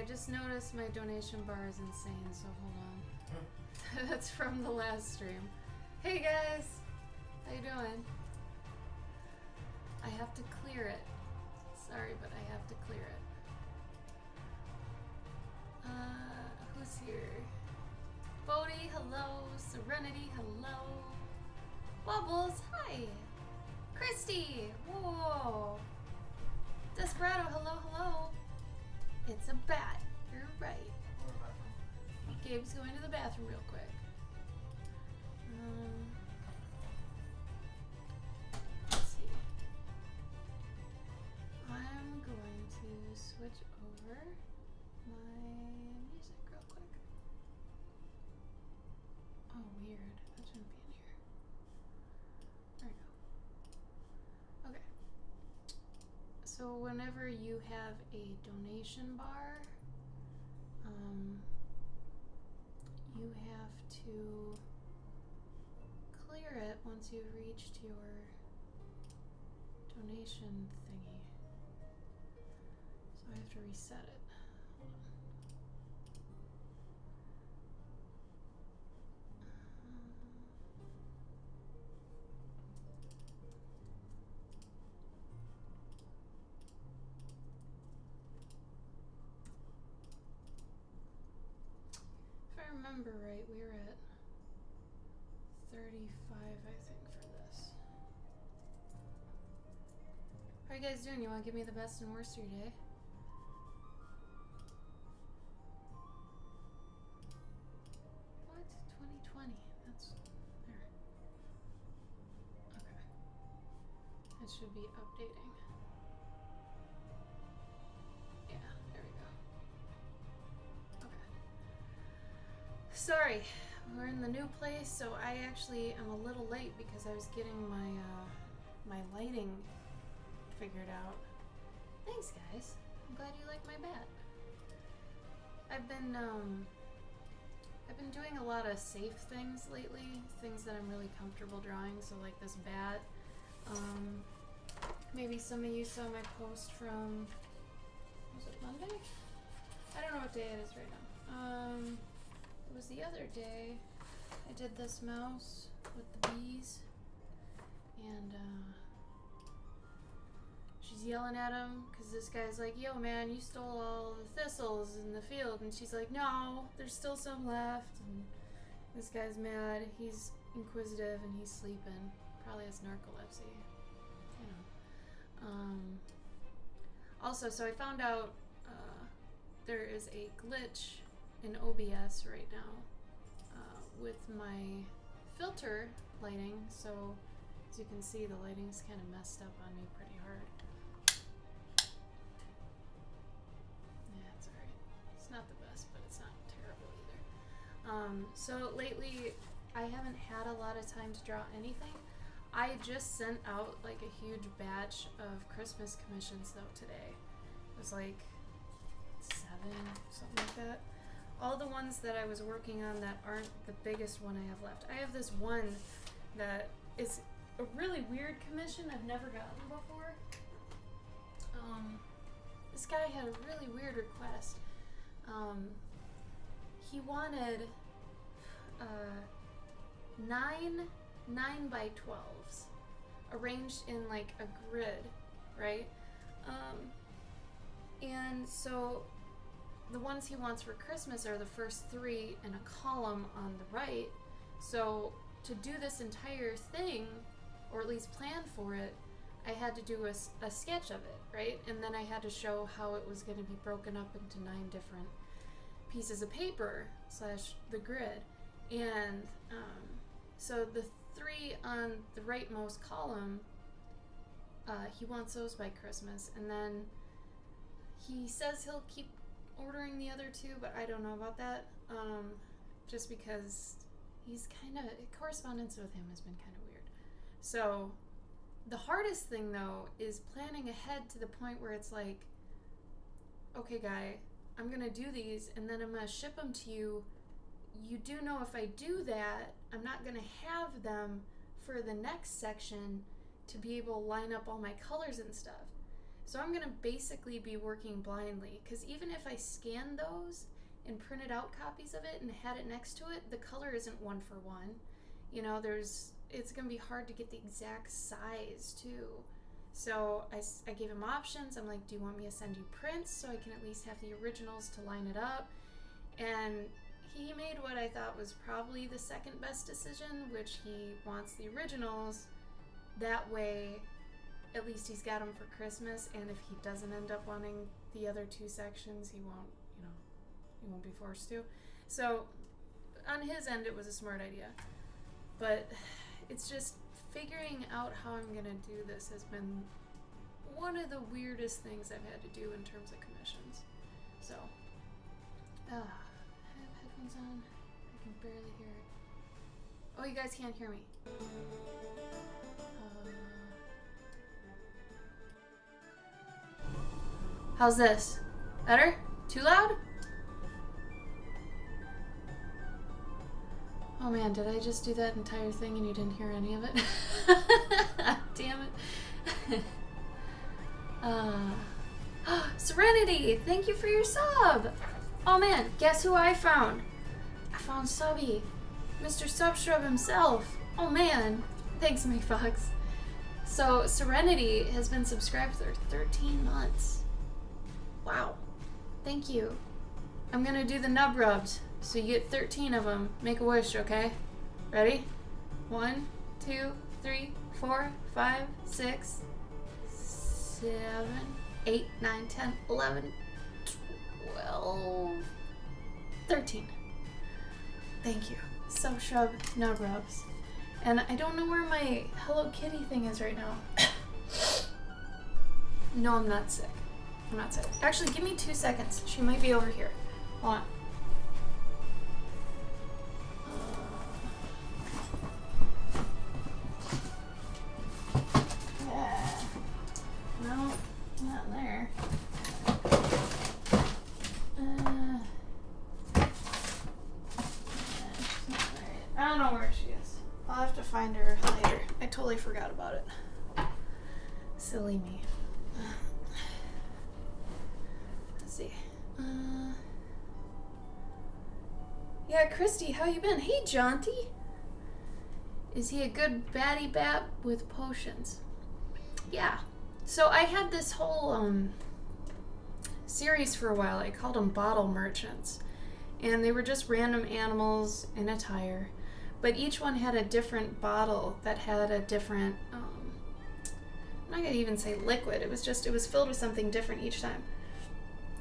I just noticed my donation bar is insane, so hold on. That's from the last stream. Hey guys! How you doing? I have to clear it. Sorry, but I have to clear it. Who's here? Bodhi, hello. Serenity, hello. Bubbles, hi. Christy, whoa. Desperado, hello, hello. It's a bat. You're right. Gabe's going to the bathroom real quick. Let's see. I'm going to switch over my music real quick. Oh, weird. That shouldn't be in here. There we go. Okay. So whenever you have a donation bar, you have to clear it once you've reached your donation thingy. So I have to reset it. Hold on. If I remember right, we were at 35, I think, for this. How are you guys doing? You want to give me the best and worst of your day? What? 2020. That's there. Okay. It should be updating. Yeah, there we go. Okay. Sorry, we're in the new place, so I actually am a little late because I was getting my my lighting figured out. Thanks, guys. I'm glad you like my bat. I've been doing a lot of safe things lately, things that I'm really comfortable drawing. So like this bat. Maybe some of you saw my post from, was it Monday? I don't know what day it is right now. It was the other day. I did this mouse with the bees, and she's yelling at him because this guy's like, yo man, you stole all the thistles in the field, and she's like, no, there's still some left. And this guy's mad, he's inquisitive, and he's sleeping. Probably has narcolepsy, you know. Also, so I found out there is a glitch in OBS right now with my filter lighting, so as you can see, the lighting's kind of messed up on me pretty hard. Yeah, it's alright. It's not the best, but it's not terrible either. So lately, I haven't had a lot of time to draw anything. I just sent out like a huge batch of Christmas commissions though today. It was like 7, something like that. All the ones that I was working on that aren't the biggest one I have left. I have this one that is a really weird commission I've never gotten before. This guy had a really weird request. He wanted 9 9x12s arranged in like a grid, right? And so the ones he wants for Christmas are the first 3 in a column on the right. So to do this entire thing, or at least plan for it, I had to do a sketch of it, right? And then I had to show how it was going to be broken up into 9 different pieces of paper / the grid. And so the 3 on the rightmost column, he wants those by Christmas. And then he says he'll keep ordering the other 2, but I don't know about that. Just because he's kind of, correspondence with him has been kind of weird. So the hardest thing though is planning ahead to the point where it's like, okay guy, I'm gonna do these and then I'm gonna ship them to you. You do know if I do that, I'm not gonna have them for the next section to be able to line up all my colors and stuff. So I'm going to basically be working blindly, because even if I scan those and printed out copies of it and had it next to it, the color isn't one for one. You know, it's going to be hard to get the exact size too. So I gave him options. I'm like, do you want me to send you prints so I can at least have the originals to line it up? And he made what I thought was probably the second best decision, which he wants the originals. That way, at least he's got them for Christmas, and if he doesn't end up wanting the other two sections, he won't be forced to. So on his end, it was a smart idea. But it's just figuring out how I'm going to do this has been one of the weirdest things I've had to do in terms of commissions. So, I have headphones on. I can barely hear it. Oh, you guys can't hear me. How's this? Better? Too loud? Oh man, did I just do that entire thing and you didn't hear any of it? Damn it. Serenity, thank you for your sub. Oh man, guess who I found? I found Subby, Mr. Subshrub himself. Oh man, thanks, McFox. So Serenity has been subscribed for 13 months. Wow, thank you. I'm gonna do the nub rubs, so you get 13 of them. Make a wish, okay? Ready? 1, 2, 3, 4, 5, 6, 7, 8, 9, 10, 11, 12, 13. Thank you. Subshrub nub rubs. And I don't know where my Hello Kitty thing is right now. No, I'm not sick. I'm not sick. Actually, give me 2 seconds. She might be over here. Hold on. No, not there. I don't know where she is. I'll have to find her later. I totally forgot about it. Silly me. Let's see. Yeah, Christy, how you been? Hey, Jaunty. Is he a good baddie bat with potions? Yeah. So I had this whole series for a while. I called them bottle merchants. And they were just random animals in a tire. But each one had a different bottle that had a different, I'm not going to even say liquid. It was filled with something different each time.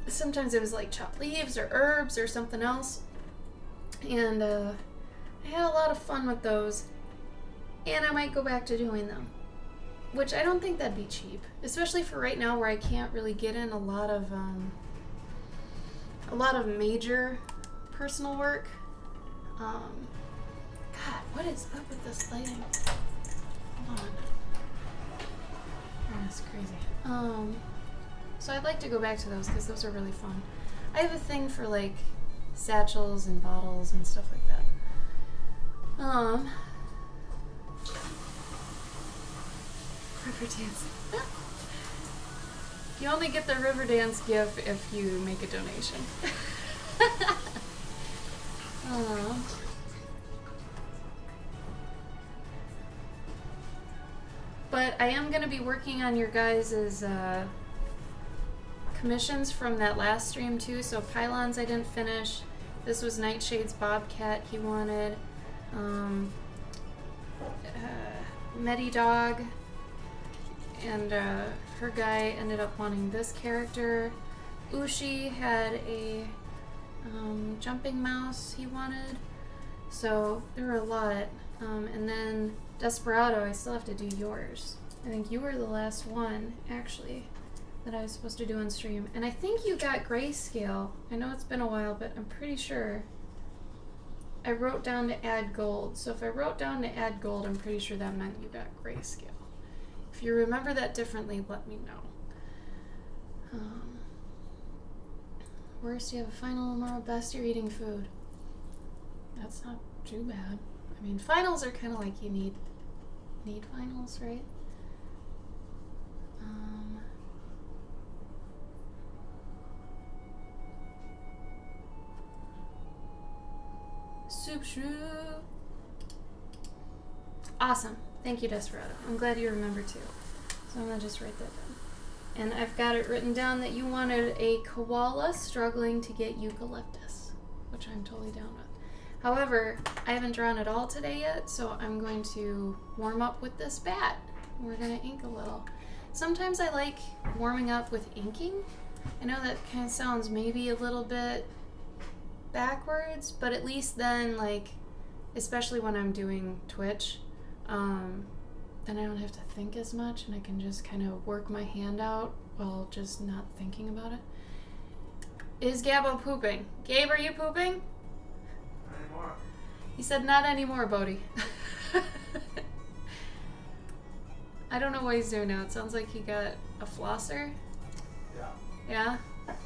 Sometimes it was like chopped leaves or herbs or something else. And I had a lot of fun with those. And I might go back to doing them. Which I don't think that'd be cheap. Especially for right now where I can't really get in a lot of major personal work. God, what is up with this lighting? Hold on. Oh, that's crazy. So I'd like to go back to those because those are really fun. I have a thing for like satchels and bottles and stuff like that. River dance. You only get the river dance gift if you make a donation. But I am going to be working on your guys' commissions from that last stream too. So Pylons I didn't finish. This was Nightshade's Bobcat he wanted. Medidog and her guy ended up wanting this character. Ushi had a jumping mouse he wanted. So there were a lot. And then Desperado, I still have to do yours. I think you were the last one, actually, that I was supposed to do on stream. And I think you got Grayscale. I know it's been a while, but I'm pretty sure I wrote down to add gold. So if I wrote down to add gold, I'm pretty sure that meant you got Grayscale. If you remember that differently, let me know. Worst, you have a final tomorrow. Best, you're eating food. That's not too bad. I mean, finals are kind of like you need finals, right? Super Shrew. Awesome. Thank you, Desperado. I'm glad you remember too. So I'm gonna just write that down. And I've got it written down that you wanted a koala struggling to get eucalyptus, which I'm totally down with. However, I haven't drawn it all today yet, so I'm going to warm up with this bat. We're gonna ink a little. Sometimes I like warming up with inking. I know that kind of sounds maybe a little bit backwards, but at least then, like, especially when I'm doing Twitch, then I don't have to think as much and I can just kind of work my hand out while just not thinking about it. Is Gabbo pooping? Gabe, are you pooping? Not anymore. He said not anymore, Bodhi. I don't know what he's doing now. It sounds like he got a flosser. Yeah. Yeah?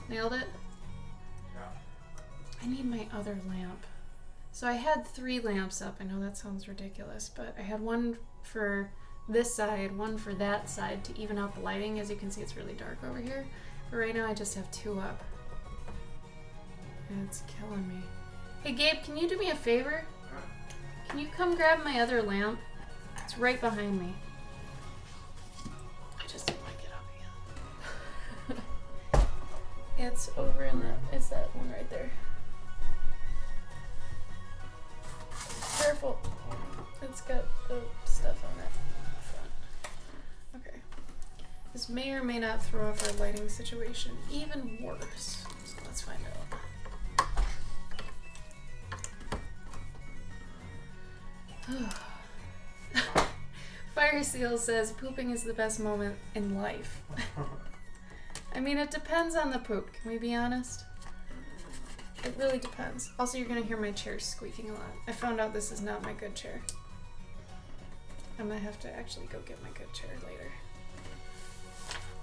Nailed it? Yeah. I need my other lamp. So I had 3 lamps up. I know that sounds ridiculous, but I had one for this side, one for that side to even out the lighting. As you can see, it's really dark over here. But right now I just have 2 up. And it's killing me. Hey Gabe, can you do me a favor? Can you come grab my other lamp? It's right behind me. I just didn't want to get up again. It's over in that, it's that one right there. Careful. It's got the stuff on it. Okay. This may or may not throw off our lighting situation even worse. So let's find out. Fire Seal says pooping is the best moment in life. I mean, it depends on the poop. Can we be honest? It really depends. Also, you're gonna hear my chair squeaking a lot. I found out this is not my good chair. I'm gonna have to actually go get my good chair later.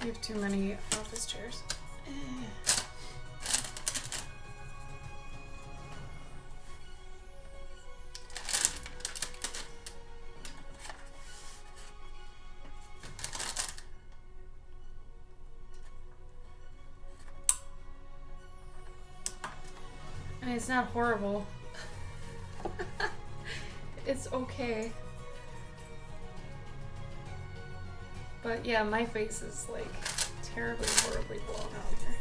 We have too many office chairs. I mean, it's not horrible. It's okay. But yeah, my face is like terribly, horribly blown out here.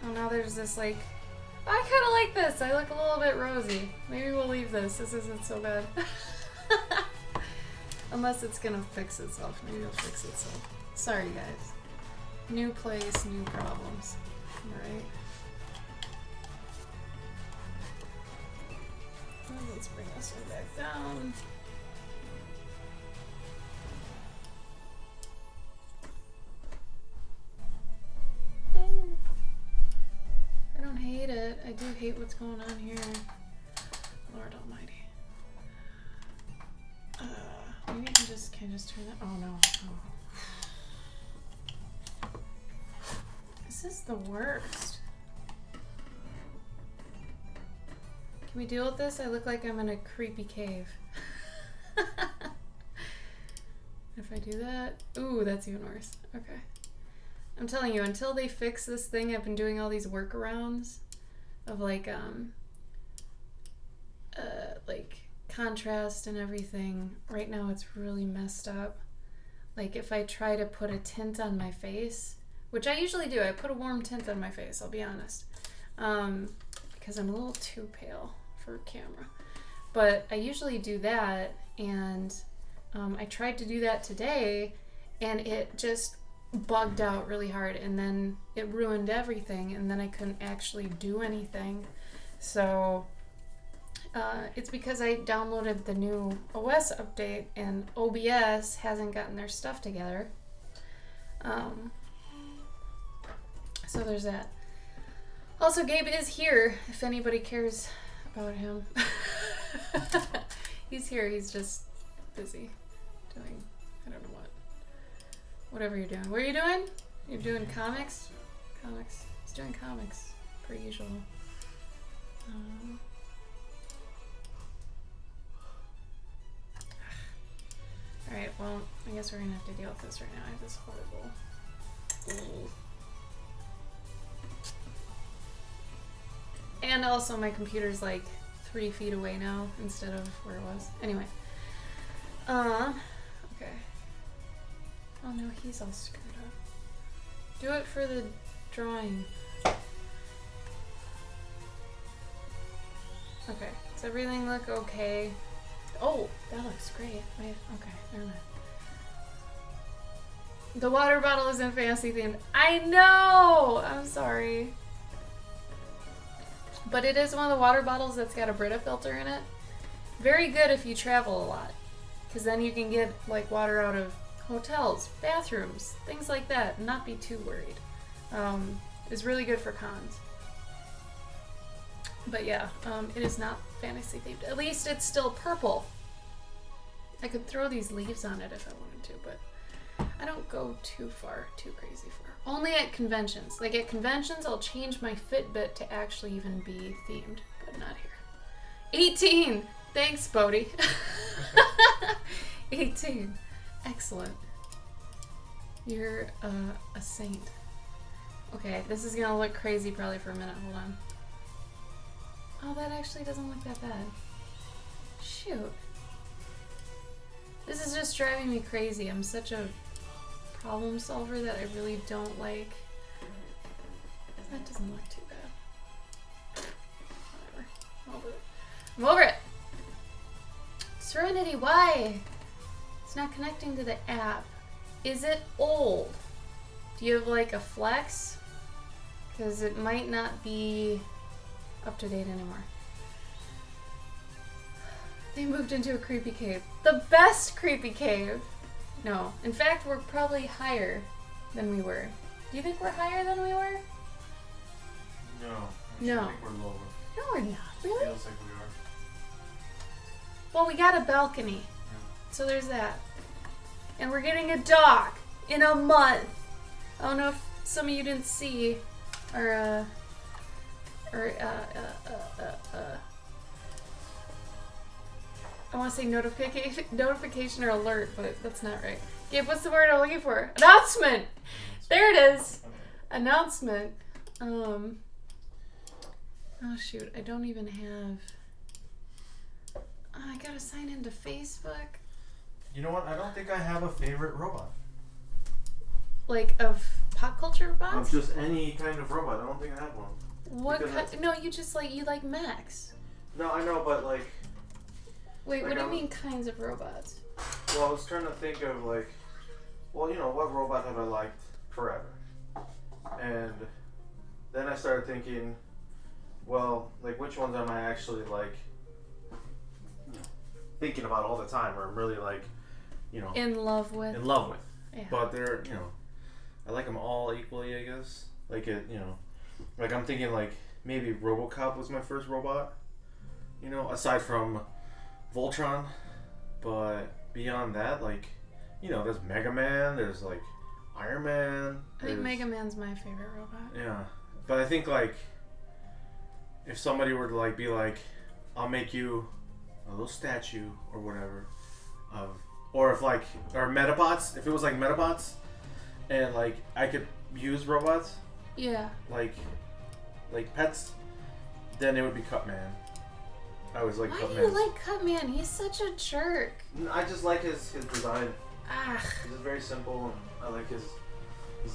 Oh, now there's this like, I kind of like this. I look a little bit rosy. Maybe we'll leave this. This isn't so bad. Unless it's gonna fix itself. Maybe it'll fix itself. Sorry, guys. New place, new problems. Alright. Well, let's bring this one back down. I don't hate it. I do hate what's going on here. Lord almighty. Maybe I can just turn that. Oh no. Oh. This is the worst. Can we deal with this? I look like I'm in a creepy cave. If I do that, ooh, that's even worse. Okay. I'm telling you, until they fix this thing, I've been doing all these workarounds of like contrast and everything. Right now it's really messed up. Like if I try to put a tint on my face, which I usually do, I put a warm tint on my face, I'll be honest, because I'm a little too pale for camera. But I usually do that, and I tried to do that today, and it just bugged out really hard, and then it ruined everything, and then I couldn't actually do anything. So it's because I downloaded the new OS update and OBS hasn't gotten their stuff together. So there's that. Also, Gabe is here, if anybody cares about him. He's here, he's just busy doing, I don't know what. Whatever you're doing. What are you doing? You're doing comics? Comics. He's doing comics, per usual. Alright, well, I guess we're gonna have to deal with this right now. I have this horrible And also my computer's like 3 feet away now instead of where it was. Anyway. Okay. Oh no, he's all screwed up. Do it for the drawing. Okay. Does everything look okay? Oh, that looks great. Wait, okay, never mind. The water bottle isn't fantasy themed. I know! I'm sorry. But it is one of the water bottles that's got a Brita filter in it. Very good if you travel a lot. Because then you can get like water out of hotels, bathrooms, things like that, and not be too worried. It's really good for cons. But yeah, it is not fantasy themed. At least it's still purple. I could throw these leaves on it if I wanted to, but I don't go too crazy far. Only at conventions. Like at conventions, I'll change my Fitbit to actually even be themed, but not here. 18! Thanks, Bodhi. 18. Excellent. You're a saint. Okay, this is gonna look crazy probably for a minute. Hold on. Oh, that actually doesn't look that bad. Shoot. This is just driving me crazy. I'm such a problem solver that I really don't like. That doesn't look too bad. Whatever. I'm over it. I'm over it! Serenity, why? It's not connecting to the app. Is it old? Do you have like a flex? Because it might not be up to date anymore. They moved into a creepy cave. The best creepy cave! No. In fact, we're probably higher than we were. Do you think we're higher than we were? No. No. I think we're lower. No, we're not. Really? Feels like we are. Well, we got a balcony. So there's that. And we're getting a dog in a month. I don't know if some of you didn't see our, I want to say notification or alert, but that's not right. Gabe, what's the word I'm looking for? Announcement! There it is! Announcement. Oh shoot, I don't even have... Oh, I gotta sign into Facebook. You know what? I don't think I have a favorite robot. Like of pop culture bots? Of just any kind of robot. I don't think I have one. What Because kind? No, you just like, you like mechs. No, I know, but like... Wait, Like what do you I'm- mean kinds of robots? Well, I was trying to think of like... Well, you know, what robot have I liked forever? And then I started thinking, well, like which ones am I actually like... thinking about all the time, or I'm really like, you know, In love with? in love with. Yeah. But they're, you know, I like them all equally, I guess. Like it, you know, like I'm thinking like maybe RoboCop was my first robot, you know, aside from Voltron. But beyond that, like, you know, there's Mega Man, there's like Iron Man. I think there's- Mega Man's my favorite robot. Yeah, but I think like if somebody were to like be like, I'll make you a little statue or whatever of, or if like, or Metabots, if it was like Metabots and like I could use robots Yeah. like pets, then it would be Cutman. I always like Why Cutman. do you like Cutman? He's such a jerk. I just like his design. Ah. It's just very simple, and I like his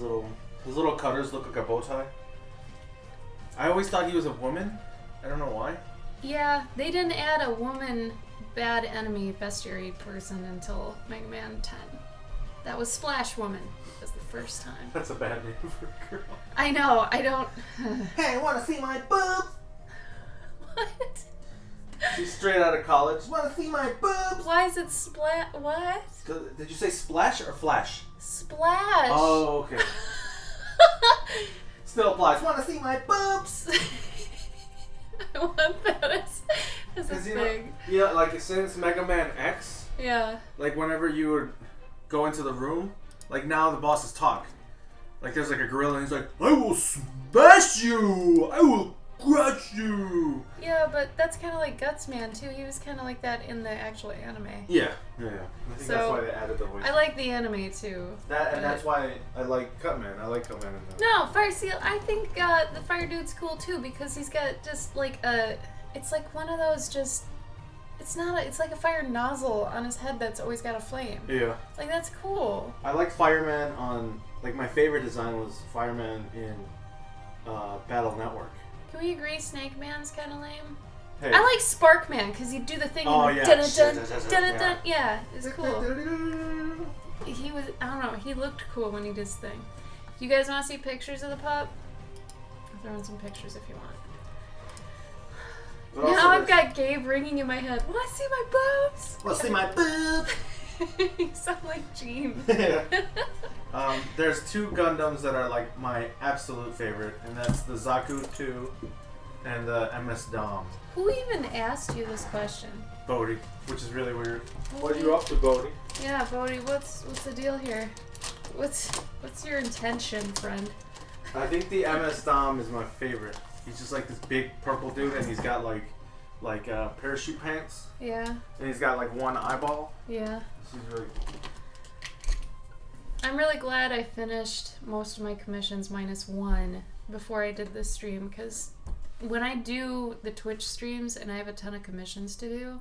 little cutters look like a bow tie. I always thought he was a woman. I don't know why. Yeah, they didn't add a woman bad enemy bestiary person until Mega Man 10. That was Splash Woman. That was the first time. That's a bad name for a girl. I know, I don't... Hey, wanna see my boobs? What? She's straight out of college. Wanna see my boobs? Why is it what? Did you say splash or flash? Splash! Oh, okay. Still applies. Wanna see my boobs? I want that as a You thing. know, like since Mega Man X, Yeah. like whenever you would go into the room, like now the bosses talk. Like there's like a gorilla and he's like, I will smash you! I will crush you. Yeah, but that's kind of like Guts Man too. He was kind of like that in the actual anime. Yeah. I think So, that's why they added the voice. I like the anime too. That's why I like Cutman. I like Cutman in that. No, Fire Seal. I think the Fire Dude's cool too because he's got just like a. It's like one of those just. It's not a. It's like a fire nozzle on his head that's always got a flame. Yeah. Like that's cool. I like Fireman on. Like my favorite design was Fireman in Battle Network. Can we agree Snake Man's kind of lame? Hey. I like Spark Man because he'd do the thing. Oh, and yeah. dun-dun-dun, Yeah. dun-dun-dun. Yeah, it's cool. He was. I don't know. He looked cool when he did his thing. Do you guys want to see pictures of the pup? I'll throw in some pictures if you want. But also Now I've there's- got Gabe ringing in my head. Want to see my boobs? Let's see my boob. You sound like Gene. There's two Gundams that are like my absolute favorite, and that's the Zaku 2 and the MS Dom. Who even asked you this question? Bodhi, which is really weird. What are you up to, Bodhi? Yeah, Bodhi, what's the deal here? What's your intention, friend? I think the MS Dom is my favorite. He's just like this big purple dude, and he's got like parachute pants, Yeah, and he's got like one eyeball. yeah. This is really. I'm really glad I finished most of my commissions minus one before I did this stream because when I do the Twitch streams and I have a ton of commissions to do,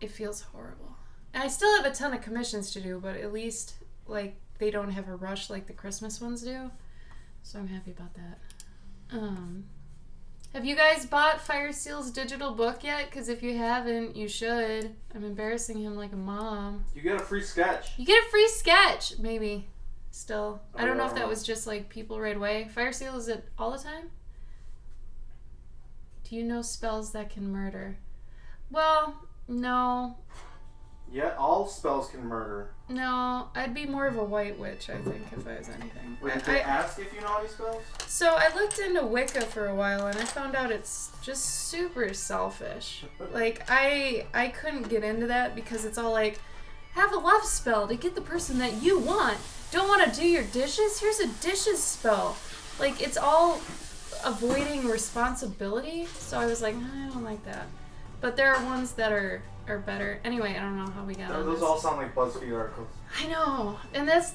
it feels horrible. And I still have a ton of commissions to do, but at least like they don't have a rush like the Christmas ones do. So I'm happy about that. Have you guys bought Fire Seal's digital book yet? Because if you haven't, you should. I'm embarrassing him like a mom. You get a free sketch. You get a free sketch, maybe. Still. I don't know if that Oh. was just like people right away. Fire Seal, is it all the time? Do you know spells that can murder? Well, no. Yeah, all spells can murder. No, I'd be more of a white witch, I think, if I was anything. Wait, did they ask if you know any spells? So I looked into Wicca for a while and I found out it's just super selfish. Like I couldn't get into that because it's all like, have a love spell to get the person that you want. Don't want to do your dishes? Here's a dishes spell. Like it's all avoiding responsibility. So I was like, I don't like that. But there are ones that are better. Anyway, I don't know how we got on Those this. all sound like BuzzFeed articles. I know, and that's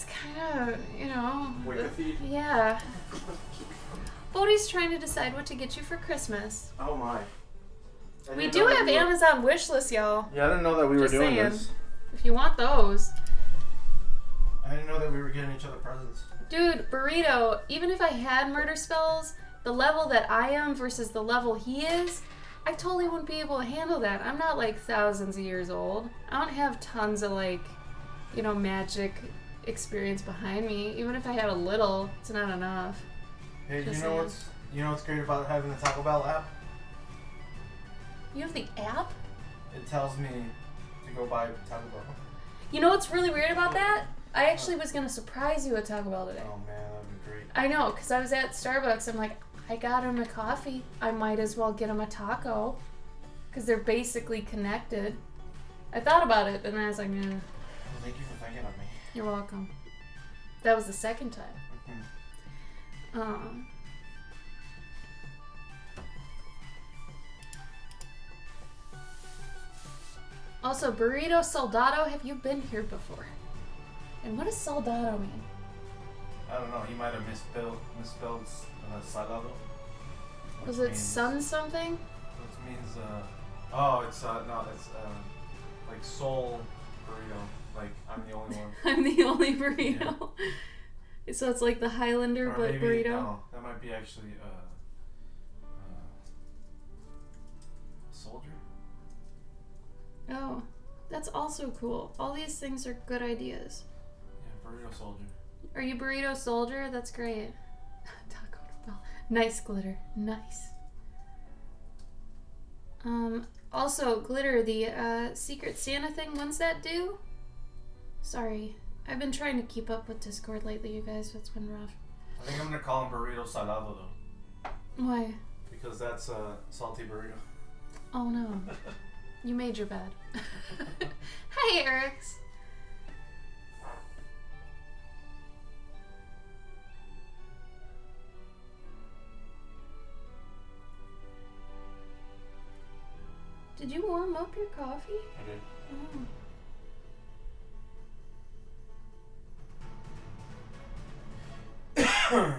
kind of, you know. Wicca feed? Yeah. Bodhi's trying to decide what to get you for Christmas. Oh my. I We didn't do know that have we were- Amazon wish lists, y'all. Yeah, I didn't know that we were Just doing saying. this. If you want those. I didn't know that we were getting each other presents. Dude, Burrito, even if I had murder spells, the level that I am versus the level he is, I totally wouldn't be able to handle that. I'm not like thousands of years old. I don't have tons of like, you know, magic experience behind me. Even if I had a little, it's not enough. Hey, Just you know what's great about having the Taco Bell app? You have the app? It tells me to go buy Taco Bell. You know what's really weird about that? I actually was gonna surprise you at Taco Bell today. Oh man, that'd be great. I know, because I was at Starbucks. I'm like, I got him a coffee. I might as well get him a taco. Because they're basically connected. I thought about it, and then I was like, nah, Well, thank you for thinking of me. you're welcome. That was the second time. Also, Burrito Soldado, have you been here before? And what does soldado mean? I don't know. He might have misspelled salado. Was Which it means- sun something? Which means no, it's like soul burrito. Like I'm the only one. I'm the only burrito. So it's like the Highlander, Or but maybe, burrito? No, that might be actually soldier. Oh, that's also cool. All these things are good ideas. Yeah, burrito soldier. Are you burrito soldier? That's great. Taco Bell. Nice glitter. Nice. Also, glitter, the Secret Santa thing, when's that due? Sorry. I've been trying to keep up with Discord lately, you guys. It's been rough. I think I'm gonna call him burrito salado though, Why? because that's a salty burrito. Oh no. You made your bed. Hey, Eric's. Did you warm up your coffee? I did. Oh.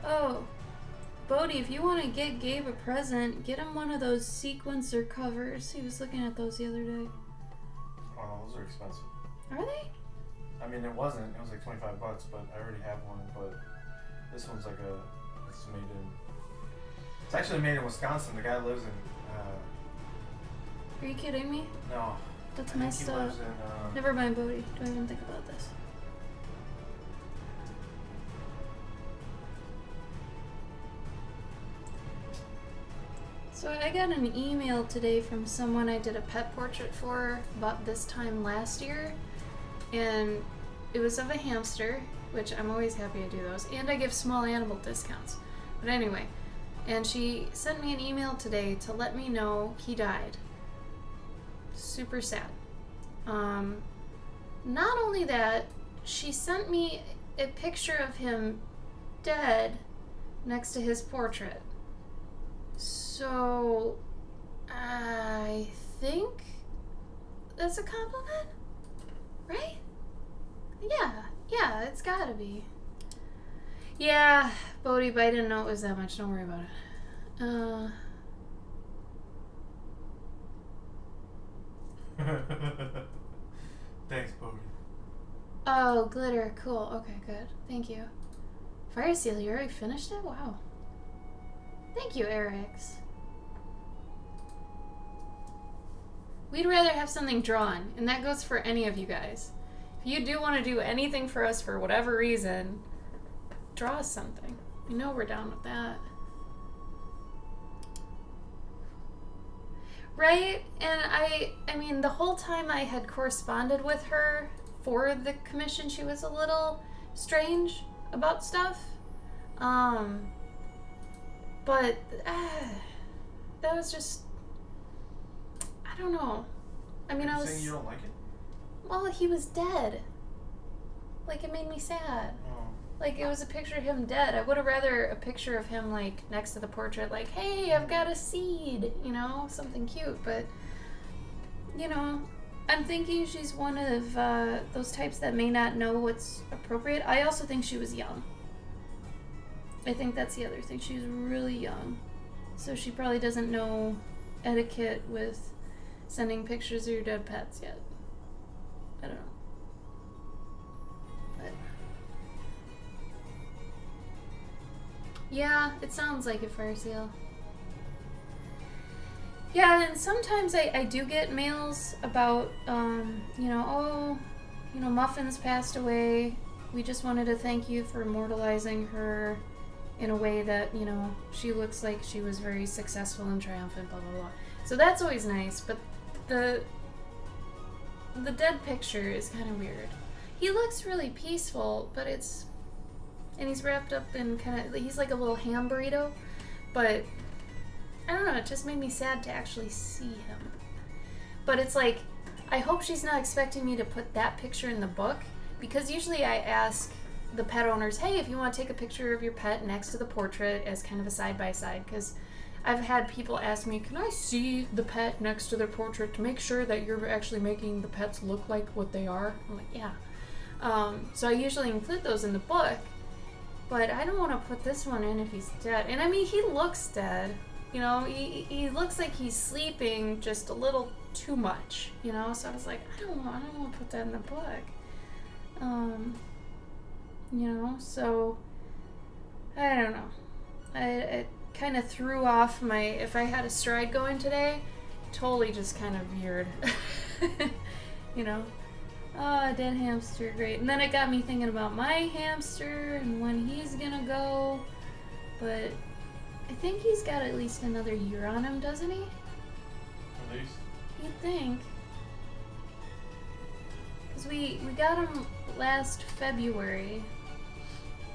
Oh, Bodhi, if you want to get Gabe a present, get him one of those sequencer covers. He was looking at those the other day. Oh, those are expensive. Are they? I mean, it wasn't. It was like $25, but I already have one. But this one's like it's made in. It's actually made in Wisconsin. The guy lives in. Are you kidding me? No. That's I think messed he up. lives in. Never mind, Bodhi. Don't even think about this. So I got an email today from someone I did a pet portrait for about this time last year, and it was of a hamster, which I'm always happy to do those, and I give small animal discounts. But anyway, and she sent me an email today to let me know he died. Super sad. Not only that, she sent me a picture of him dead next to his portrait. So, I think that's a compliment, right? Yeah, it's gotta be. Yeah, Bodhi, but I didn't know it was that much. Don't worry about it. Thanks, Bodhi. Oh, glitter. Cool. Okay, good. Thank you. Fire Seal, you already finished it? Wow. Thank you, Eric's. We'd rather have something drawn, and that goes for any of you guys. If you do want to do anything for us for whatever reason, draw us something. You know we're down with that. Right? And I mean, the whole time I had corresponded with her for the commission, she was a little strange about stuff. But that was just, I don't know. I mean, I was saying you don't like it? Well, he was dead. Like, it made me sad. Oh. Like, it was a picture of him dead. I would have rather a picture of him, like, next to the portrait, like, hey, I've got a seed, you know, something cute. But, you know, I'm thinking she's one of those types that may not know what's appropriate. I also think she was young. I think that's the other thing. She was really young. So she probably doesn't know etiquette with sending pictures of your dead pets yet. I don't know. But yeah, it sounds like it, Fire Seal. Yeah, and sometimes I do get mails about, you know, oh, you know, Muffin's passed away. We just wanted to thank you for immortalizing her in a way that, you know, she looks like she was very successful and triumphant, blah, blah, blah. So that's always nice, but the dead picture is kind of weird. He looks really peaceful, but it's, and he's wrapped up in kind of, he's like a little ham burrito, but I don't know, it just made me sad to actually see him. But it's like, I hope she's not expecting me to put that picture in the book, because usually I ask the pet owners, hey, if you want to take a picture of your pet next to the portrait as kind of a side-by-side, because I've had people ask me, can I see the pet next to their portrait to make sure that you're actually making the pets look like what they are? I'm like, yeah. So I usually include those in the book, but I don't want to put this one in if he's dead. And I mean, he looks dead. You know, he looks like he's sleeping just a little too much, you know? So I was like, I don't want to put that in the book. You know, so I don't know. It kind of threw off my, if I had a stride going today, totally just kind of veered. You know, oh, dead hamster, great. And then it got me thinking about my hamster and when he's gonna go. But I think he's got at least another year on him, doesn't he? At least? You'd think. Because we got him last February,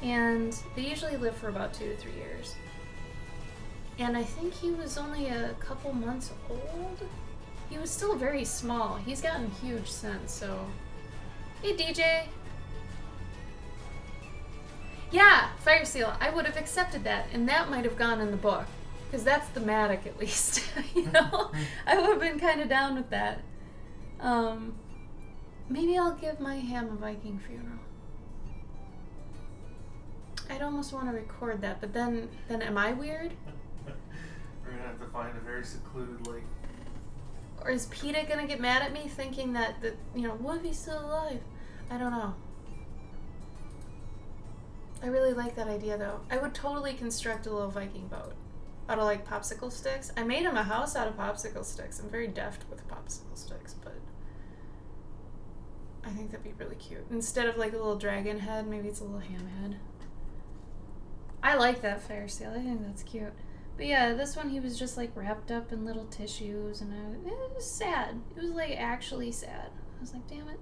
and they usually live for about 2 to 3 years. And I think he was only a couple months old. He was still very small. He's gotten huge since, so Hey, DJ. Yeah, Fire Seal. I would have accepted that, and that might have gone in the book. Because that's thematic, at least. You know? I would have been kind of down with that. Maybe I'll give my ham a Viking funeral. I'd almost want to record that, but then am I weird? We're gonna have to find a very secluded lake. Or is PETA gonna get mad at me thinking that you know, what if he's still alive? I don't know. I really like that idea though. I would totally construct a little Viking boat out of like popsicle sticks. I made him a house out of popsicle sticks. I'm very deft with popsicle sticks, but I think that'd be really cute. Instead of like a little dragon head, maybe it's a little ham head. I like that Fire Seal. I think that's cute. But yeah, this one he was just like wrapped up in little tissues, and it was sad. It was like actually sad. I was like, damn it.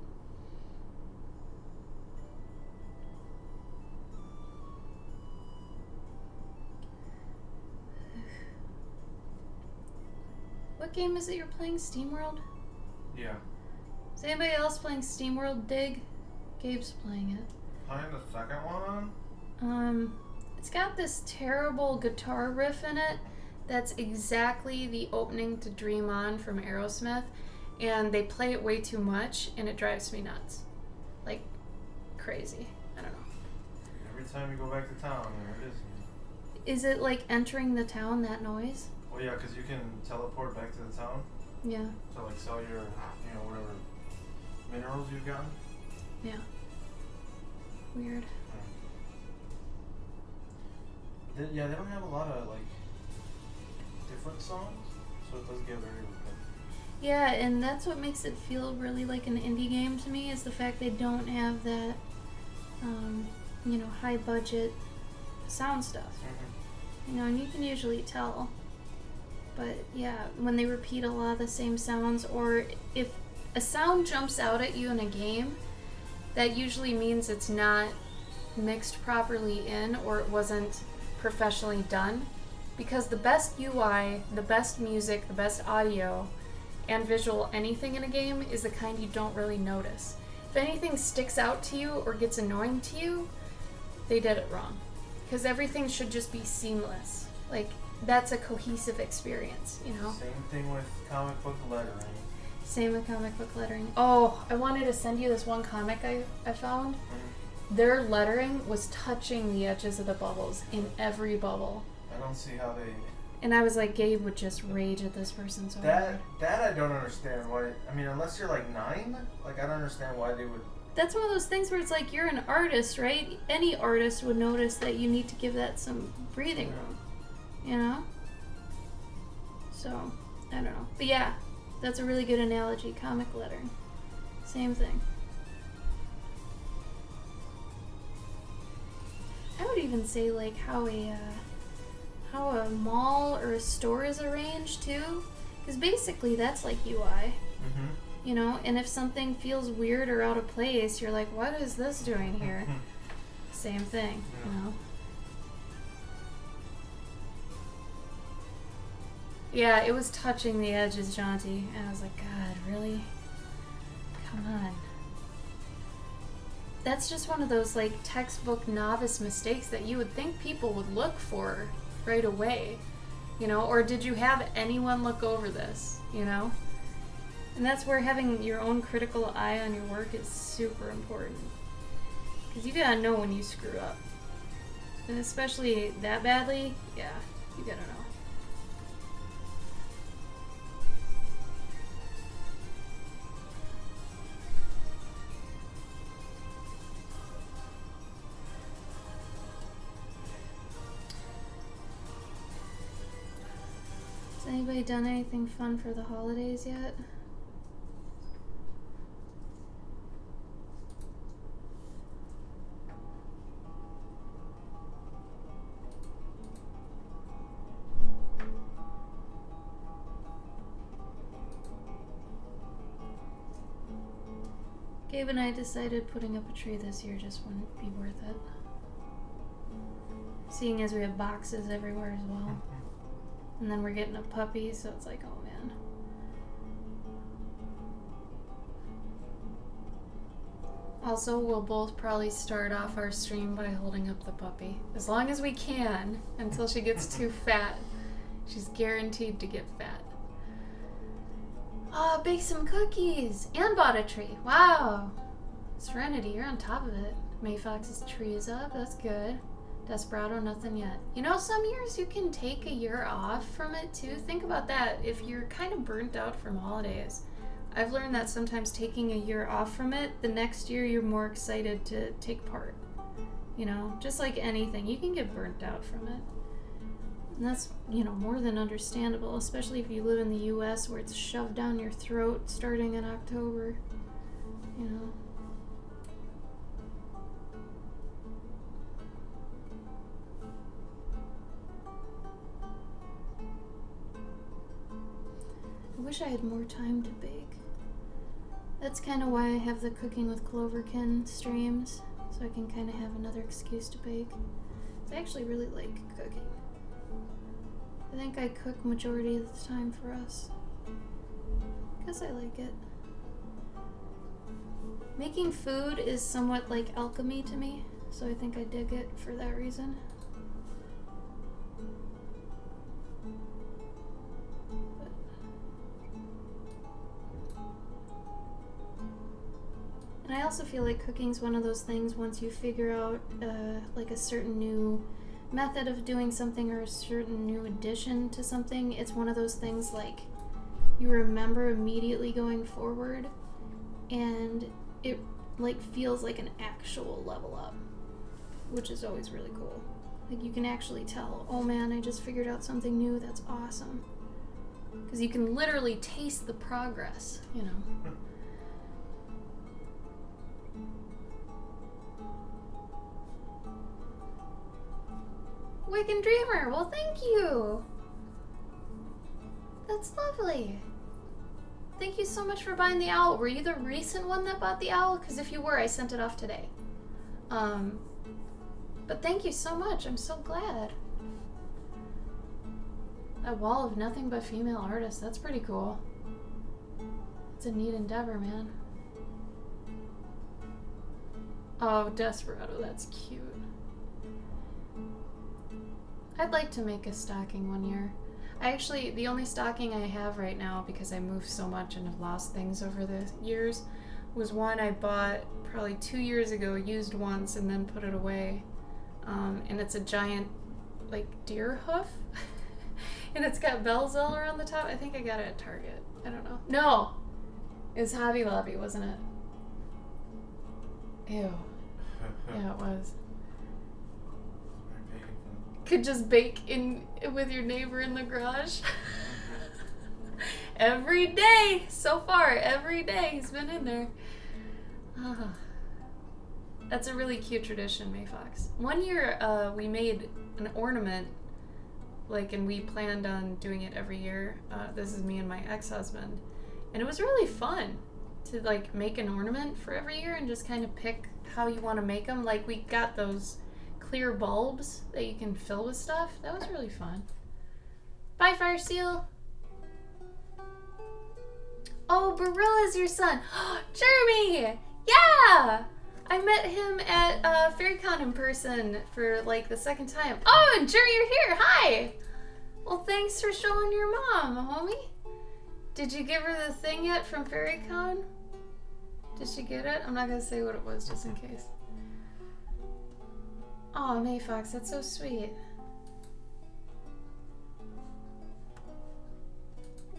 What game is it you're playing? SteamWorld? Yeah. Is anybody else playing SteamWorld Dig? Gabe's playing it. Playing the second one? It's got this terrible guitar riff in it that's exactly the opening to Dream On from Aerosmith, and they play it way too much, and it drives me nuts. Like, crazy. I don't know. Every time you go back to town, there it is. Is it like entering the town, that noise? Well, yeah, because you can teleport back to the town Yeah. to like sell your, you know, whatever minerals you've gotten. Yeah. Weird. Yeah, they don't have a lot of like different songs, so it does get very repetitive. Yeah, and that's what makes it feel really like an indie game to me, is the fact they don't have that, you know, high budget sound stuff. Mm-hmm. You know, and you can usually tell. But yeah, when they repeat a lot of the same sounds, or if a sound jumps out at you in a game, that usually means it's not mixed properly in, or it wasn't professionally done. Because the best UI, the best music, the best audio, and visual anything in a game is the kind you don't really notice. If anything sticks out to you or gets annoying to you, they did it wrong. Because everything should just be seamless. Like, that's a cohesive experience, you know? Same thing with comic book lettering. Same with comic book lettering. Oh, I wanted to send you this one comic I found. Mm-hmm. Their lettering was touching the edges of the bubbles in every bubble. I don't see how they... And I was like, Gabe would just rage at this person so hard. That I don't understand why... I mean, unless you're like 9, like I don't understand why they would... That's one of those things where it's like, you're an artist, right? Any artist would notice that you need to give that some breathing room. You know? So, I don't know. But yeah, that's a really good analogy. Comic lettering. Same thing. I would even say like how a mall or a store is arranged too. Because basically that's like UI. Mm-hmm. You know? And if something feels weird or out of place, you're like, what is this doing here? Same thing, Yeah. you know? Yeah, it was touching the edges, Jaunty, and I was like, God, really? Come on. That's just one of those, like, textbook novice mistakes that you would think people would look for right away, you know? Or did you have anyone look over this, you know? And that's where having your own critical eye on your work is super important. Because you gotta know when you screw up. And especially that badly, yeah, you gotta know. Has anybody done anything fun for the holidays yet? Gabe and I decided putting up a tree this year just wouldn't be worth it. Seeing as we have boxes everywhere as well. And then we're getting a puppy, so it's like, oh man. Also, we'll both probably start off our stream by holding up the puppy. As long as we can, until she gets too fat. She's guaranteed to get fat. Oh, bake some cookies! And bought a tree. Wow! Serenity, you're on top of it. Mayfox's tree is up. That's good. Desperado, nothing yet. You know, some years you can take a year off from it too. Think about that. If you're kind of burnt out from holidays, I've learned that sometimes taking a year off from it, the next year you're more excited to take part. You know, just like anything, you can get burnt out from it. And that's, you know, more than understandable, especially if you live in the US where it's shoved down your throat starting in October. You know. I wish I had more time to bake. That's kind of why I have the Cooking with Cloverkin streams, so I can kind of have another excuse to bake. I actually really like cooking. I think I cook majority of the time for us, because I like it. Making food is somewhat like alchemy to me, so I think I dig it for that reason. And I also feel like cooking's one of those things, once you figure out like a certain new method of doing something or a certain new addition to something, it's one of those things like you remember immediately going forward, and it like feels like an actual level up, which is always really cool. Like you can actually tell, oh man, I just figured out something new, that's awesome. Because you can literally taste the progress, you know. Wiccan Dreamer, well thank you! That's lovely. Thank you so much for buying the owl. Were you the recent one that bought the owl? Because if you were, I sent it off today. But thank you so much, I'm so glad. A wall of nothing but female artists, that's pretty cool. It's a neat endeavor, man. Oh, Desperado, that's cute. I'd like to make a stocking one year. The only stocking I have right now, because I moved so much and have lost things over the years, was one I bought probably 2 years ago, used once, and then put it away. And it's a giant, like, deer hoof. And it's got Belzell around the top. I think I got it at Target. I don't know. No! It was Hobby Lobby, wasn't it? Ew. Yeah, it was. Could just bake in with your neighbor in the garage. Every day so far, every day he's been in there. That's a really cute tradition, Mayfox. One year we made an ornament, like, and we planned on doing it every year. This is me and my ex-husband, and it was really fun to like make an ornament for every year and just kind of pick how you want to make them. Like, we got those clear bulbs that you can fill with stuff. That was really fun. Bye, Fire Seal. Oh, Barilla's your son. Jeremy! Yeah! I met him at FairyCon in person for like the second time. Oh, and Jeremy, you're here. Hi! Well, thanks for showing your mom, homie. Did you give her the thing yet from FairyCon? Did she get it? I'm not gonna say what it was just in case. Oh, Mayfox, that's so sweet.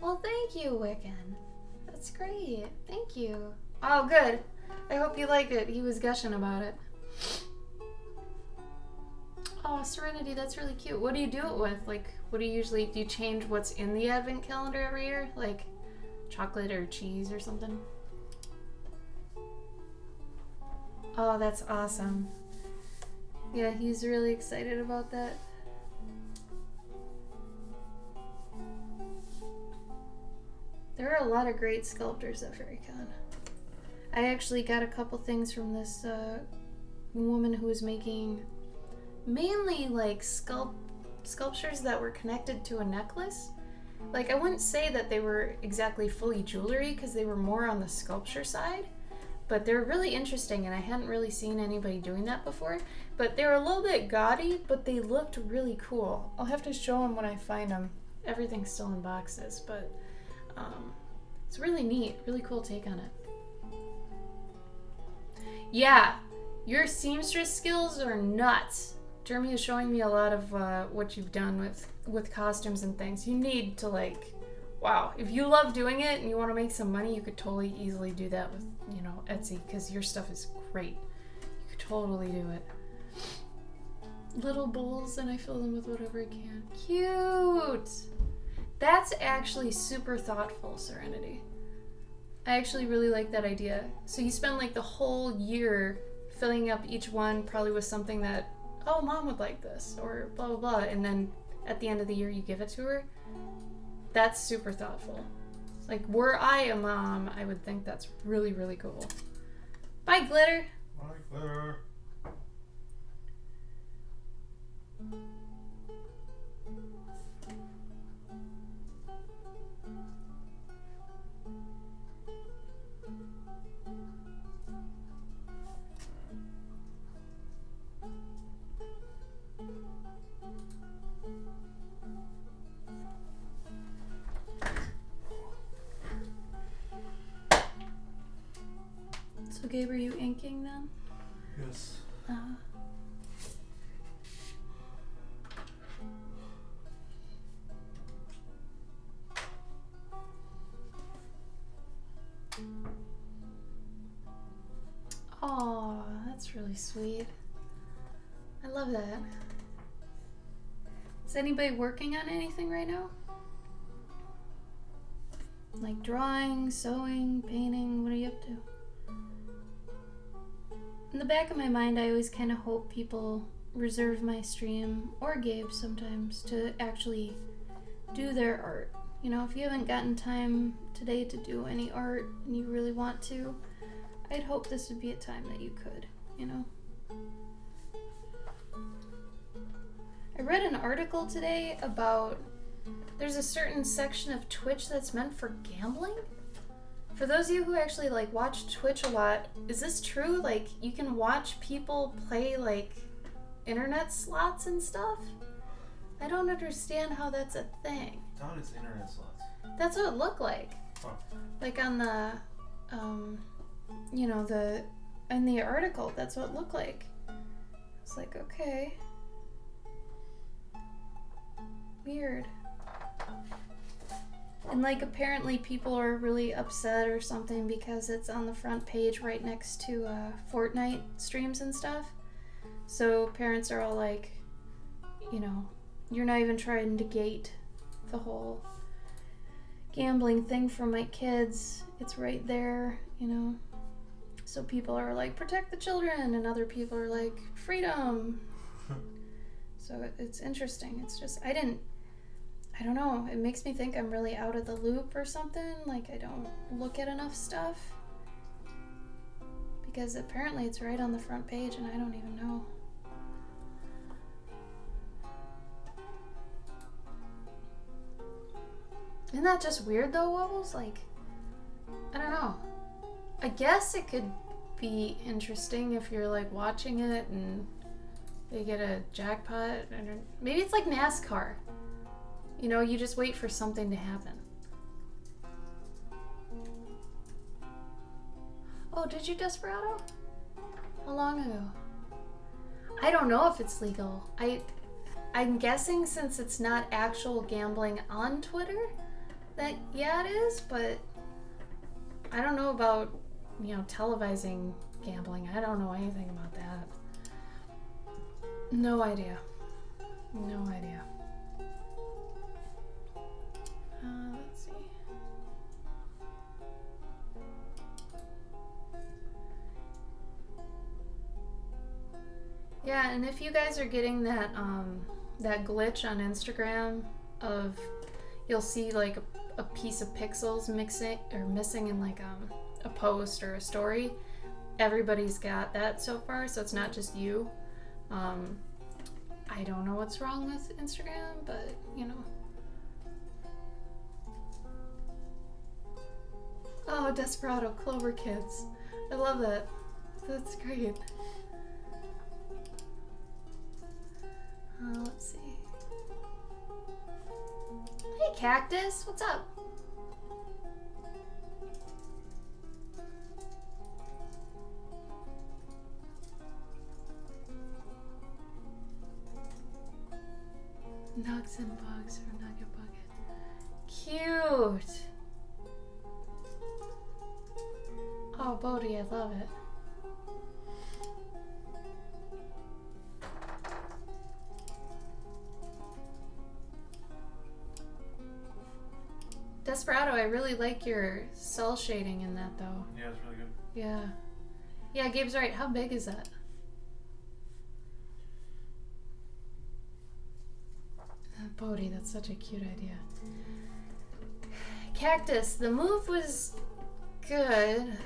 Well, thank you, Wiccan. That's great. Thank you. Oh, good. I hope you liked it. He was gushing about it. Oh, Serenity, that's really cute. What do you do it with? Like, what do you usually... Do you change what's in the advent calendar every year? Like, chocolate or cheese or something? Oh, that's awesome. Yeah, he's really excited about that. There are a lot of great sculptors at FairyCon. I actually got a couple things from this woman who was making mainly like sculptures that were connected to a necklace. Like, I wouldn't say that they were exactly fully jewelry because they were more on the sculpture side, but they're really interesting, and I hadn't really seen anybody doing that before. But they were a little bit gaudy, but they looked really cool. I'll have to show them when I find them. Everything's still in boxes, but it's really neat. Really cool take on it. Yeah, your seamstress skills are nuts. Jeremy is showing me a lot of what you've done with costumes and things. You need to, like, wow, if you love doing it and you want to make some money, you could totally easily do that with, you know, Etsy, because your stuff is great. You could totally do it. Little bowls, and I fill them with whatever I can. Cute! That's actually super thoughtful, Serenity. I actually really like that idea. So you spend like the whole year filling up each one probably with something that, oh, mom would like this, or blah, blah, blah, and then at the end of the year you give it to her. That's super thoughtful. Like, were I a mom, I would think that's really, really cool. Bye, Glitter. Bye, Glitter. So, Gabe, are you inking then? Yes. Oh, that's really sweet. I love that. Is anybody working on anything right now? Like drawing, sewing, painting? What are you up to? In the back of my mind, I always kind of hope people reserve my stream, or Gabe sometimes, to actually do their art. You know, if you haven't gotten time today to do any art and you really want to, I'd hope this would be a time that you could, you know? I read an article today about there's a certain section of Twitch that's meant for gambling. For those of you who actually like watch Twitch a lot, is this true? Like, you can watch people play like internet slots and stuff? I don't understand how that's a thing. I thought it's internet slots. That's what it looked like. Huh. Like on the, you know, in the article, that's what it looked like. It's like, okay. Weird. And like apparently people are really upset or something because it's on the front page right next to Fortnite streams and stuff. So parents are all like, you know, you're not even trying to gate the whole gambling thing for my kids. It's right there, you know. So people are like, protect the children, and other people are like, freedom. So it's interesting. It's just, I don't know. It makes me think I'm really out of the loop or something. Like I don't look at enough stuff. Because apparently it's right on the front page and I don't even know. Isn't that just weird though, Wobbles? Like, I don't know. I guess it could be interesting if you're like watching it and they get a jackpot. Maybe it's like NASCAR. You know, you just wait for something to happen. Oh, did you Desperado? How long ago? I don't know if it's legal. I'm guessing since it's not actual gambling on Twitter, that yeah it is, but I don't know about, you know, televising gambling. I don't know anything about that. No idea. No idea. Let's see. Yeah, and if you guys are getting that that glitch on Instagram of you'll see like a piece of pixels missing in like a post or a story, everybody's got that so far, so it's not just you. I don't know what's wrong with Instagram, but you know. Oh, Desperado, Clover Kids. I love that. That's great. Let's see. Hey, Cactus, what's up? Nugs and bugs for Nugget Bucket. Cute. Oh, Bodhi, I love it. Desperado, I really like your cell shading in that, though. Yeah, it's really good. Yeah. Yeah, Gabe's right. How big is that? Bodhi, that's such a cute idea. Cactus, the move was good.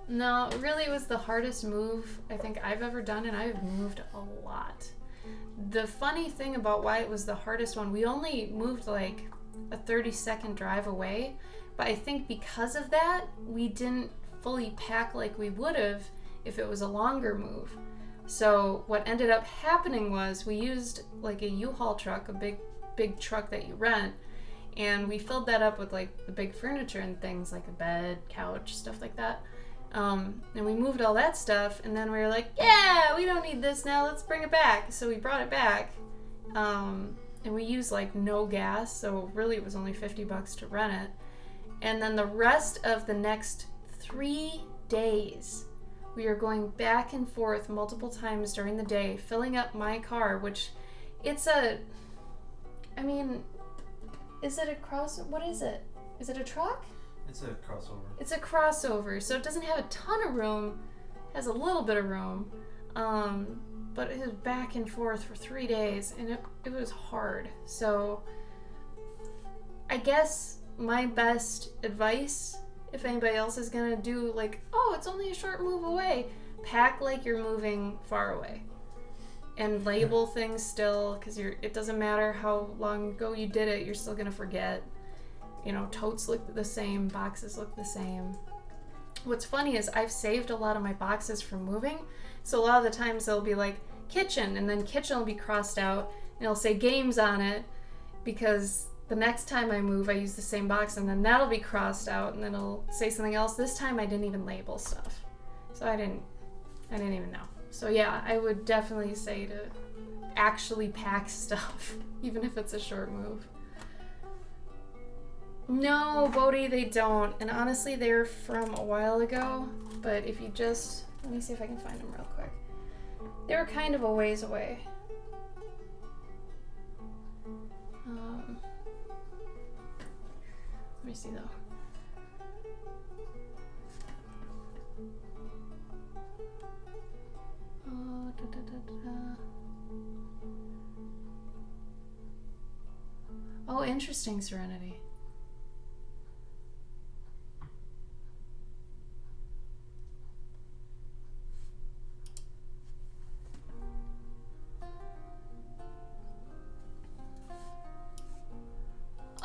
No, really it was the hardest move I think I've ever done, and I've moved a lot. The funny thing about why it was the hardest one, we only moved like a 30-second drive away, but I think because of that, we didn't fully pack like we would have if it was a longer move. So what ended up happening was we used like a U-Haul truck, a big truck that you rent, and we filled that up with like the big furniture and things like a bed, couch, stuff like that. And we moved all that stuff, and then we were like, yeah, we don't need this now, let's bring it back. So we brought it back, and we used like no gas, so really it was only $50 to rent it. And then the rest of the next 3 days, we are going back and forth multiple times during the day, filling up my car, which it's a, I mean, is it a what is it? Is it a truck? It's a crossover. It's a crossover, so it doesn't have a ton of room, has a little bit of room, but it was back and forth for 3 days, and it was hard. So I guess my best advice, if anybody else is gonna do like, oh, it's only a short move away, pack like you're moving far away. And label things still, because it doesn't matter how long ago you did it, you're still gonna forget. You know, totes look the same, boxes look the same. What's funny is I've saved a lot of my boxes from moving, so a lot of the times they'll be like kitchen, and then kitchen will be crossed out, and it'll say games on it, because the next time I move I use the same box, and then that'll be crossed out, and then it'll say something else. This time I didn't even label stuff, so I didn't even know. So yeah, I would definitely say to actually pack stuff, even if it's a short move. No, Bodhi, they don't. And honestly, they're from a while ago. But if you just... Let me see if I can find them real quick. They were kind of a ways away. Let me see, though. Oh, interesting, Serenity.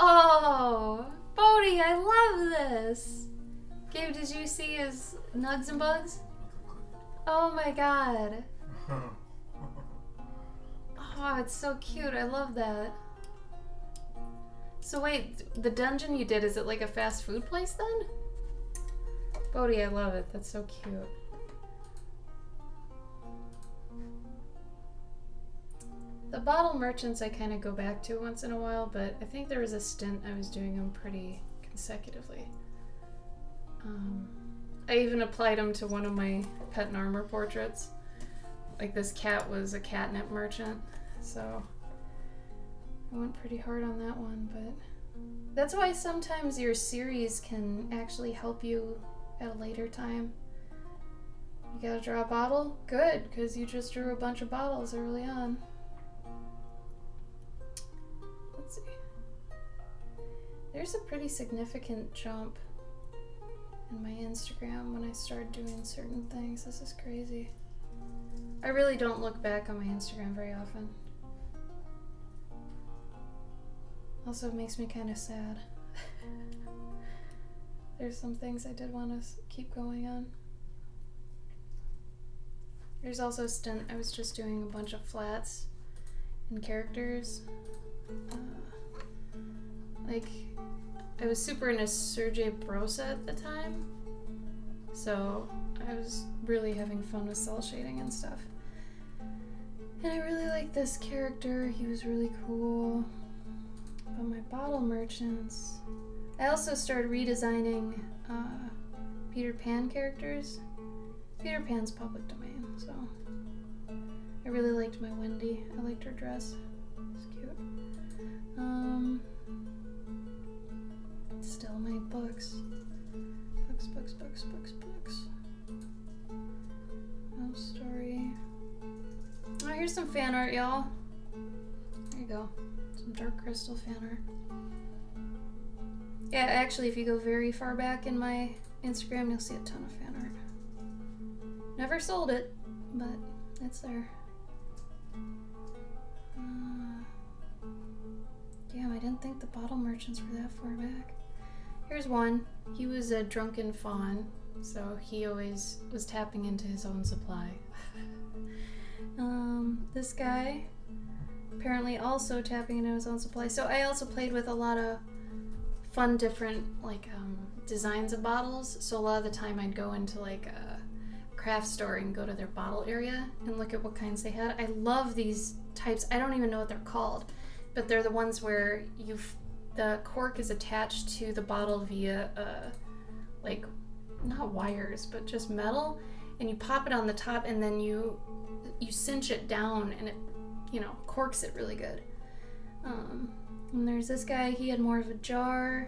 Oh, Bodhi, I love this. Gabe, did you see his Nugs and Bugs? Oh my god. Oh, it's so cute. I love that. So wait, the dungeon you did, is it like a fast food place then? Bodhi, I love it. That's so cute. The bottle merchants I kind of go back to once in a while, but I think there was a stint I was doing them pretty consecutively. I even applied them to one of my pet and armor portraits. Like this cat was a catnip merchant, so I went pretty hard on that one, but that's why sometimes your series can actually help you at a later time. You gotta draw a bottle? Good, because you just drew a bunch of bottles early on. Let's see. There's a pretty significant jump in my Instagram when I started doing certain things. This is crazy. I really don't look back on my Instagram very often. Also, it makes me kind of sad. There's some things I did want to keep going on. There's also a stint I was just doing a bunch of flats and characters. Like, I was super into Sergei Brosa at the time, so I was really having fun with cell shading and stuff. And I really liked this character, he was really cool. But my bottle merchants... I also started redesigning Peter Pan characters. Peter Pan's public domain, so... I really liked my Wendy. I liked her dress. It's cute. Still my books. Books. No story. Oh, here's some fan art, y'all. There you go. Some Dark Crystal fan art. Yeah, actually, if you go very far back in my Instagram, you'll see a ton of fan art. Never sold it, but it's there. Damn, I didn't think the bottle merchants were that far back. Here's one. He was a drunken fawn, so he always was tapping into his own supply. This guy, apparently also tapping into his own supply. So I also played with a lot of fun different designs of bottles. So a lot of the time I'd go into like a craft store and go to their bottle area and look at what kinds they had. I love these types. I don't even know what they're called, but they're the ones where the cork is attached to the bottle via like not wires but just metal, and you pop it on the top and then you cinch it down and it corks it really good. And there's this guy, he had more of a jar,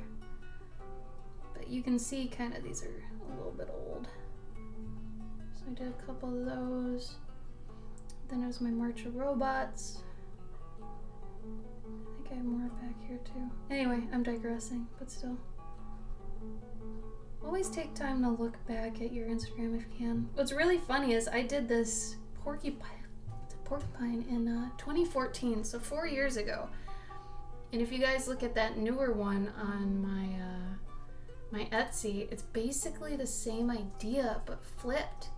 but you can see kind of these are a little bit old. So I did a couple of those. Then there's my March of Robots. I think I have more back here too. Anyway, I'm digressing, but still. Always take time to look back at your Instagram if you can. What's really funny is I did this porcupine in 2014, so 4 years ago. And if you guys look at that newer one on my Etsy, it's basically the same idea but flipped,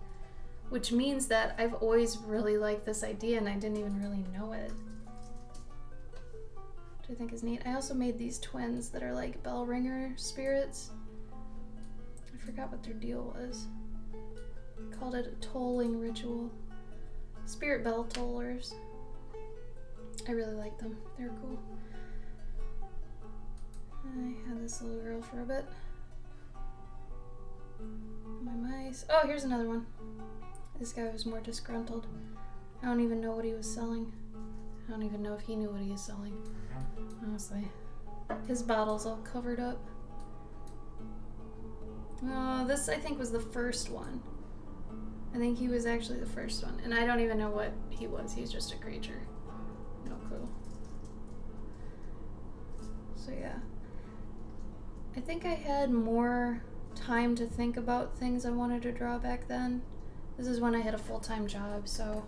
which means that I've always really liked this idea and I didn't even really know it, which I think is neat. I also made these twins that are like bell ringer spirits. I forgot what their deal was. I called it a tolling ritual. Spirit bell tollers. I really like them. They're cool. I had this little girl for a bit. My mice. Oh, here's another one. This guy was more disgruntled. I don't even know what he was selling. I don't even know if he knew what he was selling, honestly. His bottle's all covered up. Oh, this I think was the first one. I think he was actually the first one. And I don't even know what he was. He's just a creature. No clue. So yeah. I think I had more time to think about things I wanted to draw back then. This is when I had a full-time job, so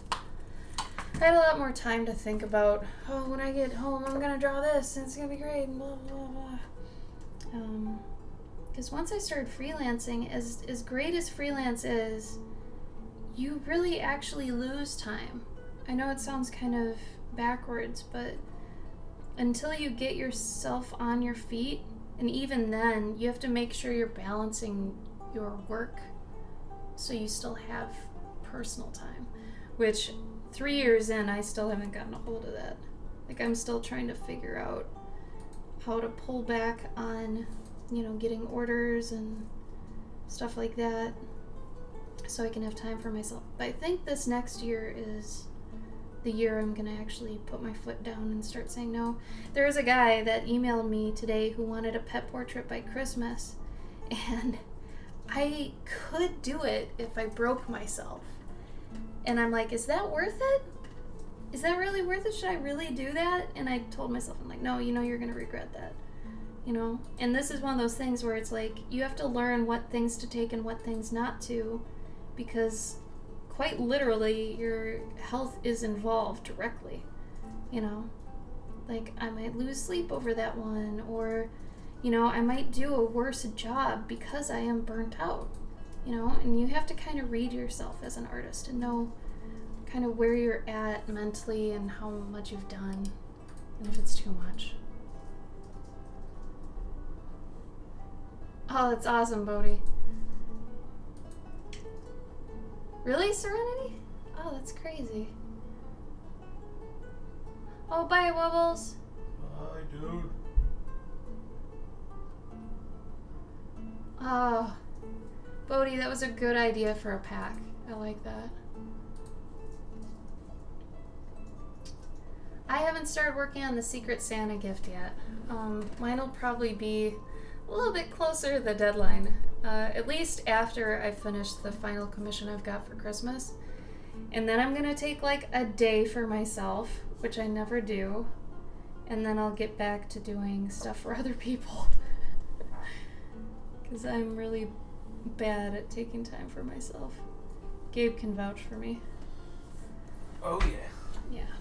I had a lot more time to think about, oh, when I get home, I'm gonna draw this, and it's gonna be great, and blah, blah, blah. Because once I started freelancing, as great as freelance is, you really actually lose time. I know it sounds kind of backwards, but until you get yourself on your feet, and even then, you have to make sure you're balancing your work so you still have personal time, which 3 years in, I still haven't gotten a hold of that. Like, I'm still trying to figure out how to pull back on, getting orders and stuff like that so I can have time for myself. But I think this next year is the year I'm gonna actually put my foot down and start saying no. There was a guy that emailed me today who wanted a pet portrait by Christmas, and I could do it if I broke myself. And I'm like, is that worth it? Is that really worth it? Should I really do that? And I told myself, I'm like, no, you're gonna regret that. And this is one of those things where it's like, you have to learn what things to take and what things not to, because quite literally, your health is involved directly, Like, I might lose sleep over that one, or, you know, I might do a worse job because I am burnt out, you know, and you have to kind of read yourself as an artist and know kind of where you're at mentally and how much you've done and if it's too much. Oh, that's awesome, Bodhi. Really, Serenity? Oh, that's crazy. Oh, bye, Wubbles. Bye, dude. Oh, Bodhi, that was a good idea for a pack. I like that. I haven't started working on the Secret Santa gift yet. Mine will probably be a little bit closer to the deadline. At least after I finish the final commission I've got for Christmas. And then I'm gonna take like a day for myself, which I never do. And then I'll get back to doing stuff for other people. Because I'm really bad at taking time for myself. Gabe can vouch for me. Oh yeah. Yeah.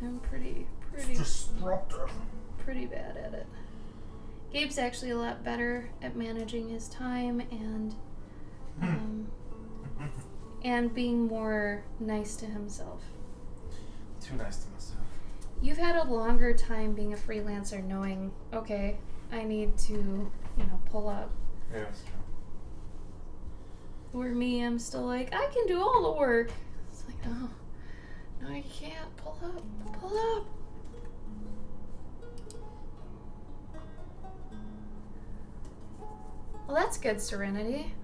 I'm pretty bad at it. Gabe's actually a lot better at managing his time and being more nice to himself. Too nice to myself. You've had a longer time being a freelancer knowing, okay, I need to, you know, pull up. Yeah, that's true. Where me, I'm still like, I can do all the work. It's like, oh, no, you can't. Pull up. Pull up. Well, that's good, Serenity.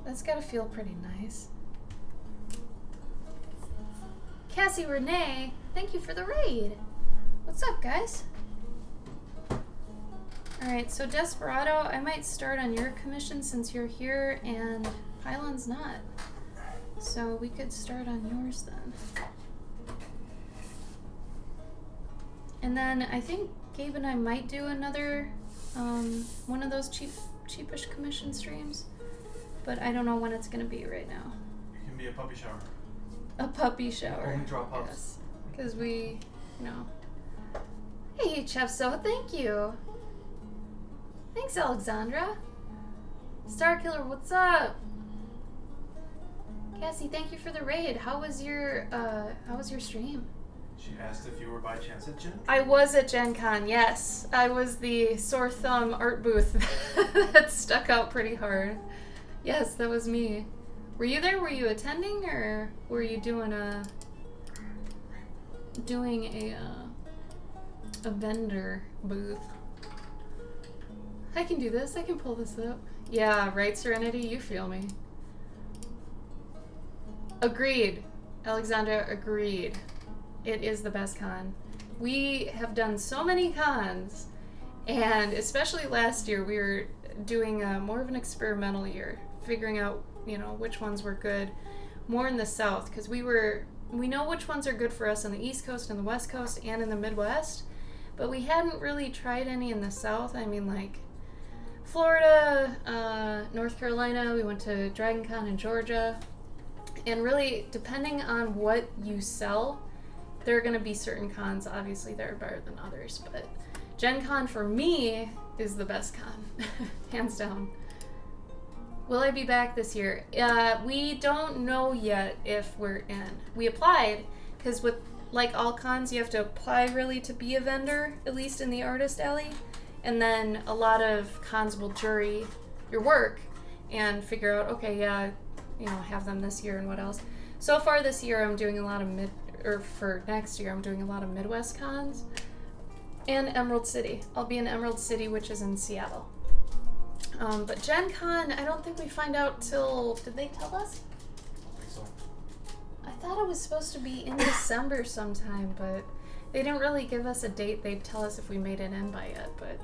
That's gotta feel pretty nice. Cassie Renee, thank you for the raid. What's up, guys? Alright, so Desperado, I might start on your commission since you're here and Pylon's not. So we could start on yours then. And then I think Gabe and I might do another one of those cheapish commission streams, but I don't know when it's gonna be right now. It can be a puppy shower. A puppy shower. Only draw pups. Yes, because we, you know. Hey, Chefso, thank you. Thanks, Alexandra. Starkiller, what's up? Cassie, thank you for the raid. How was your stream? She asked if you were by chance at Gen Con. I was at Gen Con, yes. I was the sore thumb art booth that stuck out pretty hard. Yes, that was me. Were you there? Were you attending, or were you doing a vendor booth? I can do this. I can pull this up. Yeah, right, Serenity? You feel me. Agreed. Alexandra, agreed. It is the best con. We have done so many cons, and especially last year, we were doing more of an experimental year, figuring out, you know, which ones were good more in the South, because we know which ones are good for us on the East Coast and the West Coast and in the Midwest, but we hadn't really tried any in the South. I mean, like Florida, North Carolina, we went to Dragon Con in Georgia, and really, depending on what you sell, there are going to be certain cons, obviously, that are better than others, but Gen Con for me is the best con, hands down. Will I be back this year? We don't know yet if we're in. We applied, because with, like all cons, you have to apply really to be a vendor, at least in the Artist Alley, and then a lot of cons will jury your work and figure out, okay, yeah, you know, have them this year and what else. So far this year, I'm doing a lot of for next year, I'm doing a lot of Midwest cons and Emerald City. I'll be in Emerald City, which is in Seattle. But Gen Con, I don't think we find out till, did they tell us? I think so. I thought it was supposed to be in December sometime, but they didn't really give us a date. They'd tell us if we made it in by yet, but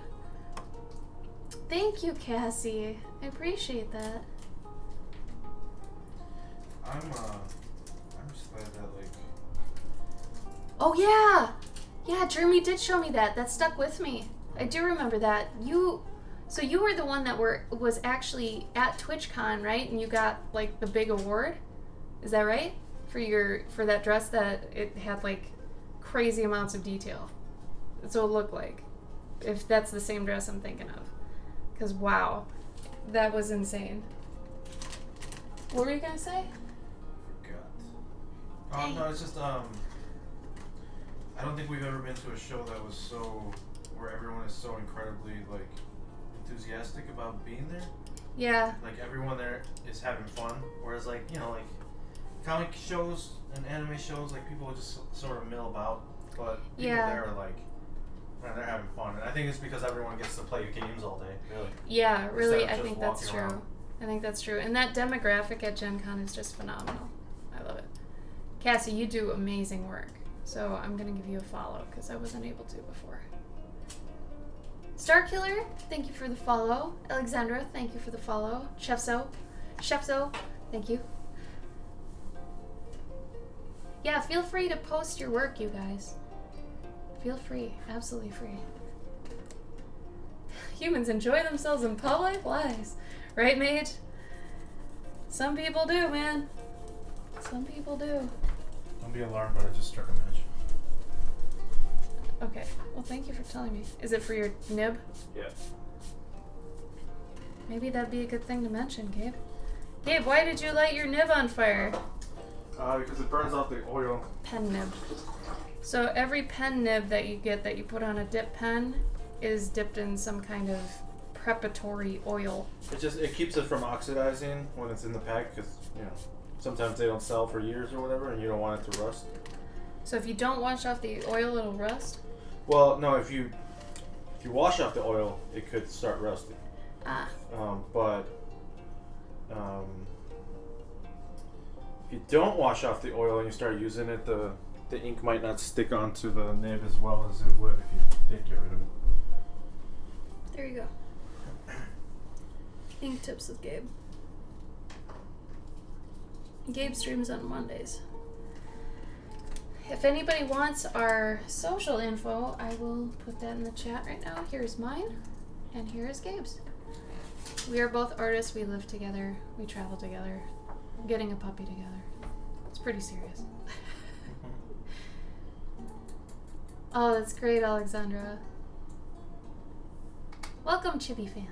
thank you, Cassie. I appreciate that. I'm just glad that, like... Oh, yeah! Yeah, Jeremy did show me that. That stuck with me. I do remember that. So you were the one that was actually at TwitchCon, right? And you got, like, the big award? Is that right? For that dress that it had, like, crazy amounts of detail. That's what it looked like. if that's the same dress I'm thinking of. Because, wow, that was insane. What were you going to say? Forgot. No, it's just, I don't think we've ever been to a show that was so, where everyone is so incredibly, like, enthusiastic about being there. Yeah. Like, everyone there is having fun. Whereas, like, you know, like, comic shows and anime shows, like, people just sort of mill about. But people there are, like, man, they're having fun. And I think it's because everyone gets to play games all day, really. Yeah, really, Instead of I think just that's walking true. around. I think that's true. And that demographic at Gen Con is just phenomenal. I love it. Cassie, you do amazing work. So I'm going to give you a follow because I wasn't able to before. Starkiller, thank you for the follow. Alexandra, thank you for the follow. Chefzo, thank you. Yeah, feel free to post your work, you guys. Feel free. Absolutely free. Humans enjoy themselves in public? Lies. Right, Mage? Some people do, man. Some people do. Don't be alarmed, but I just struck a match. Okay. Well, thank you for telling me. Is it for your nib? Yeah. Maybe that'd be a good thing to mention, Gabe. Gabe, why did you light your nib on fire? Because it burns off the oil. Pen nib. So every pen nib that you get that you put on a dip pen is dipped in some kind of preparatory oil. It keeps it from oxidizing when it's in the pack because, you know, sometimes they don't sell for years or whatever and you don't want it to rust. So if you don't wash off the oil, it'll rust? Well, no, if you wash off the oil, it could start rusting. Ah. But if you don't wash off the oil and you start using it, the ink might not stick onto the nib as well as it would if you did get rid of it. There you go. Ink tips with Gabe. Gabe streams on Mondays. If anybody wants our social info, I will put that in the chat right now. Here's mine, and here is Gabe's. We are both artists. We live together. We travel together. Getting a puppy together. It's pretty serious. Oh, that's great, Alexandra. Welcome, Chibi fan.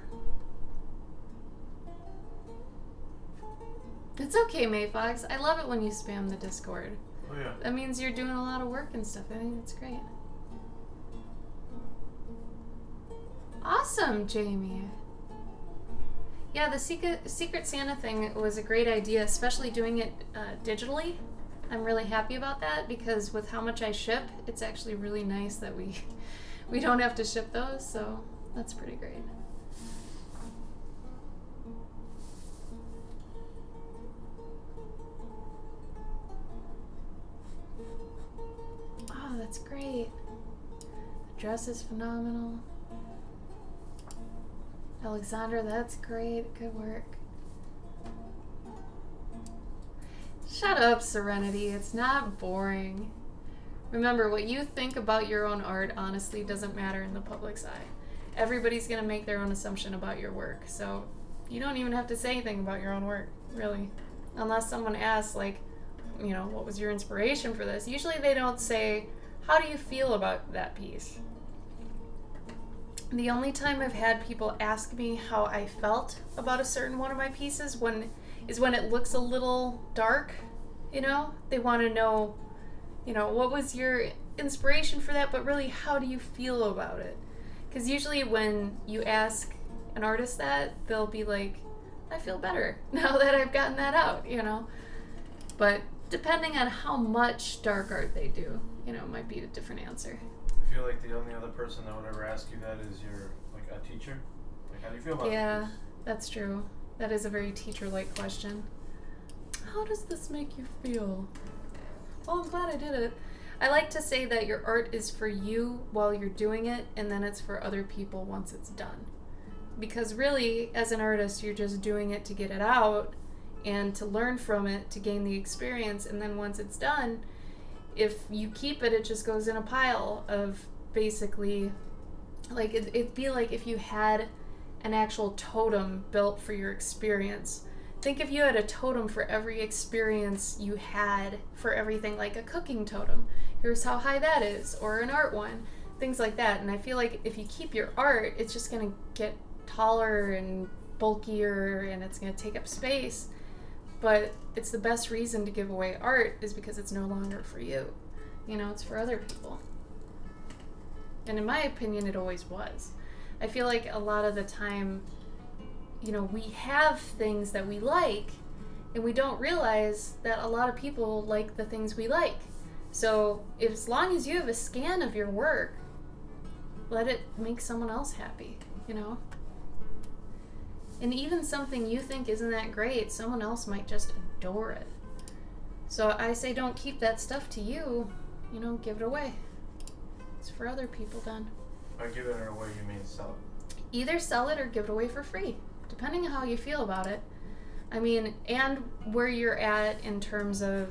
It's okay, Mayfox. I love it when you spam the Discord. Oh, yeah. That means you're doing a lot of work and stuff. I think that's great. Awesome, Jamie. Yeah, the Secret Santa thing was a great idea, especially doing it digitally. I'm really happy about that because with how much I ship, it's actually really nice that we don't have to ship those, so that's pretty great. Oh, that's great. The dress is phenomenal. Alexandra, that's great. Good work. Shut up, Serenity. It's not boring. Remember, what you think about your own art honestly doesn't matter in the public's eye. Everybody's going to make their own assumption about your work, so you don't even have to say anything about your own work, really. Unless someone asks, like, you know, what was your inspiration for this? Usually they don't say, how do you feel about that piece? The only time I've had people ask me how I felt about a certain one of my pieces is when it looks a little dark, you know? They want to know, you know, what was your inspiration for that, but really, how do you feel about it? Because usually when you ask an artist that, they'll be like, I feel better now that I've gotten that out, you know? But depending on how much dark art they do, you know, it might be a different answer. I feel like the only other person that would ever ask you that is your, like, a teacher. Like, how do you feel about Yeah, this? that's true. That is a very teacher-like question. How does this make you feel? Well, I'm glad I did it. I like to say that your art is for you while you're doing it, and then it's for other people once it's done. Because really, as an artist, you're just doing it to get it out and to learn from it, to gain the experience, and then once it's done, if you keep it, it just goes in a pile of basically, like, it'd be like if you had an actual totem built for your experience. Think if you had a totem for every experience you had for everything, like a cooking totem. Here's how high that is, or an art one. things like that. And I feel like if you keep your art, it's just going to get taller and bulkier and it's going to take up space. But it's the best reason to give away art is because it's no longer for you. You know, it's for other people. And in my opinion, it always was. I feel like a lot of the time, you know, we have things that we like and we don't realize that a lot of people like the things we like. So as long as you have a scan of your work, let it make someone else happy, you know? And even something you think isn't that great, someone else might just adore it. So I say don't keep that stuff to you, you know, give it away. It's for other people then. By giving it away, you mean sell it? Either sell it or give it away for free, depending on how you feel about it. I mean, and where you're at in terms of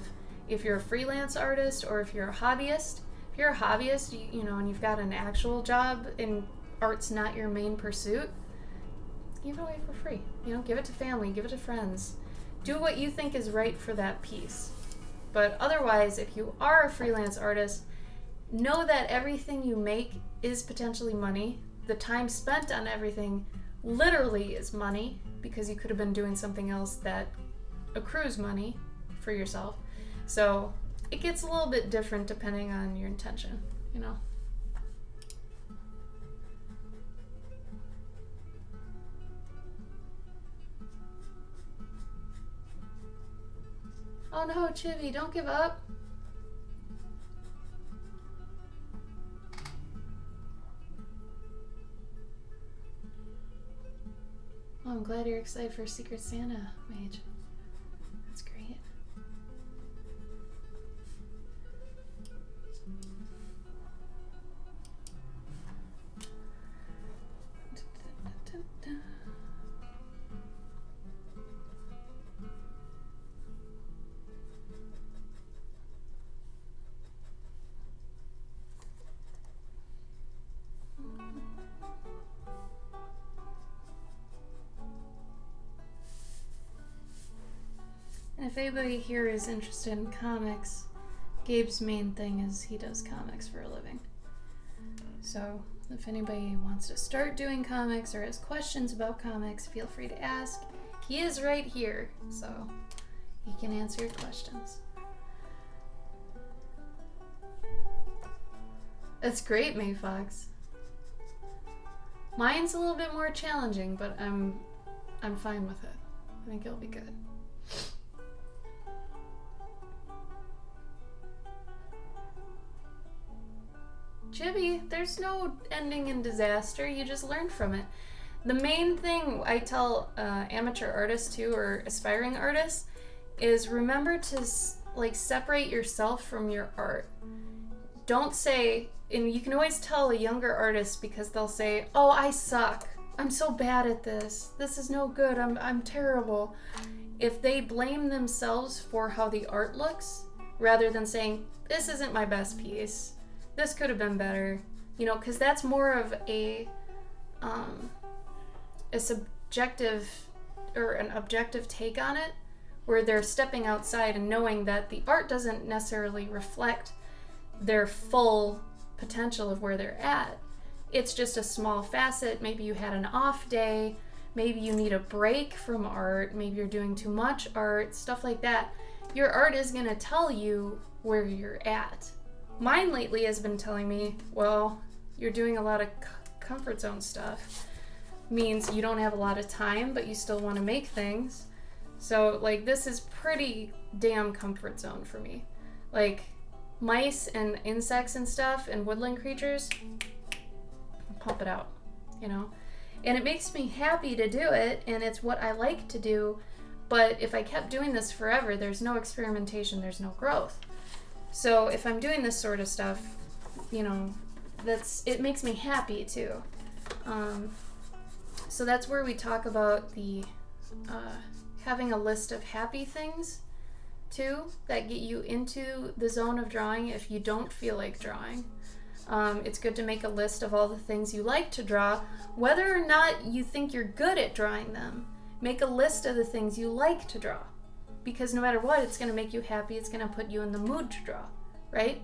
if you're a freelance artist or if you're a hobbyist. If you're a hobbyist, you know, and you've got an actual job and art's not your main pursuit, give it away for free. You know, give it to family, give it to friends. Do what you think is right for that piece. But otherwise, if you are a freelance artist, know that everything you make is potentially money. The time spent on everything literally is money because you could have been doing something else that accrues money for yourself. So it gets a little bit different depending on your intention, you know. Oh no, Chibi, don't give up. Oh, I'm glad you're excited for Secret Santa, Mage. That's great. And if anybody here is interested in comics, Gabe's main thing is he does comics for a living. So if anybody wants to start doing comics or has questions about comics, feel free to ask. He is right here, so he can answer your questions. That's great, May Fox. Mine's a little bit more challenging, but I'm fine with it. I think it'll be good. Chibi, there's no ending in disaster. You just learn from it. The main thing I tell amateur artists too, or aspiring artists, is remember to separate yourself from your art. Don't say, and you can always tell a younger artist because they'll say, "Oh, I suck. I'm so bad at this. This is no good. I'm terrible." If they blame themselves for how the art looks, rather than saying, "This isn't my best piece. This could have been better," you know, because that's more of a subjective or an objective take on it, where they're stepping outside and knowing that the art doesn't necessarily reflect their full potential of where they're at. It's just a small facet. Maybe you had an off day, maybe you need a break from art, maybe you're doing too much art, stuff like that. Your art is going to tell you where you're at. Mine lately has been telling me, well, you're doing a lot of comfort zone stuff. Means you don't have a lot of time, but you still want to make things. So, like, this is pretty damn comfort zone for me. Like, mice and insects and stuff and woodland creatures, pump it out, you know? And it makes me happy to do it, and it's what I like to do, but if I kept doing this forever, there's no experimentation, there's no growth. So if I'm doing this sort of stuff, you know, it makes me happy too. So that's where we talk about the having a list of happy things too that get you into the zone of drawing if you don't feel like drawing. It's good to make a list of all the things you like to draw, whether or not you think you're good at drawing them. Make a list of the things you like to draw, because no matter what, it's going to make you happy. It's going to put you in the mood to draw, right?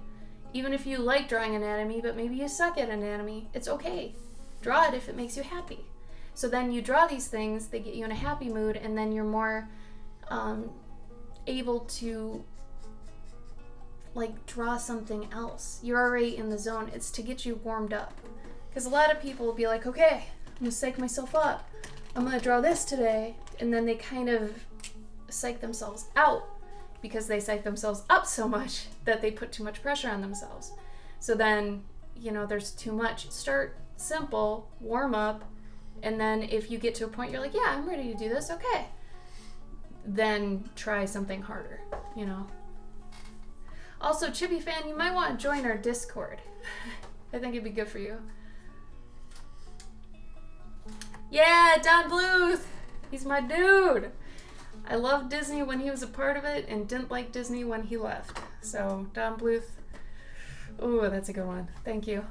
Even if you like drawing anatomy, but maybe you suck at anatomy, it's okay. Draw it if it makes you happy. So then you draw these things, they get you in a happy mood, and then you're more able to like draw something else. You're already in the zone. It's to get you warmed up. Because a lot of people will be like, okay, I'm gonna psych myself up. I'm gonna draw this today. And then they kind of psych themselves out because they psych themselves up so much that they put too much pressure on themselves. So then, there's too much. Start simple, warm up, and then if you get to a point you're like, yeah, I'm ready to do this, okay. Then try something harder, Also, Chibi fan, you might want to join our Discord. I think it'd be good for you. Yeah, Don Bluth! He's my dude! I loved Disney when he was a part of it and didn't like Disney when he left. So, Don Bluth, ooh, that's a good one. Thank you.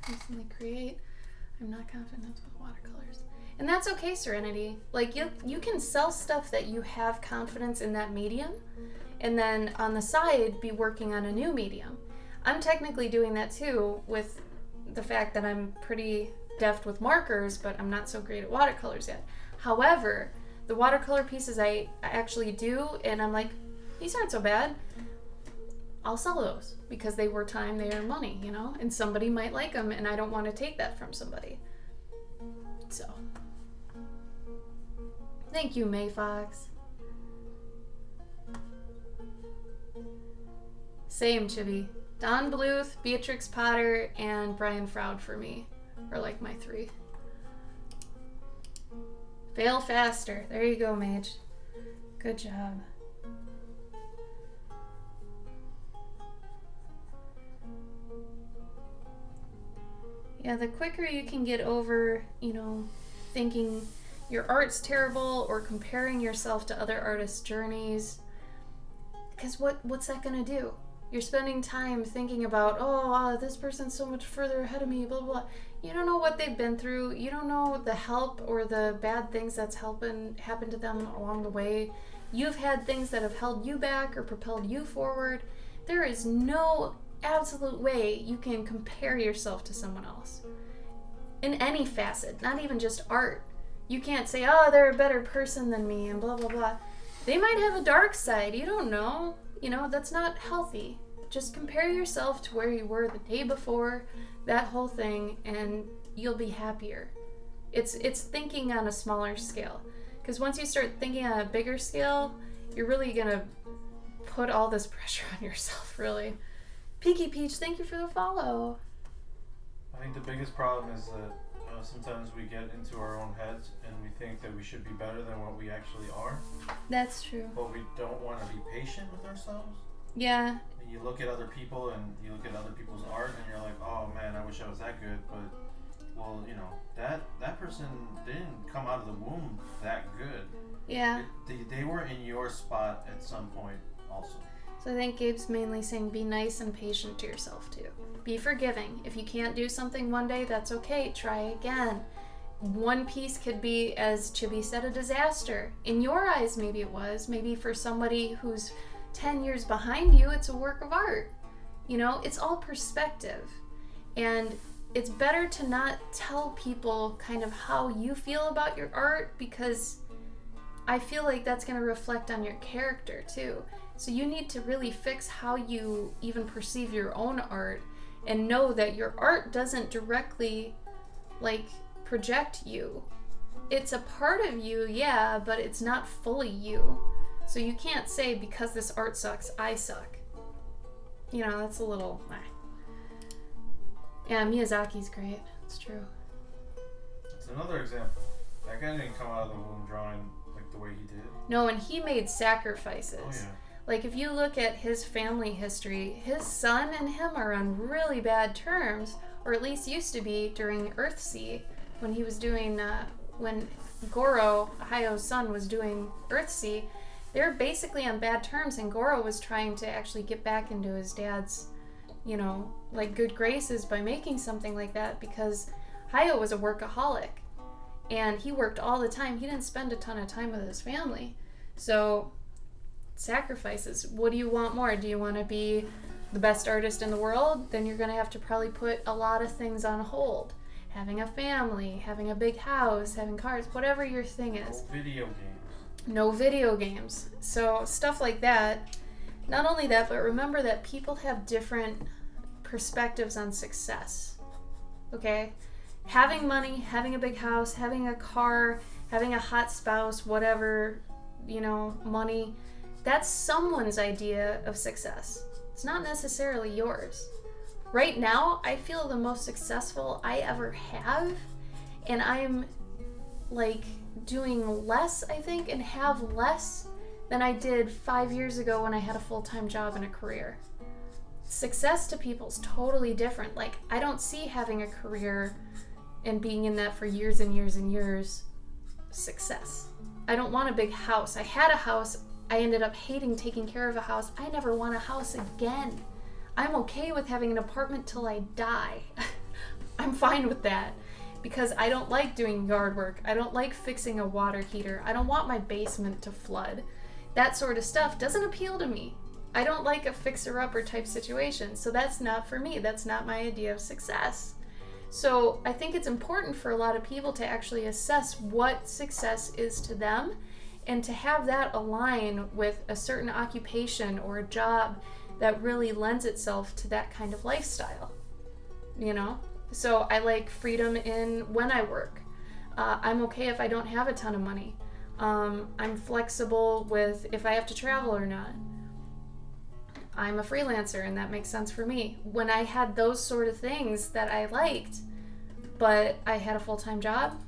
Recently create. I'm not confident with watercolors. And that's okay, Serenity. Like, you can sell stuff that you have confidence in that medium, and then on the side be working on a new medium. I'm technically doing that too with the fact that I'm pretty deft with markers, but I'm not so great at watercolors yet. However, the watercolor pieces I actually do, and I'm like, these aren't so bad. I'll sell those because they were time, they are money, and somebody might like them, and I don't want to take that from somebody. So, thank you, May Fox. Same, Chibi. Don Bluth, Beatrix Potter, and Brian Froud for me are like my 3. Fail faster. There you go, Mage. Good job. Yeah, the quicker you can get over, thinking your art's terrible or comparing yourself to other artists' journeys, because what's that gonna do? You're spending time thinking about, this person's so much further ahead of me, blah, blah, blah. You don't know what they've been through. You don't know the help or the bad things that's happened to them along the way. You've had things that have held you back or propelled you forward. There is no absolute way you can compare yourself to someone else. In any facet, not even just art. You can't say, they're a better person than me and blah, blah, blah. They might have a dark side. You don't know. That's not healthy. Just compare yourself to where you were the day before, that whole thing, and you'll be happier. It's thinking on a smaller scale. Because once you start thinking on a bigger scale, you're really going to put all this pressure on yourself, really. Peaky Peach, thank you for the follow. I think the biggest problem is that sometimes we get into our own heads and we think that we should be better than what we actually are. That's true. But we don't want to be patient with ourselves. Yeah. And you look at other people and you look at other people's art and you're like, oh man, I wish I was that good. But, well, that person didn't come out of the womb that good. Yeah. They were in your spot at some point also. So I think Gabe's mainly saying be nice and patient to yourself too. Be forgiving. If you can't do something one day, that's okay. Try again. One piece could be, as Chibi said, a disaster. In your eyes, maybe it was. Maybe for somebody who's 10 years behind you, it's a work of art. It's all perspective. And it's better to not tell people kind of how you feel about your art, because I feel like that's going to reflect on your character too. So you need to really fix how you even perceive your own art and know that your art doesn't directly project you. It's a part of you, yeah, but it's not fully you. So you can't say because this art sucks, I suck. That's a little... Yeah, Miyazaki's great. It's true. It's another example. That guy didn't come out of the womb drawing like the way he did. No, and he made sacrifices. Oh, yeah. Like, if you look at his family history, his son and him are on really bad terms, or at least used to be during Earthsea, when he was doing, when Goro, Hayo's son, was doing Earthsea. They were basically on bad terms, and Goro was trying to actually get back into his dad's, good graces by making something like that, because Hayo was a workaholic, and he worked all the time. He didn't spend a ton of time with his family. So sacrifices. What do you want more? Do you want to be the best artist in the world? Then you're going to have to probably put a lot of things on hold. Having a family, having a big house, having cars, whatever your thing is. Video games. No video games. So stuff like that. Not only that, but remember that people have different perspectives on success. Okay? Having money, having a big house, having a car, having a hot spouse, whatever, money, that's someone's idea of success. It's not necessarily yours. Right now, I feel the most successful I ever have, and I'm like doing less, I think, and have less than I did 5 years ago when I had a full-time job and a career. Success to people is totally different. Like, I don't see having a career and being in that for years and years and years success. I don't want a big house. I had a house. I ended up hating taking care of a house. I never want a house again. I'm okay with having an apartment till I die. I'm fine with that because I don't like doing yard work. I don't like fixing a water heater. I don't want my basement to flood. That sort of stuff doesn't appeal to me. I don't like a fixer-upper type situation, so that's not for me. That's not my idea of success. So I think it's important for a lot of people to actually assess what success is to them and to have that align with a certain occupation or a job that really lends itself to that kind of lifestyle, So I like freedom in when I work. I'm okay if I don't have a ton of money. I'm flexible with if I have to travel or not. I'm a freelancer and that makes sense for me. When I had those sort of things that I liked, but I had a full-time job,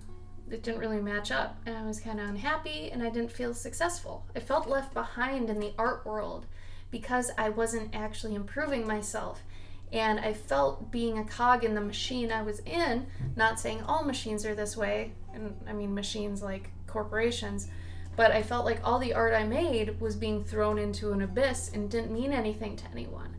it didn't really match up and I was kind of unhappy and I didn't feel successful. I felt left behind in the art world because I wasn't actually improving myself. And I felt being a cog in the machine I was in, not saying all machines are this way, and I mean machines like corporations, but I felt like all the art I made was being thrown into an abyss and didn't mean anything to anyone.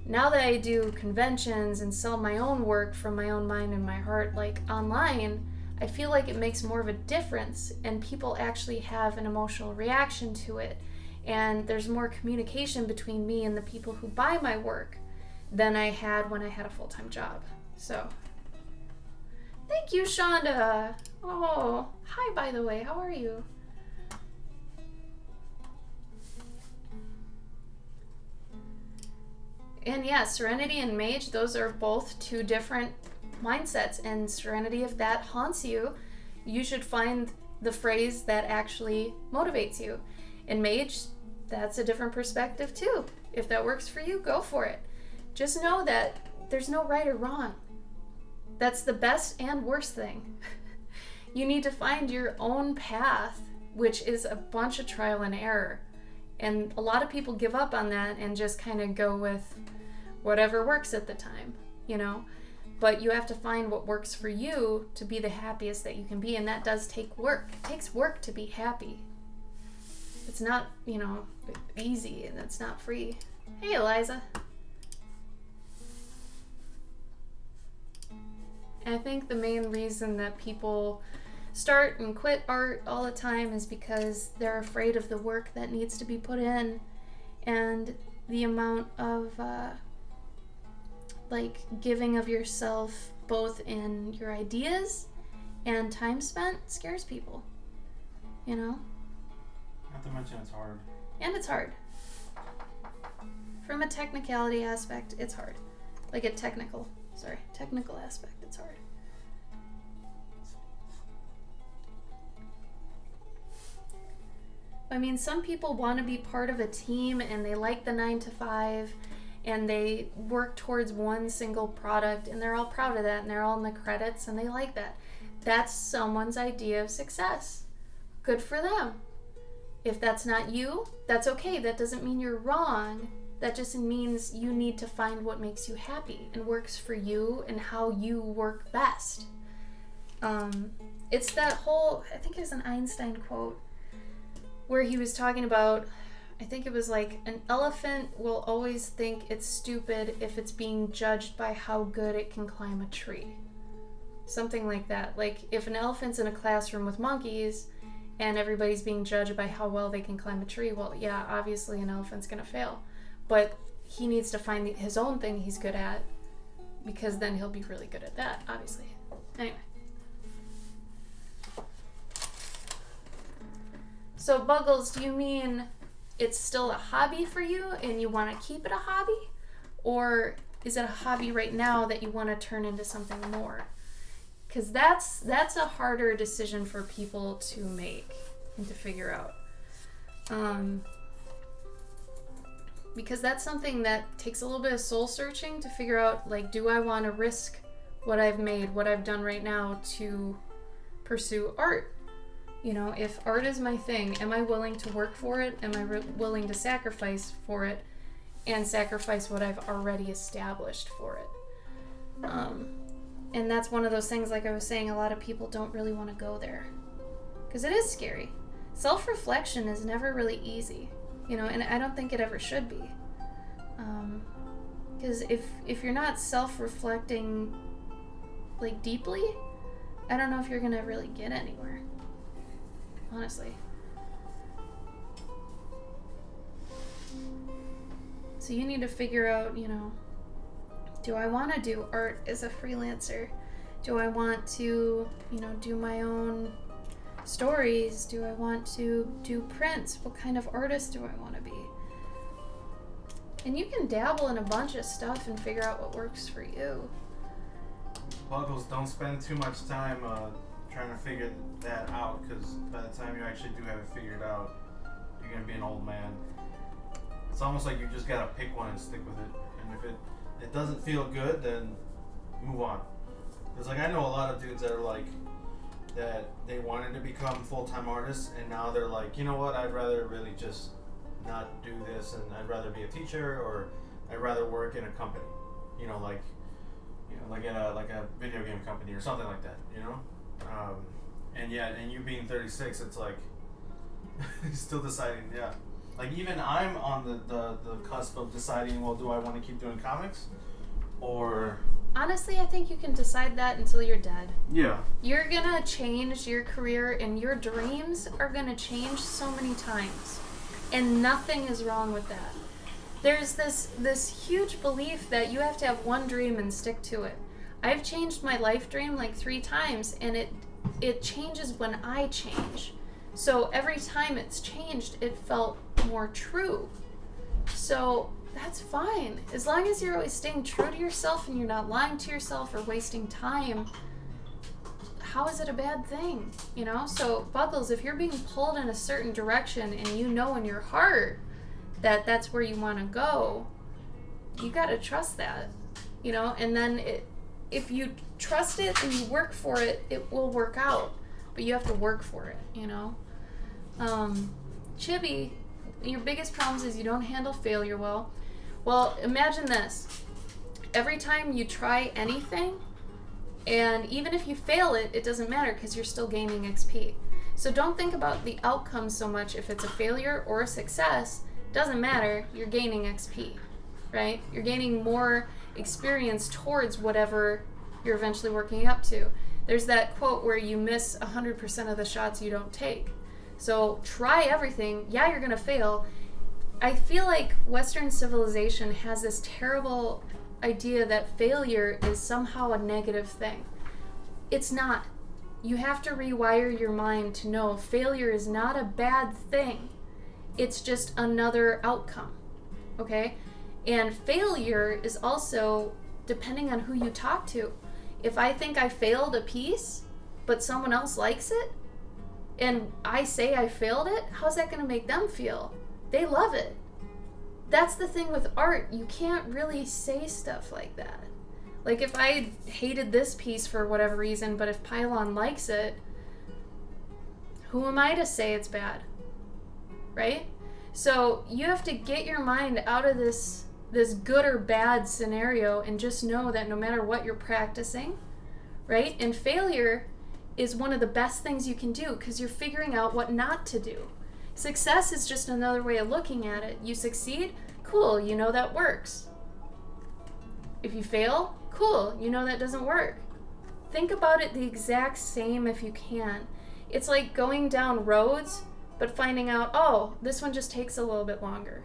Now that I do conventions and sell my own work from my own mind and my heart, like online, I feel like it makes more of a difference and people actually have an emotional reaction to it. And there's more communication between me and the people who buy my work than I had when I had a full-time job. So, thank you, Shonda. Oh, hi, by the way. How are you? And yeah, Serenity and Mage, those are both two different mindsets. And Serenity, if that haunts you, you should find the phrase that actually motivates you. And Mage, that's a different perspective too. If that works for you, go for it. Just know that there's no right or wrong. That's the best and worst thing. You need to find your own path, which is a bunch of trial and error. And a lot of people give up on that and just kind of go with whatever works at the time, But you have to find what works for you to be the happiest that you can be, and that does take work. It takes work to be happy. It's not, easy, and it's not free. Hey, Eliza. I think the main reason that people start and quit art all the time is because they're afraid of the work that needs to be put in and the amount of giving of yourself both in your ideas and time spent scares people, Not to mention it's hard. And it's hard. From a technicality aspect, it's hard. Technical aspect, it's hard. I mean, some people want to be part of a team and they like the 9 to 5 and they work towards one single product and they're all proud of that and they're all in the credits and they like that. That's someone's idea of success. Good for them. If that's not you, that's okay. That doesn't mean you're wrong. That just means you need to find what makes you happy and works for you and how you work best. It's that whole, I think it was an Einstein quote where he was talking about, I think it was an elephant will always think it's stupid if it's being judged by how good it can climb a tree. Something like that. If an elephant's in a classroom with monkeys and everybody's being judged by how well they can climb a tree, well, yeah, obviously an elephant's going to fail. But he needs to find his own thing he's good at, because then he'll be really good at that, obviously. Anyway. So, Buggles, do you mean it's still a hobby for you and you want to keep it a hobby? Or is it a hobby right now that you want to turn into something more? Because that's a harder decision for people to make and to figure out. Because that's something that takes a little bit of soul searching to figure out, like, do I want to risk what I've made, what I've done right now to pursue art? You know, if art is my thing, am I willing to work for it? Am I willing to sacrifice for it and sacrifice what I've already established for it? And that's one of those things, like I was saying, a lot of people don't really want to go there because it is scary. Self-reflection is never really easy, you know, and I don't think it ever should be. Because if you're not self-reflecting, like, deeply, I don't know if you're going to really get anywhere. Honestly. So you need to figure out, you know, do I want to do art as a freelancer? Do I want to, you know, do my own stories? Do I want to do prints? What kind of artist do I want to be? And you can dabble in a bunch of stuff and figure out what works for you. Buggles, don't spend too much time trying to figure that out, because by the time you actually do have it figured out, you're going to be an old man. It's almost like you just got to pick one and stick with it. And if it doesn't feel good, then move on. Because, like, I know a lot of dudes that are like, that they wanted to become full-time artists, and now they're like, you know what, I'd rather really just not do this, and I'd rather be a teacher, or I'd rather work in a company. You know, like a video game company or something like that, you know? And you being 36, it's like, still deciding, yeah. Like, even I'm on the cusp of deciding, well, do I want to keep doing comics? Or... Honestly, I think you can decide that until you're dead. Yeah. You're gonna change your career, and your dreams are gonna change so many times. And nothing is wrong with that. There's this huge belief that you have to have one dream and stick to it. I've changed my life dream like 3 times, and it changes when I change. So every time it's changed, it felt more true. So that's fine. As long as you're always staying true to yourself and you're not lying to yourself or wasting time, how is it a bad thing? You know? So, Buggles, if you're being pulled in a certain direction and you know in your heart that that's where you want to go, you got to trust that. You know? And then if you trust it and you work for it, it will work out. But you have to work for it, you know? Chibi, your biggest problem is you don't handle failure well. Well, imagine this. Every time you try anything, and even if you fail it, it doesn't matter because you're still gaining XP. So don't think about the outcome so much. If it's a failure or a success, doesn't matter, you're gaining XP, right? You're gaining more experience towards whatever you're eventually working up to. There's that quote where you miss 100% of the shots you don't take. So try everything. Yeah, you're gonna fail. I feel like Western civilization has this terrible idea that failure is somehow a negative thing. It's not. You have to rewire your mind to know failure is not a bad thing. It's just another outcome, okay? And failure is also depending on who you talk to. If I think I failed a piece, but someone else likes it, and I say I failed it, how's that going to make them feel? They love it. That's the thing with art. You can't really say stuff like that. Like, if I hated this piece for whatever reason, but if Pylon likes it, who am I to say it's bad? Right? So you have to get your mind out of this good or bad scenario and just know that no matter what you're practicing, right? And failure is one of the best things you can do because you're figuring out what not to do. Success is just another way of looking at it. You succeed, cool, you know that works. If you fail, cool, you know that doesn't work. Think about it the exact same if you can. It's like going down roads, but finding out, oh, this one just takes a little bit longer.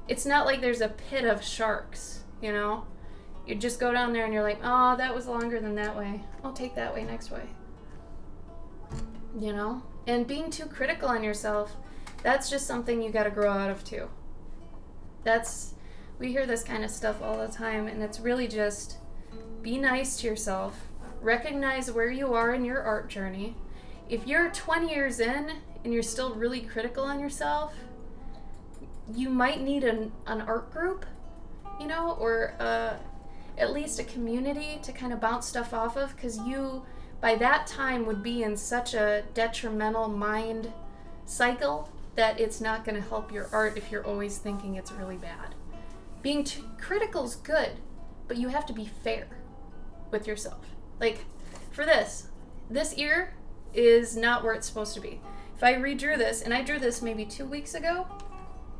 It's not like there's a pit of sharks, you know? You just go down there and you're like, oh, that was longer than that way. I'll take that way next way. You know? And being too critical on yourself, that's just something you gotta grow out of too. We hear this kind of stuff all the time, and it's really just be nice to yourself. Recognize where you are in your art journey. If you're 20 years in and you're still really critical on yourself, you might need an art group, you know, or at least a community to kind of bounce stuff off of, because you, by that time, would be in such a detrimental mind cycle that it's not going to help your art if you're always thinking it's really bad. Being too critical is good, but you have to be fair with yourself. Like, for this ear is not where it's supposed to be. If I redrew this, and I drew this maybe 2 weeks ago,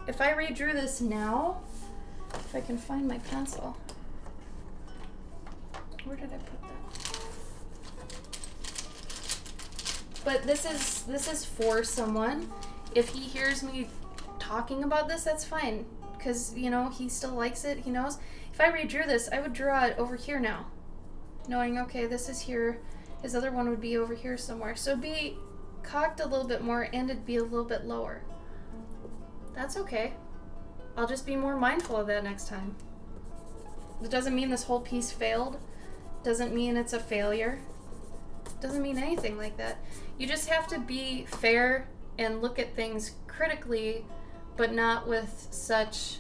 if I redrew this now, if I can find my pencil, where did I put that? But this is for someone. If he hears me talking about this, that's fine, because, you know, he still likes it, he knows. If I redrew this, I would draw it over here now, knowing, okay, this is here, his other one would be over here somewhere. So it'd be cocked a little bit more, and it'd be a little bit lower. That's okay. I'll just be more mindful of that next time. It doesn't mean this whole piece failed. Doesn't mean it's a failure. Doesn't mean anything like that. You just have to be fair and look at things critically, but not with such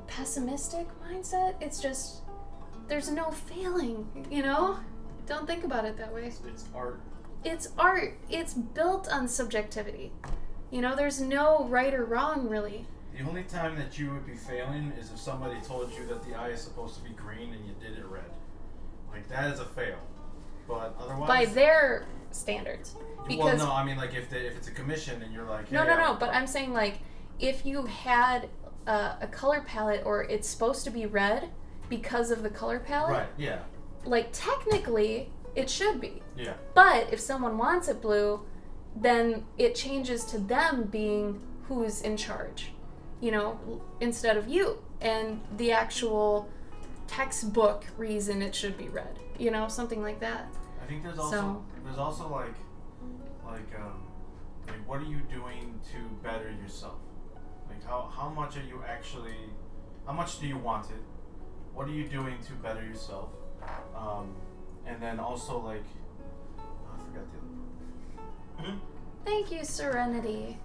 pessimistic mindset. It's just, there's no failing, you know? Don't think about it that way. It's art. It's art. It's built on subjectivity. You know, there's no right or wrong, really. The only time that you would be failing is if somebody told you that the eye is supposed to be green and you did it red. Like, that is a fail. But otherwise... By their standards. Well, no, I mean, like, if it's a commission and you're like... Hey, No, but I'm saying, like, if you had a color palette or it's supposed to be red because of the color palette... Right, yeah. Like, technically, it should be. Yeah. But if someone wants it blue, then it changes to them being who's in charge, you know, instead of you. And the actual textbook reason it should be red, you know, something like that. I think there's also like what are you doing to better yourself? Like how much are you actually, how much do you want it? What are you doing to better yourself? And then also like, I forgot the other part. Thank you, Serenity.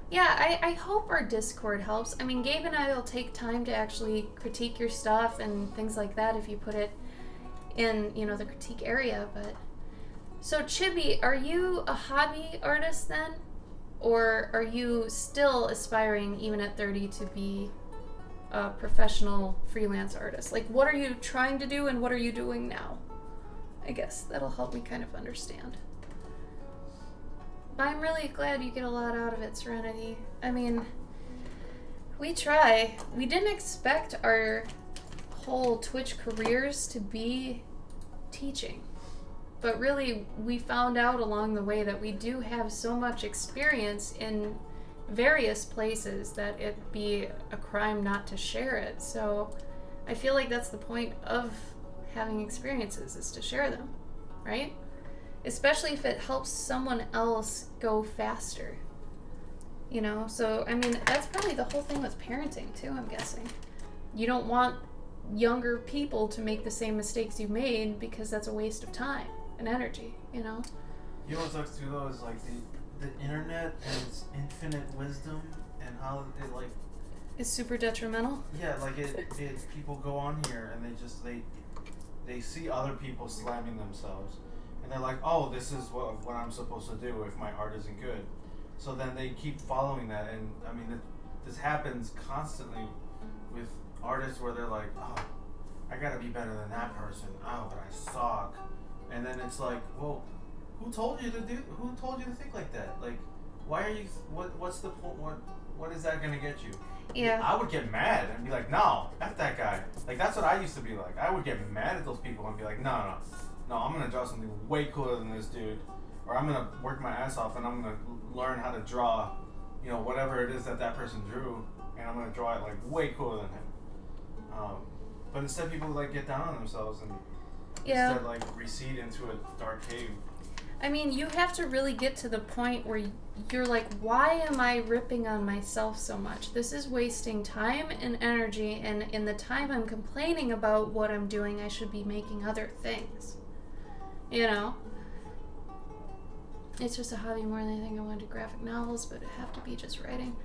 Yeah, I hope our Discord helps. I mean, Gabe and I will take time to actually critique your stuff and things like that if you put it in, you know, the critique area. But so, Chibi, are you a hobby artist then? Or are you still aspiring, even at 30, to be a professional freelance artist? Like, what are you trying to do and what are you doing now? I guess that'll help me kind of understand. I'm really glad you get a lot out of it, Serenity. I mean, we try. We didn't expect our whole Twitch careers to be teaching. But really, we found out along the way that we do have so much experience in various places that it'd be a crime not to share it. So I feel like that's the point of having experiences, is to share them, right? Especially if it helps someone else go faster. You know, so I mean, that's probably the whole thing with parenting too, I'm guessing. You don't want younger people to make the same mistakes you made because that's a waste of time and energy, you know? You know what sucks too though is like the internet and its infinite wisdom and how it like Is super detrimental? Yeah, like it people go on here and they see other people slamming themselves. And they're like, oh, this is what I'm supposed to do if my art isn't good. So then they keep following that. And I mean, this happens constantly with artists where they're like, oh, I gotta be better than that person. Oh, but I suck. And then it's like, well, who told you to think like that? Like, why are you, what's the point, what is that gonna get you? Yeah. I would get mad and be like, no, F that guy. Like, that's what I used to be like. I would get mad at those people and be like, no, no, I'm gonna draw something way cooler than this dude, or I'm gonna work my ass off and I'm gonna learn how to draw, whatever it is that person drew, and I'm gonna draw it like way cooler than him. But instead, people like get down on themselves and instead like recede into a dark cave. I mean, you have to really get to the point where you're like, why am I ripping on myself so much? This is wasting time and energy, and in the time I'm complaining about what I'm doing, I should be making other things. It's just a hobby more than anything. I want to do graphic novels, but it have to be just writing.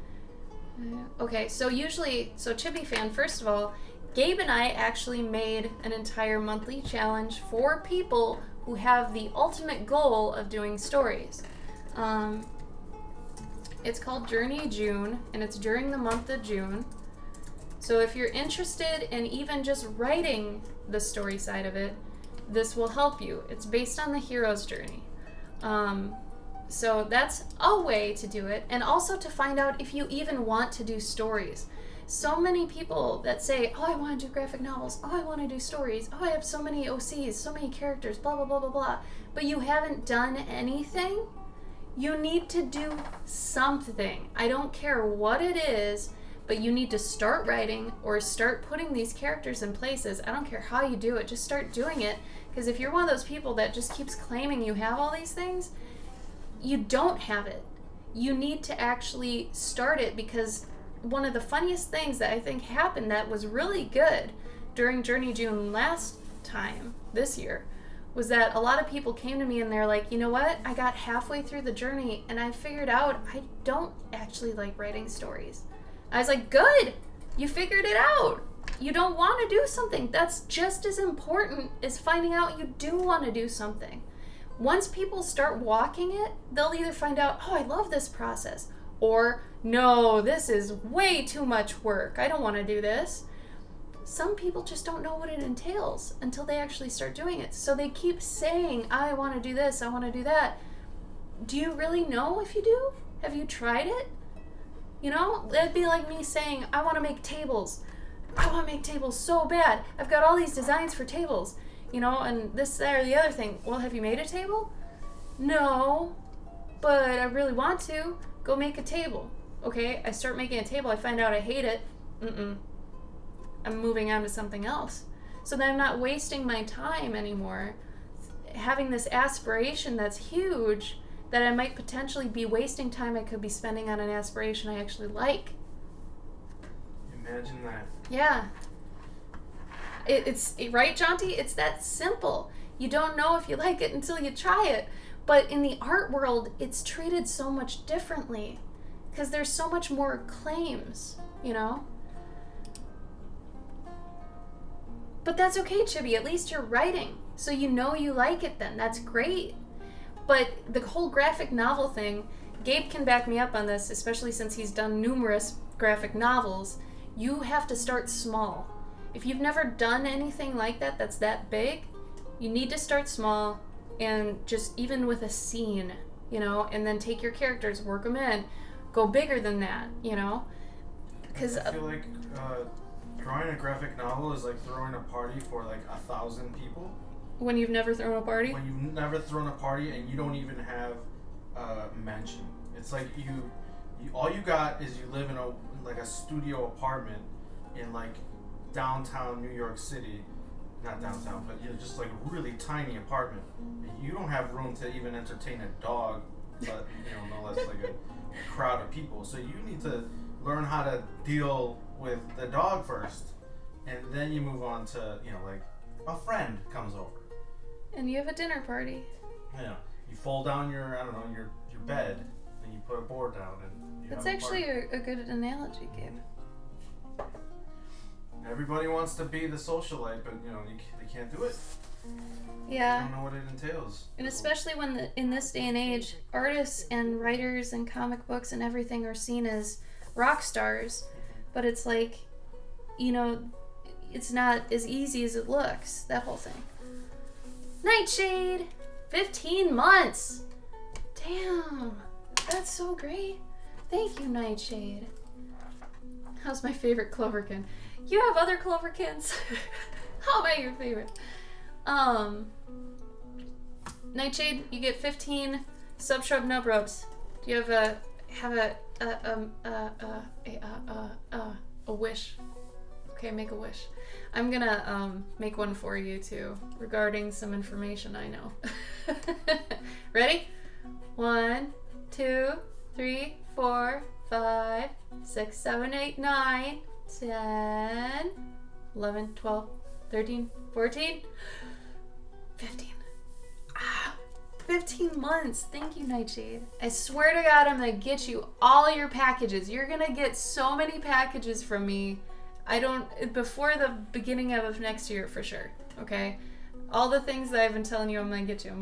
Okay, so Chibi Fan, first of all, Gabe and I actually made an entire monthly challenge for people who have the ultimate goal of doing stories. It's called Journey June, and it's during the month of June. So if you're interested in even just writing the story side of it, this will help you. It's based on the hero's journey. So that's a way to do it, and also to find out if you even want to do stories. So many people that say, oh, I want to do graphic novels, oh, I want to do stories, oh, I have so many OCs, so many characters, blah, blah, blah, blah, blah, but you haven't done anything. You need to do something. I don't care what it is, but you need to start writing or start putting these characters in places. I don't care how you do it, just start doing it, because if you're one of those people that just keeps claiming you have all these things, you don't have it. You need to actually start it, because one of the funniest things that I think happened that was really good during Journey June last time, this year, was that a lot of people came to me and they're like, you know what? I got halfway through the journey and I figured out I don't actually like writing stories. I was like, good! You figured it out! You don't want to do something. That's just as important as finding out you do want to do something. Once people start walking it, they'll either find out, oh, I love this process, or no, this is way too much work. I don't want to do this. Some people just don't know what it entails until they actually start doing it. So they keep saying, I want to do this, I want to do that. Do you really know if you do? Have you tried it? That'd be like me saying, I want to make tables. I want to make tables so bad. I've got all these designs for tables, and this, that, or the other thing. Well, have you made a table? No, but I really want to. Go make a table. Okay, I start making a table, I find out I hate it. I'm moving on to something else. So then I'm not wasting my time anymore having this aspiration that's huge that I might potentially be wasting time I could be spending on an aspiration I actually like. Imagine that. Yeah. It's right, Jonty? It's that simple. You don't know if you like it until you try it. But in the art world, it's treated so much differently because there's so much more claims, But that's okay, Chibi. At least you're writing, so you know you like it then. That's great. But the whole graphic novel thing, Gabe can back me up on this, especially since he's done numerous graphic novels. You have to start small. If you've never done anything like that that's that big, you need to start small. And just even with a scene, and then take your characters, work them in, go bigger than that, Because I feel like drawing a graphic novel is like throwing a party for like 1,000 people. When you've never thrown a party? When you've never thrown a party and you don't even have a mansion. It's like you all you got is you live in a studio apartment in like downtown New York City. Not downtown, but just like a really tiny apartment. You don't have room to even entertain a dog, but no less like a crowd of people. So you need to learn how to deal with the dog first, and then you move on to like a friend comes over, and you have a dinner party. You fold down your your bed, and you put a board down, and that's actually a good analogy, Gabe. Everybody wants to be the socialite, but they can't do it. Yeah. They don't know what it entails. And especially when in this day and age, artists and writers and comic books and everything are seen as rock stars, but it's like, it's not as easy as it looks. That whole thing. Nightshade, 15 months. Damn, that's so great. Thank you, Nightshade. How's my favorite Cloverkin? You have other Cloverkins. How am I your favorite? Nightshade, you get 15 sub-shrub nub rubs. Do you have a wish? Okay, make a wish. I'm gonna make one for you too, regarding some information I know. Ready? 1, 2, 3, 4, 5, 6, 7, 8, 9, 10, 11, 12, 13, 14, 15. 15 months. Thank you, Nightshade. I swear to God, I'm gonna get you all your packages. You're gonna get so many packages from me. Before the beginning of next year for sure. Okay? All the things that I've been telling you, I'm gonna get you.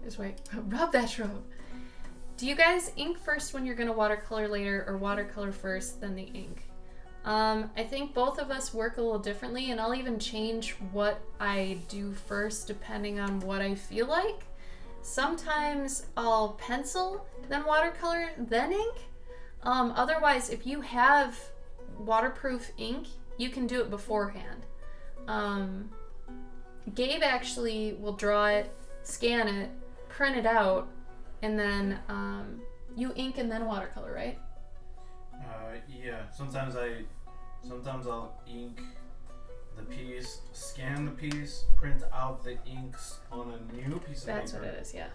Just wait. Rub that shrub. Do you guys ink first when you're gonna watercolor later, or watercolor first, then the ink? I think both of us work a little differently, and I'll even change what I do first depending on what I feel like. Sometimes I'll pencil, then watercolor, then ink. Otherwise, if you have waterproof ink, you can do it beforehand. Gabe actually will draw it, scan it, print it out, and then you ink and then watercolor, right? Yeah. Sometimes I'll ink the piece, scan the piece, print out the inks on a new piece of paper. That's what it is, yeah.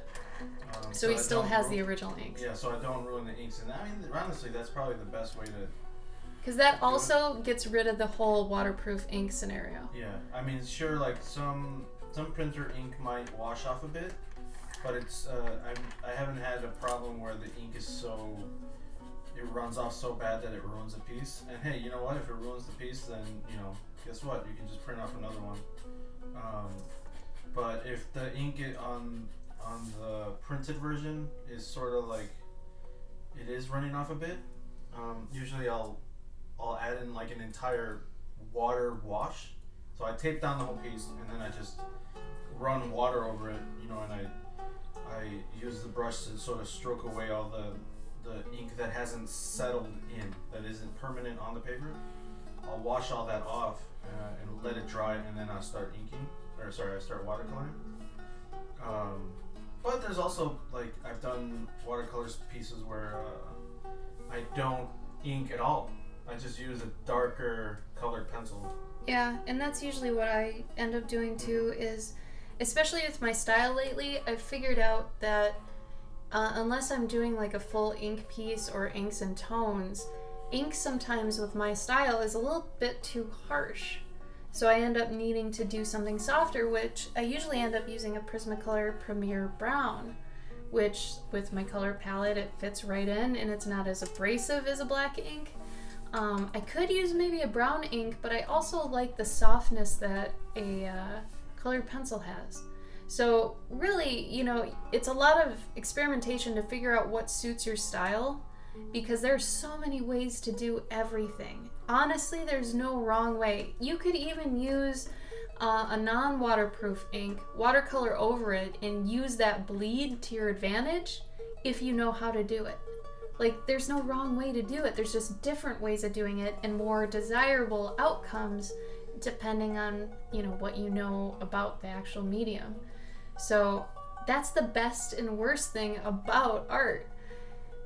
So he still has the original inks. Yeah, so I don't ruin the inks. And I mean, honestly, that's probably the best way to... Because that also gets rid of the whole waterproof ink scenario. Yeah, I mean, sure, like some printer ink might wash off a bit, but it's I haven't had a problem where the ink is so... it runs off so bad that it ruins a piece. And hey, you know what? If it ruins the piece, then, you know, guess what? You can just print off another one. But if the ink on the printed version is sort of like, it is running off a bit, usually I'll add in like an entire water wash. So I tape down the whole piece, and then I just run water over it, you know, and I use the brush to sort of stroke away all the ink that hasn't settled in, that isn't permanent on the paper. I'll wash all that off and let it dry, and then I start I start watercoloring. But there's also, like, I've done watercolors pieces where I don't ink at all. I just use a darker colored pencil. Yeah, and that's usually what I end up doing too, is, especially with my style lately, I've figured out that unless I'm doing like a full ink piece or inks and tones, ink sometimes with my style is a little bit too harsh. So I end up needing to do something softer, which I usually end up using a Prismacolor Premier Brown, which with my color palette it fits right in and it's not as abrasive as a black ink. I could use maybe a brown ink, but I also like the softness that a colored pencil has. So really, you know, it's a lot of experimentation to figure out what suits your style, because there's so many ways to do everything. Honestly, there's no wrong way. You could even use a non-waterproof ink, watercolor over it, and use that bleed to your advantage if you know how to do it. Like, there's no wrong way to do it. There's just different ways of doing it and more desirable outcomes depending on, you know, what you know about the actual medium. So that's the best and worst thing about art.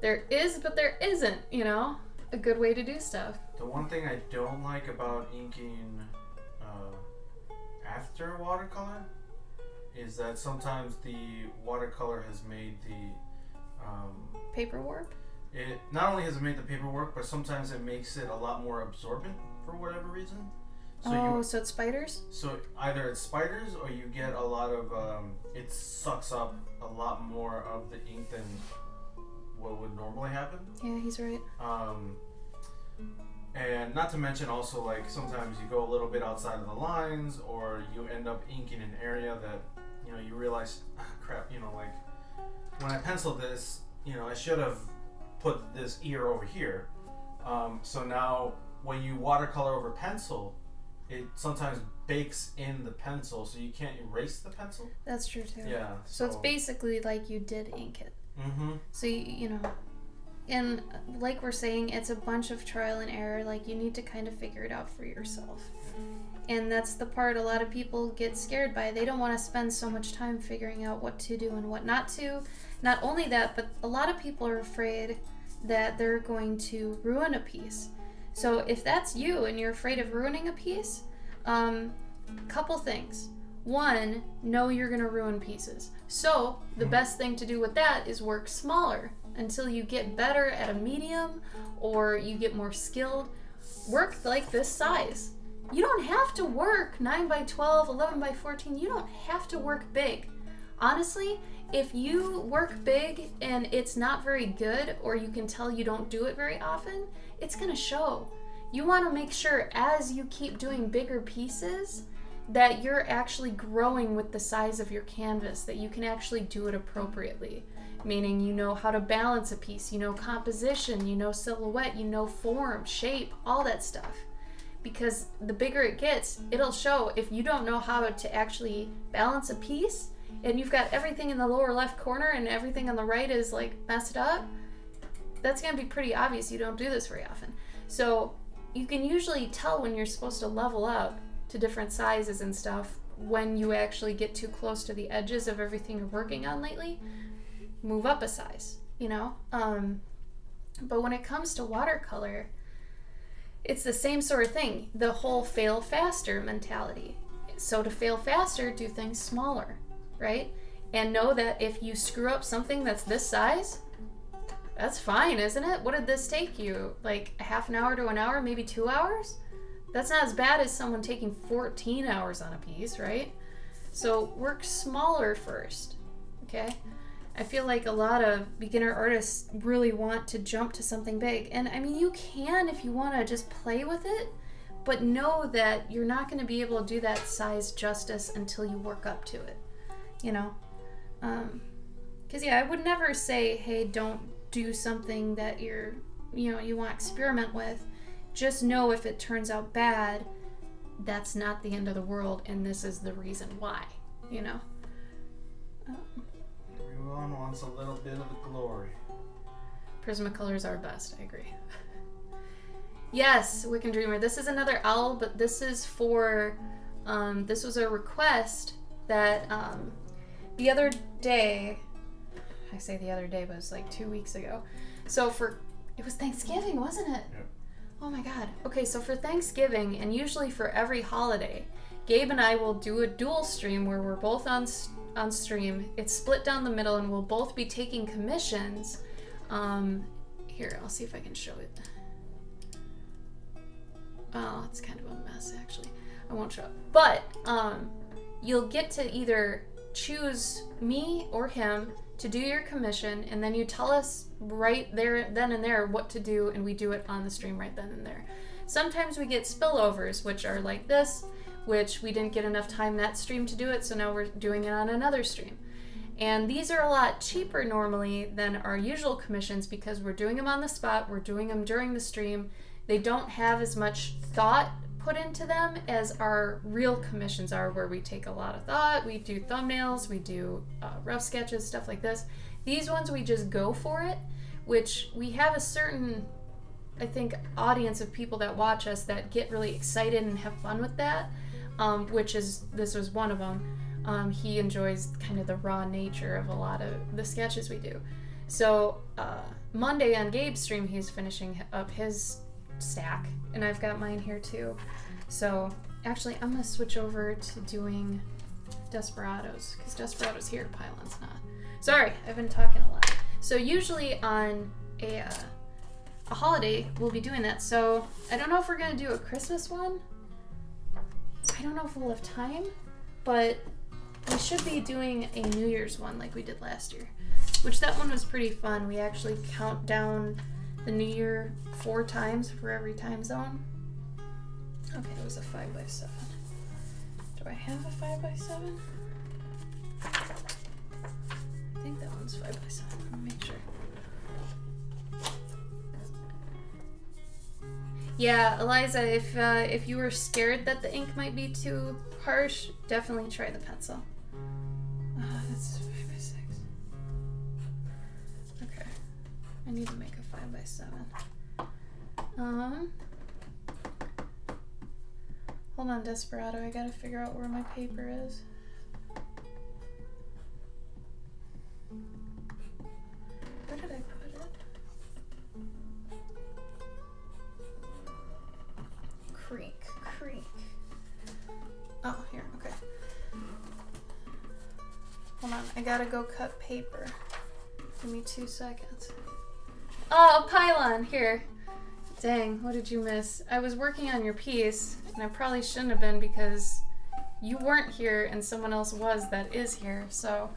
There is, but there isn't, you know, a good way to do stuff. The one thing I don't like about inking after watercolor is that sometimes the watercolor has made the paper warp? It not only has it made the paper work, but sometimes it makes it a lot more absorbent for whatever reason. So so it's spiders? So either it's spiders, or you get a lot of it sucks up a lot more of the ink than what would normally happen. Yeah, he's right. And not to mention also, like, sometimes you go a little bit outside of the lines, or you end up inking an area that, you know, you realize, crap, you know, like, when I penciled this, you know, I should have put this ear over here. So now when you watercolor over pencil, it sometimes bakes in the pencil, so you can't erase the pencil. That's true too. Yeah. So it's basically like you did ink it. Mm-hmm. So you know, And like we're saying, it's a bunch of trial and error. Like, you need to kind of figure it out for yourself. And that's the part a lot of people get scared by. They don't want to spend so much time figuring out what to do and what not to. Not only that, but a lot of people are afraid that they're going to ruin a piece. So if that's you and you're afraid of ruining a piece, couple things. One, know you're going to ruin pieces. So the best thing to do with that is work smaller until you get better at a medium or you get more skilled. Work like this size. You don't have to work 9 by 12, 11 by 14. You don't have to work big. Honestly, if you work big and it's not very good, or you can tell you don't do it very often, it's going to show. You want to make sure as you keep doing bigger pieces that you're actually growing with the size of your canvas, that you can actually do it appropriately. Meaning you know how to balance a piece, you know composition, you know silhouette, you know form, shape, all that stuff. Because the bigger it gets, it'll show. If you don't know how to actually balance a piece, and you've got everything in the lower left corner and everything on the right is like messed up, that's going to be pretty obvious you don't do this very often. So you can usually tell when you're supposed to level up to different sizes and stuff when you actually get too close to the edges of everything you're working on lately. Move up a size, you know? But when it comes to watercolor, it's the same sort of thing. The whole fail faster mentality. So to fail faster, do things smaller, right? And know that if you screw up something that's this size, that's fine, isn't it? What did this take you? Like a half an hour to an hour, maybe 2 hours? That's not as bad as someone taking 14 hours on a piece, right? So work smaller first, okay? I feel like a lot of beginner artists really want to jump to something big. And I mean, you can if you want to just play with it, but know that you're not going to be able to do that size justice until you work up to it, you know? Because yeah, I would never say, hey, don't do something that you want to experiment with. Just know if it turns out bad, that's not the end of the world, and this is the reason why, you know? Everyone wants a little bit of the glory. Prismacolors are best, I agree. Yes, Wiccan Dreamer. This is another owl, but this is for, this was a request that the other day, I say the other day, but it was like 2 weeks ago. So it was Thanksgiving, wasn't it? Yep. Oh my God. Okay, so for Thanksgiving, and usually for every holiday, Gabe and I will do a dual stream where we're both on stream. It's split down the middle, and we'll both be taking commissions. Here, I'll see if I can show it. Oh, it's kind of a mess, actually. I won't show it. But you'll get to either choose me or him to do your commission, and then you tell us right there, then and there, what to do, and we do it on the stream right then and there. Sometimes we get spillovers, which are like this, which we didn't get enough time that stream to do it, so now we're doing it on another stream. And these are a lot cheaper normally than our usual commissions because we're doing them on the spot, we're doing them during the stream. They don't have as much thought put into them as our real commissions are, where we take a lot of thought, we do thumbnails, we do rough sketches, stuff like this. These ones we just go for it, which we have a certain, I think, audience of people that watch us that get really excited and have fun with that, this was one of them. He enjoys kind of the raw nature of a lot of the sketches we do. So Monday on Gabe's stream, he's finishing up his stack, and I've got mine here too. So actually I'm gonna switch over to doing Desperados, because Desperados here, Pylon's not. Sorry, I've been talking a lot. So usually on a holiday we'll be doing that. So I don't know if we're gonna do a Christmas one. I don't know if we'll have time, but we should be doing a New Year's one like we did last year, which that one was pretty fun. We actually count down the New Year 4 times for every time zone. Okay, it was a 5x7. Do I have a 5x7? I think that one's 5x7. Let me make sure. Yeah, Eliza, if you were scared that the ink might be too harsh, definitely try the pencil. That's 5x6. Okay, I need to make a 5x7. Hold on, Desperado. I gotta figure out where my paper is. Where did I put it? Creek. Oh, here, okay. Hold on, I gotta go cut paper. Give me 2 seconds. Oh, a pylon, here. Dang, what did you miss? I was working on your piece, and I probably shouldn't have been because you weren't here and someone else was that is here, so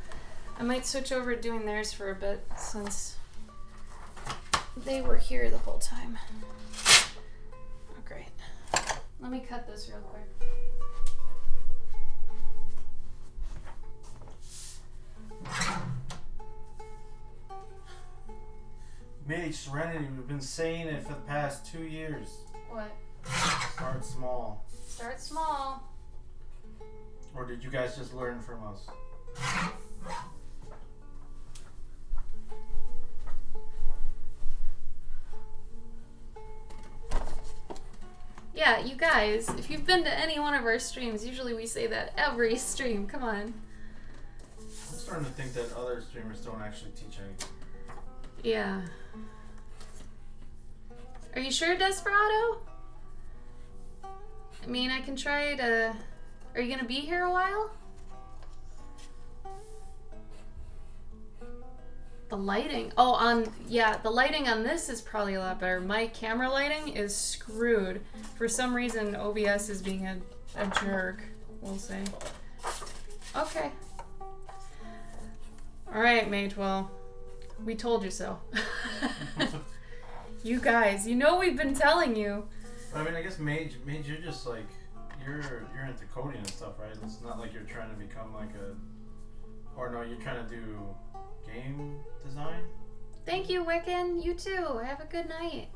I might switch over to doing theirs for a bit since they were here the whole time. Oh, great. Let me cut this real quick. Mage, Serenity, we've been saying it for the past 2 years. What? Start small. Start small. Or did you guys just learn from us? Yeah, you guys, if you've been to any one of our streams, usually we say that every stream. Come on. I'm starting to think that other streamers don't actually teach anything. Yeah. Are you sure, Desperado? I mean, I can try to... Are you gonna be here a while? The lighting. Oh, yeah, the lighting on this is probably a lot better. My camera lighting is screwed. For some reason, OBS is being a jerk, we'll say. Okay. Alright, Mage, well, we told you so. You guys, you know we've been telling you. But I mean, I guess Mage, you're just like, you're into coding and stuff, right? It's not like you're trying to become like a, or no, you're trying to do game design? Thank you, Wiccan. You too. Have a good night.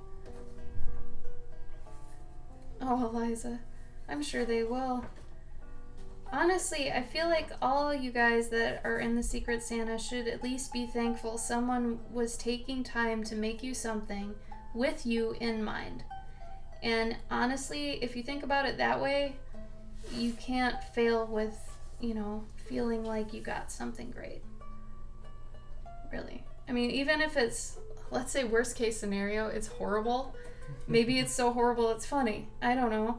Oh, Eliza. I'm sure they will. Honestly, I feel like all you guys that are in the Secret Santa should at least be thankful someone was taking time to make you something with you in mind. And honestly, if you think about it that way, you can't fail with, you know, feeling like you got something great. Really. I mean, even if it's, let's say worst case scenario, it's horrible. Maybe it's so horrible it's funny. I don't know.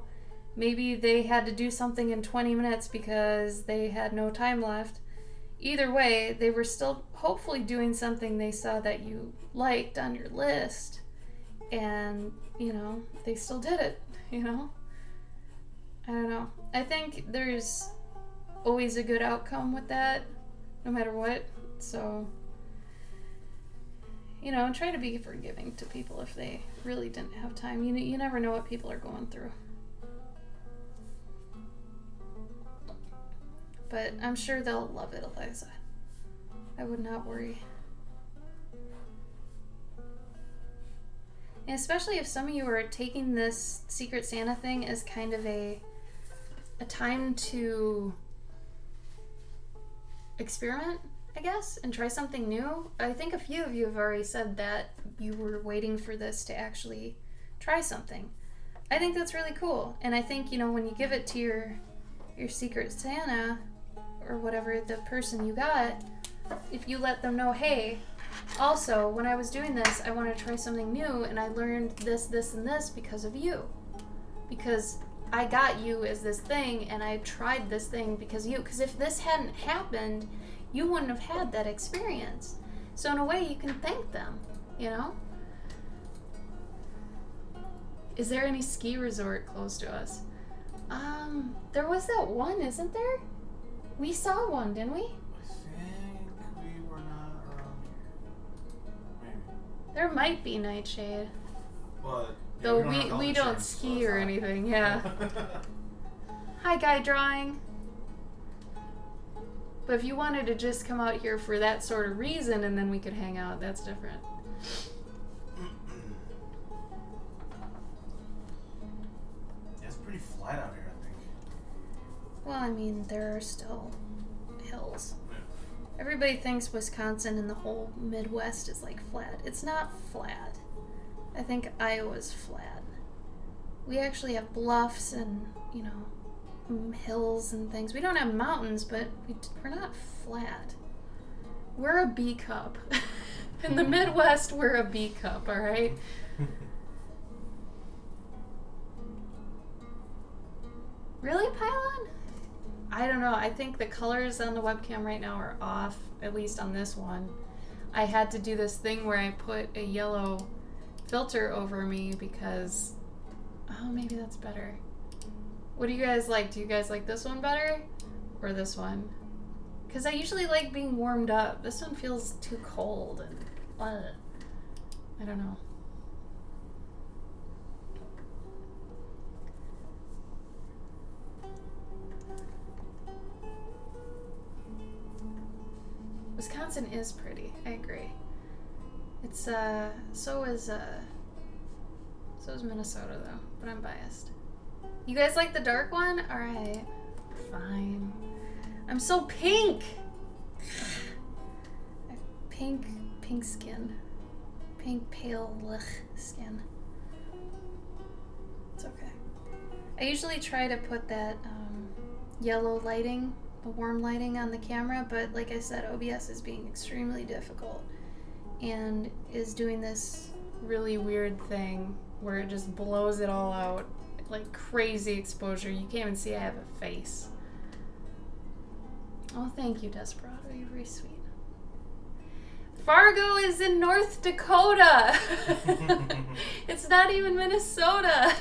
Maybe they had to do something in 20 minutes because they had no time left. Either way, they were still hopefully doing something they saw that you liked on your list. And, you know, they still did it, you know? I don't know. I think there's always a good outcome with that, no matter what. So, you know, try to be forgiving to people if they really didn't have time. You never know what people are going through. But I'm sure they'll love it, Eliza. I would not worry. And especially if some of you are taking this Secret Santa thing as kind of a time to experiment, I guess, and try something new. I think a few of you have already said that you were waiting for this to actually try something. I think that's really cool. And I think, you know, when you give it to your Secret Santa or whatever, the person you got, if you let them know, hey, also, when I was doing this, I want to try something new, and I learned this, this, and this because of you. Because I got you as this thing, and I tried this thing because of you. Because if this hadn't happened, you wouldn't have had that experience. So in a way, you can thank them, you know? Is there any ski resort close to us? There was that one, isn't there? We saw one, didn't we? I think we were not around here. Maybe. There might be Nightshade. But Though have we don't insurance, so ski it's or not. anything, yeah. Hi, Guy Drawing. But if you wanted to just come out here for that sort of reason and then we could hang out, that's different. It's pretty flat out here, I think. Well, I mean, there are still hills. Yeah. Everybody thinks Wisconsin and the whole Midwest is like flat. It's not flat. I think Iowa's flat. We actually have bluffs and, you know, hills and things. We don't have mountains, but we're not flat. We're a B cup. In the Midwest, we're a B cup, all right? Really, Pylon? I don't know. I think the colors on the webcam right now are off, at least on this one. I had to do this thing where I put a yellow filter over me because... Oh, maybe that's better. What do you guys like? Do you guys like this one better? Or this one? Because I usually like being warmed up. This one feels too cold and... I don't know. Wisconsin is pretty. I agree. It's so is Minnesota though, but I'm biased. You guys like the dark one? All right, fine. I'm so pink. I have pink skin, pink pale skin. It's okay. I usually try to put that yellow lighting, the warm lighting on the camera, but like I said, OBS is being extremely difficult and is doing this really weird thing where it just blows it all out, like crazy exposure. You can't even see I have a face. Oh, thank you, Desperado. You're very sweet. Fargo is in North Dakota. It's not even Minnesota.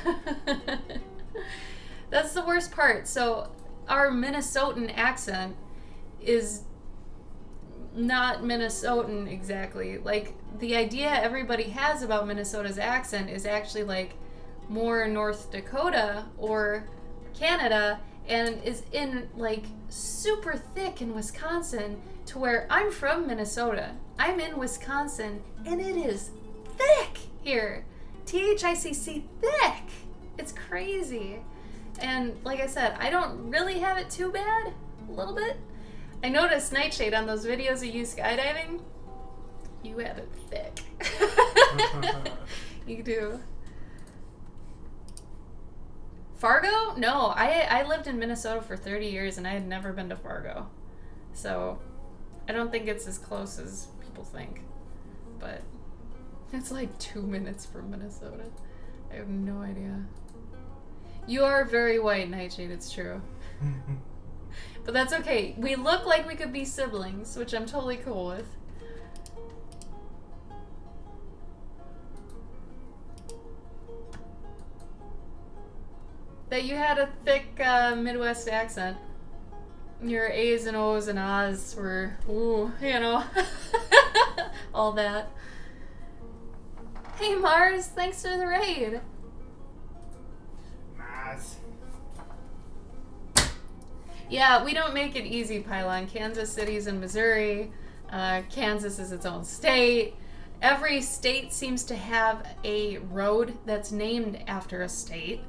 That's the worst part. So our Minnesotan accent is not Minnesotan exactly. Like, the idea everybody has about Minnesota's accent is actually like more North Dakota or Canada, and is in like super thick in Wisconsin, to where I'm from Minnesota. I'm in Wisconsin and it is thick here. THICC thick. It's crazy. And like I said, I don't really have it too bad. A little bit. I noticed, Nightshade, on those videos of you skydiving, you have it thick. You do. Fargo? No, I lived in Minnesota for 30 years and I had never been to Fargo. So I don't think it's as close as people think. But it's like 2 minutes from Minnesota. I have no idea. You are very white, Nightshade, it's true. But that's okay. We look like we could be siblings, which I'm totally cool with. That you had a thick Midwest accent. Your A's and O's and A's were, ooh, you know, all that. Hey Mars, thanks for the raid. Nice. Yeah, we don't make it easy, Pylon. Kansas City's in Missouri. Kansas is its own state. Every state seems to have a road that's named after a state.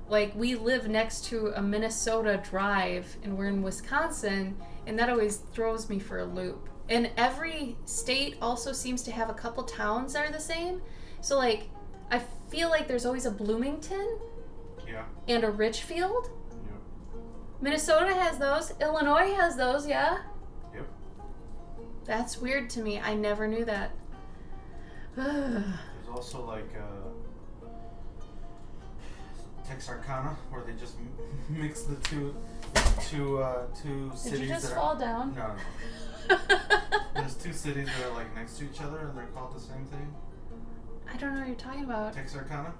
Like, we live next to a Minnesota drive, and we're in Wisconsin, and that always throws me for a loop. And every state also seems to have a couple towns that are the same. So, like, I feel like there's always a Bloomington. Yeah. And a Richfield. Yep. Minnesota has those. Illinois has those, yeah? Yep. That's weird to me. I never knew that. There's also like Texarkana, where they just mix the two cities. Did you just that fall are, down? No. There's two cities that are like next to each other, and they're called the same thing. I don't know what you're talking about. Texarkana.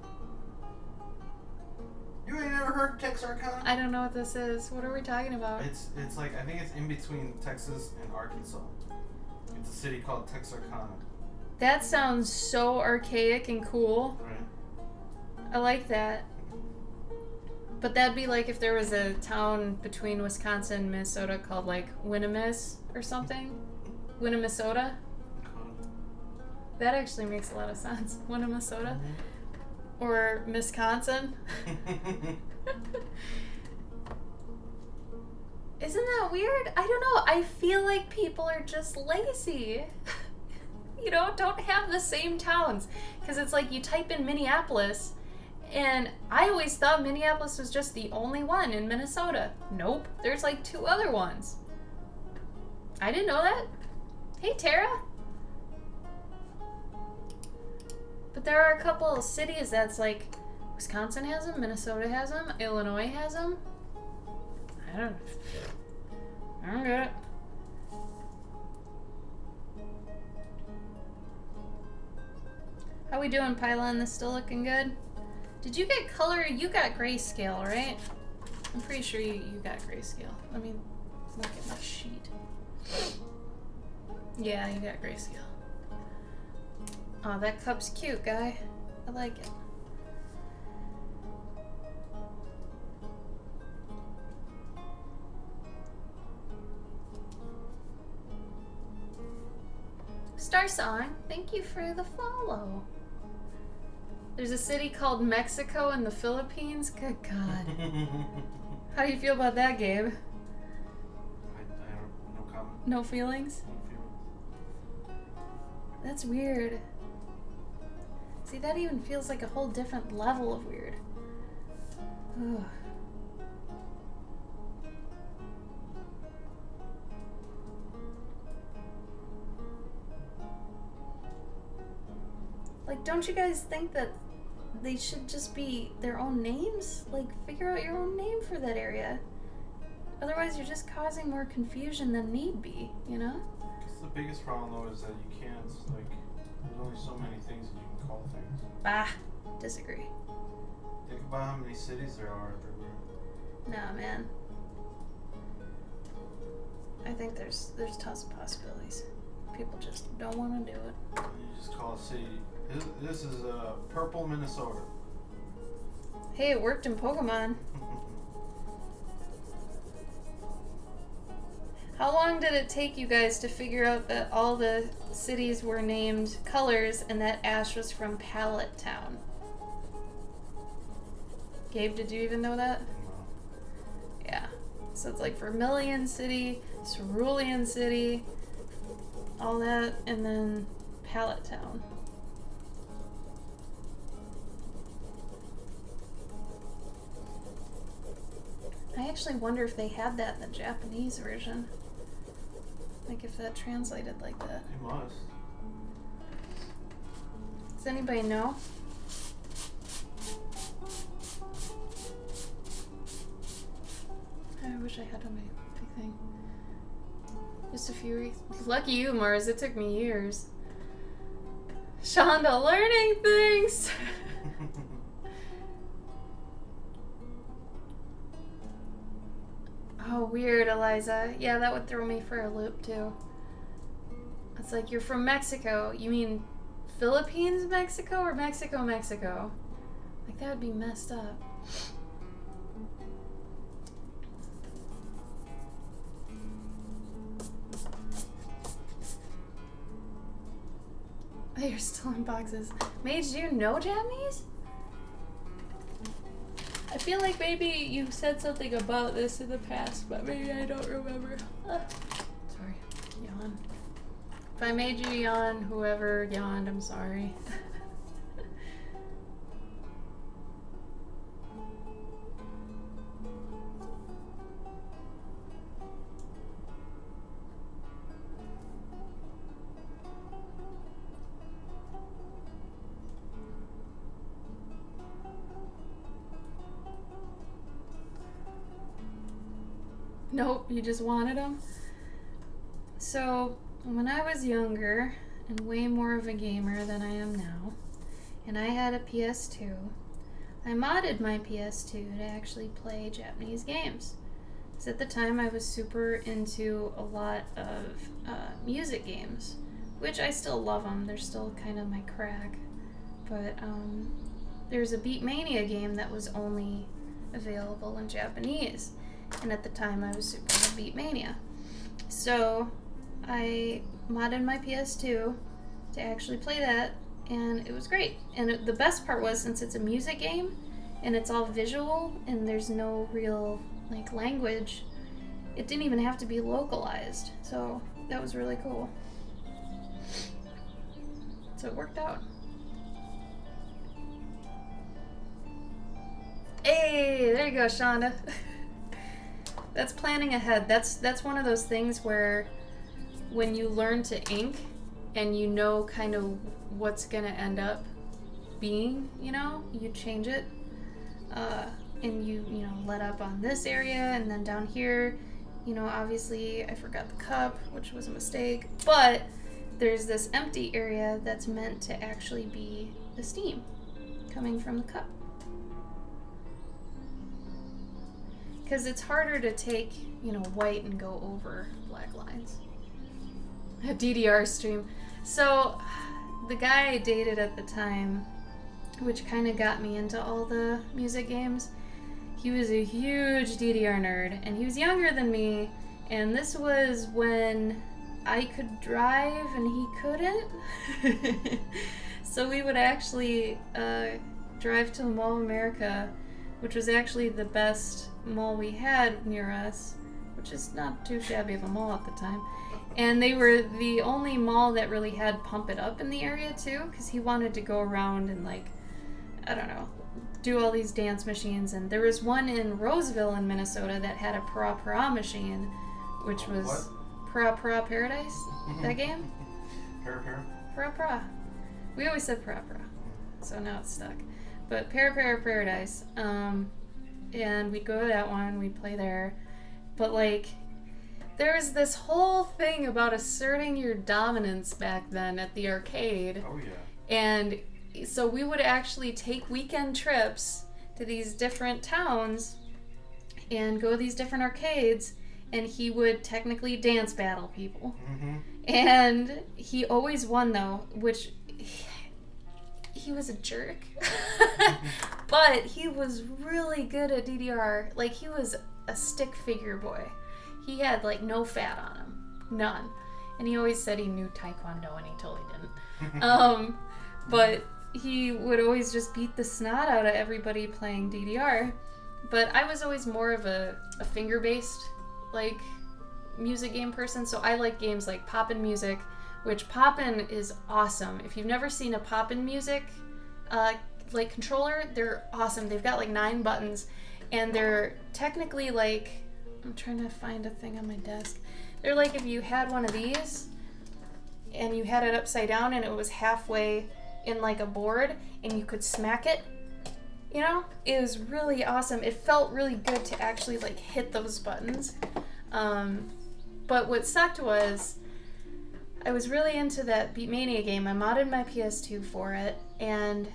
You ain't never heard of Texarkana? I don't know what this is. What are we talking about? It's like, I think it's in between Texas and Arkansas. It's a city called Texarkana. That sounds so archaic and cool. Right. I like that. But that'd be like if there was a town between Wisconsin and Minnesota called like Winnemis or something. Winnemisota. That actually makes a lot of sense. Winnemisota. Or Wisconsin. Isn't that weird? I don't know. I feel like people are just lazy. you know, don't have the same towns. Because it's like you type in Minneapolis, and I always thought Minneapolis was just the only one in Minnesota. Nope, there's like 2 other ones. I didn't know that. Hey, Tara. But there are a couple of cities that's like, Wisconsin has them, Minnesota has them, Illinois has them. I don't get it. How we doing, Pylon? This still looking good? Did you get color? You got grayscale, right? I'm pretty sure you got grayscale. Let me look at my sheet. Yeah, you got grayscale. Oh, that cup's cute, guy. I like it. Star Song, thank you for the follow. There's a city called Mexico in the Philippines. Good God. How do you feel about that, Gabe? I don't. No comment. No feelings? No feeling. That's weird. See, that even feels like a whole different level of weird. Ugh. Like, don't you guys think that they should just be their own names? Like, figure out your own name for that area. Otherwise, you're just causing more confusion than need be, you know? Because the biggest problem, though, is that you can't, like, there's only so many things that you can call things. Bah, disagree. Think about how many cities there are everywhere. Nah, man. I think there's tons of possibilities. People just don't want to do it. You just call a city. This is Purple, Minnesota. Hey, it worked in Pokemon. How long did it take you guys to figure out that all the cities were named colors and that Ash was from Pallet Town? Gabe, did you even know that? Yeah. So it's like Vermilion City, Cerulean City, all that, and then Pallet Town. I actually wonder if they had that in the Japanese version. Like if that translated like that. It must. Does anybody know? I wish I had on my big thing. Just a few weeks. Lucky you, Mars. It took me years. Shonda learning things. Oh, weird, Eliza. Yeah, that would throw me for a loop, too. It's like, you're from Mexico. You mean Philippines, Mexico, or Mexico, Mexico? Like, that would be messed up. Oh, you're still in boxes. Mage, do you know Japanese? I feel like maybe you said something about this in the past, but maybe I don't remember. Sorry. Yawn. If I made you yawn, whoever yawned, I'm sorry. Nope, you just wanted them? So, when I was younger, and way more of a gamer than I am now, and I had a PS2, I modded my PS2 to actually play Japanese games. Because at the time I was super into a lot of music games, which I still love them, they're still kind of my crack. But there's a Beatmania game that was only available in Japanese. And at the time, I was super into Beatmania. So, I modded my PS2 to actually play that, and it was great. And the best part was, since it's a music game, and it's all visual, and there's no real, like, language, it didn't even have to be localized. So, that was really cool. So it worked out. Hey, there you go, Shonda. That's planning ahead. That's one of those things where when you learn to ink and you know kind of what's gonna end up being, you change it. And you let up on this area, and then down here, obviously I forgot the cup, which was a mistake, but there's this empty area that's meant to actually be the steam coming from the cup. Because it's harder to take, white and go over black lines. A DDR stream. So, the guy I dated at the time, which kind of got me into all the music games, he was a huge DDR nerd, and he was younger than me, and this was when I could drive and he couldn't. So we would actually drive to the Mall of America, which was actually the best mall we had near us, which is not too shabby of a mall at the time. And they were the only mall that really had Pump It Up in the area too, because he wanted to go around and do all these dance machines. And there was one in Roseville in Minnesota that had a Pra Pra machine, which was What? Pra Pra Paradise, that game? Para. Pra Pra. We always said Pra Pra, so now it's stuck. But Para Paradise, and we'd go to that one, we'd play there. But there was this whole thing about asserting your dominance back then at the arcade. Oh yeah. And so we would actually take weekend trips to these different towns and go to these different arcades, and he would technically dance battle people. Mm-hmm. And he always won though, which he was a jerk. But he was really good at DDR. He was a stick figure boy. He had no fat on him. None. And he always said he knew Taekwondo, and he totally didn't. But he would always just beat the snot out of everybody playing DDR. But I was always more of a finger-based music game person, so I like games like Poppin' Music, which Poppin' is awesome. If you've never seen a Poppin' Music controller, they're awesome. They've got 9 buttons, and they're technically I'm trying to find a thing on my desk. They're if you had one of these and you had it upside down and it was halfway in a board and you could smack it. It was really awesome. It felt really good to actually hit those buttons. But what sucked was I was really into that Beatmania game. I modded my PS2 for it, and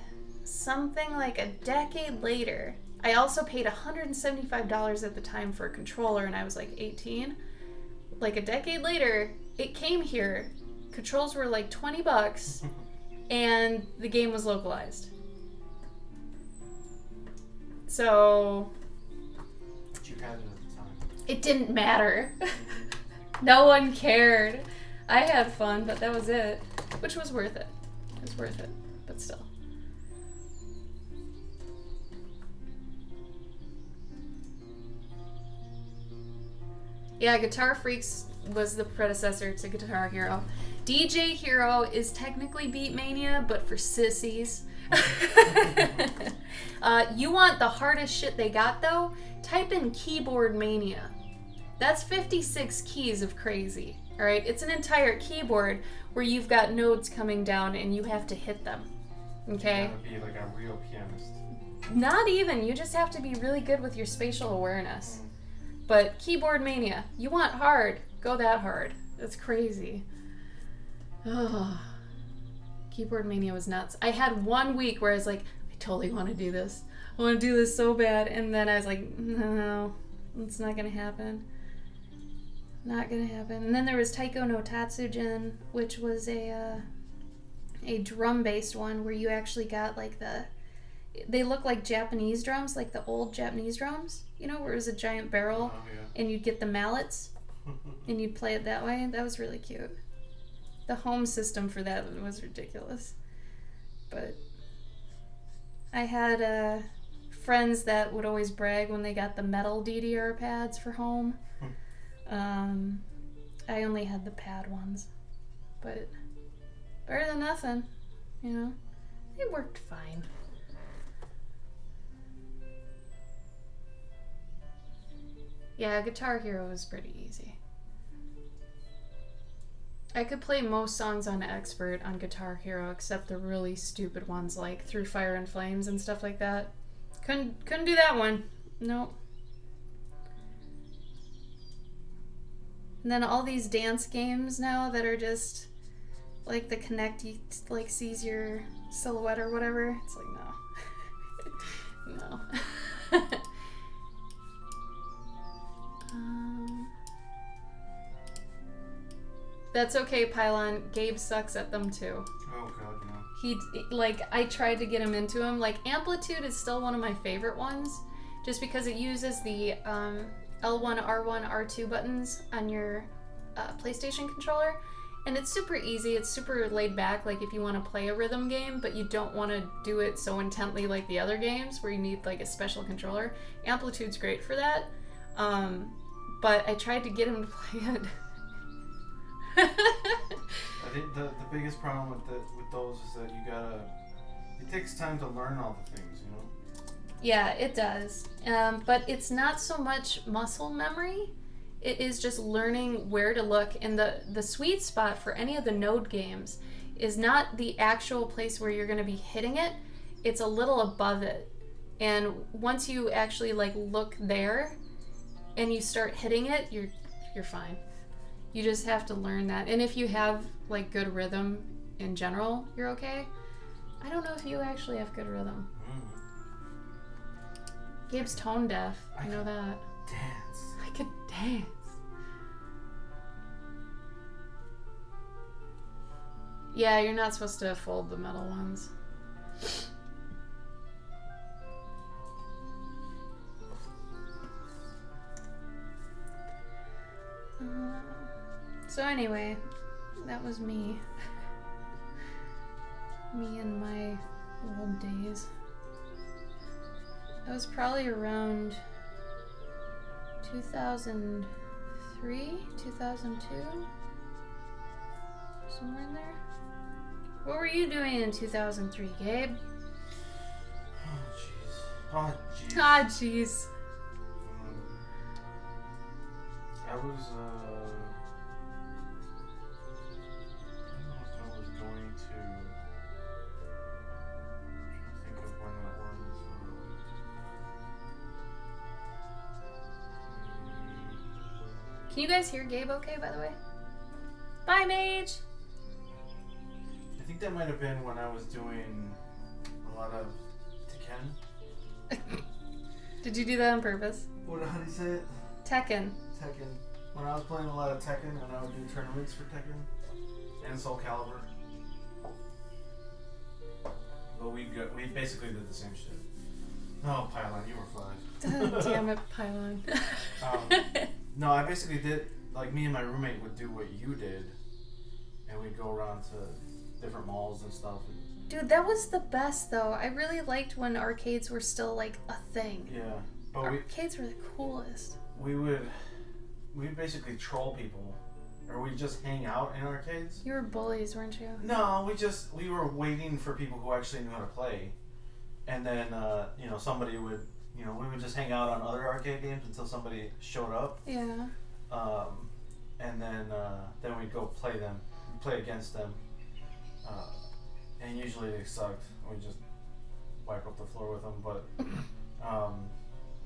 something a decade later, I also paid $175 at the time for a controller, and I was 18. A decade later, it came here. Controls were $20, and the game was localized. So But you had it at the time. it didn't matter. No one cared. I had fun, but that was it. Which was worth it. It was worth it, but still. Yeah, Guitar Freaks was the predecessor to Guitar Hero. DJ Hero is technically Beatmania, but for sissies. You want the hardest shit they got, though? Type in Keyboard Mania. That's 56 keys of crazy, alright? It's an entire keyboard where you've got nodes coming down and you have to hit them, okay? You gotta be a real pianist. Not even. You just have to be really good with your spatial awareness. But Keyboard Mania, you want hard, go that hard. That's crazy. Oh, Keyboard Mania was nuts. I had 1 week where I was I totally want to do this. I want to do this so bad. And then I was no, it's not going to happen. Not going to happen. And then there was Taiko no Tatsujin, which was a drum-based one where you actually got they look like Japanese drums, the old Japanese drums, where it was a giant barrel, and you'd get the mallets, and you'd play it that way. That was really cute. The home system for that was ridiculous. But I had friends that would always brag when they got the metal DDR pads for home. I only had the pad ones, but better than nothing. You know, it worked fine. Yeah, Guitar Hero was pretty easy. I could play most songs on Expert on Guitar Hero except the really stupid ones like Through Fire and Flames and stuff like that. Couldn't do that one. Nope. And then all these dance games now that are just like the Kinect, like sees your silhouette or whatever. It's like no. No. That's okay, Pylon. Gabe sucks at them too. Oh god, no. He, like, I tried to get him into him. Like, Amplitude is still one of my favorite ones, just because it uses the L1, R1, R2 buttons on your PlayStation controller, and it's super easy. It's super laid back, like if you want to play a rhythm game, but you don't want to do it so intently like the other games where you need like a special controller. Amplitude's great for that, but I tried to get him to play it. I think the biggest problem with those is that it takes time to learn all the things, you know? Yeah, it does. But it's not so much muscle memory. It is just learning where to look. And the sweet spot for any of the Node games is not the actual place where you're going to be hitting it. It's a little above it. And once you actually like look there and you start hitting it, you're fine. You just have to learn that. And if you have like good rhythm in general, you're okay. I don't know if you actually have good rhythm. Gabe's tone deaf. I know that. Dance. I could dance. Yeah, you're not supposed to fold the metal ones. So anyway, that was me. Me in my old days. I was probably around 2003, 2002, somewhere in there. What were you doing in 2003, Gabe? Oh jeez. Ah, jeez. I was I don't know if I was going to. I'm trying to think of when that was. Can you guys hear Gabe okay, by the way? Bye, Mage! I think that might have been when I was doing a lot of Tekken. Did you do that on purpose? How do you say it? Tekken. Tekken. When I was playing a lot of Tekken and I would do tournaments for Tekken and Soul Calibur. But we basically did the same shit. No, Pylon, you were flagged. Damn it, Pylon. No, I basically did, like me and my roommate would do what you did, and we'd go around to different malls and stuff. Dude, that was the best though. I really liked when arcades were still like a thing. Yeah, but arcades were the coolest. We'd basically troll people, or we'd just hang out in arcades. You were bullies, weren't you? No, we were waiting for people who actually knew how to play, and then somebody would. We would just hang out on other arcade games until somebody showed up. Yeah. And then we'd go play them, play against them. And usually they sucked. We'd just wipe up the floor with them. But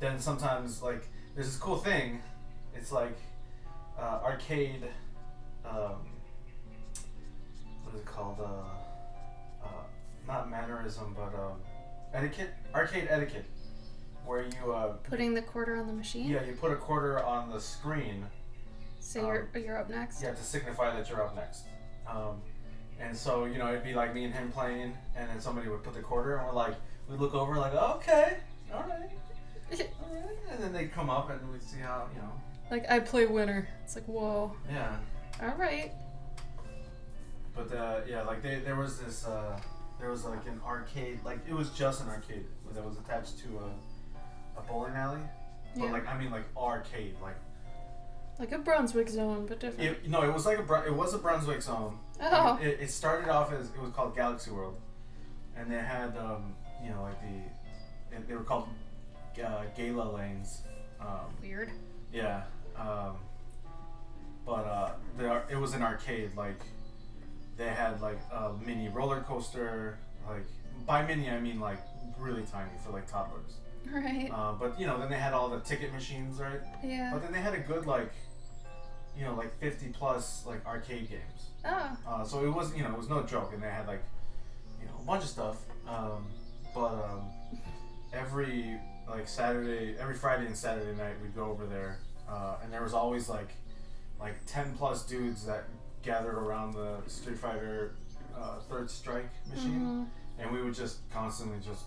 then sometimes, like, there's this cool thing. It's like arcade. What is it called? Not mannerism, but etiquette. Arcade etiquette. Where you putting the quarter on the machine? Yeah, you put a quarter on the screen. So you're up next? Yeah, to signify that you're up next. And so, it'd be like me and him playing, and then somebody would put the quarter, and we'd look over like, okay, alright. And then they'd come up and we'd see how, Like, I play winner. It's like, whoa. Yeah. Alright. But there was this, there was like an arcade, like it was just an arcade that was attached to a bowling alley, but Yeah. like arcade, like a Brunswick zone, but different. It was like it was a Brunswick zone. Oh. It started off as, it was called Galaxy World, and they had you know, like they were called gala lanes. Weird. Yeah. But it was an arcade. Like they had like a mini roller coaster. Like by mini I mean like really tiny for like toddlers. Right. But you know, then they had all the ticket machines, right? Yeah. But then they had a good like, you know, like 50 plus like arcade games. Oh. So it was, you know, it was no joke, and they had like, you know, a bunch of stuff. But every like Saturday, every Friday and Saturday night, we'd go over there, and there was always like 10 plus dudes that gathered around the Street Fighter Third Strike machine, and we would just constantly just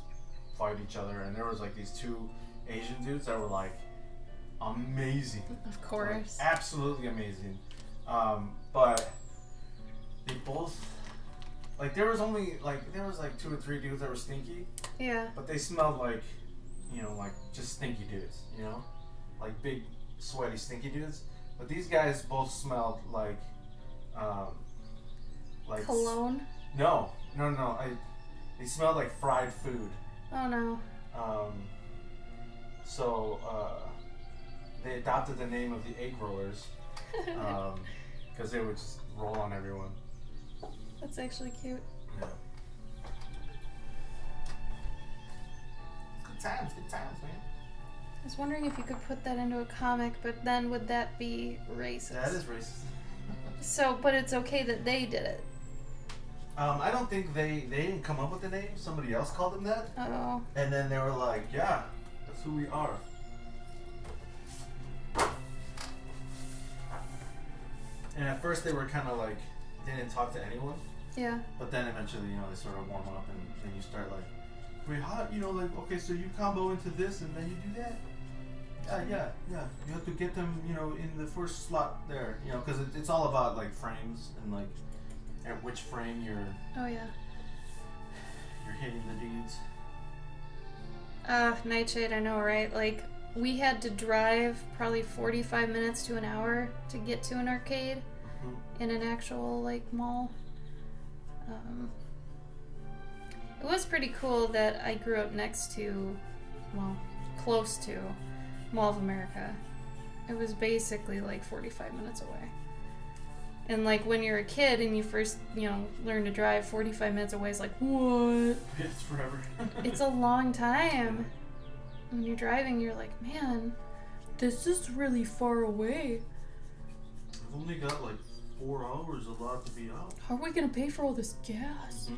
fight each other. And there was like these two Asian dudes that were like amazing. Of course. Like, absolutely amazing. But they both like there was like 2 or 3 dudes that were stinky, Yeah. but they smelled like, you know, like just stinky dudes, you know, like big sweaty stinky dudes. But these guys both smelled like Cologne? No. They smelled like fried food. Oh no. So they adopted the name of the egg rollers because they would just roll on everyone. That's actually cute. Yeah. Good times, man. I was wondering if you could put that into a comic, but then would that be racist? That is racist. So, but it's okay that they did it. I don't think they didn't come up with the name. Somebody else called them that. Oh. And then they were like, yeah, that's who we are. And at first they were kind of like, they didn't talk to anyone. Yeah. But then eventually, you know, they sort of warm up, and then you start like, wait, how, you know, like, okay, so you combo into this and then you do that? Yeah. You have to get them, you know, in the first slot there, you know, because it's all about like frames and like at which frame you're Oh yeah. hitting the dudes. Nightshade, I know, right? Like, we had to drive probably 45 minutes to an hour to get to an arcade in an actual, like, mall. It was pretty cool that I grew up next to, well, close to Mall of America. It was basically like 45 minutes away. And like when you're a kid and you first, you know, learn to drive, 45 minutes away is like, what? It's forever. It's a long time. When you're driving, you're like, man, this is really far away. I've only got like 4 hours allowed to be out. How are we gonna pay for all this gas?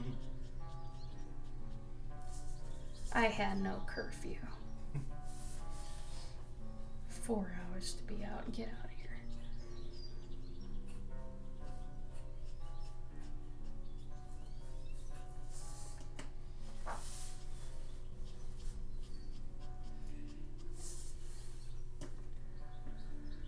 I had no curfew. 4 hours to be out. Get out of here.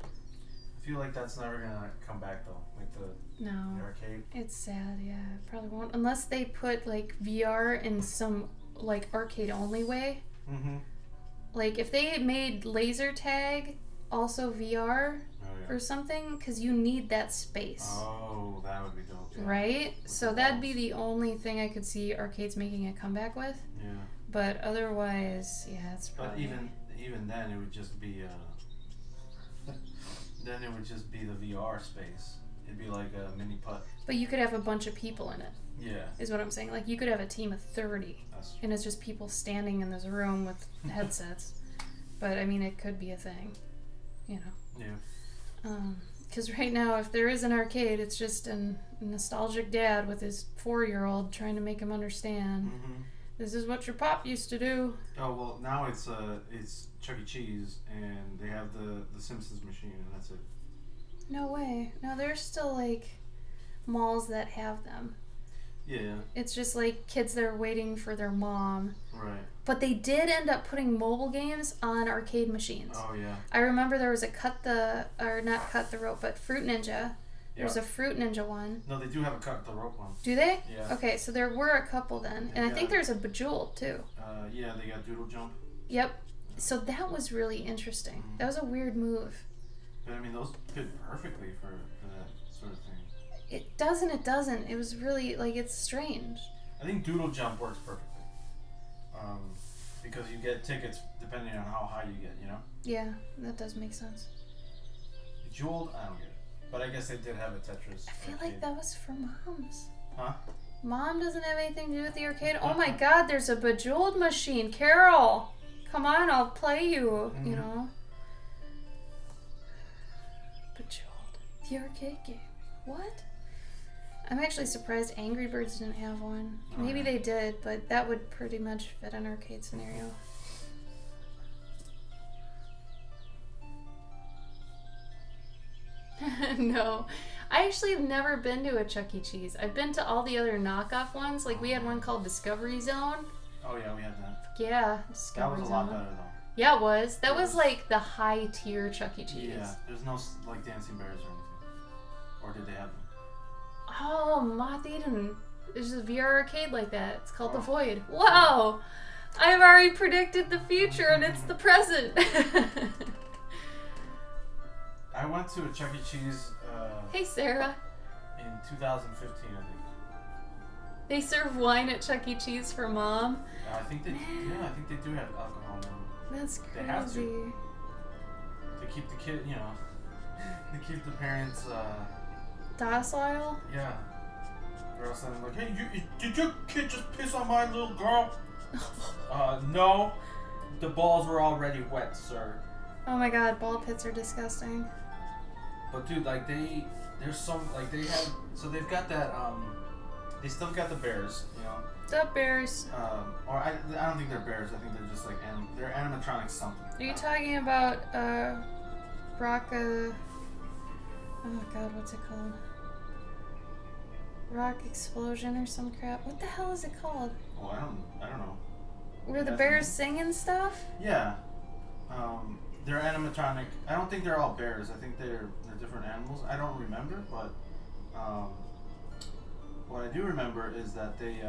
I feel like that's never gonna come back though, like the No. arcade. It's sad, yeah. It probably won't. Unless they put like VR in some like arcade only way. Like if they made laser tag also VR or something, because you need that space. Oh, that would be dope. Yeah. Right? So that'd be the only thing I could see arcades making a comeback with. Yeah. But otherwise, yeah, it's probably... But even then, it would just be then it would just be the VR space. It'd be like a mini putt. But you could have a bunch of people in it. Yeah. Is what I'm saying. Like you could have a team of 30. That's true. And it's just people standing in this room with headsets. But I mean, it could be a thing. You know. Yeah. Because right now, if there is an arcade, it's just a nostalgic dad with his 4-year-old trying to make him understand. This is what your pop used to do. Oh well, now it's Chuck E. Cheese, and they have the Simpsons machine, and that's it. No way. No, there's still like malls that have them. Yeah. It's just like kids that are waiting for their mom. Right. But they did end up putting mobile games on arcade machines. Oh yeah. I remember there was a not Cut the Rope, but Fruit Ninja. There's Yeah. a Fruit Ninja one. No, they do have a cut the rope one. Do they? Yeah. Okay, so there were a couple then. And I think Yeah. there's a Bejeweled too. Yeah, they got Doodle Jump. Yep. So that was really interesting. That was a weird move. But I mean, those fit perfectly for that sort of thing. It doesn't. It was really, like, it's strange. I think Doodle Jump works perfectly. Because you get tickets depending on how high you get, you know? Yeah, that does make sense. Bejeweled, I don't get it. But I guess they did have a Tetris. I feel arcade. like that was for moms. Huh? Mom doesn't have anything to do with the arcade. Oh my god, there's a Bejeweled machine. Carol, come on, I'll play you. You know? Bejeweled. The arcade game. What? I'm actually surprised Angry Birds didn't have one. Oh, Maybe yeah. they did, but that would pretty much fit an arcade scenario. No. I actually have never been to a Chuck E. Cheese. I've been to all the other knockoff ones. Like, we had one called Discovery Zone. Oh, yeah, we had that. Yeah, That Discovery was a Zone. lot better, though. Yeah, it was. That It was was. like the high tier Chuck E. Cheese. Yeah, there's no, like, dancing bears or anything. Or did they have them? Oh, Ma, they didn't. There's a VR arcade like that. It's called The Oh. Void. Wow! I've already predicted the future and it's the present. I went to a Chuck E. Cheese Hey, Sarah. in 2015, I think. They serve wine at Chuck E. Cheese for Mom. I think they, yeah, I think they do have alcohol now. That's They have crazy. To keep the kid, you know, to keep the parents, Docile? yeah. Or else I'm like, hey, did your kid just piss on my little girl? No. The balls were already wet, sir. Oh my god, ball pits are disgusting. But dude, like there's some, like they have, so they've got that, they still got the bears, you know. The bears. Or I don't think they're bears. I think they're just like they're animatronics something. Are you talking about Rock? Oh god, what's it called? Rock Explosion or some crap. What the hell is it called? Oh, I don't know. Where the That's bears amazing. sing and stuff? Yeah. They're animatronic. I don't think they're all bears. I think they're different animals. I don't remember, but what I do remember is that they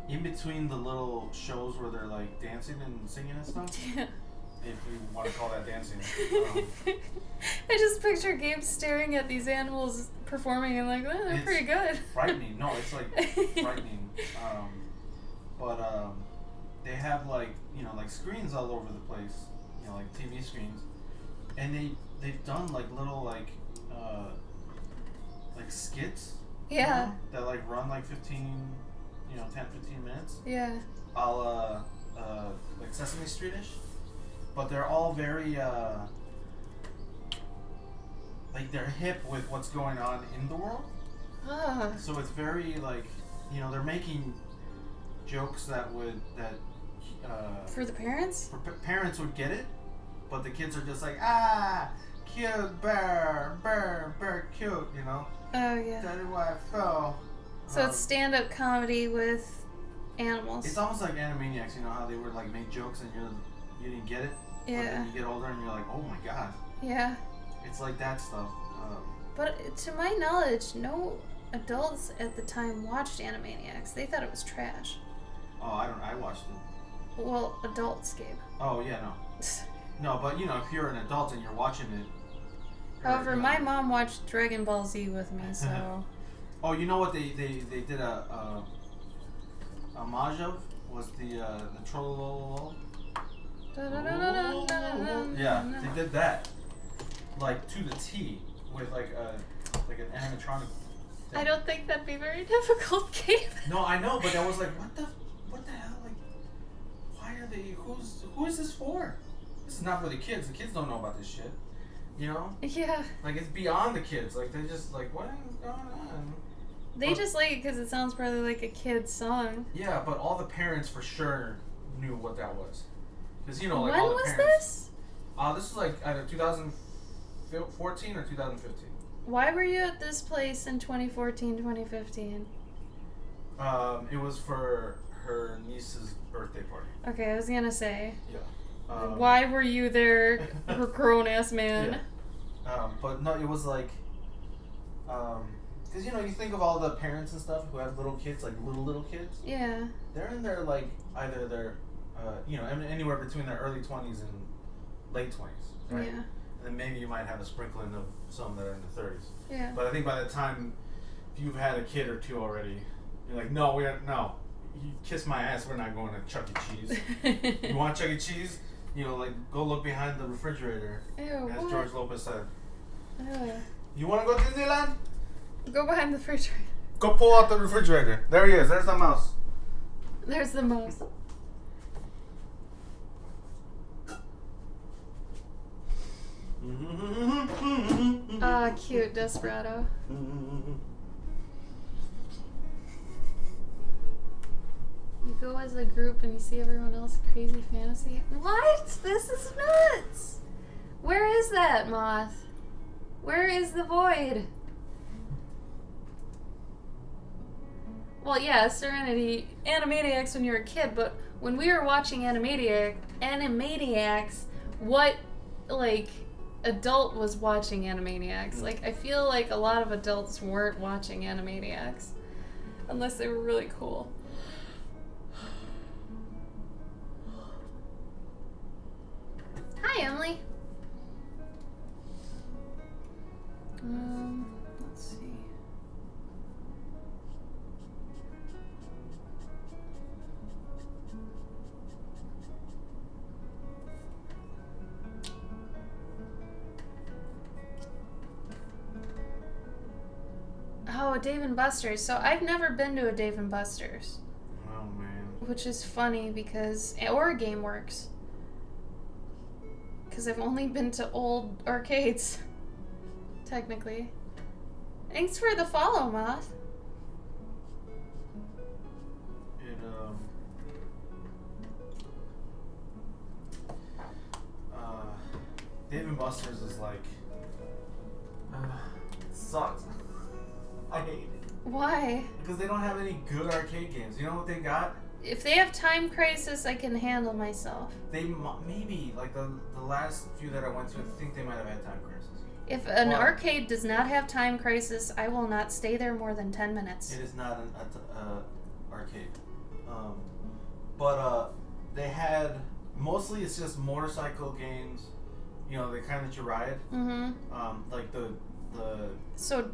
in between the little shows where they're like dancing and singing and stuff, if you want to call that dancing. I just picture Gabe staring at these animals performing and like, oh, they're It's pretty good. Frightening. No, it's like frightening. But they have like, you know, like screens all over the place, you know, like TV screens, and they've done like little like skits. you Yeah. know, that like run like 15, 10-15 minutes. Yeah. A la like Sesame Street-ish, but they're all very like they're hip with what's going on in the world. Ah. So it's very like, they're making jokes that For the parents? parents would get it, but the kids are just like, cute bear, cute, Oh, yeah. Daddy, why I fell. So it's stand-up comedy with animals. It's almost like Animaniacs, how they would like make jokes and you didn't get it, but Yeah. then you get older and you're like, oh my god, Yeah. it's like that stuff. But to my knowledge, no adults at the time watched Animaniacs. They thought it was trash. I watched it. Well, adults, Gabe. Oh yeah, no, but if you're an adult and you're watching it. However, my mom watched Dragon Ball Z with me, so... Oh, you know what they did a homage of was the Trollololo. Yeah, they did that like to the T with like an animatronic thing. I don't think that'd be very difficult, Gabe. No, I know, but I was like, what the hell? Like, why are they? Who is this for? This is not for the kids. The kids don't know about this shit. Yeah. Like it's beyond the kids. Like they just like, what is going on? They just like it because it sounds probably like a kid's song. Yeah, but all the parents for sure knew what that was. Because like when all the was parents. this? This is like either 2014 or 2015. Why were you at this place in 2014, 2015? It was for her niece's birthday party. Okay, I was gonna say. Yeah. Why were you there, grown ass man? Yeah. But no, it was like, because you think of all the parents and stuff who have little kids, like little kids. Yeah. They're in their like either their, anywhere between their early 20s and late 20s, right? Yeah. And then maybe you might have a sprinkling of some that are in the 30s. Yeah. But I think by the time if you've had a kid or two already, You're like, no, you kiss my ass, we're not going to Chuck E. Cheese. You want Chuck E. Cheese? You know, like, go look behind the refrigerator, Ew, as what? George Lopez said. Ew. You want to go to Disneyland? Go behind the refrigerator. Go pull out the refrigerator. There he is. There's the mouse. There's the mouse. Ah, cute Desperado. You go as a group and you see everyone else crazy fantasy. What? This is nuts. Where is that, Moth? Where is the void? Well, yeah, Serenity, Animaniacs when you were a kid, but when we were watching Animaniacs, what, like, adult was watching Animaniacs? Like, I feel like a lot of adults weren't watching Animaniacs. Unless they were really cool. Hi, Emily. Let's see. Oh, Dave and Buster's. So I've never been to a Dave and Buster's. Oh, man. Which is funny because... Or GameWorks. Because I've only been to old arcades. Technically. Thanks for the follow, Moth. Dave and Buster's is like... it sucks. I hate it. Why? Because they don't have any good arcade games. You know what they got? If they have Time Crisis, I can handle myself. They maybe, like the last few that I went to, I think they might have had Time Crisis. If an Well, arcade does not have Time Crisis, I will not stay there more than 10 minutes. It is not an arcade. But they had, mostly it's just motorcycle games, you know, the kind that you ride. Mm-hmm. Like the So,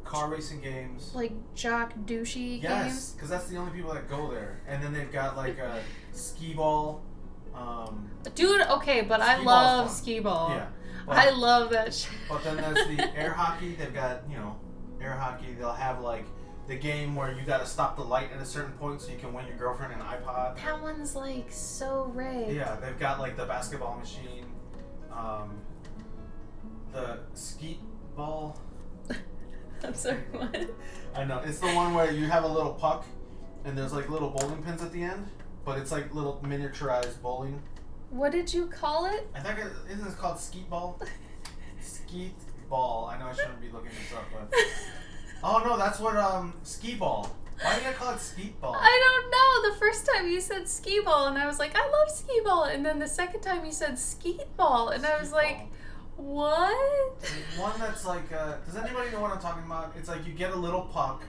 car racing games. like, jock douchey Yes, games? because that's the only people that go there. And then they've got like a skee ball. Dude, okay, but I Skee-ball's love fun. skee ball. Yeah. I love that shit. But then there's the air hockey. They've got, you know, air hockey. They'll have like the game where you got to stop the light at a certain point so you can win your girlfriend an iPod. That one's, like, so rigged. Yeah, they've got like the basketball machine, the skeet ball. I'm sorry, what? I know, it's the one where you have a little puck and there's like little bowling pins at the end, but it's like little miniaturized bowling. What did you call it? I think isn't it called skeet ball? Skeet ball. I know I shouldn't be looking this up, but oh no, that's what skee ball. Why did I call it skeet ball? I don't know. The first time you said skee ball, and I was like, I love skee ball. And then the second time you said skeet ball, and I was Skeet like, ball. what? The one that's like, does anybody know what I'm talking about? It's like you get a little puck,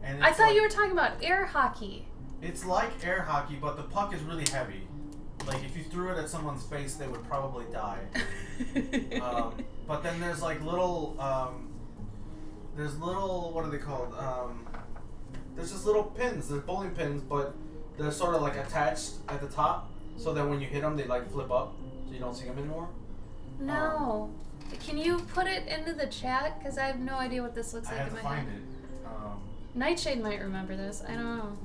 and it's I thought like, you were talking about air hockey. It's like air hockey, but the puck is really heavy. Like if you threw it at someone's face, they would probably die. But then there's like little, what are they called? There's just little pins. There's bowling pins, but they're sort of like attached at the top, so that when you hit them, they like flip up, so you don't see them anymore. No. Can you put it into the chat? Because I have no idea what this looks I like have in to my find head. it. Nightshade might remember this. I don't know.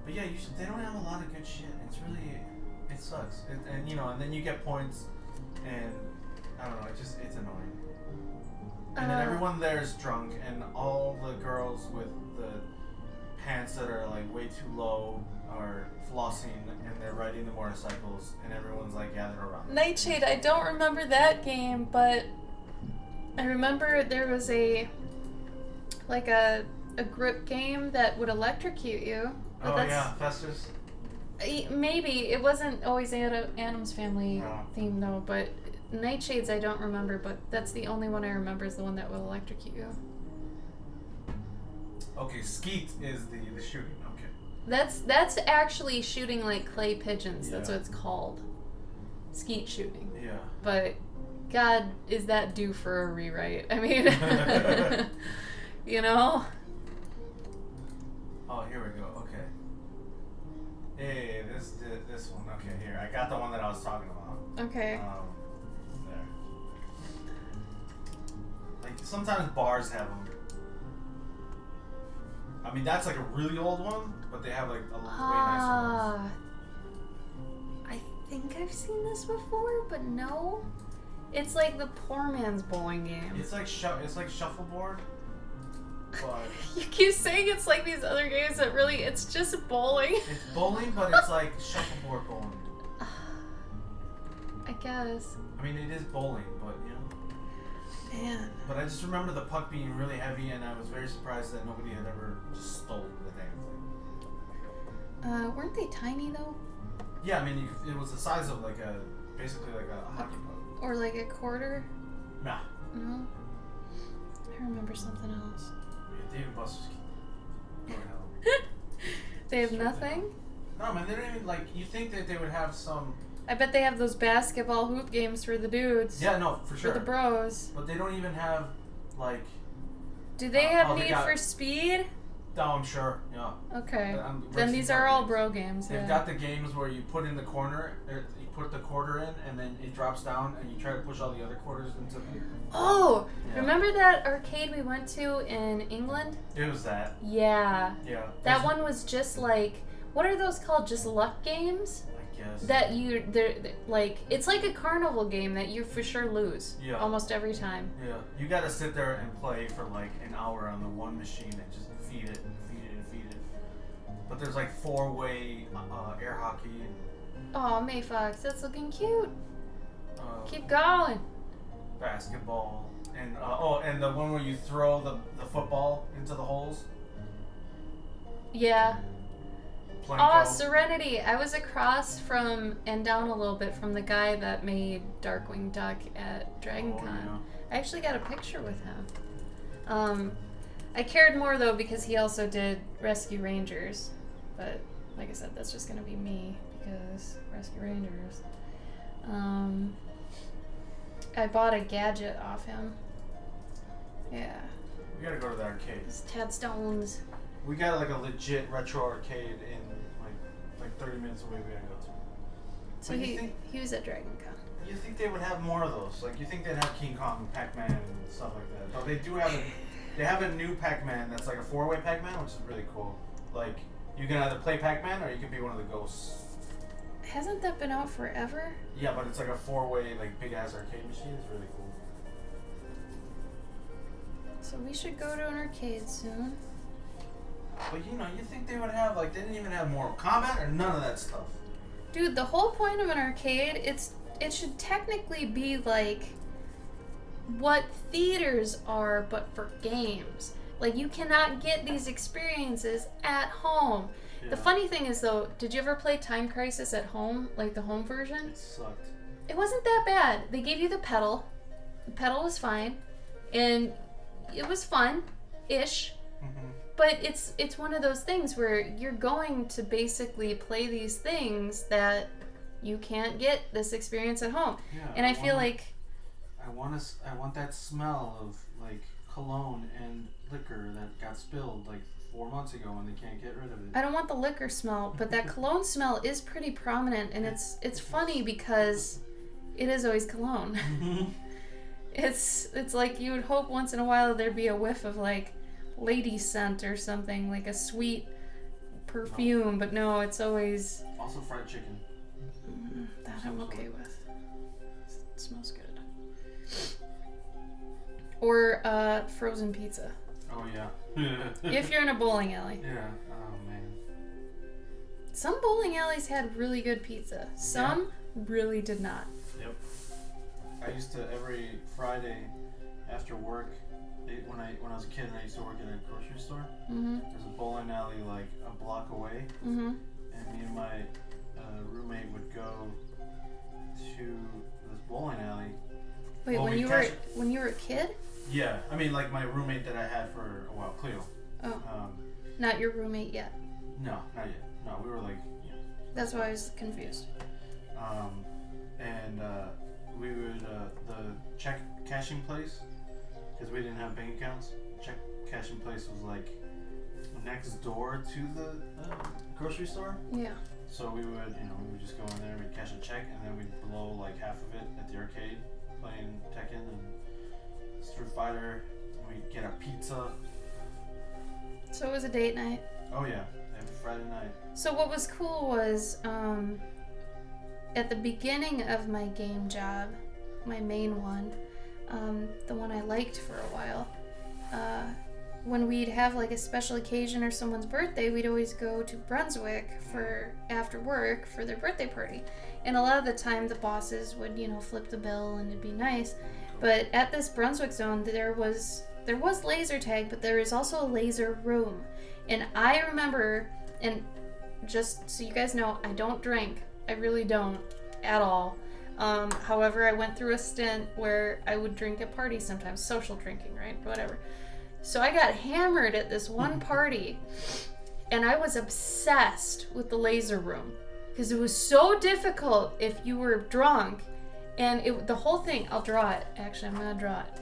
But yeah, they don't have a lot of good shit. It's really, it sucks. And you know, and then you get points, and I don't know, it's annoying. And then everyone there is drunk, and all the girls with the pants that are like way too low are flossing, and they're riding the motorcycles, and everyone's like gathered around. Nightshade, I don't remember that game, but I remember there was a grip game that would electrocute you. But Oh that's, yeah, Festus. Maybe. It wasn't always Adam's Family No. theme, though, but Nightshades I don't remember, but that's the only one I remember is the one that will electrocute you. Okay, skeet is the shooting. Okay. That's actually shooting like clay pigeons. That's Yeah. what it's called. Skeet shooting. Yeah. But God, is that due for a rewrite? I mean, you know? Oh, here we go. Okay. Hey, this one. Okay, here. I got the one that I was talking about. Okay. There. Like, sometimes bars have them. I mean, that's like a really old one, but they have like a way nicer ones. I think I've seen this before, but no. It's like the poor man's bowling game. It's like shuffleboard, but You keep saying it's like these other games that really, it's just bowling. it's bowling, but it's like shuffleboard bowling. I guess. I mean, it is bowling, but you know. Man. But I just remember the puck being really heavy, and I was very surprised that nobody had ever just stolen the damn thing. Weren't they tiny though? Yeah, I mean, it was the size of like basically like a hockey puck. Or like a quarter? Nah. No. I remember something else. Yeah, Dave and Buster's. Going out. They have Straight nothing? No, man, they don't even like. You think that they would have some? I bet they have those basketball hoop games for the dudes. Yeah, no, for sure. For the bros. But they don't even have like. Do they have they Need got- for Speed? No, I'm sure. Yeah. Okay. I'm Then racing these car are all games. bro games. They've Yeah. got the games where you put in the corner, you put the quarter in, and then it drops down, and you try to push all the other quarters into the. Oh! Yeah. Remember that arcade we went to in England? It was that. Yeah. Yeah. That one was just like, what are those called? Just luck games? I guess. That they're like, it's like a carnival game that you for sure lose. Yeah. Almost every time. Yeah. You got to sit there and play for like an hour on the one machine and just feed it and feed it and feed it. But there's like 4-way air hockey and. Oh, May Fox, that's looking cute. Keep Uh, going. basketball and and the one where you throw the football into the holes. Yeah. Planko. Oh, Serenity. I was across from and down a little bit from the guy that made Darkwing Duck at DragonCon. Oh, I actually got a picture with him. I cared more though because he also did Rescue Rangers, but like I said, that's just gonna be me because Rescue Rangers. I bought a gadget off him. Yeah, We gotta go to the arcade. it's Tad Stones. We got like a legit retro arcade in like 30 minutes away. We gotta go to. So But you he was at DragonCon. You think they would have more of those? Like you think they'd have King Kong and Pac-Man and stuff like that? But they do have they have a new Pac-Man that's like a 4-way Pac-Man, which is really cool. Like you can either play Pac-Man or you can be one of the ghosts. Hasn't that been out forever? Yeah, but it's like a 4-way like big ass arcade machine. It's really cool. So we should go to an arcade soon. But you know, you think they would have like they didn't even have Mortal Kombat or none of that stuff. Dude, the whole point of an arcade, it should technically be like what theaters are, but for games. Like you cannot get these experiences at home. Yeah. The funny thing is though, did you ever play Time Crisis at home, like the home version? It sucked. It wasn't that bad. They gave you the pedal. The pedal was fine, and it was fun-ish. Mm-hmm. But it's one of those things where you're going to basically play these things that you can't get this experience at home. Yeah, And I feel like I want that smell of like cologne and liquor that got spilled like 4 months ago and they can't get rid of it. I don't want the liquor smell, but that cologne smell is pretty prominent, and it's funny because it is always cologne. It's like you would hope once in a while there'd be a whiff of like lady scent or something, like a sweet perfume, but no, it's always Also fried chicken. that I'm okay with. It smells good. Or frozen pizza. Oh yeah. If you're in a bowling alley. Yeah. Oh man. Some bowling alleys had really good pizza. Some really did not. Yep. I used to every Friday after work, when I was a kid and I used to work at a grocery store. Mm-hmm. There's a bowling alley like a block away, Mm-hmm. and me and my roommate would go to this bowling alley. Wait, Well, when we you catch- were a kid? Yeah, I mean like my roommate that I had for a while, Cleo. Oh, not your roommate yet. No, not yet. No, we were like, That's why I was confused. and we would the check cashing place, because we didn't have bank accounts. Check cashing place was like next door to the grocery store. Yeah. So we would just go in there, we'd cash a check, and then we'd blow like half of it at the arcade, playing Tekken and Street Fighter. We'd get a pizza. So it was a date night. Oh yeah, every Friday night. So what was cool was, at the beginning of my game job, my main one, the one I liked for a while, when we'd have like a special occasion or someone's birthday, we'd always go to Brunswick for after work for their birthday party. And a lot of the time the bosses would, flip the bill and it'd be nice. But at this Brunswick zone, there was laser tag, but there was also a laser room. And I remember, and just so you guys know, I don't drink. I really don't at all. However, I went through a stint where I would drink at parties sometimes, social drinking, right? Whatever. So I got hammered at this one party, and I was obsessed with the laser room because it was so difficult if you were drunk. And the whole thing, I'll draw it. Actually, I'm going to draw it.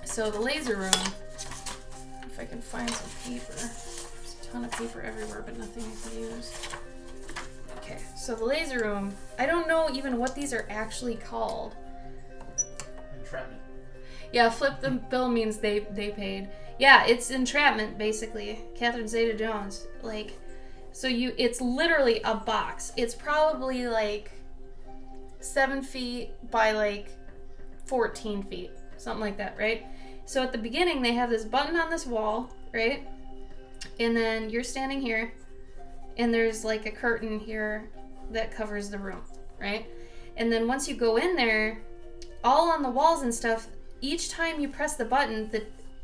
So the laser room, if I can find some paper. There's a ton of paper everywhere, but nothing I can use. Okay, so the laser room, I don't know even what these are actually called. Entrapment. Yeah, flip the bill means they paid. Yeah, it's entrapment, basically. Catherine Zeta-Jones. Like, so it's literally a box. It's probably like 7 feet by like 14 feet. Something like that, right? So at the beginning, they have this button on this wall, right? And then you're standing here, and there's like a curtain here that covers the room, right? And then once you go in there, all on the walls and stuff, each time you press the button,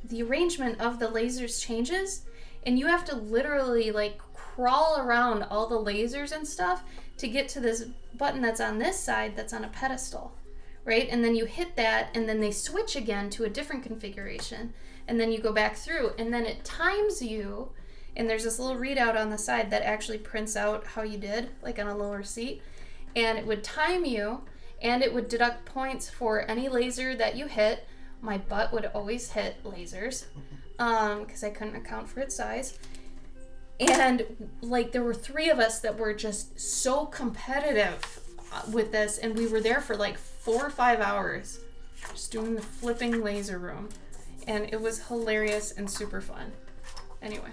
the arrangement of the lasers changes, and you have to literally like crawl around all the lasers and stuff to get to this button that's on this side that's on a pedestal, right? And then you hit that, and then they switch again to a different configuration, and then you go back through, and then it times you, and there's this little readout on the side that actually prints out how you did, like on a lower seat, and it would time you, and it would deduct points for any laser that you hit. My butt would always hit lasers because I couldn't account for its size. And like there were 3 of us that were just so competitive with this, and we were there for like 4 or 5 hours just doing the flipping laser room, and it was hilarious and super fun. Anyway.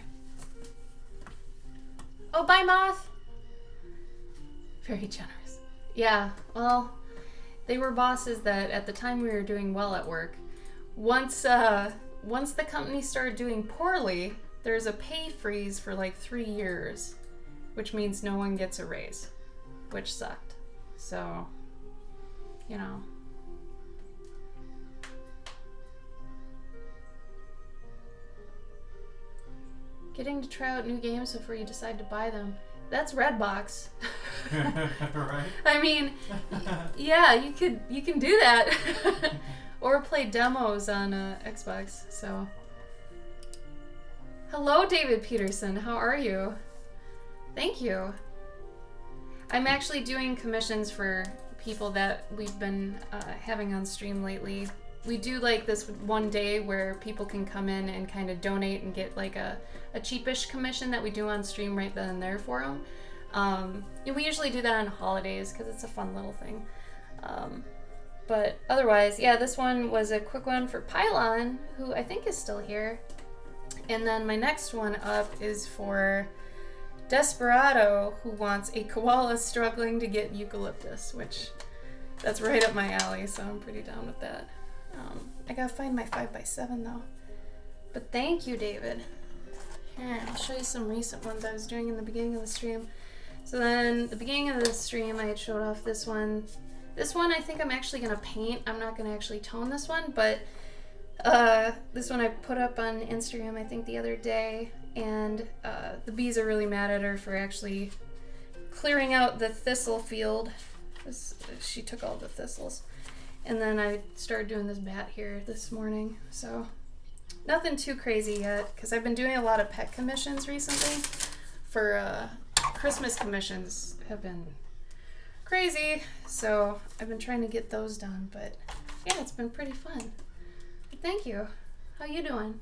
Oh, bye, Moth! Very generous. Yeah, well, they were bosses that at the time we were doing well at work. Once the company started doing poorly, there's a pay freeze for like 3 years, which means no one gets a raise, which sucked. So, Getting to try out new games before you decide to buy them. That's Redbox. Right? I mean, yeah, you can do that. Or play demos on Xbox, so. Hello, David Peterson. How are you? Thank you. I'm actually doing commissions for people that we've been having on stream lately. We do like this one day where people can come in and kind of donate and get like a cheapish commission that we do on stream right then and there for them. And we usually do that on holidays because it's a fun little thing. But otherwise, yeah, this one was a quick one for Pylon, who I think is still here. And then my next one up is for Desperado, who wants a koala struggling to get eucalyptus, which that's right up my alley, so I'm pretty down with that. I gotta find my 5x7 though. But thank you, David. Here, I'll show you some recent ones I was doing in the beginning of the stream. So then, the beginning of the stream, I had showed off this one. This one I think I'm actually gonna paint. I'm not gonna actually tone this one, but this one I put up on Instagram I think the other day, and the bees are really mad at her for actually clearing out the thistle field. She took all the thistles. And then I started doing this bat here this morning, so nothing too crazy yet, because I've been doing a lot of pet commissions recently. For Christmas commissions have been crazy. So I've been trying to get those done, but yeah, it's been pretty fun. But thank you. How you doing?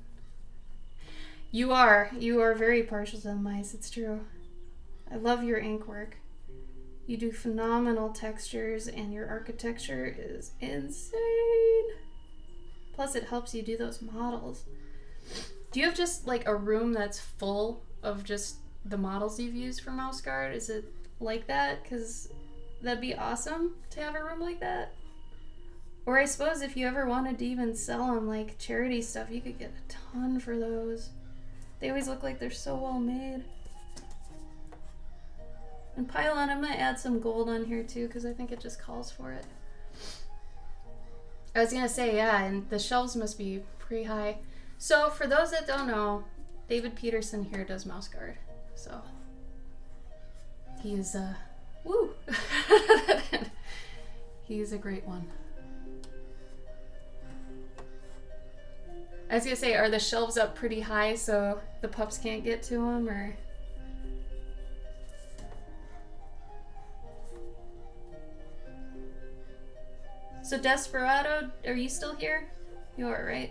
You are very partial to the mice, it's true. I love your ink work. You do phenomenal textures and your architecture is insane. Plus it helps you do those models. Do you have just like a room that's full of just the models you've used for Mouse Guard? Is it like that? Because that'd be awesome to have a room like that. Or I suppose if you ever wanted to even sell them like charity stuff, you could get a ton for those. They always look like they're so well made. And Pylon, I'm gonna add some gold on here too because I think it just calls for it. I was gonna say, yeah, and the shelves must be pretty high. So for those that don't know, David Peterson here does Mouse Guard. So he's woo. He's a great one. I was gonna say, are the shelves up pretty high so the pups can't get to them, or? So Desperado, are you still here? You are, right?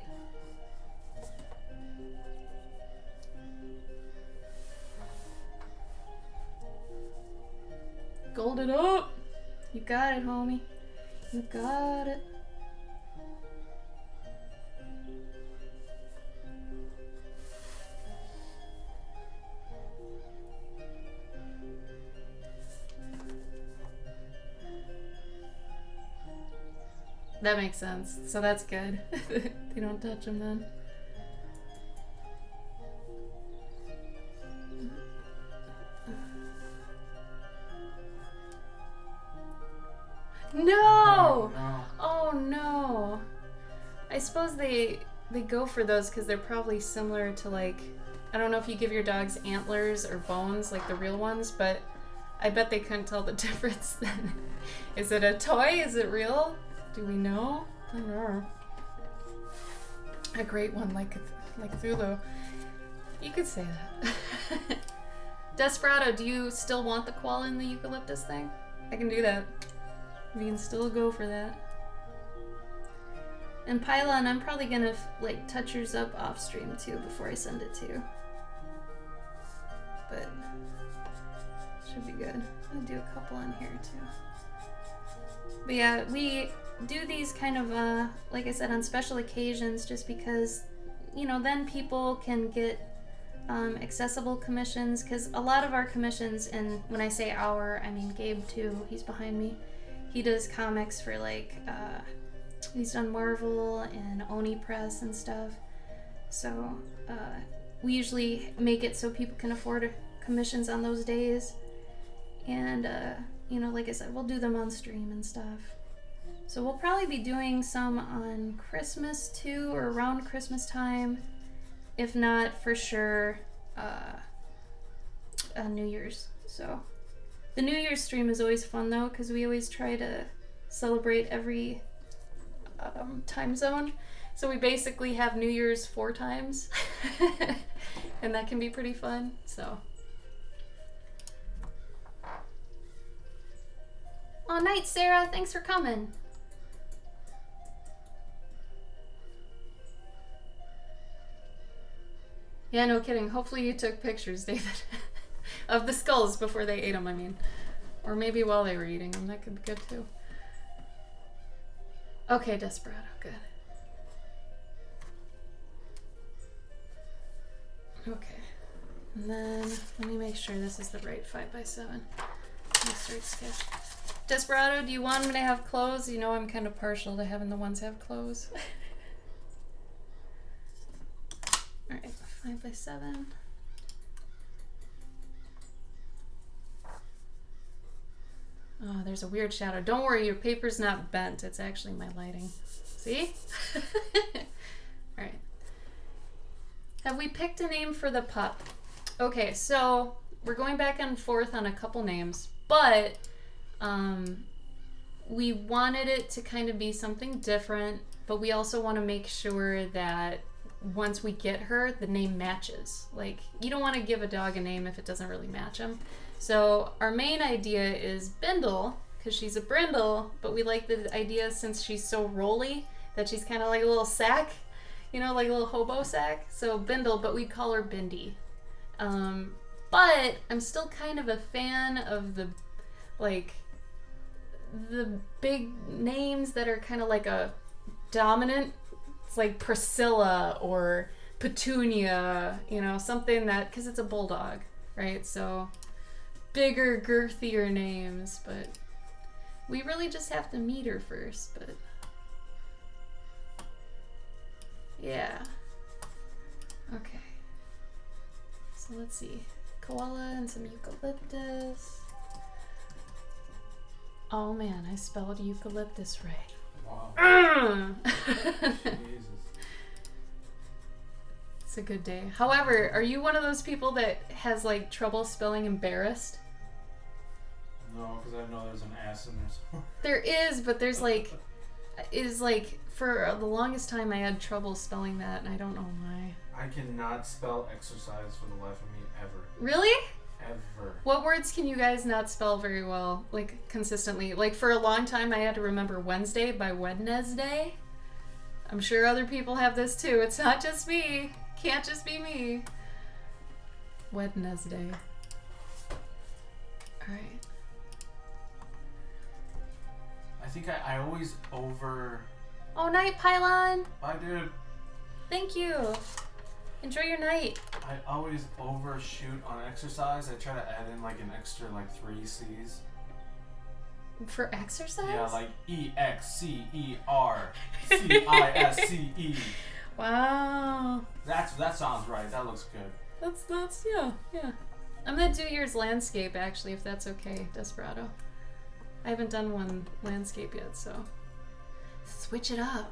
Gold it up! You got it, homie. You got it. That makes sense. So that's good. They don't touch them then. No! Oh no. I suppose they go for those because they're probably similar to, like, I don't know if you give your dogs antlers or bones like the real ones, but I bet they couldn't tell the difference then. Is it a toy? Is it real? Do we know? I don't know. A great one like Thulu. You could say that. Desperado, do you still want the koala in the eucalyptus thing? I can do that. We can still go for that. And Pylon, I'm probably gonna like touch yours up off stream too before I send it to you. But should be good. I'll do a couple in here too. But yeah, we do these kind of like I said, on special occasions, just because, you know, then people can get accessible commissions, because a lot of our commissions, and when I say our, I mean Gabe too, he's behind me. He does comics for like he's done Marvel and Oni Press and stuff. So we usually make it so people can afford commissions on those days. And you know, like I said, we'll do them on stream and stuff. So we'll probably be doing some on Christmas too, or around Christmas time. If not, for sure, New Year's. So the New Year's stream is always fun though, because we always try to celebrate every time zone. So we basically have New Year's 4 times, and that can be pretty fun. So. Oh, night, Sarah. Thanks for coming. Yeah, no kidding. Hopefully you took pictures, David, of the skulls before they ate them, I mean. Or maybe while they were eating them. That could be good, too. Okay, Desperado. Good. Okay. And then, let me make sure this is the right 5x7. Let me start sketch. Desperado, do you want me to have clothes? You know I'm kind of partial to having the ones have clothes. Alright, 5x7. Oh, there's a weird shadow. Don't worry, your paper's not bent. It's actually my lighting. See? Alright. Have we picked a name for the pup? Okay, so we're going back and forth on a couple names, but we wanted it to kind of be something different, but we also want to make sure that once we get her, the name matches. Like, you don't want to give a dog a name if it doesn't really match him. So our main idea is Bindle, because she's a brindle, but we like the idea since she's so rolly that she's kind of like a little sack, you know, like a little hobo sack. So Bindle, but we'd call her Bindi. But I'm still kind of a fan of the big names that are kind of like a dominant. It's like Priscilla or Petunia, you know, something that, because it's a bulldog, right? So bigger, girthier names, but we really just have to meet her first, but yeah. Okay. So let's see. Koala and some eucalyptus. Oh man, I spelled eucalyptus right. Wow. Jesus. It's a good day. However, are you one of those people that has like trouble spelling embarrassed? No, because I know there's an ass in there somewhere. There is, but there's like, for the longest time I had trouble spelling that, and I don't know why. I cannot spell exercise for the life of me ever. Really? Ever. What words can you guys not spell very well, like consistently? Like for a long time I had to remember Wednesday by Wednesday. I'm sure other people have this too. It's not just me. Can't just be me. Wednesday. Alright. I think I always over... Oh, night, Pylon! Bye, dude. Thank you. Enjoy your night. I always overshoot on exercise. I try to add in like an extra like 3 C's. For exercise? Yeah, like EXCERCISCE. Wow. That sounds right. That looks good. That's yeah. I'm gonna do yours landscape actually, if that's okay, Desperado. I haven't done one landscape yet, so switch it up.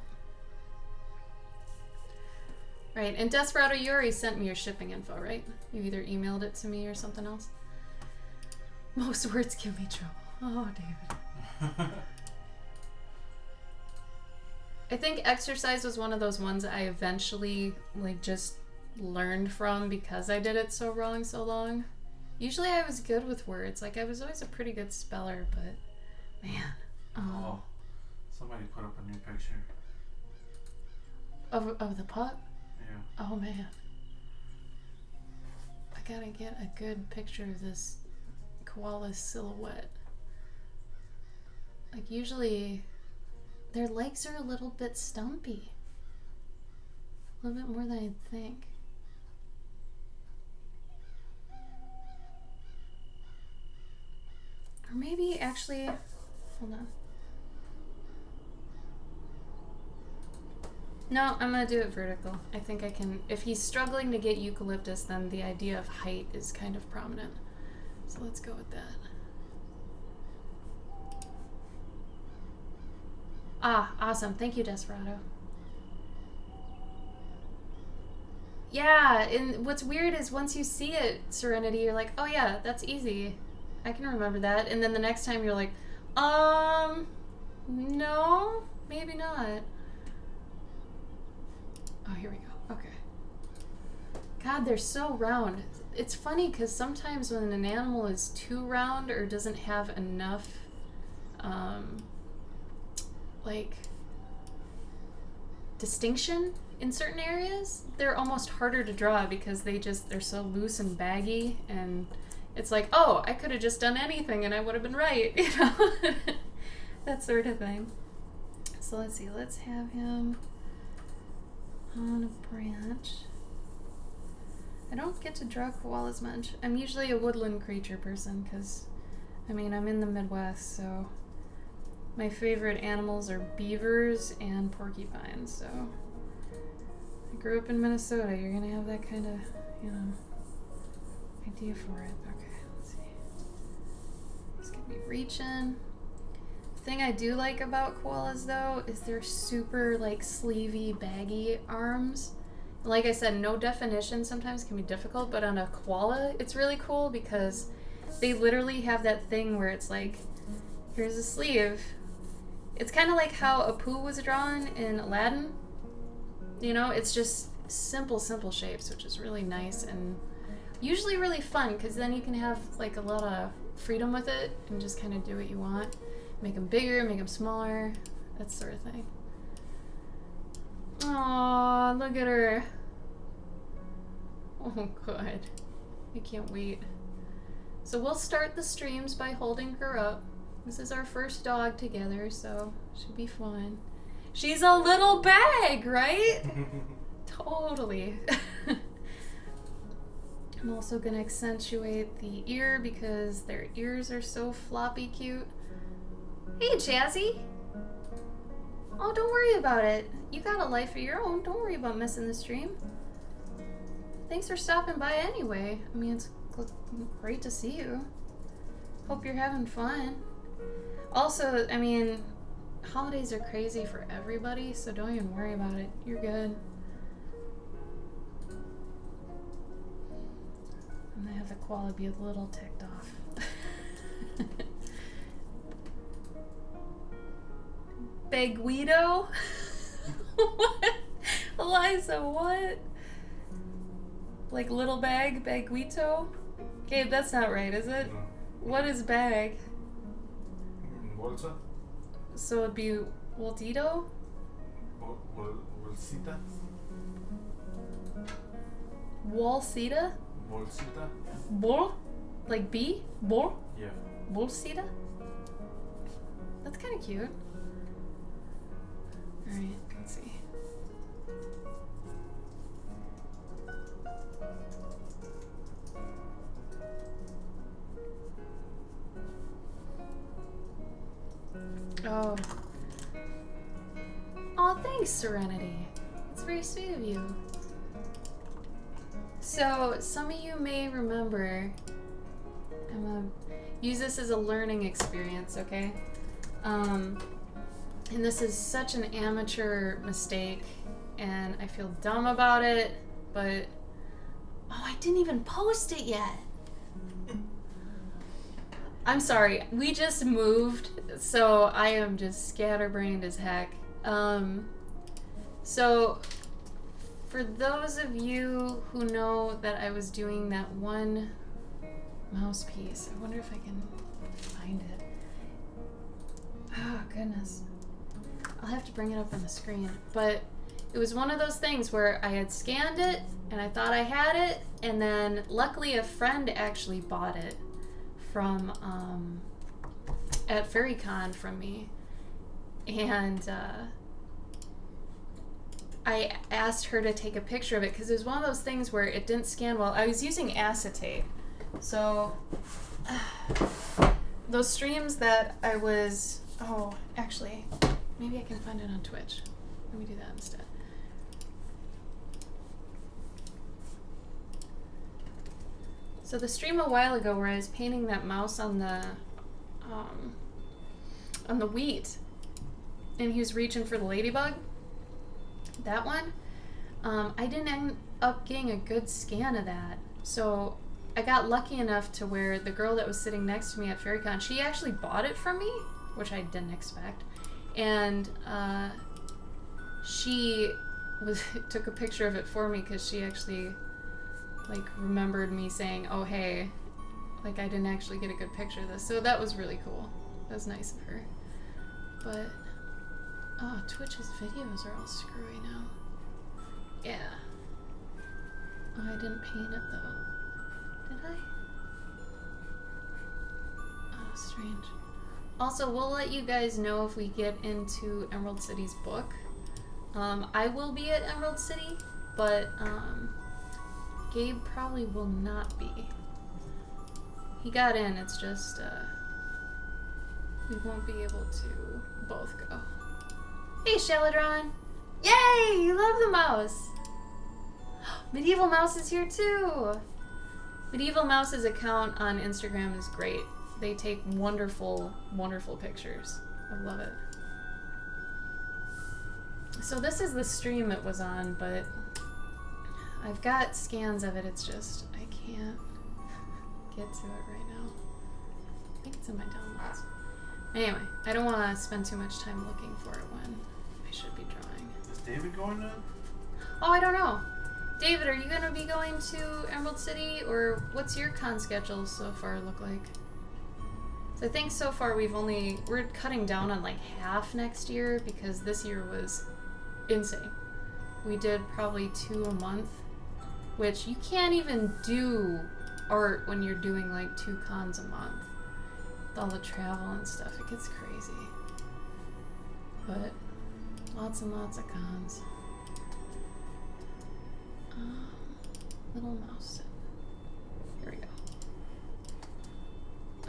Right, and Desperado, you already sent me your shipping info, right? You either emailed it to me or something else. Most words give me trouble. Oh, David. I think exercise was one of those ones I eventually like just learned from because I did it so wrong so long. Usually I was good with words. Like I was always a pretty good speller, but man. Oh, somebody put up a new picture. Of the pup? Yeah. Oh man. I gotta get a good picture of this koala's silhouette. Like usually their legs are a little bit stumpy. A little bit more than I'd think. Or maybe actually, hold on. No, I'm gonna do it vertical. I think I can, if he's struggling to get eucalyptus, then the idea of height is kind of prominent. So let's go with that. Ah, awesome. Thank you, Desperado. Yeah, and what's weird is once you see it, Serenity, you're like, oh yeah, that's easy. I can remember that. And then the next time you're like, no, maybe not. Oh, here we go. Okay. God, they're so round. It's funny because sometimes when an animal is too round or doesn't have enough, like, distinction in certain areas, they're almost harder to draw because they're so loose and baggy, and it's like, oh, I could have just done anything and I would have been right, you know? That sort of thing. So let's see, let's have him on a branch. I don't get to draw koalas much. I'm usually a woodland creature person because, I mean, I'm in the Midwest, so my favorite animals are beavers and porcupines, so I grew up in Minnesota. You're gonna have that kind of, you know, idea for it. Okay, let's see. Just get me reaching. The thing I do like about koalas, though, is they're super, like, sleevey, baggy arms. Like I said, no definition sometimes can be difficult, but on a koala, it's really cool because they literally have that thing where it's like, here's a sleeve. It's kind of like how Apu was drawn in Aladdin. You know, it's just simple shapes, which is really nice and usually really fun because then you can have like a lot of freedom with it and just kind of do what you want. Make them bigger, make them smaller, that sort of thing. Aww, look at her. Oh, good. I can't wait. So we'll start the streams by holding her up. This is our first dog together, so should be fun. She's a little bag, right? Totally. I'm also gonna accentuate the ear because their ears are so floppy cute. Hey, Jazzy. Oh, don't worry about it. You got a life of your own. Don't worry about missing the stream. Thanks for stopping by anyway. I mean, it's great to see you. Hope you're having fun. Also, I mean, holidays are crazy for everybody, so don't even worry about it. You're good. I'm gonna have the koala be a little ticked off. Baguito? What? Eliza, what? Like little bag? Baguito? Gabe, that's not right, is it? No. What is bag? Bolsa? So it'd be Waltito? Bolsita? Walsita? Bolsita? Bol? Like bee? Bol? Yeah. Bolsita? That's kind of cute. Alright, let's see. Oh. Aw, thanks, Serenity. That's very sweet of you. So, some of you may remember, I'm gonna use this as a learning experience, okay? And this is such an amateur mistake, and I feel dumb about it, but... Oh, I didn't even post it yet! I'm sorry, we just moved, so I am just scatterbrained as heck. So, for those of you who know that I was doing that one mouse piece, I wonder if I can find it. Oh, goodness. I'll have to bring it up on the screen. But it was one of those things where I had scanned it, and I thought I had it, and then luckily a friend actually bought it from, at FairyCon from me. And, I asked her to take a picture of it because it was one of those things where it didn't scan well. I was using acetate. So, those streams that I was... Oh, actually, maybe I can find it on Twitch. Let me do that instead. So the stream a while ago where I was painting that mouse on the wheat, and he was reaching for the ladybug, that one, I didn't end up getting a good scan of that. So I got lucky enough to where the girl that was sitting next to me at FairyCon, she actually bought it from me, which I didn't expect. And she took a picture of it for me because she actually like remembered me saying, oh hey, like I didn't actually get a good picture of this. So that was really cool. That was nice of her. But oh, Twitch's videos are all screwy now. Yeah. Oh, I didn't paint it though. Did I? Oh, strange. Also, we'll let you guys know if we get into Emerald City's book. I will be at Emerald City, but Gabe probably will not be. He got in, it's just we won't be able to both go. Hey, Shalodron! Yay! You love the mouse! Medieval Mouse is here too! Medieval Mouse's account on Instagram is great. They take wonderful, wonderful pictures. I love it. So this is the stream it was on, but I've got scans of it. It's just, I can't get to it right now. I think it's in my downloads. Anyway, I don't want to spend too much time looking for it when I should be drawing. Is David going to? Oh, I don't know. David, are you going to be going to Emerald City, or what's your con schedule so far look like? So I think so far we're cutting down on like half next year because this year was insane. We did probably 2 a month, which you can't even do art when you're doing like 2 cons a month. With all the travel and stuff, it gets crazy. But lots and lots of cons. Little mouse. Here we go.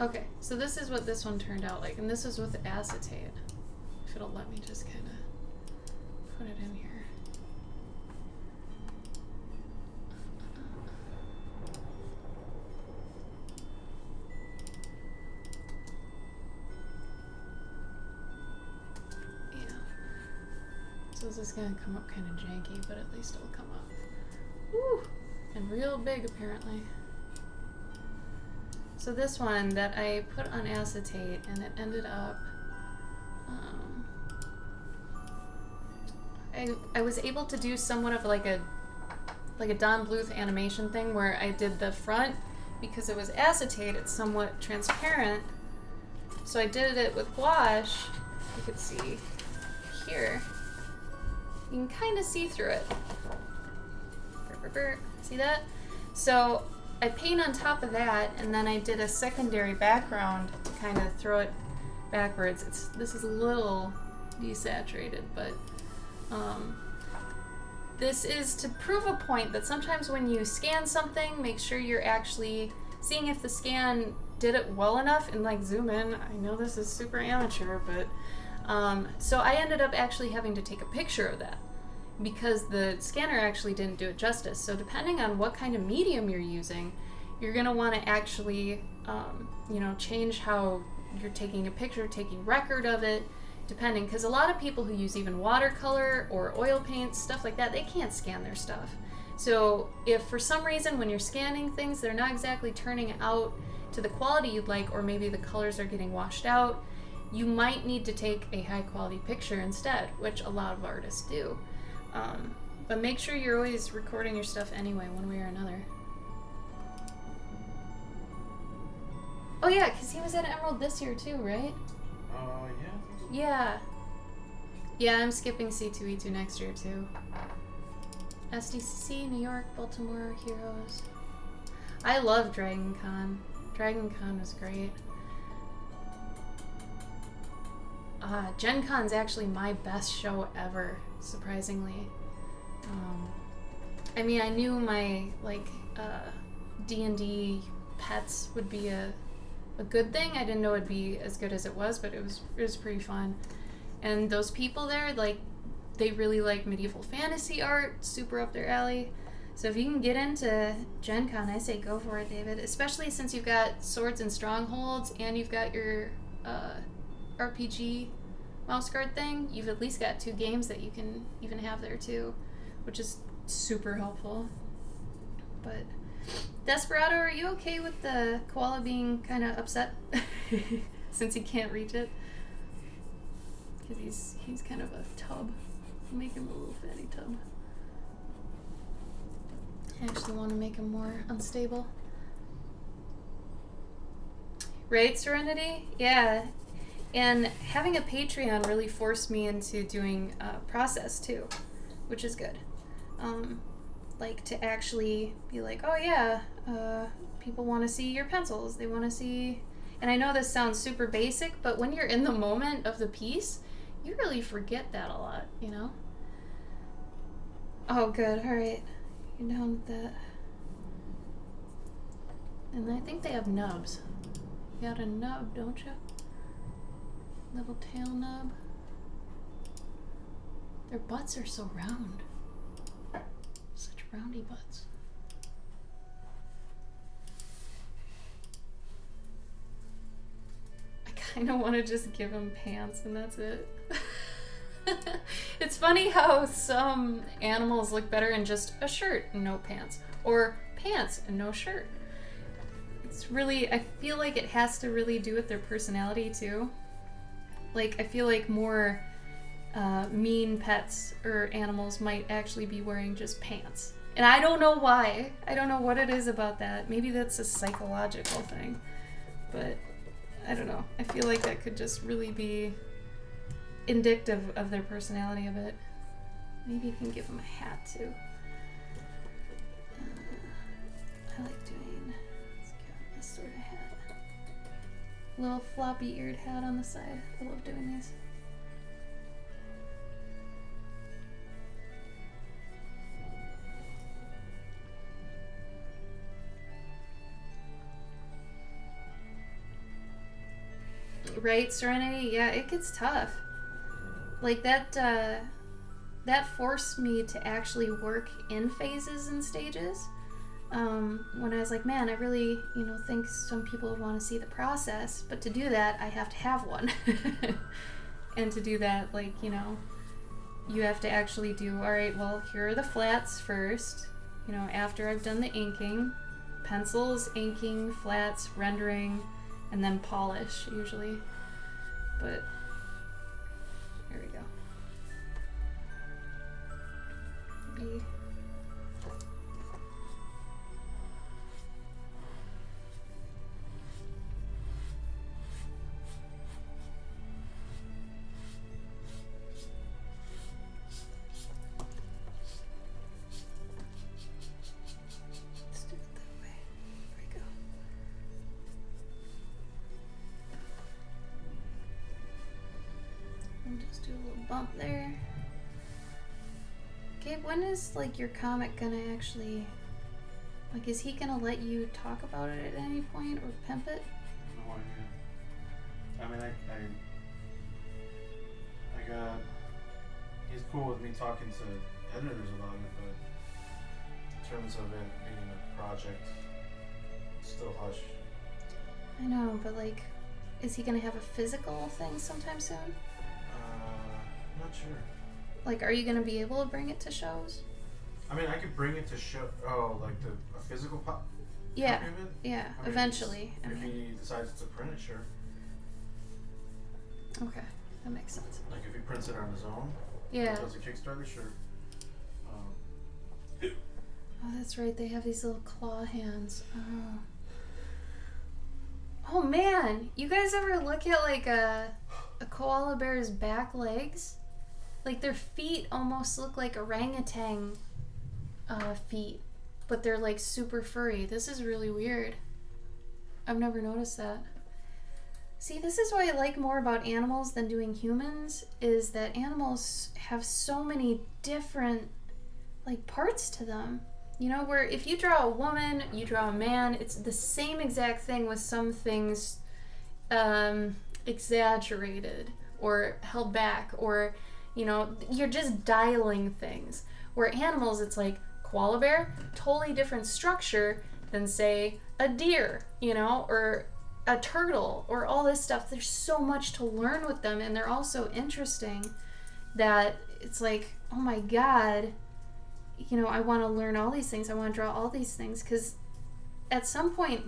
Okay, so this is what this one turned out like, and this is with acetate. If it'll let me just kind of put it in here. Yeah. So this is gonna come up kind of janky, but at least it'll come up. Woo! And real big, apparently. So this one that I put on acetate, and it ended up, I was able to do somewhat of like a Don Bluth animation thing where I did the front, because it was acetate, it's somewhat transparent. So I did it with gouache. You could see here. You can kind of see through it. See that? So I paint on top of that, and then I did a secondary background to kind of throw it backwards. This is a little desaturated, but this is to prove a point that sometimes when you scan something, make sure you're actually seeing if the scan did it well enough, and like zoom in. I know this is super amateur, but so I ended up actually having to take a picture of that, because the scanner actually didn't do it justice. So depending on what kind of medium you're using, you're going to want to actually, change how you're taking a picture, taking record of it, depending. Because a lot of people who use even watercolor or oil paints, stuff like that, they can't scan their stuff. So if for some reason when you're scanning things, they're not exactly turning out to the quality you'd like, or maybe the colors are getting washed out, you might need to take a high quality picture instead, which a lot of artists do. But make sure you're always recording your stuff anyway, one way or another. Oh yeah, because he was at Emerald this year too, right? Yeah. Yeah. Yeah, I'm skipping C2E2 next year too. SDCC, New York, Baltimore, Heroes. I love Dragon Con. Dragon Con was great. Gen Con's actually my best show ever, surprisingly. I mean, I knew my D&D pets would be a good thing. I didn't know it'd be as good as it was, but it was pretty fun. And those people there, like, they really like medieval fantasy art, super up their alley. So if you can get into Gen Con, I say go for it, David. Especially since you've got Swords and Strongholds and you've got your RPG mouse guard thing. You've at least got 2 games that you can even have there too, which is super helpful. But Desperado, are you okay with the koala being kind of upset since he can't reach it? Because he's kind of a tub. Make him a little fatty tub. I actually want to make him more unstable. Right, Serenity? Yeah. And having a Patreon really forced me into doing process too, which is good. Like to actually be like, oh yeah, people want to see your pencils. They want to see, and I know this sounds super basic, but when you're in the moment of the piece, you really forget that a lot, you know? Oh, good. All right. You're down with that. And I think they have nubs. You got a nub, don't you? Little tail nub. Their butts are so round. Such roundy butts. I kind of want to just give him pants and that's it. It's funny how some animals look better in just a shirt and no pants, or pants and no shirt. It's really, I feel like it has to really do with their personality too. Like, I feel like more mean pets or animals might actually be wearing just pants. And I don't know why. I don't know what it is about that. Maybe that's a psychological thing. But I don't know. I feel like that could just really be indicative of their personality a bit. Maybe you can give them a hat too. I like doing this sort of hat. Little floppy eared hat on the side. I love doing these. Right, Serenity? Yeah, it gets tough. Like that forced me to actually work in phases and stages. When I was like, man, I really, think some people would want to see the process, but to do that, I have to have one. And to do that, you have to actually do, all right, well, here are the flats first, after I've done the inking, pencils, inking, flats, rendering, and then polish, usually. But, here we go. Maybe. Let's do it that way. There we go. And just do a little bump there. Gabe, when is your comic gonna actually, is he gonna let you talk about it at any point or pimp it? No idea. I mean, I got. He's cool with me talking to editors about it, but in terms of it being a project, it's still hush. I know, but is he gonna have a physical thing sometime soon? Not sure. Are you gonna be able to bring it to shows? I mean, I could bring it to show. Oh, a physical Yeah, copy of it? yeah. I mean, eventually. If he decides to print it, sure. Okay, that makes sense. If he prints it on his own. Yeah. Does a Kickstarter, sure. Oh, that's right. They have these little claw hands. Oh. Oh man, you guys ever look at a koala bear's back legs? Their feet almost look like orangutan feet, but they're super furry. This is really weird. I've never noticed that. See, this is what I like more about animals than doing humans, is that animals have so many different parts to them. Where if you draw a woman, you draw a man, it's the same exact thing with some things exaggerated or held back, or you're just dialing things. Where animals, it's koala bear, totally different structure than say a deer, or a turtle, or all this stuff. There's so much to learn with them, and they're all so interesting that it's oh my god, I want to learn all these things. I want to draw all these things, because at some point,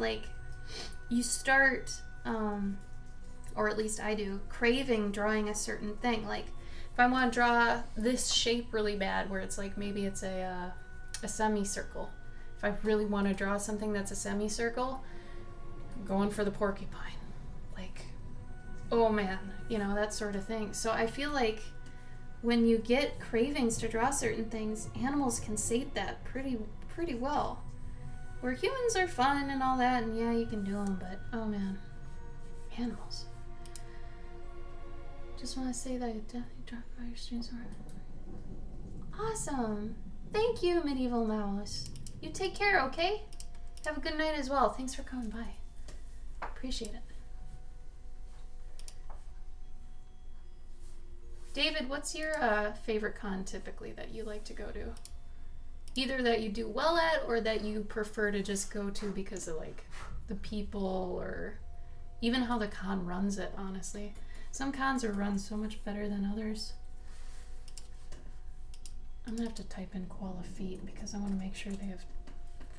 you start, or at least I do, craving drawing a certain thing. If I want to draw this shape really bad, where it's maybe it's a semicircle. If I really want to draw something that's a semicircle, I'm going for the porcupine. Oh man, that sort of thing. So I feel when you get cravings to draw certain things, animals can sate that pretty well. Where humans are fun and all that, and yeah, you can do them, but oh man, animals. Just want to say that I definitely dropped by your streams more. Awesome. Thank you, Medieval Mouse. You take care, okay? Have a good night as well. Thanks for coming by. Appreciate it. David, what's your favorite con typically that you like to go to? Either that you do well at, or that you prefer to just go to because of the people, or even how the con runs it, honestly. Some cons are run so much better than others. I'm gonna have to type in koala feet because I want to make sure they have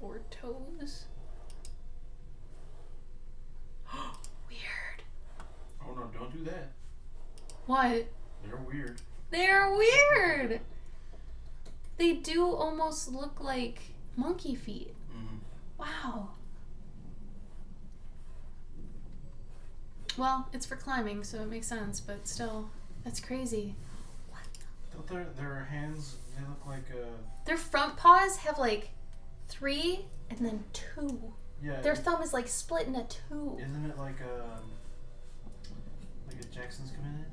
4 toes. Weird. Oh no, don't do that. What? They're weird. They're weird! They do almost look like monkey feet. Mm-hmm. Wow. Well, it's for climbing, so it makes sense, but still, that's crazy. Don't their hands, they look like Their front paws have like 3 and then 2. yeah. Their thumb is like split into 2. Isn't it like a Jackson's Chameleon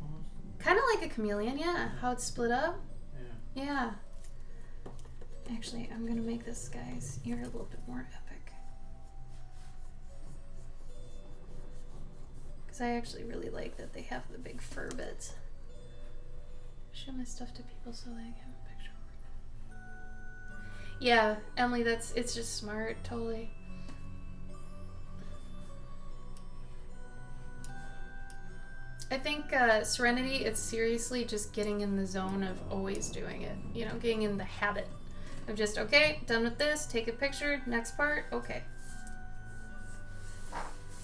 almost? Kind of like a chameleon, yeah. How it's split up. Yeah. Yeah. Actually, I'm gonna make this guy's ear a little bit more epic. Because I actually really like that they have the big fur bits. Show my stuff to people so they can have a picture. Yeah, Emily, it's just smart, totally. I think Serenity, it's seriously just getting in the zone of always doing it. You know, getting in the habit of just, okay, done with this, take a picture, next part, okay.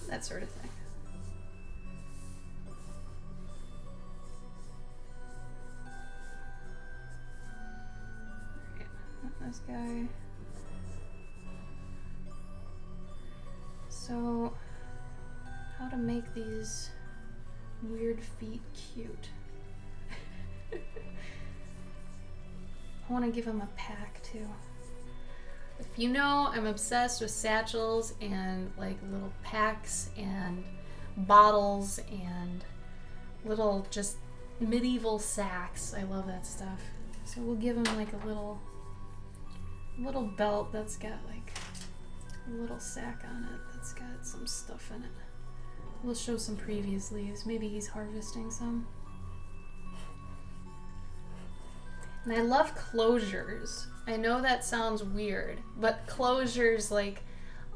That sort of thing. Alright, this guy. So, how to make these weird feet cute. I want to give him a pack too. If you know, I'm obsessed with satchels and like little packs and bottles and little just medieval sacks. I love that stuff. So we'll give him like a little belt that's got like a little sack on it that's got some stuff in it. We'll show some previous leaves. Maybe he's harvesting some. And I love closures. I know that sounds weird, but closures like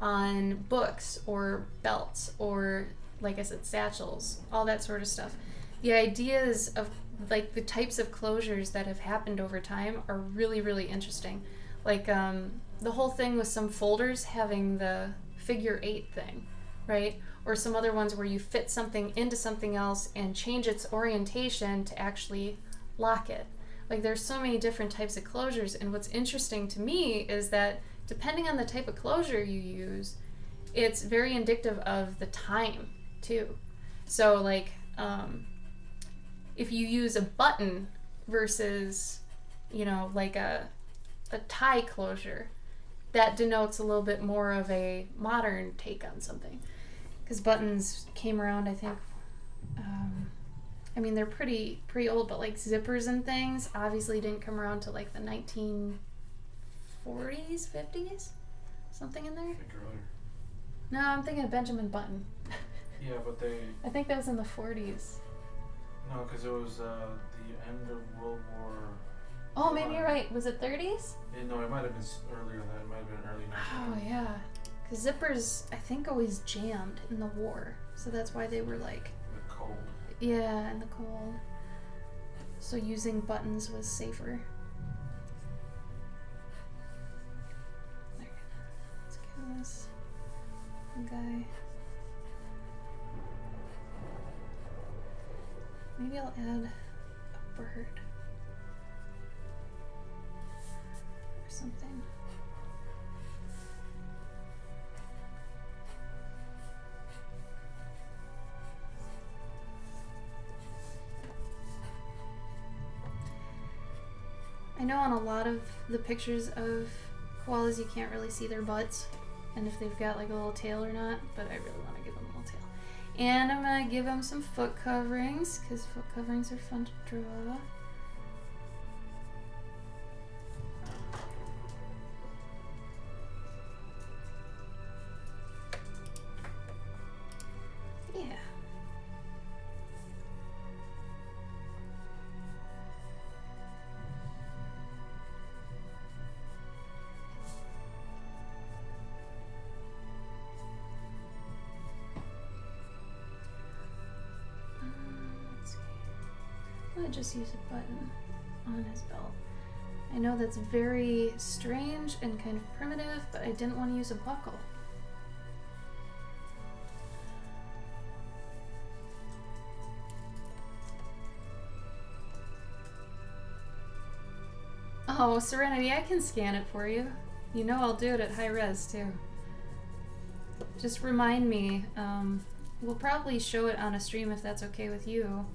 on books or belts or, like I said, satchels, all that sort of stuff. The ideas of like the types of closures that have happened over time are really, really interesting. Like the whole thing with some folders having the figure 8 thing, right? Or some other ones where you fit something into something else and change its orientation to actually lock it. Like there's so many different types of closures, and what's interesting to me is that depending on the type of closure you use, it's very indicative of the time too. So like if you use a button versus, you know, like a tie closure, that denotes a little bit more of a modern take on something. Because buttons came around, I think, I mean, they're pretty old, but like zippers and things obviously didn't come around to like the 1940s, 50s? Something in there? I think earlier. No, I'm thinking of Benjamin Button. Yeah, but they... I think that was in the 40s. No, because it was the end of World War... Oh, maybe you're right. Was it 30s? No, it might have been earlier than that. It might have been early 1900s. Oh, yeah. Because zippers, I think, always jammed in the war. So that's why they were like... The cold. Yeah, in the cold. So using buttons was safer. There. Let's give this guy... Maybe I'll add a bird. Or something. I know on a lot of the pictures of koalas you can't really see their butts and if they've got like a little tail or not, but I really want to give them a little tail. And I'm going to give them some foot coverings because foot coverings are fun to draw. Yeah. Let's see. I'm gonna just use a button on his belt. I know that's very strange and kind of primitive, but I didn't want to use a buckle. Oh, Serenity, I can scan it for you. You know I'll do it at high res too. Just remind me we'll probably show it on a stream if that's okay with you.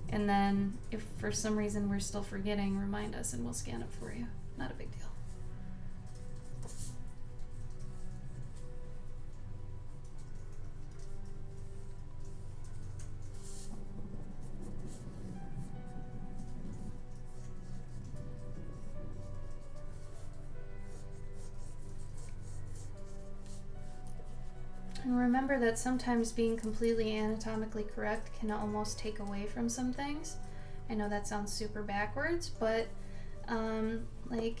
And then if for some reason we're still forgetting, remind us and we'll scan it for you. Not a big deal. And remember that sometimes being completely anatomically correct can almost take away from some things. I know that sounds super backwards, but like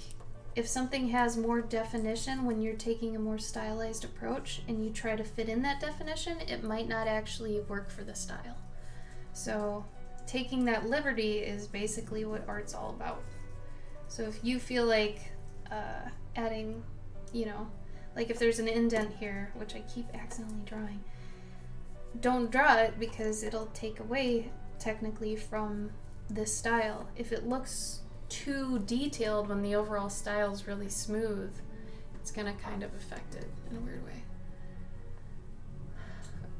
if something has more definition when you're taking a more stylized approach and you try to fit in that definition, it might not actually work for the style. So taking that liberty is basically what art's all about. So if you feel like adding, you know, like if there's an indent here, which I keep accidentally drawing, don't draw it because it'll take away technically from this style. If it looks too detailed when the overall style is really smooth, it's gonna kind of affect it in a weird way.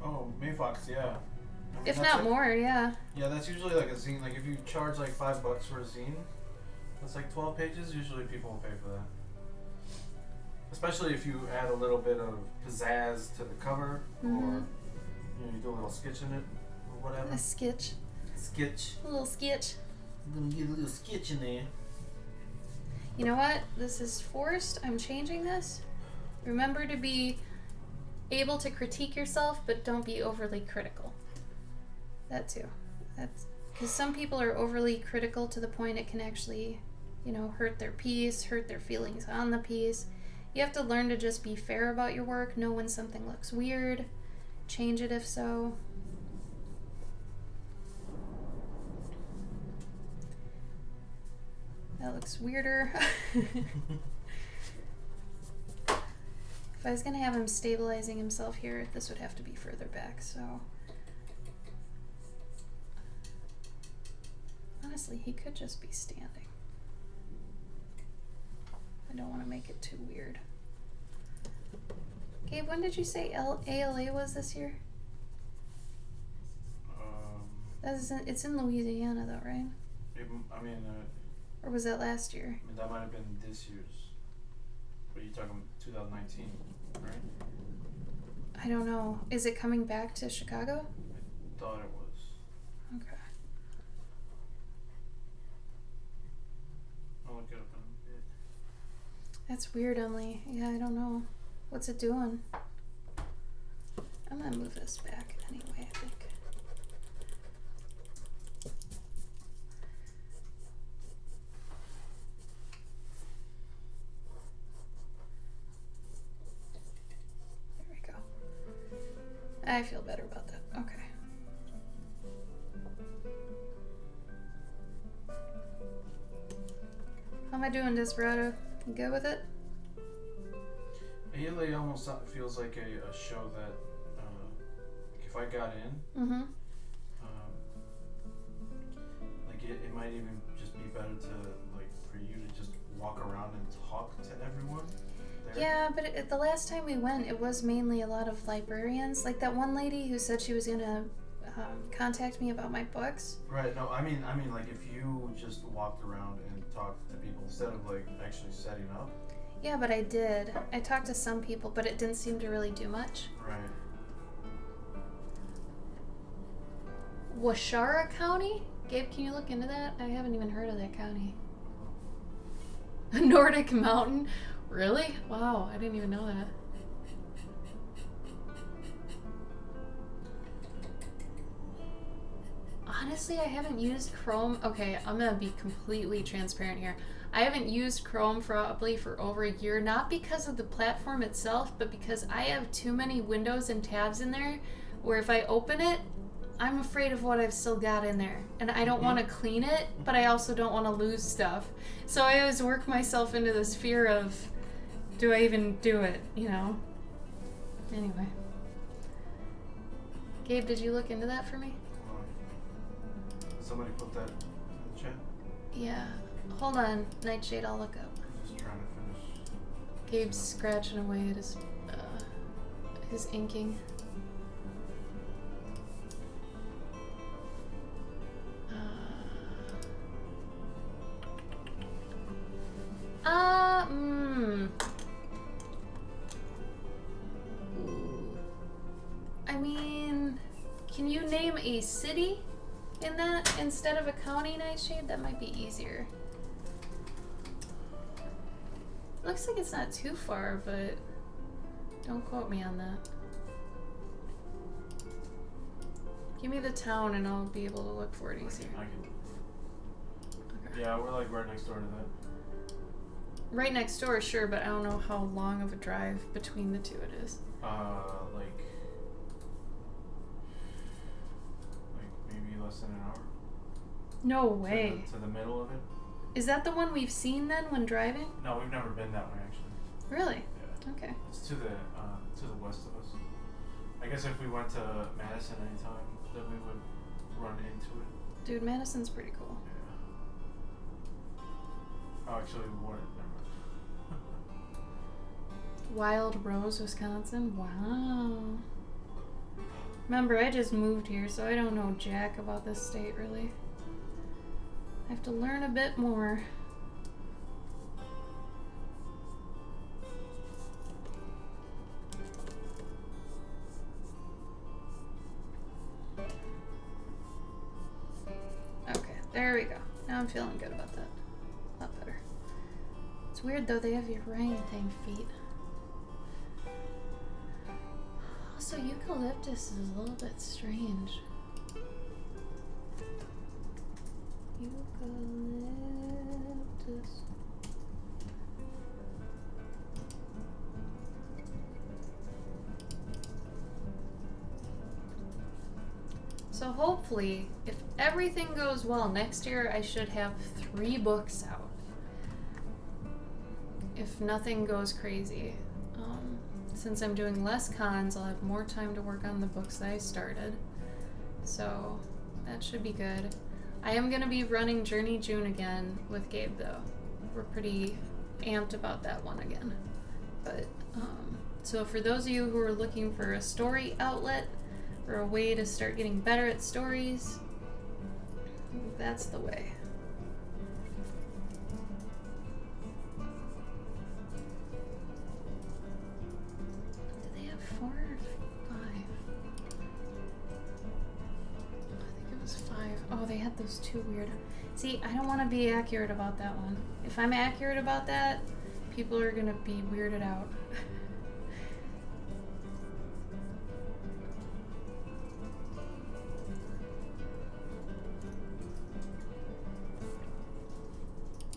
Oh, Mayfox, yeah. I mean, If that's not like, more, yeah. Yeah, that's usually like a zine. Like if you charge like $5 for a zine, that's like 12 pages. Usually people will pay for that. Especially if you add a little bit of pizzazz to the cover, or you know, you do a little sketch in it, or whatever. A sketch. Sketch. A little sketch. I'm gonna get a little sketch in there. You know what? This is forced. I'm changing this. Remember to be able to critique yourself, but don't be overly critical. That too. That's because some people are overly critical to the point it can actually, you know, hurt their piece, hurt their feelings on the piece. You have to learn to just be fair about your work, know when something looks weird, change it if so. That looks weirder. If I was gonna have him stabilizing himself here, this would have to be further back, so. Honestly, he could just be standing. I don't want to make it too weird. Gabe, when did you say ALA was this year? It's in Louisiana though, right? Or was that last year? I mean, that might have been this year's. But you're talking 2019, right? I don't know. Is it coming back to Chicago? I thought it was. Okay. I'll look it up in a bit. That's weird, Emily. Yeah, I don't know. What's it doing? I'm gonna move this back anyway, I think. There we go. I feel better about that. Okay. How am I doing, Desperado? You good with it? ALA almost feels like a show that, if I got in, Mm-hmm. like it might even just be better to, like, for you to just walk around and talk to everyone there. Yeah, but the last time we went, it was mainly a lot of librarians. Like that one lady who said she was gonna contact me about my books. Right. No, I mean, like if you just walked around and talked to people instead of like actually setting up. Yeah, but I did. I talked to some people, but it didn't seem to really do much. Right. Washara County? Gabe, can you look into that? I haven't even heard of that county. A Nordic mountain? Really? Wow, I didn't even know that. Honestly, I haven't used Chrome. Okay, I'm gonna be completely transparent here. I haven't used Chrome probably for over a year, not because of the platform itself, but because I have too many windows and tabs in there where if I open it, I'm afraid of what I've still got in there. And I don't want to clean it, but I also don't want to lose stuff. So I always work myself into this fear of, do I even do it, you know? Anyway. Gabe, did you look into that for me? Somebody put that in the chat. Yeah. Hold on, Nightshade, I'll look up. I'm just trying to finish. Gabe's scratching away at his inking. city in that instead of a county nightshade, that might be easier. Looks like it's not too far, but don't quote me on that. Give me the town and I'll be able to look for it easier. I can. Okay. Yeah, we're like right next door to that. Right next door, sure, but I don't know how long of a drive between the two it is. Like maybe less than an hour. No way. To the middle of it. Is that the one we've seen then when driving? No, we've never been that way actually. Really? Yeah. Okay. It's to the west of us. I guess if we went to Madison anytime, then we would run into it. Dude, Madison's pretty cool. Yeah. Oh, actually, we wouldn't. Never mind. Wild Rose, Wisconsin? Wow. Remember, I just moved here, so I don't know jack about this state, really. I have to learn a bit more. Okay, there we go. Now I'm feeling good about that. A lot better. It's weird though, they have your orangutan feet. Also, eucalyptus is a little bit strange. Eucalyptus. So hopefully, if everything goes well, next year I should have 3 books out. If nothing goes crazy. Since I'm doing less cons, I'll have more time to work on the books that I started. So that should be good. I am going to be running Journey June again with Gabe though. We're pretty amped about that one again. But so for those of you who are looking for a story outlet or a way to start getting better at stories, that's the way. Do they have 4 or 5? I think it was 5. Oh, they had those 2 weird. See, I don't want to be accurate about that one. If I'm accurate about that, people are gonna be weirded out.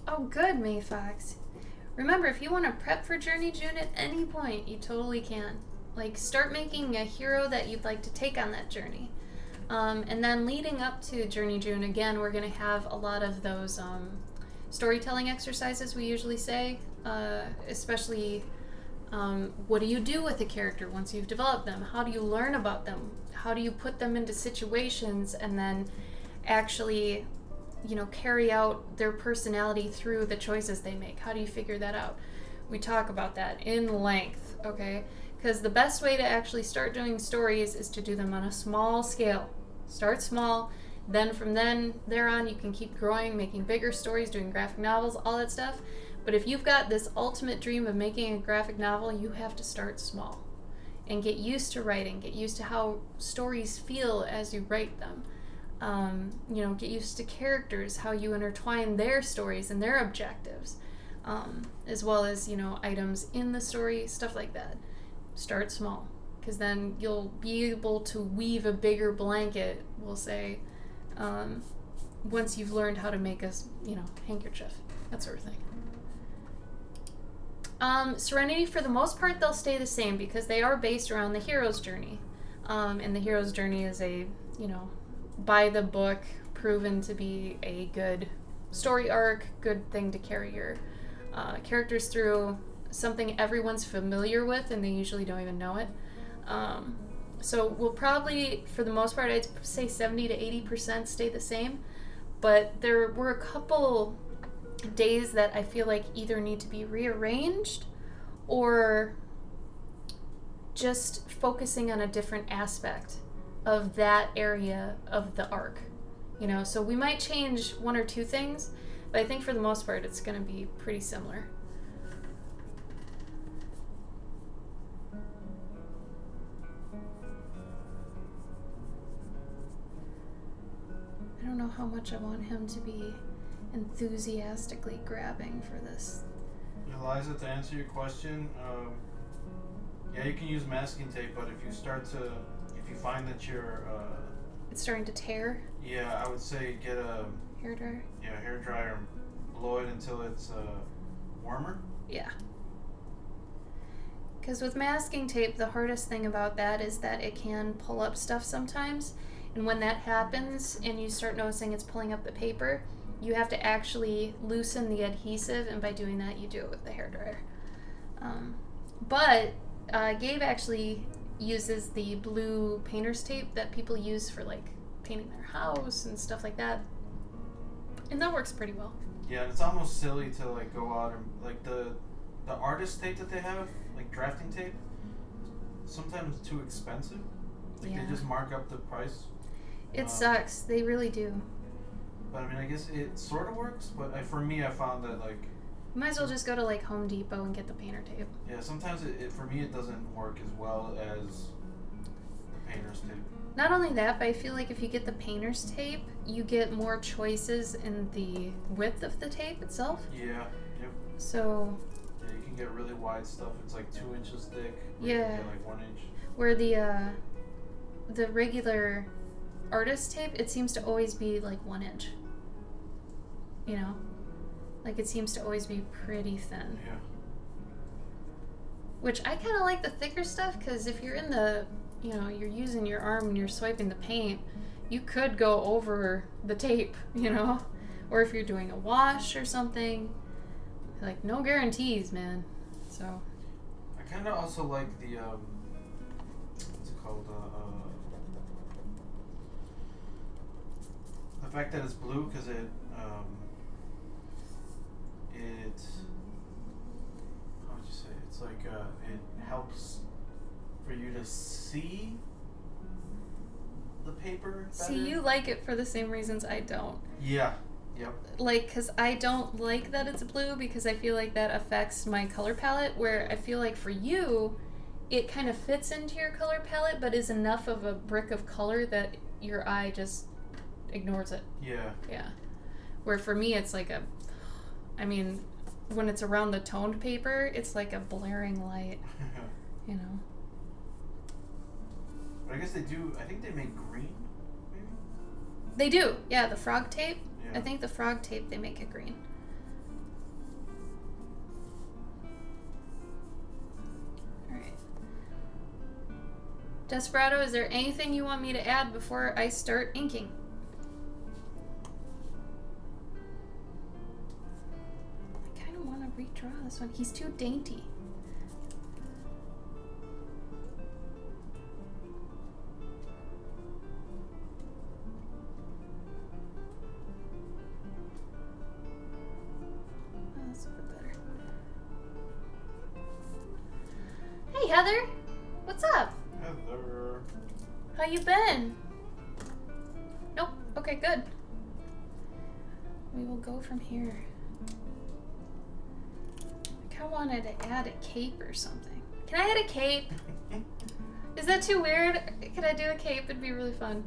Oh, good, May Fox. Remember, if you want to prep for Journey June at any point, you totally can. Like, start making a hero that you'd like to take on that journey. And then leading up to Journey June, again, we're going to have a lot of those storytelling exercises we usually say, especially what do you do with a character once you've developed them? How do you learn about them? How do you put them into situations and then actually, you know, carry out their personality through the choices they make? How do you figure that out? We talk about that in length, okay? Because the best way to actually start doing stories is to do them on a small scale. Start small, then from there on you can keep growing, making bigger stories, doing graphic novels, all that stuff. But if you've got this ultimate dream of making a graphic novel, you have to start small and get used to writing, get used to how stories feel as you write them. You know, get used to characters, how you intertwine their stories and their objectives, as well as, you know, items in the story, stuff like that. Start small, because then you'll be able to weave a bigger blanket, we'll say, once you've learned how to make a, you know, handkerchief, that sort of thing. Serenity, for the most part, they'll stay the same because they are based around the hero's journey. And the hero's journey is a, you know, by the book, proven to be a good story arc, good thing to carry your characters through, something everyone's familiar with and they usually don't even know it. So we'll probably, for the most part, I'd say 70 to 80% stay the same, but there were a couple days that I feel like either need to be rearranged or just focusing on a different aspect of that area of the arc, you know. So we might change 1 or 2 things, but I think for the most part it's going to be pretty similar. how much I want him to be enthusiastically grabbing for this. Eliza, to answer your question, yeah, you can use masking tape, but if you find that you're, It's starting to tear. yeah, I would say get a Hairdryer. hair dryer and blow it until it's warmer. Yeah. Because with masking tape, the hardest thing about that is that it can pull up stuff sometimes. And when that happens and you start noticing it's pulling up the paper, you have to actually loosen the adhesive, and by doing that, you do it with the hairdryer. But Gabe actually uses the blue painter's tape that people use for like painting their house and stuff like that. And that works pretty well. Yeah, and it's almost silly to like go out and like the artist tape that they have, like drafting tape, sometimes it's too expensive. Like Yeah. they just mark up the price. It sucks. They really do. But I mean, I guess it sort of works. But for me, I found that like, You might as well just go to like Home Depot and get the painter tape. yeah, sometimes for me it doesn't work as well as the painter's tape. Not only that, but I feel like if you get the painter's tape, you get more choices in the width of the tape itself. Yeah. Yep. So, Yeah, you can get really wide stuff. It's like 2 inches thick. Or Yeah. You can get like 1 inch. where the regular artist tape, it seems to always be like 1 inch. You know? Like it seems to always be pretty thin. Yeah. Which I kind of like the thicker stuff, because if you're in the, you're using your arm and you're swiping the paint, you could go over the tape, or if you're doing a wash or something, like no guarantees, man. So I kind of also like the what's it called? The fact that it's blue, because it how would you say? It's like it helps for you to see the paper better. see, you like it for the same reasons I don't. Yeah. Yep. Like, because I don't like that it's blue, because I feel like that affects my color palette, where I feel like for you, it kind of fits into your color palette, but is enough of a brick of color that your eye just ignores it. Yeah. Yeah. Where for me, it's like when it's around the toned paper, it's like a blaring light, But I guess they do. I think they make green, maybe. They do, yeah, the frog tape. Yeah. I think the frog tape, they make it green. Alright. Desperado, is there anything you want me to add before I start inking? I kind of want to redraw this one. He's too dainty. Oh, that's a bit better. Hey, Heather. What's up? Heather. How you been? Nope. Okay, good. We will go from here. I kind of wanted to add a cape or something. Can I add a cape? Is that too weird? Could I do a cape? It'd be really fun.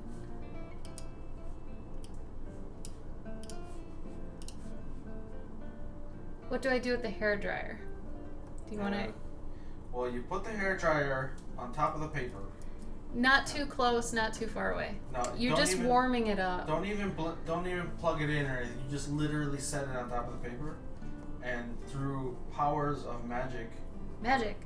What do I do with the hairdryer? Do you want to... Well, you put the hair dryer on top of the paper. Not too close, not too far away. No, You're don't just even- warming it up. Don't even plug it in or anything. You just literally set it on top of the paper, and through powers of magic, Magic.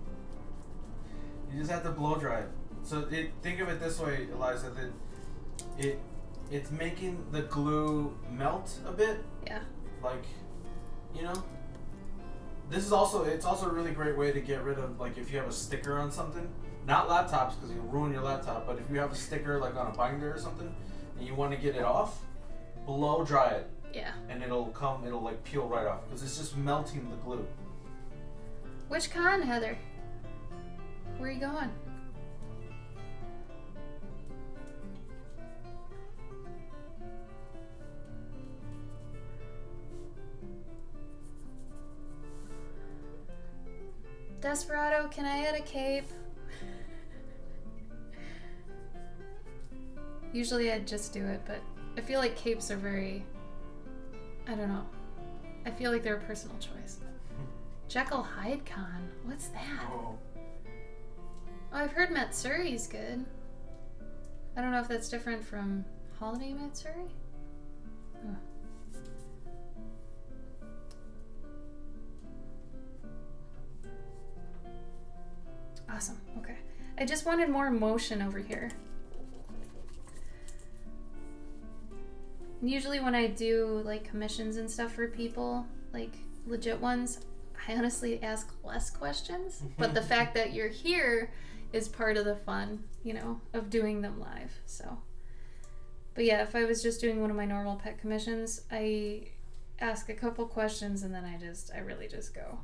you just have to blow dry it. So think of it this way, Eliza. That it's making the glue melt a bit. Yeah. Like, it's also a really great way to get rid of, like, if you have a sticker on something, not laptops because you'll ruin your laptop, but if you have a sticker like on a binder or something and you want to get it off, blow dry it Yeah. and it'll like peel right off because it's just melting the glue. Which con, Heather? Where are you going? Desperado, can I add a cape? Usually I'd just do it, but I feel like capes are very, I don't know. I feel like they're a personal choice. Jekyll Hyde Con. What's that? Oh. Oh, I've heard Matsuri's good. I don't know if that's different from Holiday Matsuri. Huh. Awesome. Okay. I just wanted more emotion over here. Usually when I do like commissions and stuff for people, like legit ones, I honestly ask less questions. But the fact that you're here is part of the fun, you know, of doing them live. So, but yeah, if I was just doing one of my normal pet commissions, I ask a couple questions and then I really just go.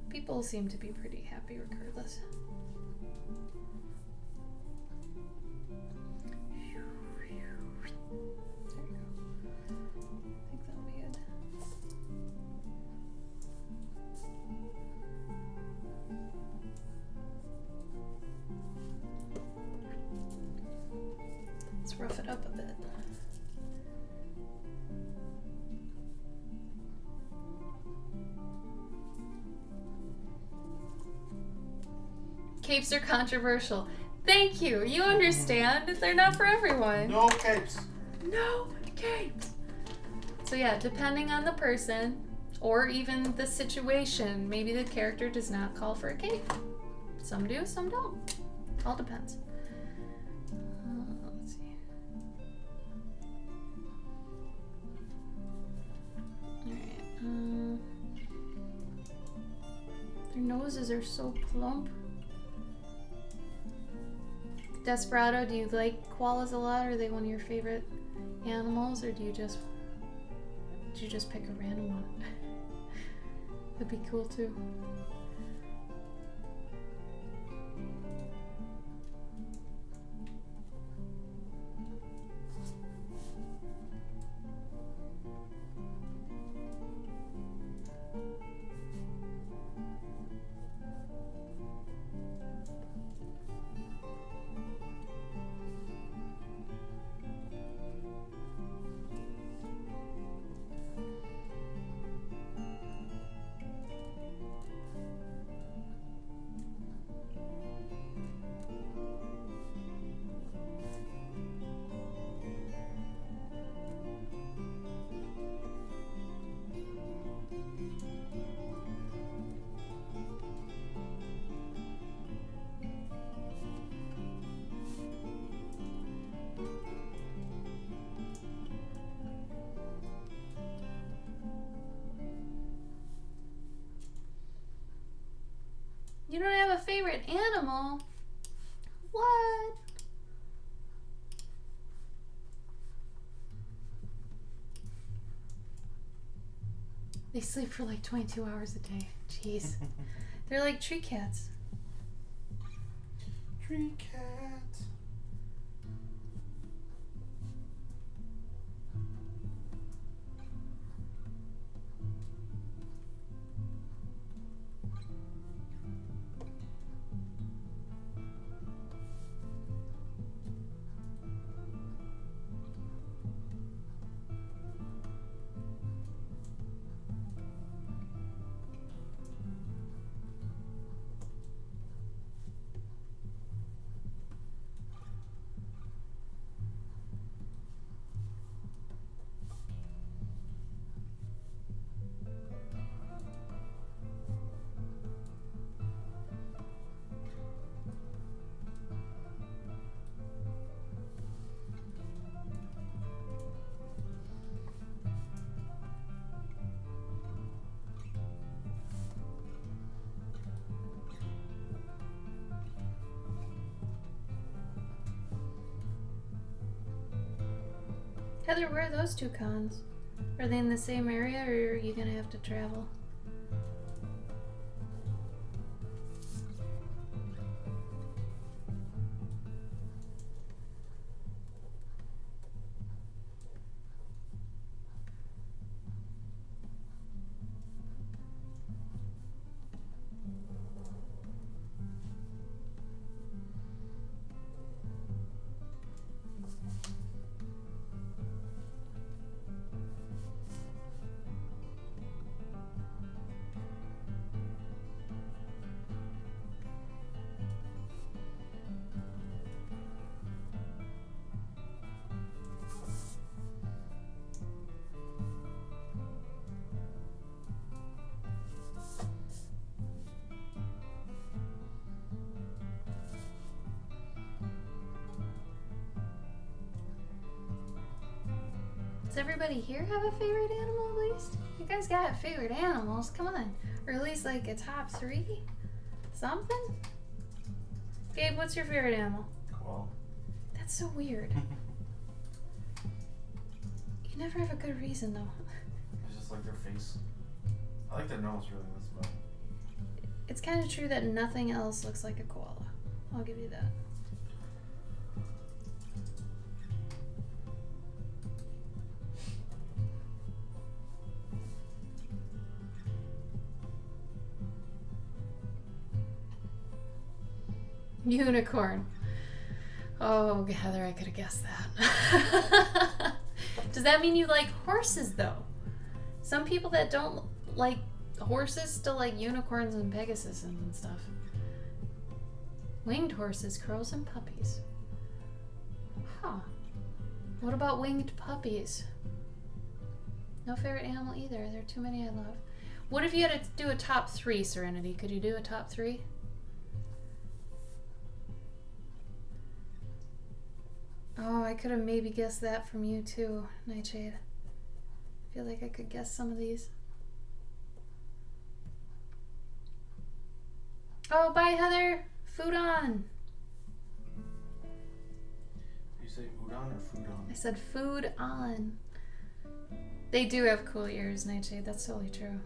People seem to be pretty happy regardless. There you go. I think that'll be good. Let's rough it up a bit. Capes are controversial. Thank you. You understand. They're not for everyone. No capes. No capes. So yeah, depending on the person or even the situation, maybe the character does not call for a cape. Some do, some don't. All depends. Let's see. Alright. Their noses are so plump. Desperado, do you like koalas a lot? Are they one of your favorite animals, or do you just pick a random one? That'd be cool too. You don't have a favorite animal? What? They sleep for like 22 hours a day. Jeez. They're like tree cats. Tree cat. Heather, where are those two cons? Are they in the same area, or are you gonna have to travel? Does everybody here have a favorite animal at least? You guys got favorite animals, come on. Or at least like a top 3? Something? Gabe, what's your favorite animal? Well, That's so weird. You never have a good reason though. It's just like their face. I like their nose really. That's about it. It's kind of true that nothing else looks like a koala. I'll give you that. Unicorn. Oh, Heather, I could have guessed that. Does that mean you like horses, though? Some people that don't like horses still like unicorns and Pegasus and stuff. Winged horses, crows, and puppies. Huh. What about winged puppies? No favorite animal either. There are too many I love. What if you had to do a top 3, Serenity? Could you do a top 3? Oh, I could have maybe guessed that from you too, Nightshade. I feel like I could guess some of these. Oh, bye, Heather. Food on. You say udon or food on? I said food on. They do have cool ears, Nightshade. That's totally true.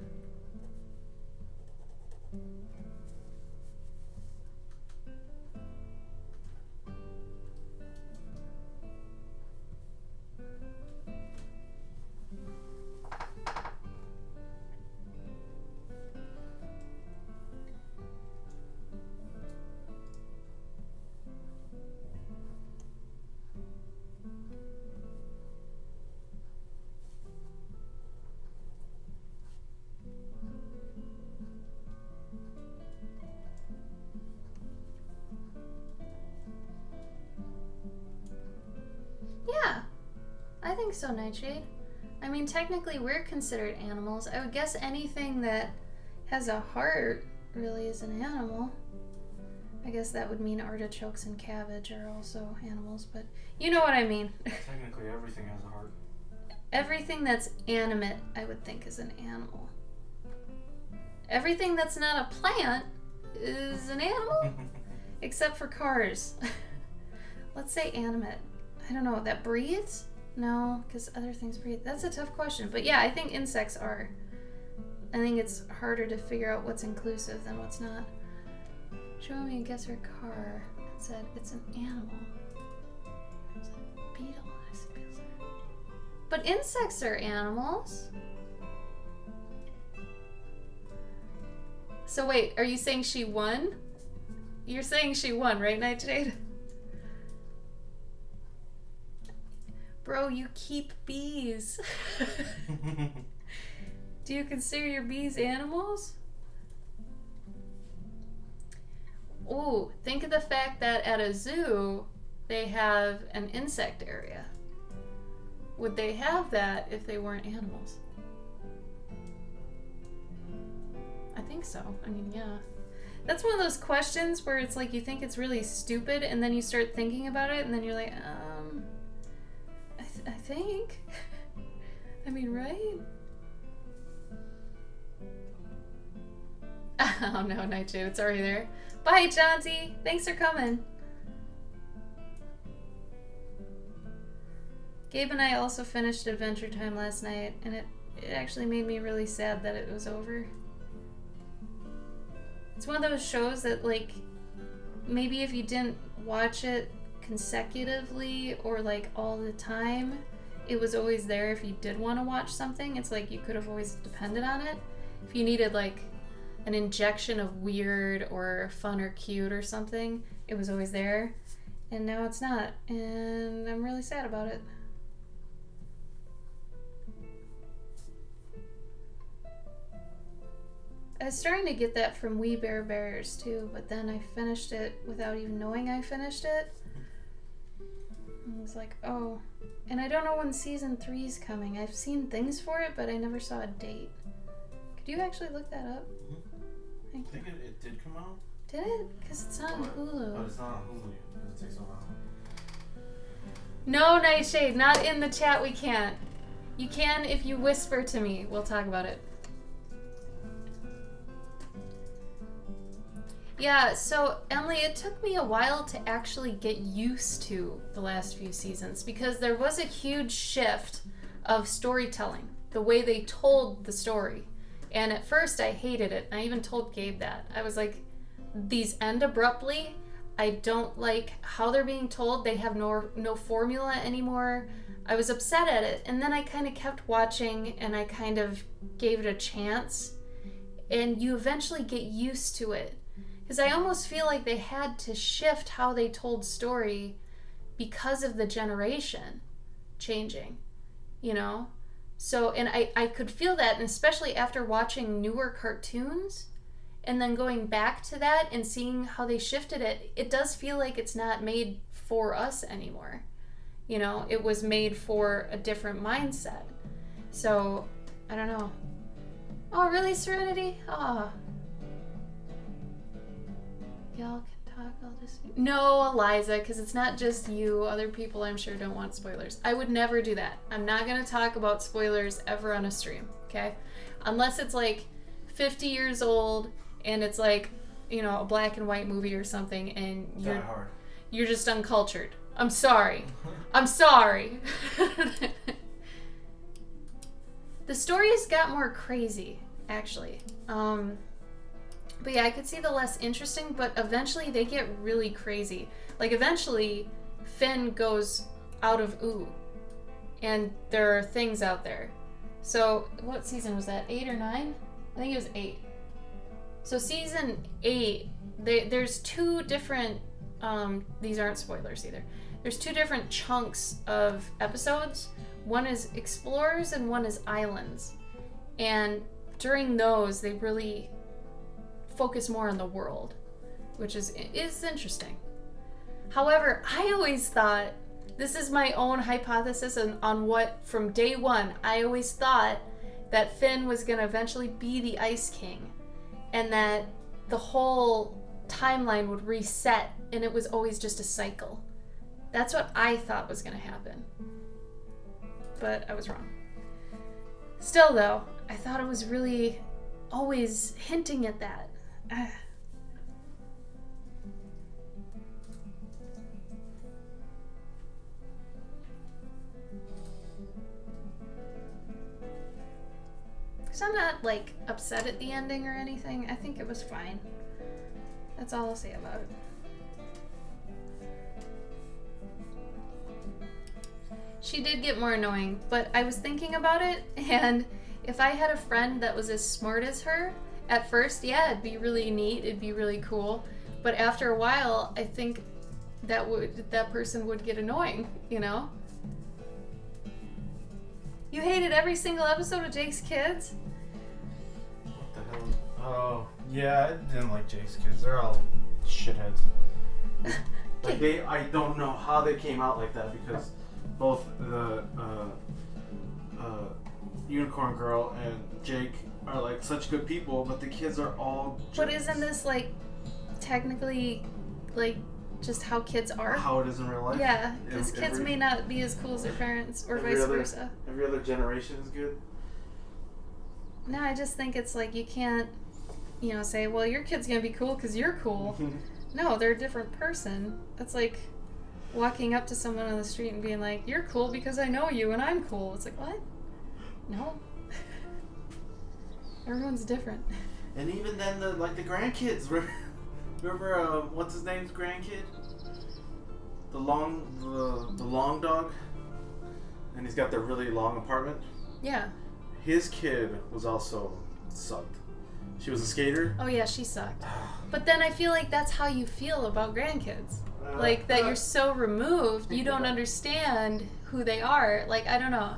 Yeah, I think so, Nightshade. I mean, technically we're considered animals. I would guess anything that has a heart really is an animal. I guess that would mean artichokes and cabbage are also animals, but you know what I mean. Technically, everything has a heart. Everything that's animate, I would think, is an animal. Everything that's not a plant is an animal, except for cars. Let's say animate. I don't know, that breathes? No, because other things breathe. That's a tough question. But yeah, I think insects are. I think it's harder to figure out what's inclusive than what's not. She wanted me to guess her car and said it's an animal. I said beetle. I said beetles are. But insects are animals. So wait, are you saying she won? You're saying she won, right, Nightshade? Bro, you keep bees. Do you consider your bees animals? Ooh, think of the fact that at a zoo, they have an insect area. Would they have that if they weren't animals? I think so. I mean, yeah. That's one of those questions where it's like you think it's really stupid and then you start thinking about it and then you're like, I think. I mean, right? Oh no, Nightshade, it's already there. Bye, Jaunty. Thanks for coming. Gabe and I also finished Adventure Time last night, and it actually made me really sad that it was over. It's one of those shows that, like, maybe if you didn't watch it consecutively or, like, all the time, it was always there if you did want to watch something. It's like you could have always depended on it. If you needed, like, an injection of weird or fun or cute or something, it was always there. And now it's not. And I'm really sad about it. I was starting to get that from We Bare Bears too, but then I finished it without even knowing I finished it. And I was like, oh. And I don't know when season 3 is coming. I've seen things for it, but I never saw a date. Could you actually look that up? I think it did come out. Did it? Because it's not on Hulu. But it's not on Hulu because it takes a while. No, Nightshade, not in the chat, we can't. You can if you whisper to me. We'll talk about it. Yeah, so Emily, it took me a while to actually get used to the last few seasons because there was a huge shift of storytelling, the way they told the story. And at first I hated it. I even told Gabe that. I was like, these end abruptly. I don't like how they're being told. They have no formula anymore. I was upset at it. And then I kind of kept watching and I kind of gave it a chance. And you eventually get used to it. Because I almost feel like they had to shift how they told story because of the generation changing, you know? So, and I could feel that, and especially after watching newer cartoons and then going back to that and seeing how they shifted it, it does feel like it's not made for us anymore. You know, it was made for a different mindset. So, I don't know. Oh, really, Serenity? Ah. Y'all can talk, I'll just... No, Eliza, because it's not just you. Other people, I'm sure, don't want spoilers. I would never do that. I'm not going to talk about spoilers ever on a stream, okay? Unless it's like 50 years old and it's like, you know, a black and white movie or something and you're just uncultured. I'm sorry. I'm sorry. The stories got more crazy, actually. But yeah, I could see the less interesting, but eventually they get really crazy. Like, eventually, Finn goes out of Ooh, and there are things out there. So, what season was that? 8 or 9? I think it was 8. So, season 8, there's two different, these aren't spoilers either. There's two different chunks of episodes. One is Explorers and one is Islands. And during those, they really focus more on the world, which is interesting. However, I always thought, this is my own hypothesis on what, from day one, I always thought that Finn was going to eventually be the Ice King and that the whole timeline would reset and it was always just a cycle. That's what I thought was going to happen. But I was wrong. Still, though, I thought it was really always hinting at that. Because I'm not, like, upset at the ending or anything. I think it was fine. That's all I'll say about it. She did get more annoying, but I was thinking about it, and if I had a friend that was as smart as her, at first, yeah, it'd be really neat, it'd be really cool, but after a while, I think that person would get annoying, you know? You hated every single episode of Jake's Kids? What the hell? Oh, yeah, I didn't like Jake's Kids. They're all shitheads. Like, I don't know how they came out like that because both the Unicorn Girl and Jake are like such good people, but the kids are all jerks. But isn't this like technically like just how kids are? How it is in real life? Yeah, because kids may not be as cool as their parents or vice versa. Every other generation is good. No, I just think it's like you can't, you know, say, well, your kid's gonna be cool because you're cool. No, they're a different person. That's like walking up to someone on the street and being like, you're cool because I know you and I'm cool. It's like, what? No. Everyone's different. And even then, the grandkids. Remember, what's his name's grandkid? The long dog? And he's got the really long apartment? Yeah. His kid was also sucked. She was a skater. Oh yeah, she sucked. But then I feel like that's how you feel about grandkids. Like, that you're so removed, you don't understand who they are. Like, I don't know.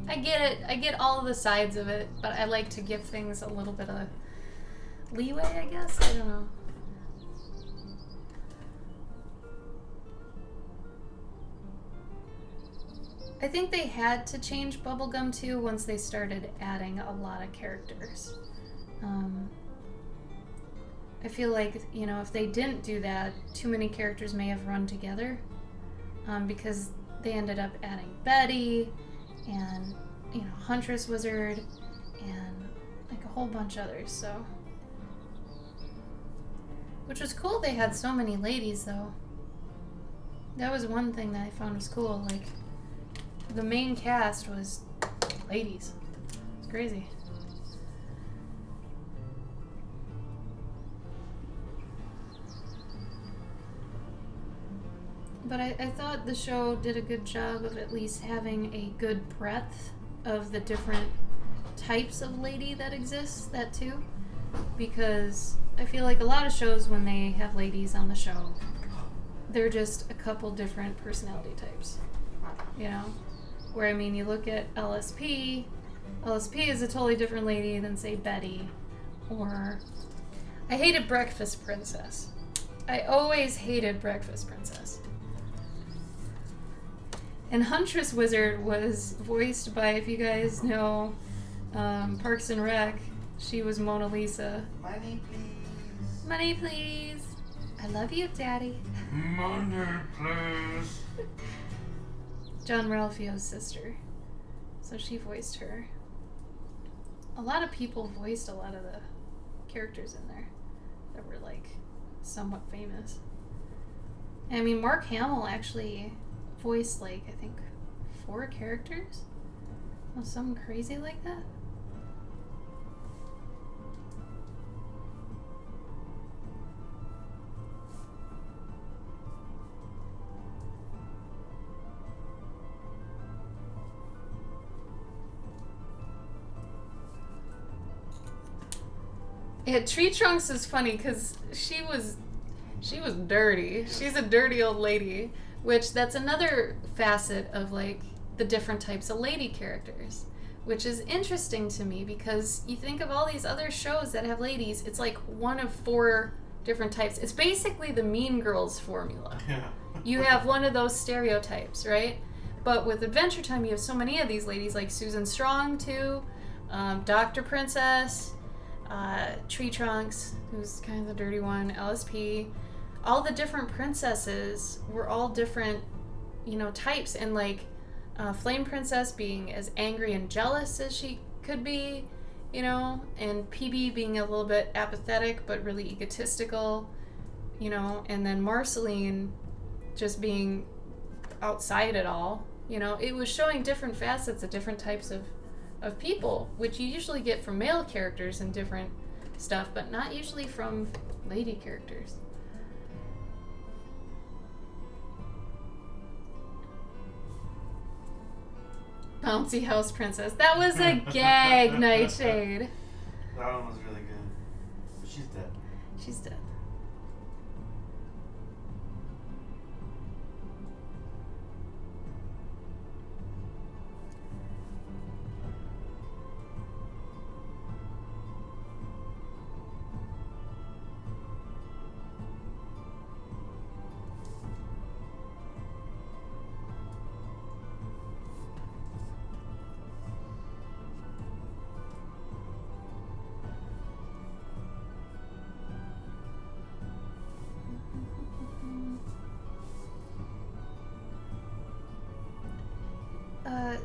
I get it. I get all of the sides of it, but I like to give things a little bit of leeway, I guess. I don't know. I think they had to change Bubblegum too once they started adding a lot of characters. I feel like, you know, if they didn't do that, too many characters may have run together, because they ended up adding Betty and Huntress Wizard, and like a whole bunch others. So, which was cool. They had so many ladies though. That was one thing that I found was cool. Like, the main cast was ladies. It's crazy. But I thought the show did a good job of at least having a good breadth of the different types of lady that exists, that too. Because I feel like a lot of shows, when they have ladies on the show, they're just a couple different personality types. Where, I mean, you look at LSP is a totally different lady than, say, Betty. Or, I hated Breakfast Princess. I always hated Breakfast Princess. And Huntress Wizard was voiced by, if you guys know Parks and Rec, she was Mona Lisa. Money, please. Money, please. I love you, Daddy. Money, please. John Ralphio's sister. So she voiced her. A lot of people voiced a lot of the characters in there that were, like, somewhat famous. I mean, Mark Hamill actually voiced, like, I think 4 characters? Or something crazy like that. Yeah, Tree Trunks is funny because she was dirty. She's a dirty old lady, which that's another facet of, like, the different types of lady characters, which is interesting to me because you think of all these other shows that have ladies, it's like one of 4 different types. It's basically the Mean Girls formula. Yeah. You have one of those stereotypes, right? But with Adventure Time, you have so many of these ladies, like Susan Strong, too, Dr. Princess, Tree Trunks, who's kind of the dirty one, LSP. All the different princesses were all different, types. And, like, Flame Princess being as angry and jealous as she could be, and PB being a little bit apathetic but really egotistical, and then Marceline just being outside it all. It was showing different facets of different types of people, which you usually get from male characters and different stuff, but not usually from lady characters. Bouncy House Princess. That was a gag, Nightshade. That one was really good. But she's dead. She's dead.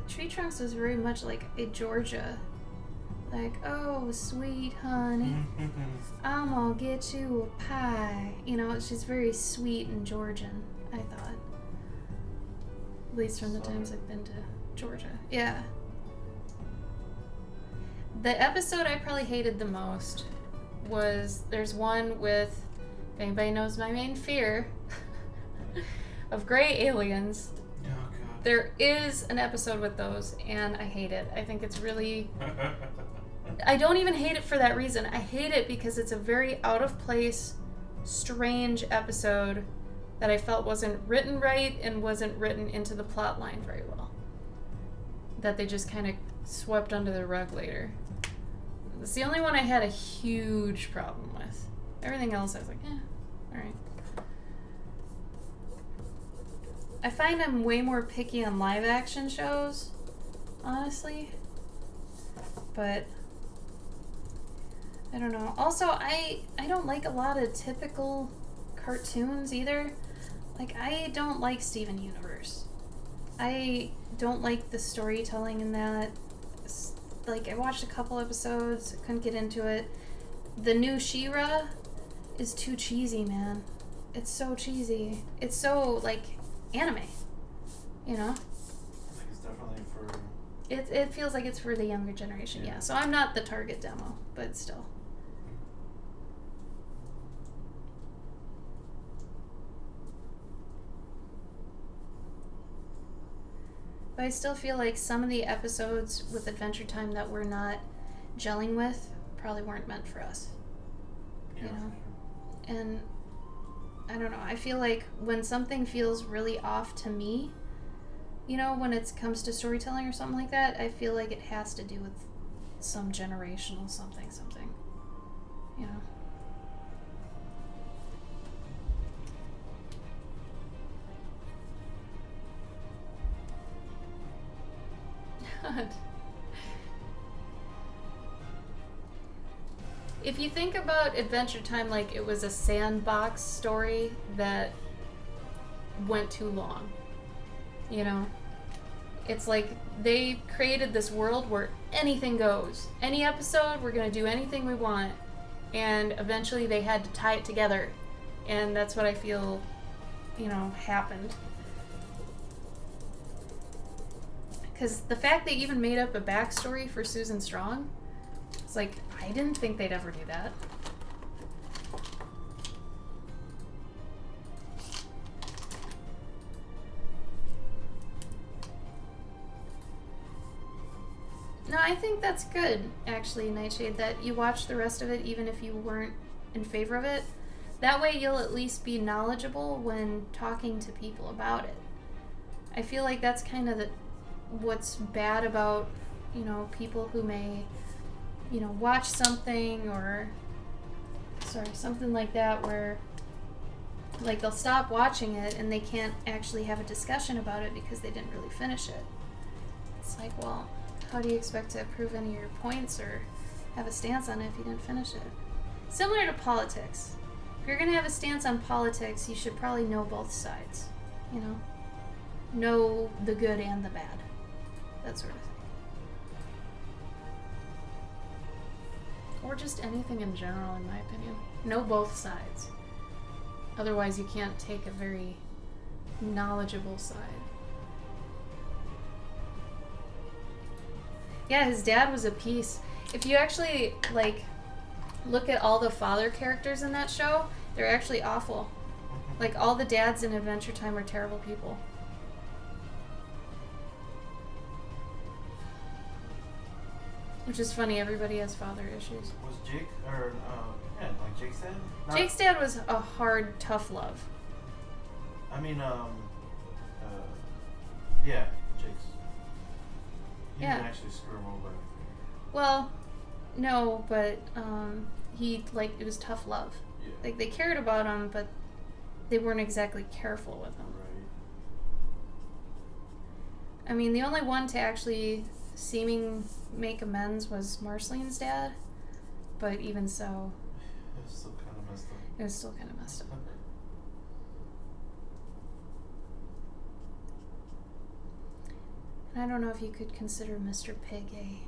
Tree Trunks was very much like a Georgia. Like, oh, sweet honey, I'm gonna get you a pie. She's very sweet and Georgian, I thought. At least from the times I've been to Georgia. Yeah. The episode I probably hated the most was, there's one with, if anybody knows my main fear, of gray aliens. Oh, God. There is an episode with those, and I hate it. I think it's really... I don't even hate it for that reason. I hate it because it's a very out-of-place, strange episode that I felt wasn't written right and wasn't written into the plot line very well. That they just kind of swept under the rug later. It's the only one I had a huge problem with. Everything else I was like, alright. I find I'm way more picky on live action shows, honestly. But I don't know. Also, I don't like a lot of typical cartoons either. Like, I don't like Steven Universe. I don't like the storytelling in that. like, I watched a couple episodes, couldn't get into it. The new She-Ra is too cheesy, man. It's so cheesy. It's so, like, anime. You know? Like it's definitely for. It feels like it's for the younger generation, yeah. So I'm not the target demo, but still. But I still feel like some of the episodes with Adventure Time that we're not gelling with probably weren't meant for us. Yeah, You know? for sure. And I don't know, I feel like when something feels really off to me, you know, when it comes to storytelling or something like that, I feel like it has to do with some generational something, you know. If you think about Adventure Time like it was a sandbox story that went too long, you know? It's like they created this world where anything goes. Any episode, we're going to do anything we want. And eventually they had to tie it together. And that's what I feel, you know, happened. Because the fact they even made up a backstory for Susan Strong, it's like, I didn't think they'd ever do that. No, I think that's good, actually, Nightshade, that you watch the rest of it even if you weren't in favor of it. That way you'll at least be knowledgeable when talking to people about it. I feel like that's kind of what's bad about, you know, people who may, you know, watch something or, something like that where, like, they'll stop watching it and they can't actually have a discussion about it because they didn't really finish it. It's like, well, how do you expect to prove any of your points or have a stance on it if you didn't finish it? Similar to politics. If you're going to have a stance on politics, you should probably know both sides, you know? Know the good and the bad. That sort of thing. Or just anything in general, in my opinion. Know both sides. Otherwise, you can't take a very knowledgeable side. Yeah, his dad was a piece. If you actually, like, look at all the father characters in that show, they're actually awful. Like, all the dads in Adventure Time are terrible people. Which is funny, everybody has father issues. Was Jake, or, like Jake said? Jake's dad was a hard, tough love. I mean, yeah, Jake's. He Yeah. didn't actually screw him over. Well, no, but, he, like, it was tough love. Yeah. Like, they cared about him, but they weren't exactly careful with him. Right. I mean, the only one to actually make amends was Marceline's dad, but even so, It was still kind of messed up. it was still kind of messed up. And I don't know if you could consider Mr. Pig a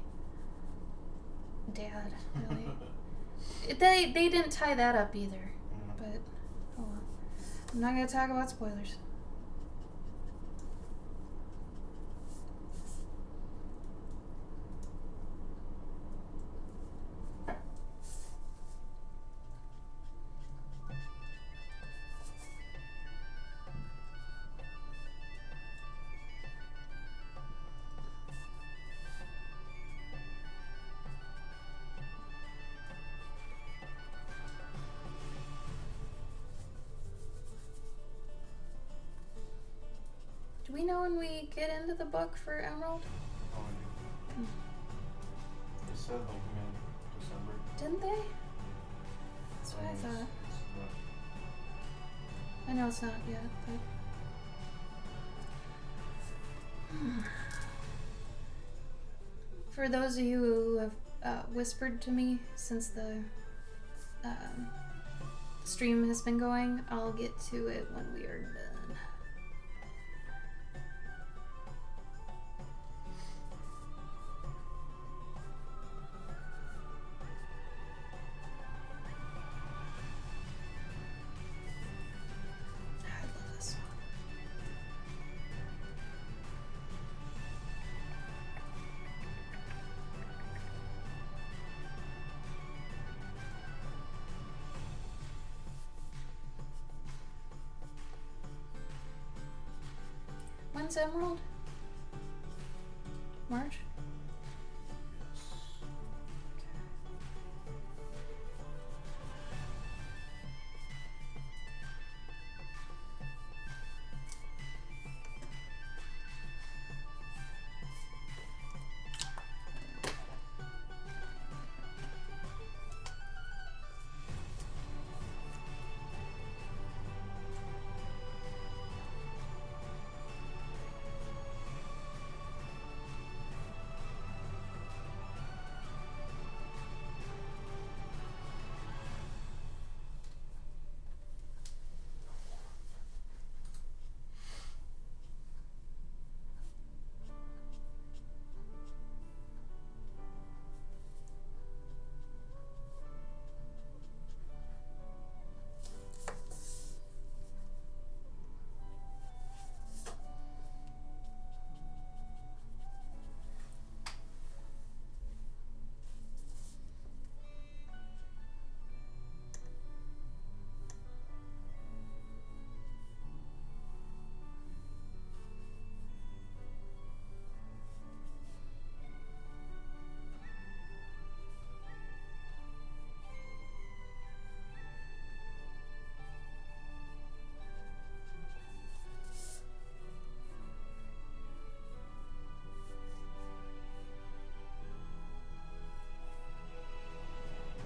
dad, really. They didn't tie that up either, but oh well. I'm not going to talk about spoilers. Do we know when we get into the book for Emerald? Oh, I knew. They said like mid-December. Didn't they? That's what I thought. I know it's not yet, but... For those of you who have whispered to me since the stream has been going, I'll get to it when we are done. when's Emerald? March?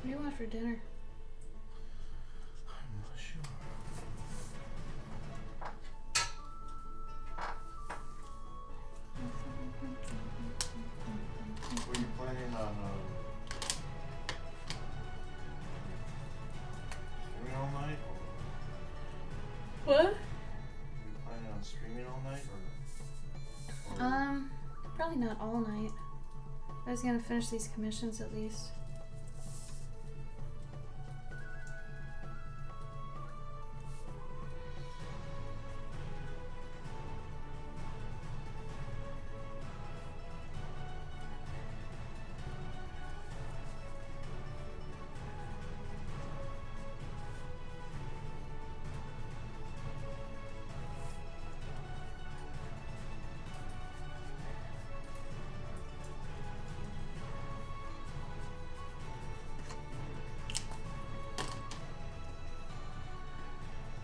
What do you want for dinner? I'm not sure. Were you planning on streaming all night? Or What? were you planning on streaming all night? Or Probably not all night. I was gonna finish these commissions at least.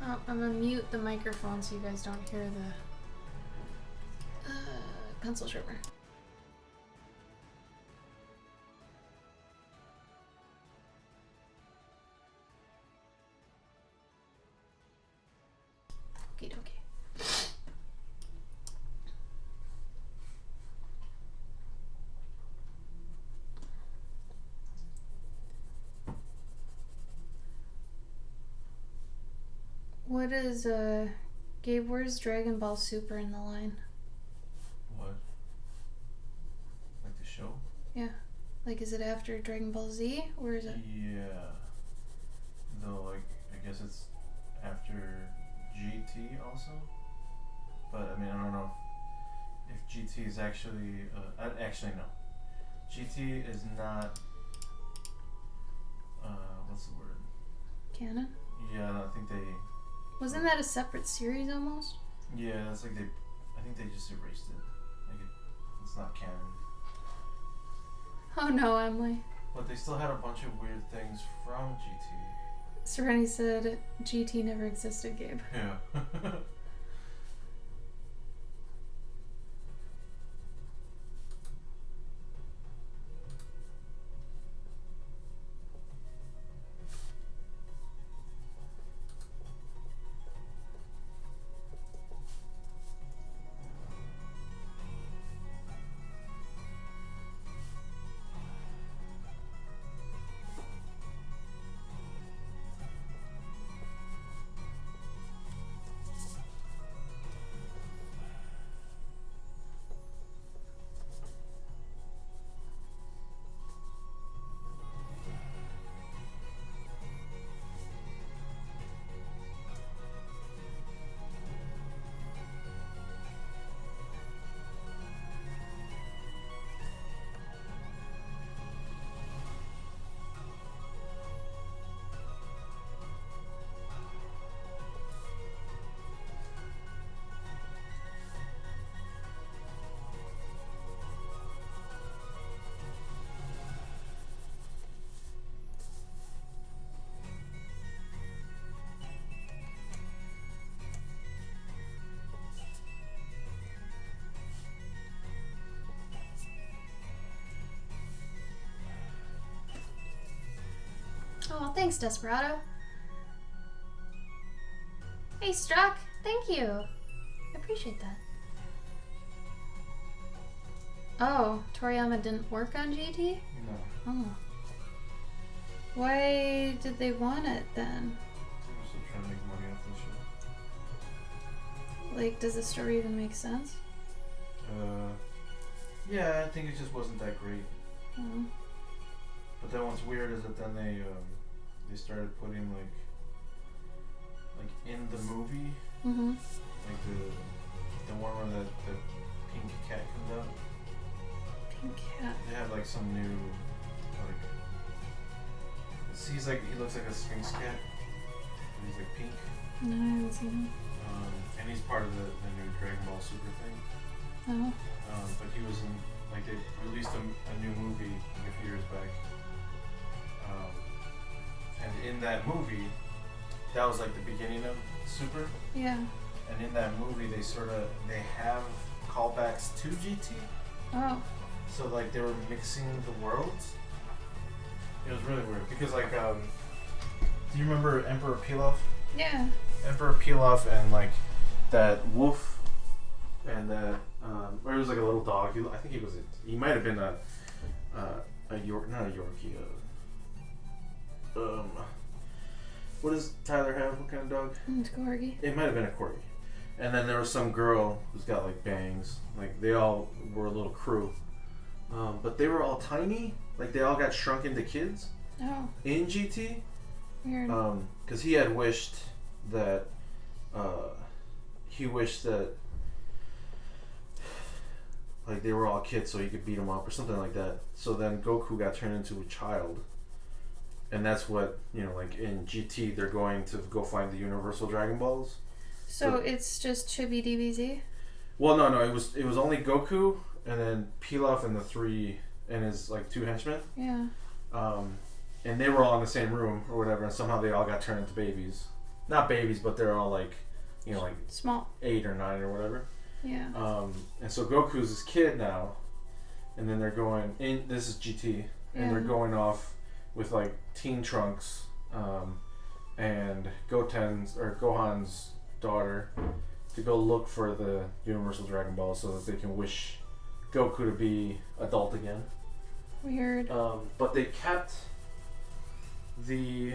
Oh, I'm gonna mute the microphone so you guys don't hear the pencil sharpener. Okie dokie. What is Gabe, where's Dragon Ball Super in the line? what? Like the show? Yeah. Like, is it after Dragon Ball Z or is it? Yeah. Though, like, I guess it's after GT also. But I mean, I don't know if GT is actually. Actually, no. GT is not. What's the word? Canon? Yeah, I think they. Wasn't that a separate series almost? Yeah, that's like they. I think they just erased it. Like it's not canon. Oh no, Emily. But they still had a bunch of weird things from GT. Serenity said GT never existed, Gabe. Yeah. Oh, thanks, Desperado. Hey, Struck. Thank you. I appreciate that. Oh, Toriyama didn't work on GT? No. Oh. Why did they want it then? They're still trying to make money off this shit. Like, does the story even make sense? Yeah, I think it just wasn't that great. Oh. But then what's weird is that then they started putting like in the movie, Mm-hmm. like the one where the pink cat comes out. Pink cat. They have like some new like he looks like a Sphinx cat. He's like pink. No, I haven't seen him. And he's part of the new Dragon Ball Super thing. Oh. But he was in like they released a new movie like a few years back. And in that movie, that was like the beginning of Super. Yeah. And in that movie, they have callbacks to GT. Oh. So like they were mixing the worlds. It was really weird because like, do you remember Emperor Pilaf? Yeah. Emperor Pilaf and like that wolf and that or it was like a little dog. I think he might have been a York, not a Yorkie. What does Tyler have? What kind of dog? It's Corgi. It might have been a Corgi. And then there was some girl who's got like bangs. Like they all were a little crew. But they were all tiny. Like they all got shrunk into kids Oh. in GT. Weird. Because he had wished that like they were all kids so he could beat them up or something like that. So then Goku got turned into a child. And that's what, like in GT they're going to go find the Universal Dragon Balls. So it's just Chibi DBZ? Well, no, it was only Goku and then Pilaf and the three and his like two henchmen. Yeah. And they were all in the same room or whatever, and somehow they all got turned into babies. Not babies, but they're all like, like Small. 8 or 9 or whatever. Yeah. And so Goku's this kid now, and then they're going in. This is GT, and they're going off with like Teen Trunks, and Gohan's daughter to go look for the Universal Dragon Ball so that they can wish Goku to be adult again. Weird. But they kept the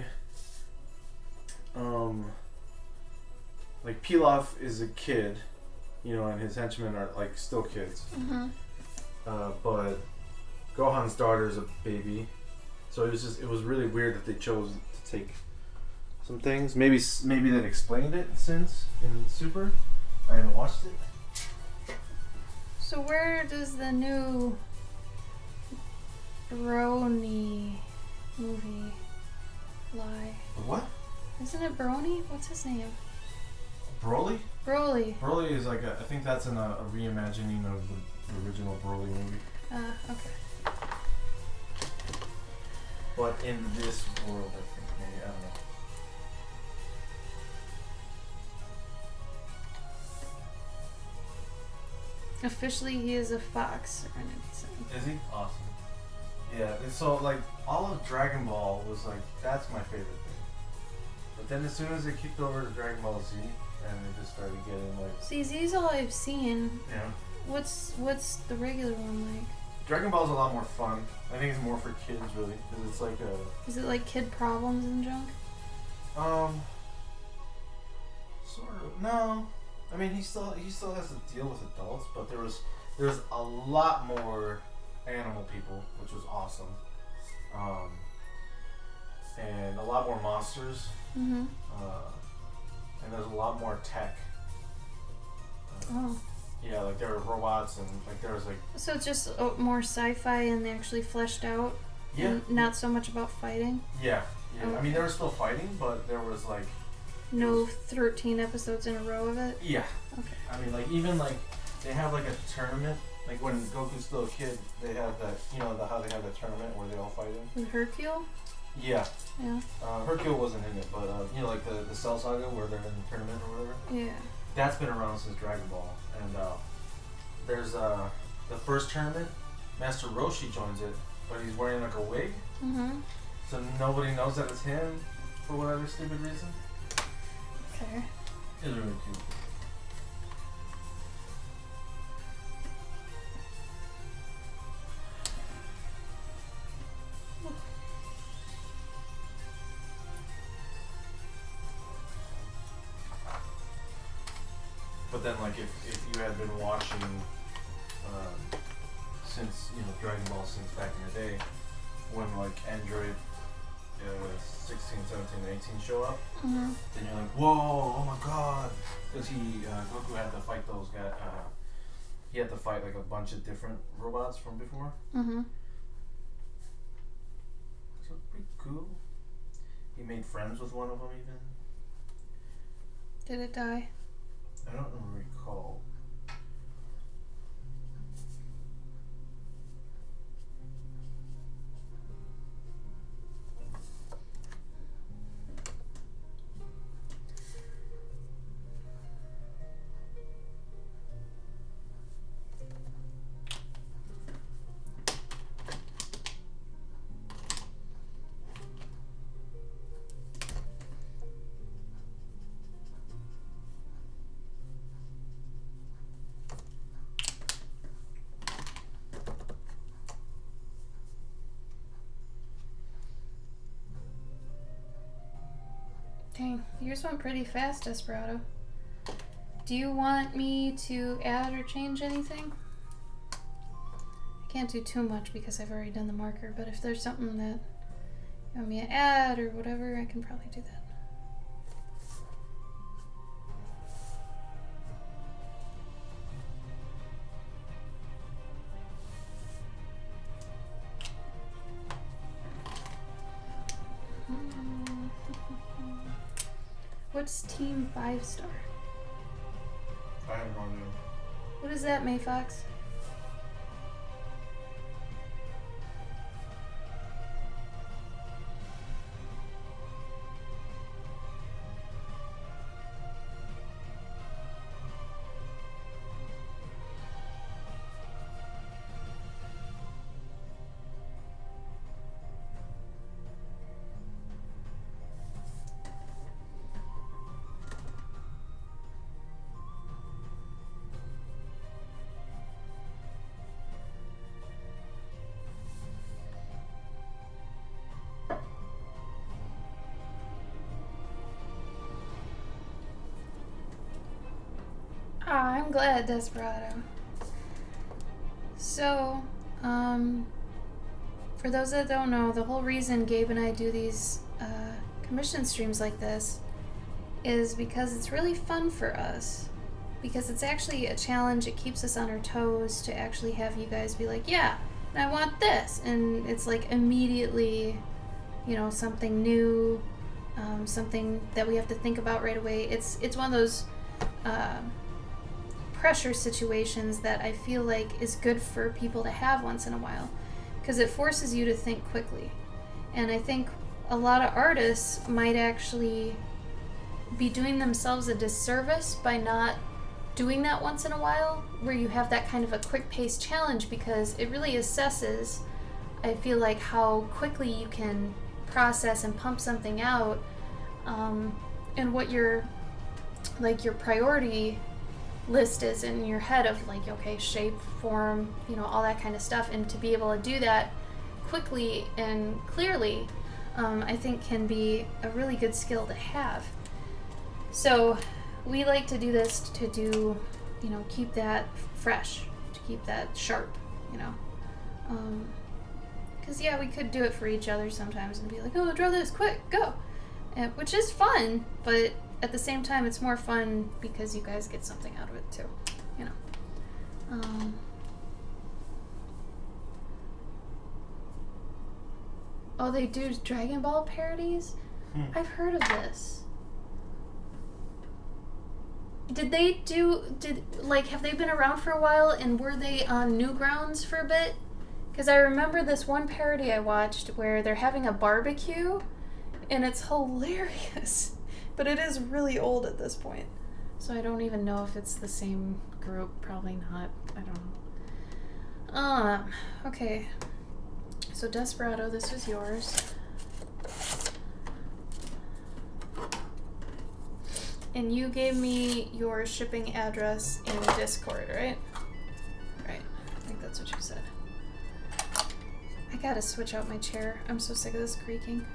like Pilaf is a kid, and his henchmen are like still kids. Mm-hmm. But Gohan's daughter is a baby, so it was really weird that they chose to take some things. Maybe they've explained it since in Super. I haven't watched it. So where does the new Brony movie lie? What? Isn't it Brony? What's his name? Broly? Broly. Broly is like I think that's in a reimagining of the original Broly movie. Okay. But in this world, I think maybe I don't know. Officially, he is a fox. Is he? Awesome. Yeah, and so like all of Dragon Ball was like that's my favorite thing. But then as soon as they kicked over to Dragon Ball Z and they just started getting like See, Z's all I've seen. Yeah. What's the regular one like? Dragon Ball's a lot more fun. I think it's more for kids really because it's like a Is it like kid problems and junk? Sort of. No. I mean he still has to deal with adults, but there's a lot more animal people, which was awesome. And a lot more monsters. Mm-hmm. And there's a lot more tech. Oh. Yeah, like there were robots and like there was like So it's just more sci-fi and they actually fleshed out. yeah, And not so much about fighting. yeah. Oh. I mean, there was still fighting, but there was like No 13 episodes in a row of it. yeah. Okay. I mean, like even like they have like a tournament. Like when Goku's still a kid, they have that how they have that tournament where they all fight in. With Hercule? Yeah. Yeah. Hercule wasn't in it, but like the Cell Saga where they're in the tournament or whatever. Yeah. That's been around since Dragon Ball, and there's the first tournament. Master Roshi joins it, but he's wearing like a wig. Mm-hmm. So nobody knows that it's him for whatever stupid reason. Okay. It's really cute. But then, like, if you had been watching since, you know, Dragon Ball since back in the day, when, like, Android 16, 17, 18 show up, Mm-hmm. then you're like, whoa, oh my god. Because Goku had to fight those guys, he had to fight, like, a bunch of different robots from before. Mm-hmm. So it's pretty cool. He made friends with one of them, even. Did it die? I don't recall. Dang, yours went pretty fast, Desperado. Do you want me to add or change anything? I can't do too much because I've already done the marker, but if there's something that you want me to add or whatever, I can probably do that. What's Team 5-Star? I have no idea. What is that, Mayfox? Ah, I'm glad, Desperado. So, for those that don't know, the whole reason Gabe and I do these commission streams like this is because it's really fun for us. Because it's actually a challenge, it keeps us on our toes to actually have you guys be like, yeah, I want this. And it's like immediately, you know, something new, something that we have to think about right away. It's one of those pressure situations that I feel like is good for people to have once in a while, because it forces you to think quickly. And I think a lot of artists might actually be doing themselves a disservice by not doing that once in a while, where you have that kind of a quick-paced challenge, because it really assesses, I feel like, how quickly you can process and pump something out, and what your priority list is in your head of, like, okay, shape, form, you know, all that kind of stuff. And to be able to do that quickly and clearly, I think can be a really good skill to have. So we like to do this to do, you know, keep that fresh, to keep that sharp, you know. Because, yeah, we could do it for each other sometimes and be like, oh, draw this, quick, go. Which is fun, but at the same time, it's more fun because you guys get something out of it too, you know. Oh, they do Dragon Ball parodies? I've heard of this. Have they been around for a while, and were they on Newgrounds for a bit? Because I remember this one parody I watched where they're having a barbecue, and it's hilarious. But it is really old at this point. So I don't even know if it's the same group. Probably not. I don't know. Okay. So Desperado, this was yours. and you gave me your shipping address in Discord, right? Right. I think that's what you said. I gotta switch out my chair. I'm so sick of this creaking.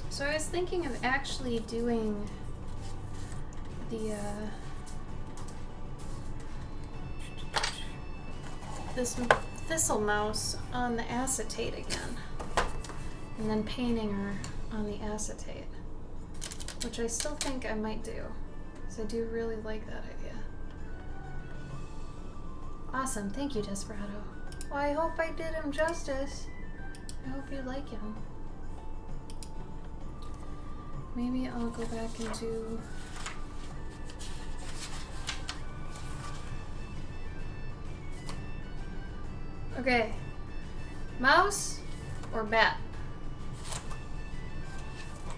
So I was thinking of actually doing the this thistle mouse on the acetate again, and then painting her on the acetate, which I still think I might do, because I do really like that idea. Awesome, thank you, Desperado. Well, I hope I did him justice. I hope you like him. Maybe I'll go back and do... Okay. Mouse or bat?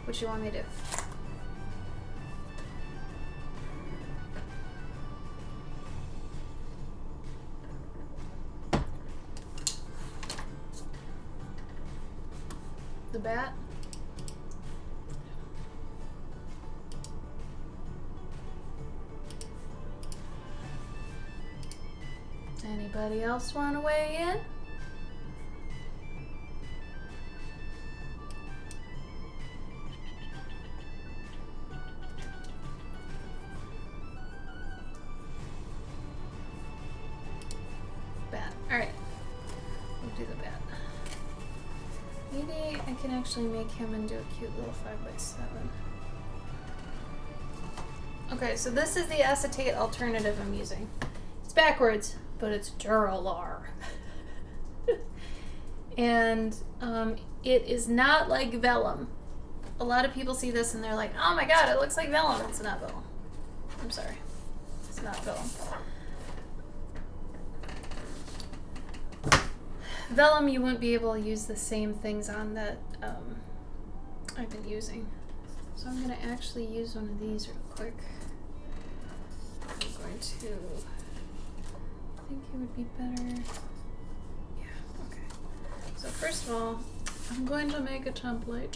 What you want me to do? The bat? Anybody else want to weigh in? Bat. Alright. We'll do the bat. Maybe I can actually make him into a cute little 5x7. Okay, so this is the acetate alternative I'm using. It's backwards, but it's Duralar. And it is not like vellum. A lot of people see this and they're like, oh my god, it looks like vellum. It's not vellum. I'm sorry. It's not vellum. Vellum, you wouldn't be able to use the same things on that I've been using. So I'm going to actually use one of these real quick. I'm going to... I think it would be better. Yeah, okay. So first of all, I'm going to make a template.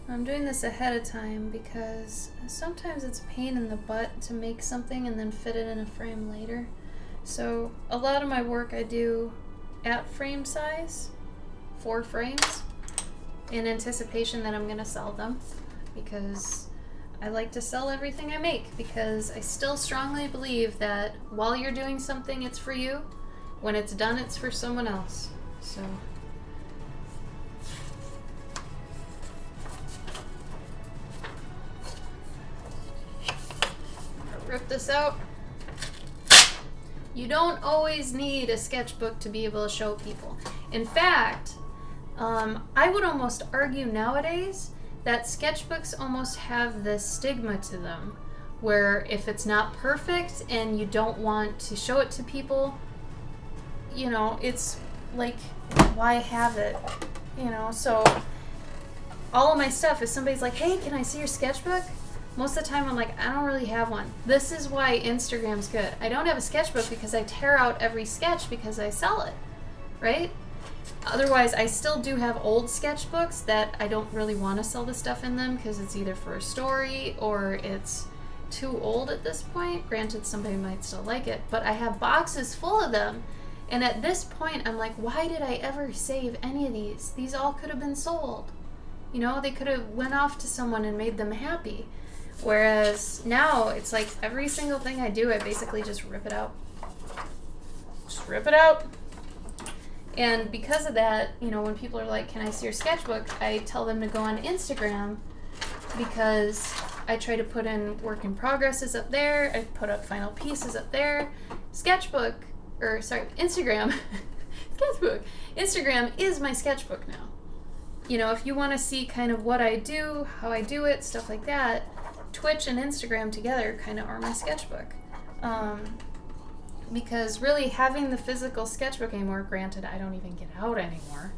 I'm doing this ahead of time because sometimes it's a pain in the butt to make something and then fit it in a frame later. So a lot of my work I do at frame size, 4 frames, in anticipation that I'm going to sell them, because I like to sell everything I make, because I still strongly believe that while you're doing something, it's for you. When it's done, it's for someone else. So rip this out. You don't always need a sketchbook to be able to show people. In fact, I would almost argue nowadays that sketchbooks almost have this stigma to them, where if it's not perfect and you don't want to show it to people, you know, it's like, why have it? You know, so all of my stuff, if somebody's like, hey, can I see your sketchbook? Most of the time I'm like, I don't really have one. This is why Instagram's good. I don't have a sketchbook because I tear out every sketch because I sell it, right? Otherwise, I still do have old sketchbooks that I don't really want to sell the stuff in them because it's either for a story or it's too old at this point. Granted, somebody might still like it, but I have boxes full of them. And at this point, I'm like, why did I ever save any of these? These all could have been sold. You know, they could have went off to someone and made them happy. Whereas now, it's like every single thing I do, I basically just rip it out. Just rip it out. And because of that, you know, when people are like, can I see your sketchbook? I tell them to go on Instagram, because I try to put in work in progresses up there. I put up final pieces up there. Sketchbook, or sorry, Instagram, sketchbook. Instagram is my sketchbook now. You know, if you want to see kind of what I do, how I do it, stuff like that, Twitch and Instagram together kind of are my sketchbook. Because really having the physical sketchbook anymore, granted I don't even get out anymore,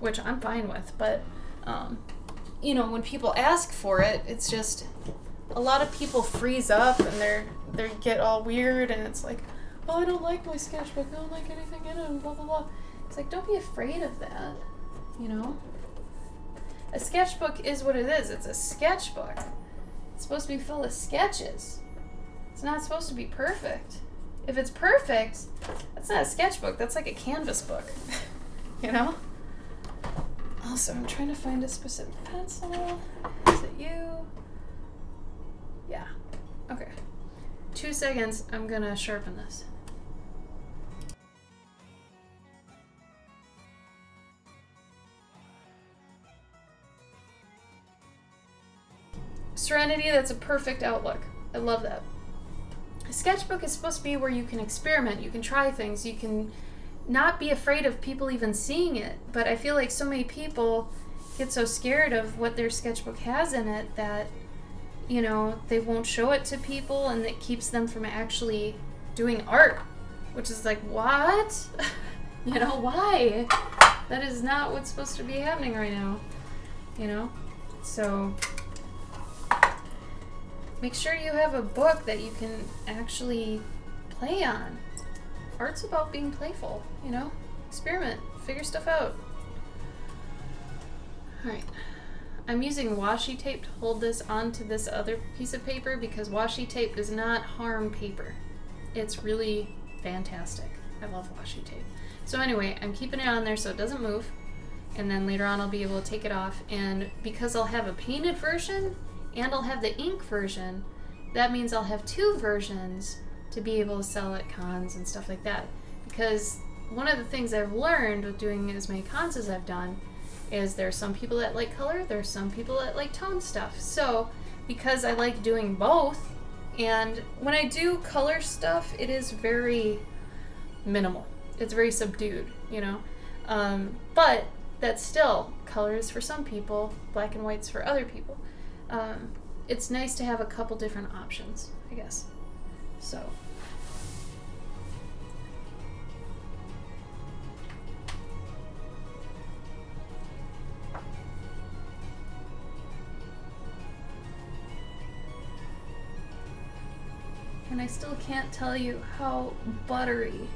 which I'm fine with, but you know, when people ask for it, it's just a lot of people freeze up and they get all weird, and it's like, oh, I don't like my sketchbook, I don't like anything in it, and blah blah blah. It's like, don't be afraid of that, you know? A sketchbook is what it is. It's a sketchbook. It's supposed to be full of sketches. It's not supposed to be perfect. If it's perfect, that's not a sketchbook. That's like a canvas book. You know? Also, I'm trying to find a specific pencil. Is it you? Yeah. Okay. 2 seconds. I'm gonna sharpen this. Serenity, that's a perfect outlook. I love that. A sketchbook is supposed to be where you can experiment, you can try things, you can not be afraid of people even seeing it. But I feel like so many people get so scared of what their sketchbook has in it that, you know, they won't show it to people, and it keeps them from actually doing art, which is like, what? You know, why? That is not what's supposed to be happening right now, you know? So make sure you have a book that you can actually play on. Art's about being playful, you know? Experiment, figure stuff out. Alright. I'm using washi tape to hold this onto this other piece of paper because washi tape does not harm paper. It's really fantastic. I love washi tape. So anyway, I'm keeping it on there so it doesn't move, and then later on I'll be able to take it off, and because I'll have a painted version and I'll have the ink version, that means I'll have 2 versions to be able to sell at cons and stuff like that. Because one of the things I've learned with doing as many cons as I've done is there are some people that like color, there are some people that like tone stuff. So because I like doing both, and when I do color stuff, it is very minimal. It's very subdued, you know? But that's still colors for some people, black and whites for other people. It's nice to have a couple different options, I guess. So. And I still can't tell you how buttery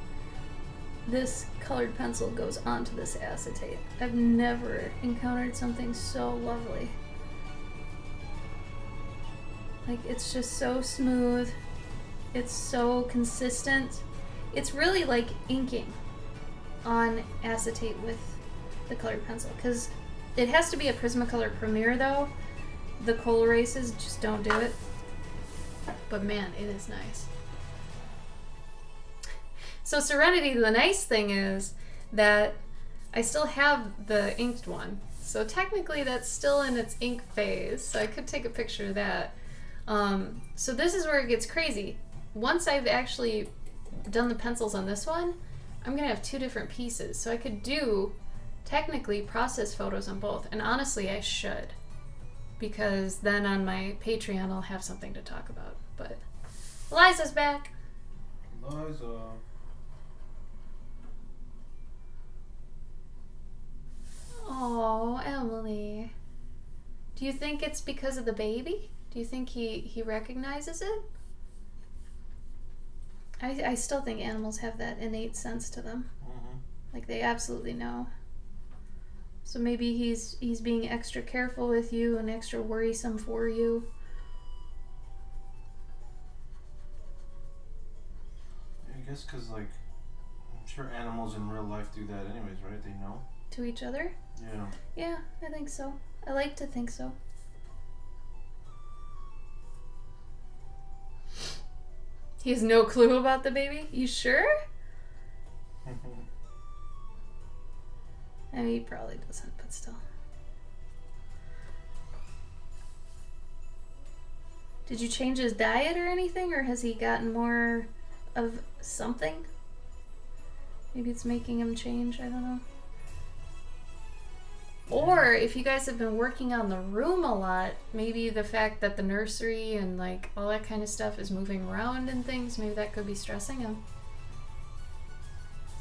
this colored pencil goes onto this acetate. I've never encountered something so lovely. Like, it's just so smooth. It's so consistent. It's really like inking on acetate with the colored pencil, because it has to be a Prismacolor Premier though. The Col-Erases just don't do it. But man, it is nice. So Serenity, the nice thing is that I still have the inked one. So technically that's still in its ink phase, so I could take a picture of that. So this is where it gets crazy. Once I've actually done the pencils on this one, I'm gonna have 2 different pieces. So I could do, technically, process photos on both. And honestly, I should. Because then on my Patreon, I'll have something to talk about. But Eliza's back. Eliza. Oh, Emily. Do you think it's because of the baby? Do you think he recognizes it? I still think animals have that innate sense to them. Mm-hmm. Like, they absolutely know. So maybe he's being extra careful with you and extra worrisome for you. I guess because, like, I'm sure animals in real life do that anyways, right? They know. To each other? Yeah. Yeah, I think so. I like to think so. He has no clue about the baby? You sure? I mean, he probably doesn't, but still. Did you change his diet or anything, or has he gotten more of something? Maybe it's making him change, I don't know. Or if you guys have been working on the room a lot, maybe the fact that the nursery and like all that kind of stuff is moving around and things, maybe that could be stressing him.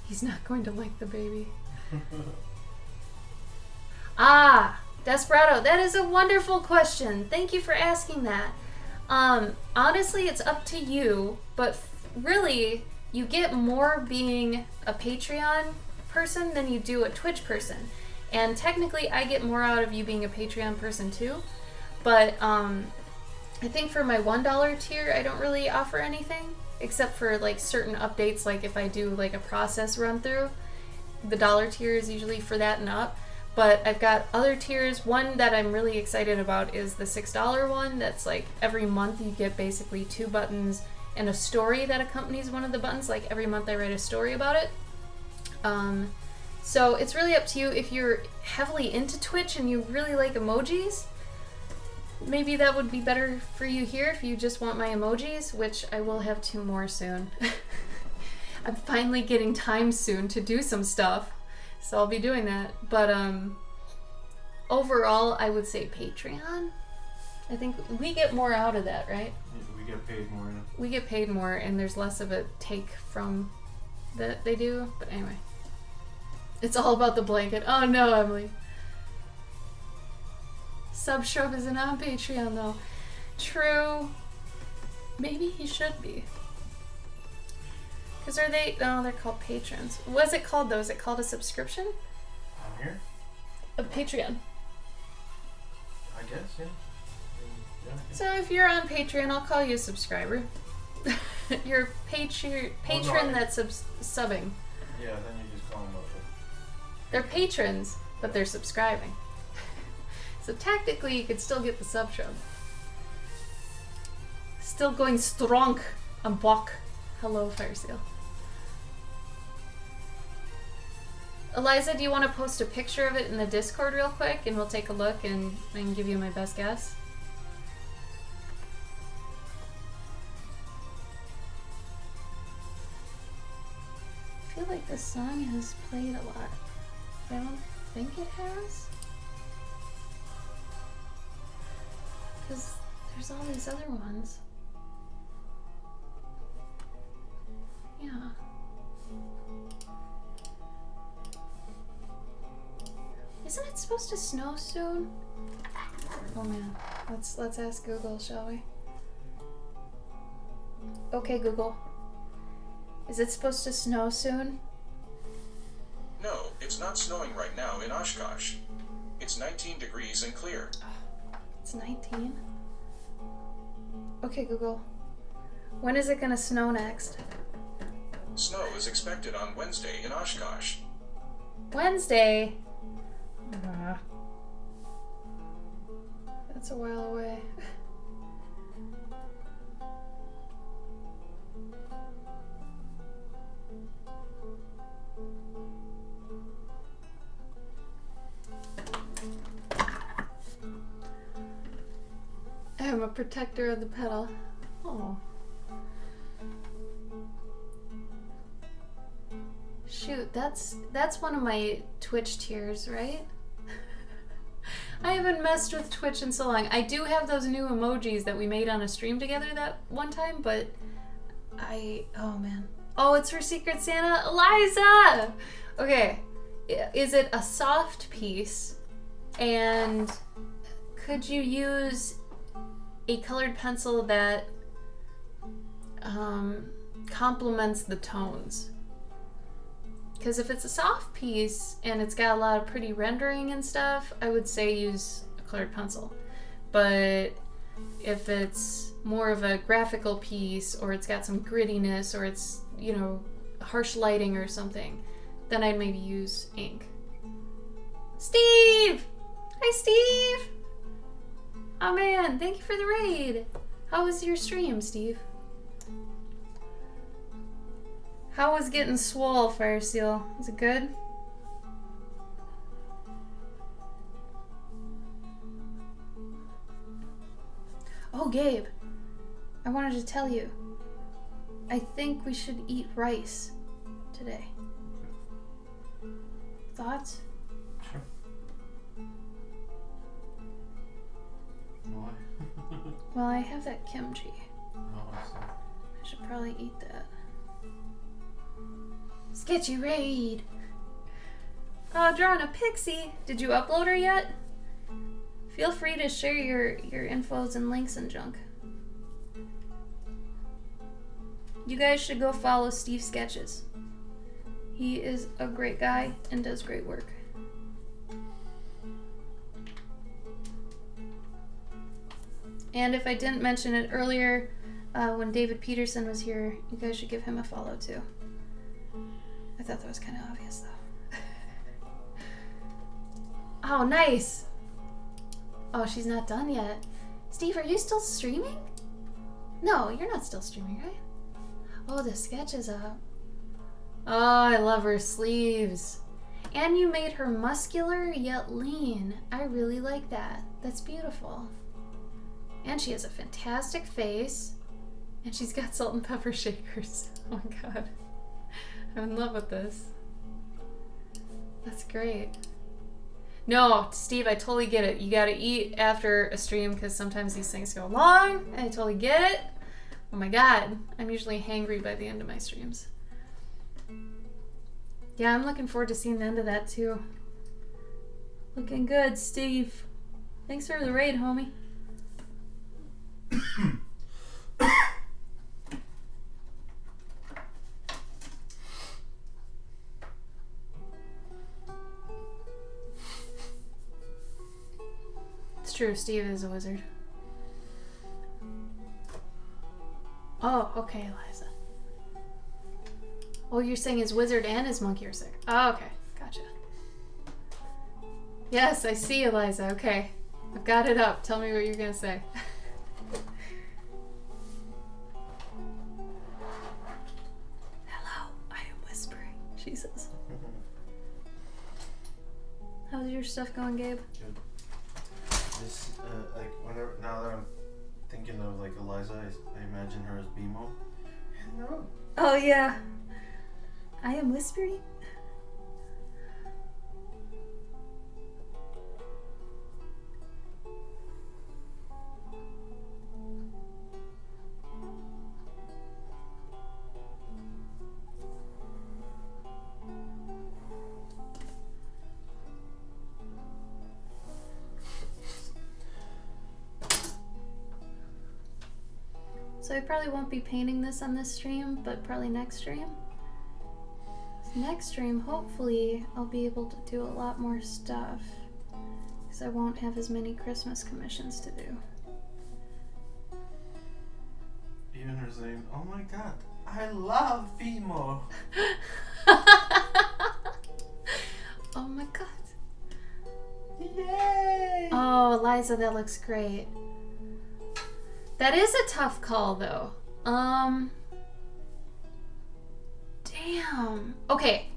He's not going to like the baby. Ah, Desperado, that is a wonderful question. Thank you for asking that. Honestly, it's up to you, but really, you get more being a Patreon person than you do a Twitch person. And technically, I get more out of you being a Patreon person too. But I think for my $1 tier, I don't really offer anything except for like certain updates. Like if I do like a process run through, the dollar tier is usually for that and up. But I've got other tiers. One that I'm really excited about is the $6 one. That's like every month you get basically 2 buttons and a story that accompanies one of the buttons. Like every month I write a story about it. So it's really up to you. If you're heavily into Twitch and you really like emojis, maybe that would be better for you here if you just want my emojis, which I will have 2 more soon. I'm finally getting time soon to do some stuff, so I'll be doing that. But overall, I would say Patreon. I think we get more out of that, right? We get paid more. We get paid more, and there's less of a take from that they do. But anyway, it's all about the blanket. Oh no, Emily. Subshrub isn't on Patreon though. True. Maybe he should be. Because are they... No, they're called patrons. What's it called though? Is it called a subscription? On here? A Patreon. I guess, yeah. So if you're on Patreon, I'll call you a subscriber. You're a patron that's subbing. Yeah, then you just call them up. They're patrons, but they're subscribing. So technically, you could still get the sub show. Still going strong. I'm back. Hello, Fire Seal. Eliza, do you want to post a picture of it in the Discord real quick, and we'll take a look and I can give you my best guess? I feel like this song has played a lot. I don't think it has. Because there's all these other ones. Yeah. Isn't it supposed to snow soon? Oh man. Let's ask Google, shall we? Okay, Google. Is it supposed to snow soon? No, it's not snowing right now in Oshkosh. It's 19 degrees and clear. It's 19? Okay, Google. When is it gonna snow next? Snow is expected on Wednesday in Oshkosh. Wednesday? That's a while away. I am a protector of the pedal. Oh. Shoot, that's one of my Twitch tiers, right? I haven't messed with Twitch in so long. I do have those new emojis that we made on a stream together that one time, but oh man. Oh, it's for Secret Santa? Eliza! Okay, is it a soft piece? And could you use a colored pencil that complements the tones? Because if it's a soft piece and it's got a lot of pretty rendering and stuff, I would say use a colored pencil. But if it's more of a graphical piece, or it's got some grittiness, or it's, you know, harsh lighting or something, then I'd maybe use ink. Steve! Hi, Steve! Oh man, thank you for the raid. How was your stream, Steve? How was getting swole, Fire Seal? Was it good? Oh, Gabe, I wanted to tell you. I think we should eat rice today. Thoughts? Sure. Why? Well, I have that kimchi. Oh, I see. I should probably eat that. Sketchy raid! Oh, drawing a pixie. Did you upload her yet? Feel free to share your infos and links and junk. You guys should go follow Steve Sketches. He is a great guy and does great work. And if I didn't mention it earlier, when David Peterson was here, you guys should give him a follow too. I thought that was kind of obvious though. Oh, nice! Oh, she's not done yet. Steve, are you still streaming? No, you're not still streaming, right? Oh, the sketch is up. Oh, I love her sleeves. And you made her muscular yet lean. I really like that. That's beautiful. And she has a fantastic face. And she's got salt and pepper shakers. Oh my god. I'm in love with this. That's great. No, Steve, I totally get it. You gotta eat after a stream because sometimes these things go long. I totally get it. Oh my god. I'm usually hangry by the end of my streams. Yeah, I'm looking forward to seeing the end of that too. Looking good, Steve. Thanks for the raid, homie. It's true, Steve is a wizard. Oh, okay, Eliza. Oh, you're saying his wizard and his monkey are sick. Oh, okay. Gotcha. Yes, I see, Eliza. Okay. I've got it up. Tell me what you're gonna say. Hello, I am whispering, she says. How's your stuff going, Gabe? Good. This, like, whenever, now that I'm thinking of, like, Eliza, I imagine her as BMO. Hello. Oh, yeah. I am whispering. So I probably won't be painting this on this stream, but probably next stream. Next stream, hopefully, I'll be able to do a lot more stuff. Because I won't have as many Christmas commissions to do. Even her saying, oh my god, I love BMO. Oh my god. Yay! Oh, Eliza, that looks great. That is a tough call, though. Damn. Okay.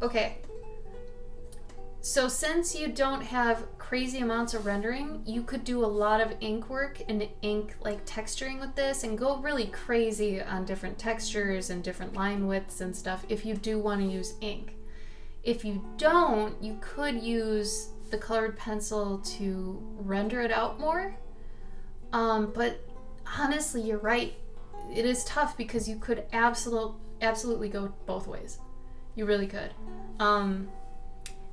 So since you don't have crazy amounts of rendering, you could do a lot of ink work and ink like texturing with this and go really crazy on different textures and different line widths and stuff if you do want to use ink. If you don't, you could use the colored pencil to render it out more. But honestly, you're right. It is tough because you could absolutely go both ways. You really could.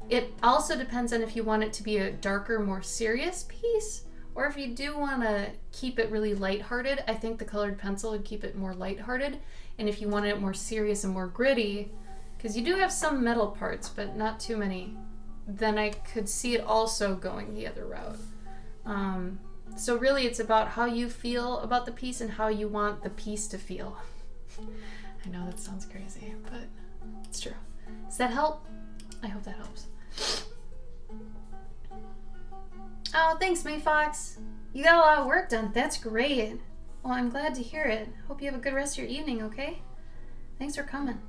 It also depends on if you want it to be a darker, more serious piece, or if you do want to keep it really lighthearted. I think the colored pencil would keep it more lighthearted. And if you wanted it more serious and more gritty, because you do have some metal parts, but not too many, then I could see it also going the other route. So really it's about how you feel about the piece and how you want the piece to feel. I know that sounds crazy, but it's true. Does that help? I hope that helps. Oh, thanks, May Fox. You got a lot of work done. That's great. Well, I'm glad to hear it. Hope you have a good rest of your evening, okay? Thanks for coming.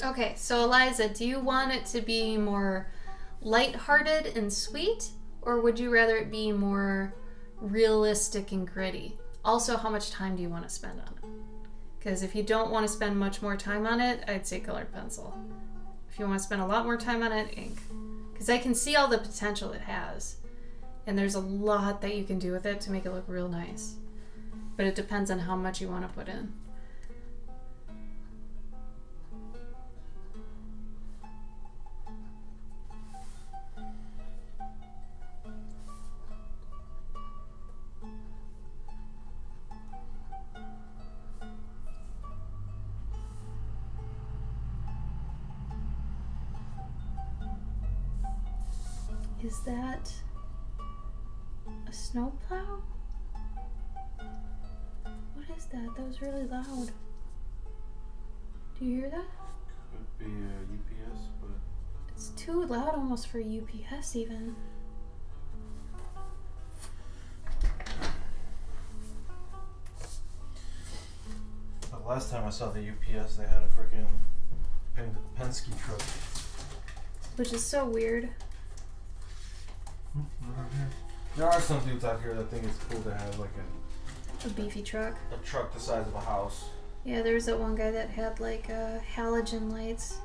Okay, so Eliza, do you want it to be more lighthearted and sweet, or would you rather it be more realistic and gritty. Also, how much time do you want to spend on it? Because if you don't want to spend much more time on it, I'd say colored pencil. If you want to spend a lot more time on it, ink. Because I can see all the potential it has. And there's a lot that you can do with it to make it look real nice. But it depends on how much you want to put in. Is that a snowplow? What is that? That was really loud. Do you hear that? Could be a UPS, but It's too loud almost for UPS even. the last time I saw the UPS, they had a freaking Penske truck. Which is so weird. There are some dudes out here that think it's cool to have like A beefy truck. a truck the size of a house. Yeah, there was that one guy that had like halogen lights.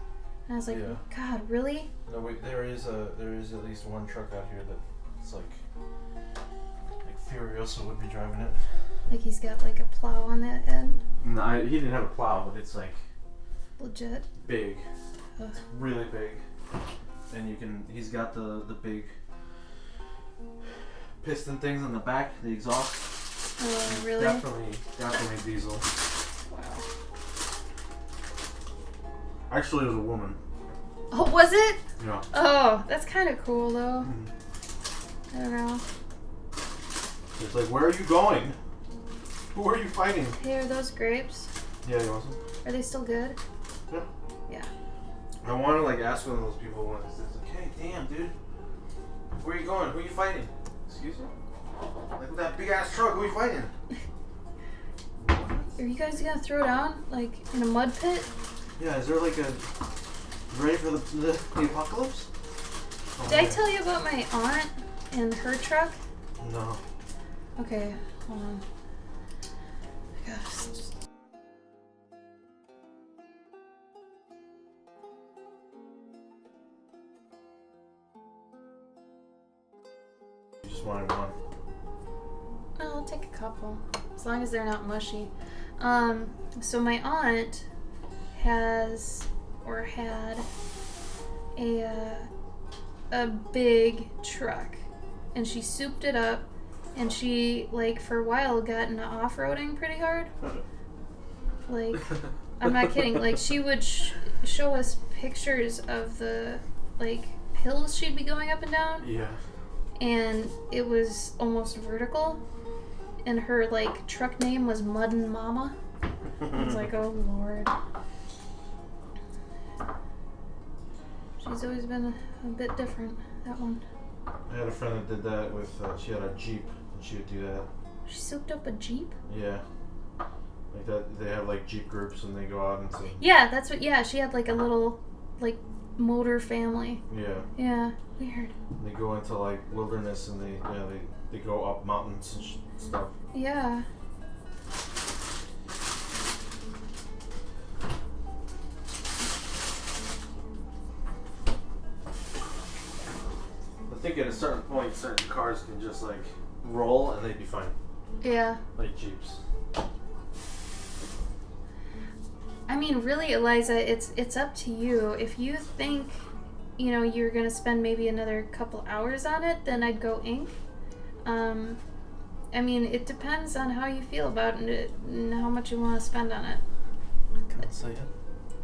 And I was like, Yeah. God, really? No, wait, there is at least one truck out here that's like Furiosa would be driving it. Like he's got like a plow on that end. No, he didn't have a plow, but it's like Legit. big. Ugh. It's really big. And he's got the big piston things on the back, the exhaust. Oh, really? Definitely diesel. Wow. Actually, it was a woman. Oh, was it? Yeah. Oh, that's kind of cool though. Mhm. I don't know. It's like, where are you going? Who are you fighting? Hey, are those grapes? Yeah, you want some? Are they still good? Yeah. Yeah. I want to like ask one of those people when it's like, hey, damn, dude, where are you going? Who are you fighting? Excuse me? Like with that big ass truck, who are you fighting? Are you guys gonna throw down like in a mud pit? Yeah, is there like a ready for the apocalypse? Oh, Did I man. tell you about my aunt and her truck? No. Okay, hold on. I gotta just... You just wanted one. No, I'll take a couple, as long as they're not mushy. So my aunt has or had a big truck, and she souped it up, and she like for a while got into off-roading pretty hard. Like, I'm not kidding. Like she would show us pictures of the like hills she'd be going up and down, Yeah. and it was almost vertical. And her like truck name was Muddin' Mama. I was like, oh Lord. She's always been a bit different, that one. I had a friend that did that with, she had a Jeep, and she would do that. She souped up a Jeep? Yeah. Like that, they have like Jeep groups and they go out and see. Yeah, that's what, yeah, she had like a little, like, motor family. Yeah. Yeah, weird. They go into like wilderness and they go up mountains and stuff. Yeah. I think at a certain point, certain cars can just like roll and they'd be fine. Yeah. Like Jeeps. I mean, really, Eliza, it's up to you. If you think, you know, you're gonna spend maybe another couple hours on it, then I'd go ink. I mean, it depends on how you feel about it and how much you want to spend on it. Can I see it?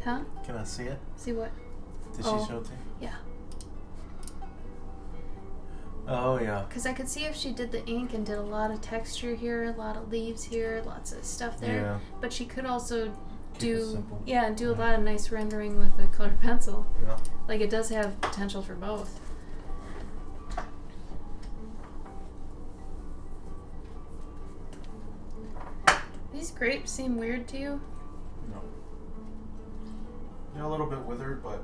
Huh? Can I see it? See what? Did Oh. she show it to you? Yeah. Oh yeah. Because I could see if she did the ink and did a lot of texture here, a lot of leaves here, lots of stuff there. Yeah. But she could also Keep it do simple. do a lot of nice rendering with the colored pencil. Yeah. Like it does have potential for both. These grapes seem weird to you? No. Yeah, a little bit withered, but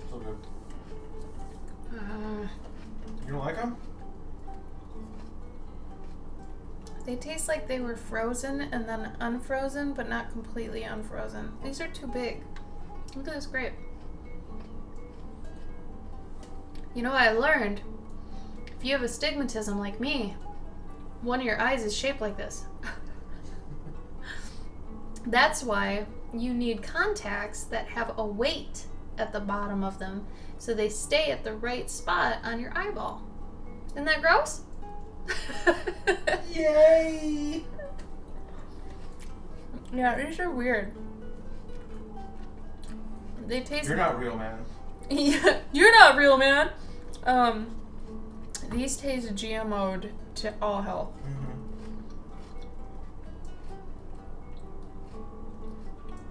still good. You don't like them? They taste like they were frozen and then unfrozen, but not completely unfrozen. These are too big. Look at this grape. You know what I learned? If you have astigmatism like me, one of your eyes is shaped like this. That's why you need contacts that have a weight at the bottom of them so they stay at the right spot on your eyeball. Isn't that gross? Yay! Yeah, these are weird. They taste. You're not real, man. Yeah, you're not real, man. These taste GMO'd to all hell.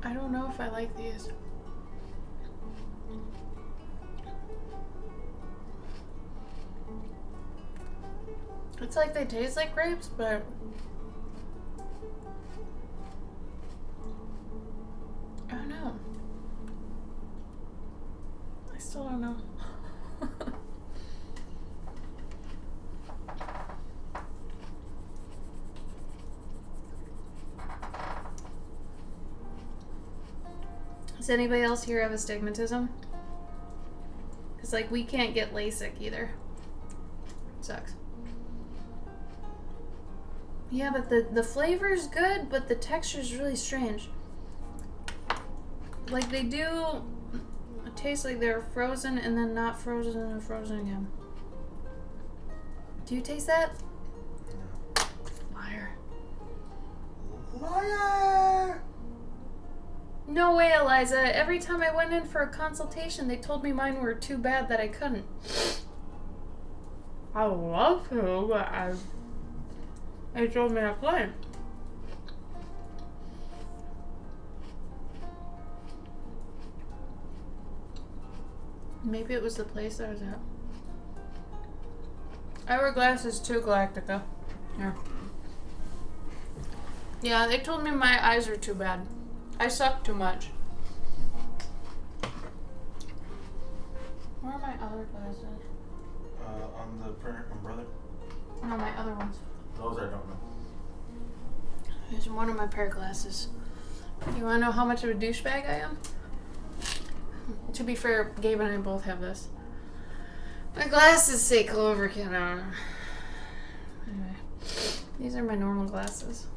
I don't know if I like these. It's like they taste like grapes, but I don't know. I still don't know. Does anybody else here have astigmatism? Because, like, we can't get LASIK either. Sucks. Yeah, but the flavor's good, but the texture's really strange. Like, they do taste like they're frozen and then not frozen and then frozen again. Do you taste that? No. Liar. Liar! No way, Eliza. Every time I went in for a consultation, they told me mine were too bad that I couldn't. I would love to, but they told me I couldn't. Maybe it was the place I was at. I wear glasses too, Galactica. Here. Yeah, they told me my eyes are too bad. I suck too much. Where are my other glasses? On the printer, my brother. No, my other ones. Those I don't know. Here's one of my pair of glasses. You wanna know how much of a douchebag I am? To be fair, Gabe and I both have this. My glasses say Cloverkin on them. Anyway, these are my normal glasses.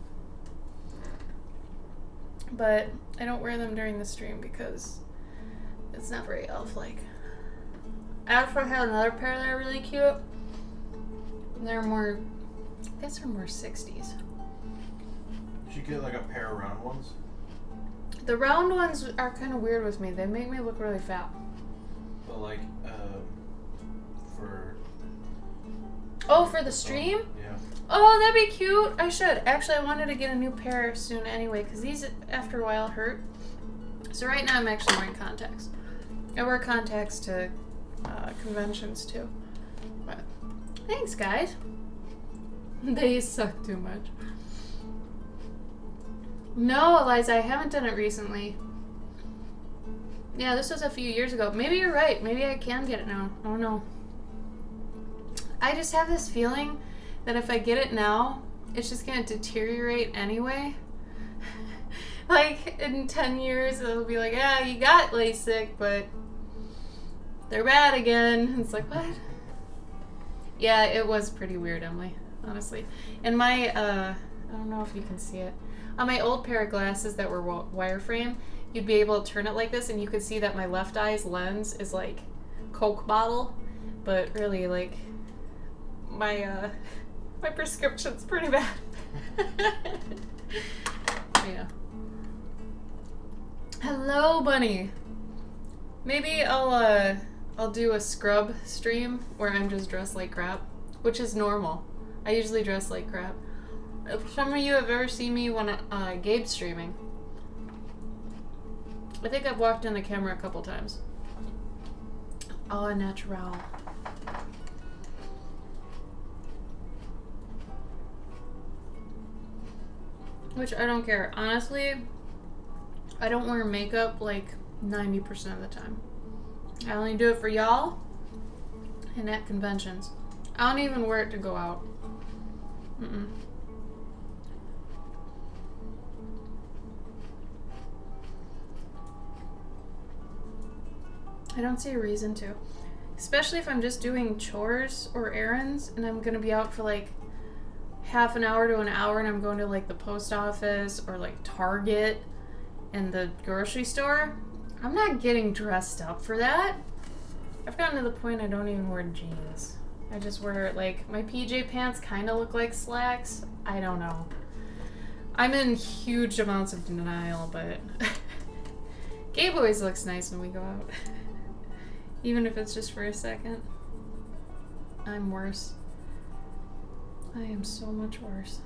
But I don't wear them during the stream because it's not very elf-like. I also have another pair that are really cute. They're more, I guess they're more 60s. You should get like a pair of round ones. The round ones are kind of weird with me. They make me look really fat. But like, for... Oh, for the stream? Yeah. Oh, that'd be cute. I should. Actually, I wanted to get a new pair soon anyway, because these, after a while, hurt. So right now I'm actually wearing contacts. I wear contacts to conventions too. But thanks, guys. They suck too much. No, Eliza, I haven't done it recently. Yeah, this was a few years ago. Maybe you're right. Maybe I can get it now. I don't know. I just have this feeling that if I get it now, it's just going to deteriorate anyway. Like, in 10 years, it'll be like, yeah, you got LASIK, but they're bad again. It's like, what? Yeah, it was pretty weird, Emily, honestly. And my, I don't know if you can see it. On my old pair of glasses that were wireframe, you'd be able to turn it like this, and you could see that my left eye's lens is like Coke bottle, but really, like, my prescription's pretty bad. Yeah. Hello, Bunny. Maybe I'll do a scrub stream where I'm just dressed like crap, which is normal. I usually dress like crap. If some of you have ever seen me when Gabe's streaming, I think I've walked in the camera a couple times. Oh, natural. Which I don't care. Honestly, I don't wear makeup like 90% of the time. I only do it for y'all and at conventions. I don't even wear it to go out. Mm-mm. I don't see a reason to. Especially if I'm just doing chores or errands and I'm gonna be out for like half an hour to an hour and I'm going to like the post office or like Target and the grocery store. I'm not getting dressed up for that. I've gotten to the point I don't even wear jeans. I just wear like my PJ pants kind of look like slacks. I don't know. I'm in huge amounts of denial, but Gabe always looks nice when we go out. Even if it's just for a second. I'm worse. I am so much worse.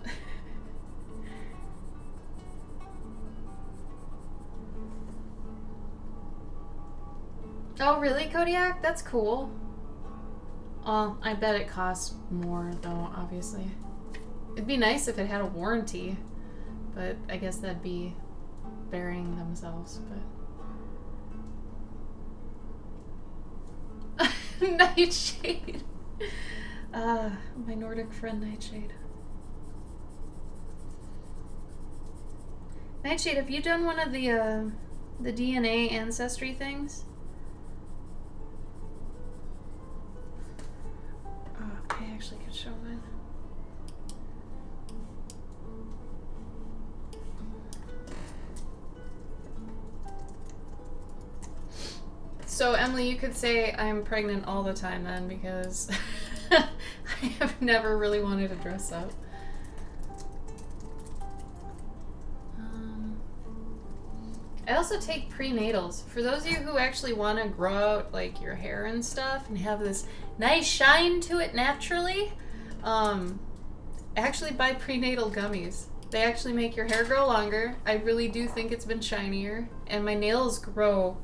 Oh, really, Kodiak? That's cool. Oh, I bet it costs more, though, obviously. It'd be nice if it had a warranty, but I guess that'd be burying themselves, but... Nightshade. My Nordic friend Nightshade. Nightshade, have you done one of the DNA ancestry things? I actually could show mine. So, Emily, you could say I'm pregnant all the time then, because I have never really wanted to dress up. I also take prenatals. For those of you who actually want to grow out like your hair and stuff and have this nice shine to it naturally, actually buy prenatal gummies. They actually make your hair grow longer. I really do think it's been shinier, and my nails grow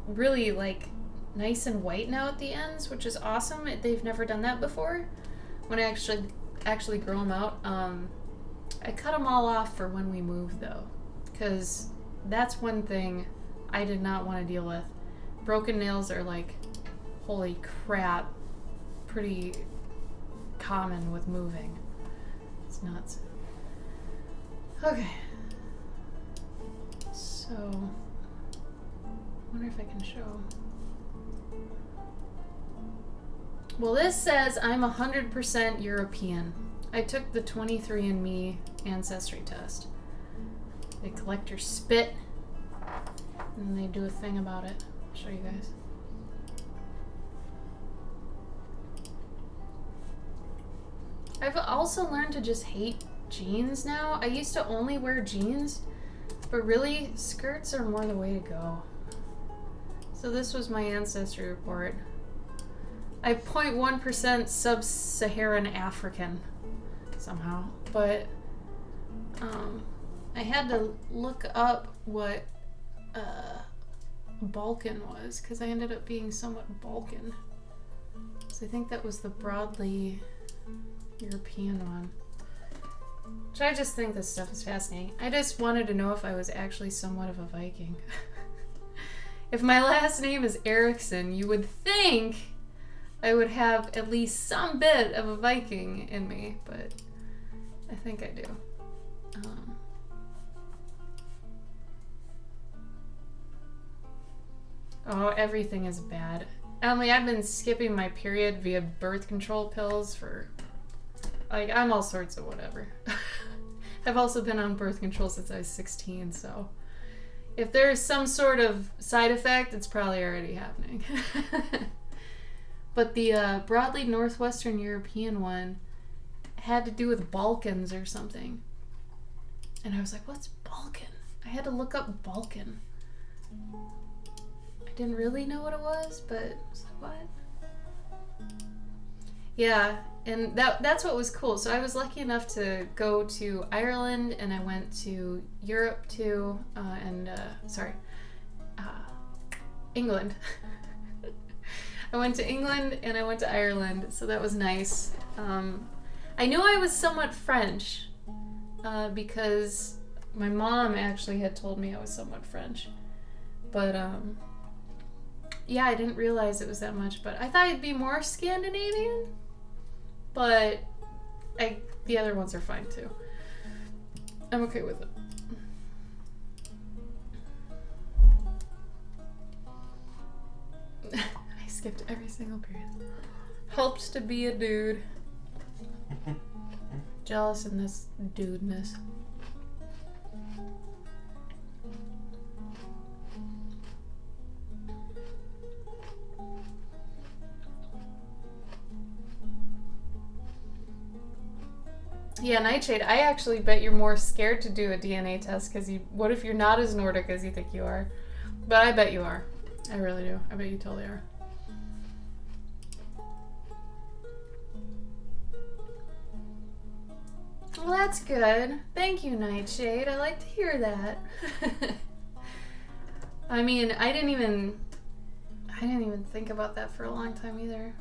really like nice and white now at the ends, which is awesome. They've never done that before. When I actually grow them out, I cut them all off for when we moved though, because that's one thing I did not want to deal with. Broken nails are like, holy crap, pretty common with moving. It's nuts. Okay, so wonder if I can show. Well, this says I'm 100% European. I took the 23andMe ancestry test. They collect your spit and they do a thing about it. I'll show you guys. I've also learned to just hate jeans now. I used to only wear jeans, but really skirts are more the way to go. So this was my ancestry report. I'm 0.1% sub-Saharan African somehow, but I had to look up what Balkan was because I ended up being somewhat Balkan. So I think that was the broadly European one. Which I just think this stuff is fascinating. I just wanted to know if I was actually somewhat of a Viking. If my last name is Erickson, you would think I would have at least some bit of a Viking in me, but I think I do. Oh, everything is bad. Emily, I've been skipping my period via birth control pills for, like, I'm all sorts of whatever. I've also been on birth control since I was 16, so if there's some sort of side effect, it's probably already happening. But the broadly Northwestern European one had to do with Balkans or something. And I was like, what's Balkan? I had to look up Balkan. I didn't really know what it was, but I was like, what? Yeah, and that's what was cool. So I was lucky enough to go to Ireland, and I went to Europe too, England. I went to England and I went to Ireland, so that was nice. I knew I was somewhat French because my mom actually had told me I was somewhat French. But yeah, I didn't realize it was that much, but I thought it'd be more Scandinavian. But the other ones are fine too. I'm okay with it. skipped every single period. Helps to be a dude. Jealous in this dudeness. Yeah, Nightshade, I actually bet you're more scared to do a DNA test because what if you're not as Nordic as you think you are? But I bet you are. I really do. I bet you totally are. Well, that's good. Thank you, Nightshade. I like to hear that. I mean, I didn't even think about that for a long time either.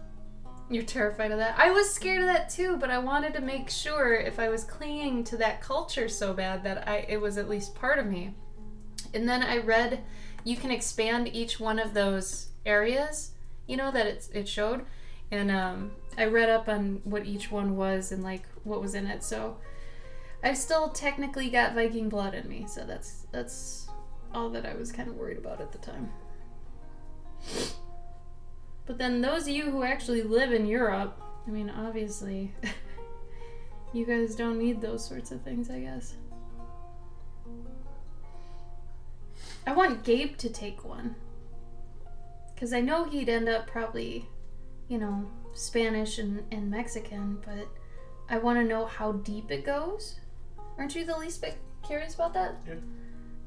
You're terrified of that. I was scared of that too, but I wanted to make sure if I was clinging to that culture so bad that it was at least part of me. And then I read you can expand each one of those areas, you know, that it showed. And I read up on what each one was and like what was in it. So I've still technically got Viking blood in me. So that's all that I was kind of worried about at the time. But then those of you who actually live in Europe, I mean, obviously, you guys don't need those sorts of things, I guess. I want Gabe to take one. Because I know he'd end up probably, you know, Spanish and Mexican, but I want to know how deep it goes. Aren't you the least bit curious about that? Yeah.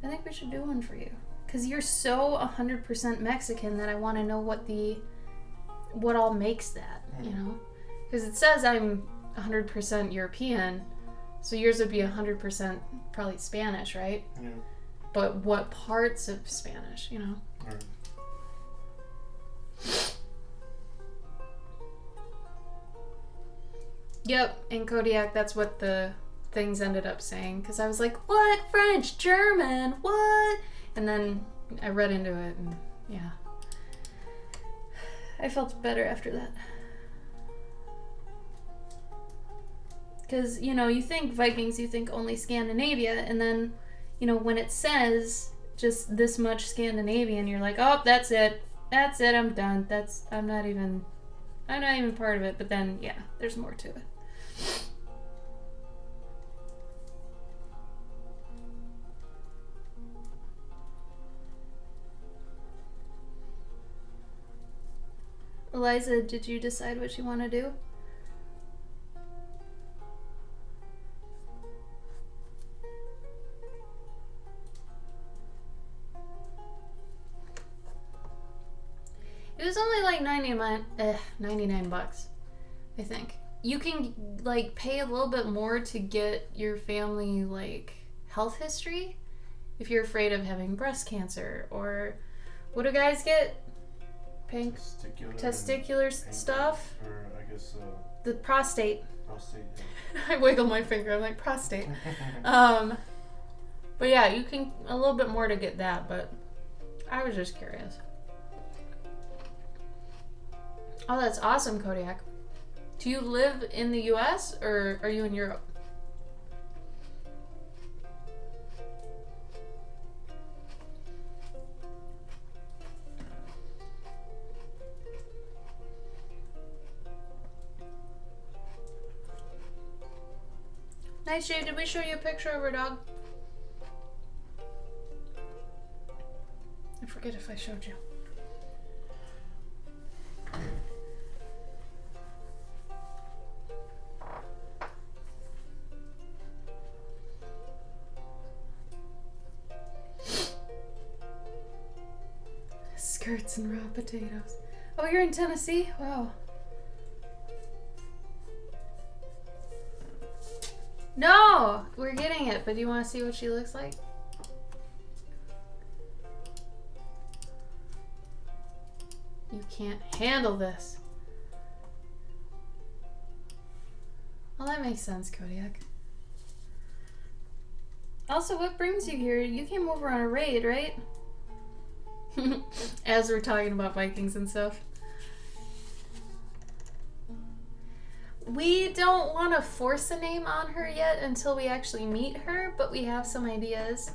I think we should do one for you. Because you're so 100% Mexican that I want to know what all makes that, you know? Because it says I'm 100% European, so yours would be 100% probably Spanish, right? Yeah. But what parts of Spanish, you know? Right. Yep, in Kodiak, that's what the things ended up saying. Because I was like, what? French? German? What? And then I read into it, and yeah. I felt better after that. Because, you know, you think Vikings, you think only Scandinavia, and then, you know, when it says just this much Scandinavian, you're like, oh, that's it, I'm done. I'm not even part of it. But then, yeah, there's more to it. Eliza, did you decide what you want to do? It was only like 99 bucks, I think. You can like pay a little bit more to get your family like health history if you're afraid of having breast cancer, or what do guys get? Testicular stuff. Or I guess The prostate. prostate. I wiggle my finger. I'm like prostate. But yeah, you can a little bit more to get that. But I was just curious. Oh, that's awesome, Kodiak. Do you live in the U.S. or are you in Europe? Nightshade, did we show you a picture of our dog? I forget if I showed you. Skirts and raw potatoes. Oh, you're in Tennessee? Wow. No! We're getting it, but do you want to see what she looks like? You can't handle this. Well, that makes sense, Kodiak. Also, what brings you here? You came over on a raid, right? As we're talking about Vikings and stuff. We don't want to force a name on her yet until we actually meet her, but we have some ideas.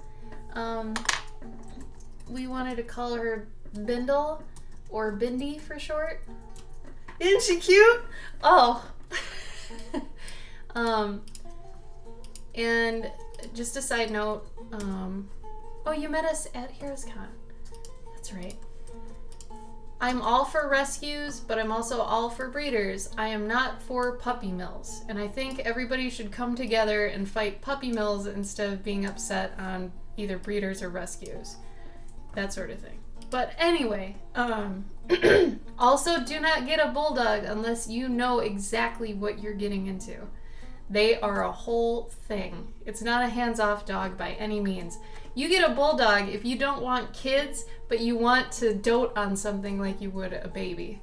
We wanted to call her Bindle, or Bindi for short. Isn't she cute? Oh. And just a side note, oh, you met us at HeroesCon. That's right. I'm all for rescues, but I'm also all for breeders. I am not for puppy mills. And I think everybody should come together and fight puppy mills instead of being upset on either breeders or rescues. That sort of thing. But anyway, also do not get a bulldog unless you know exactly what you're getting into. They are a whole thing. It's not a hands-off dog by any means. You get a bulldog if you don't want kids, but you want to dote on something like you would a baby.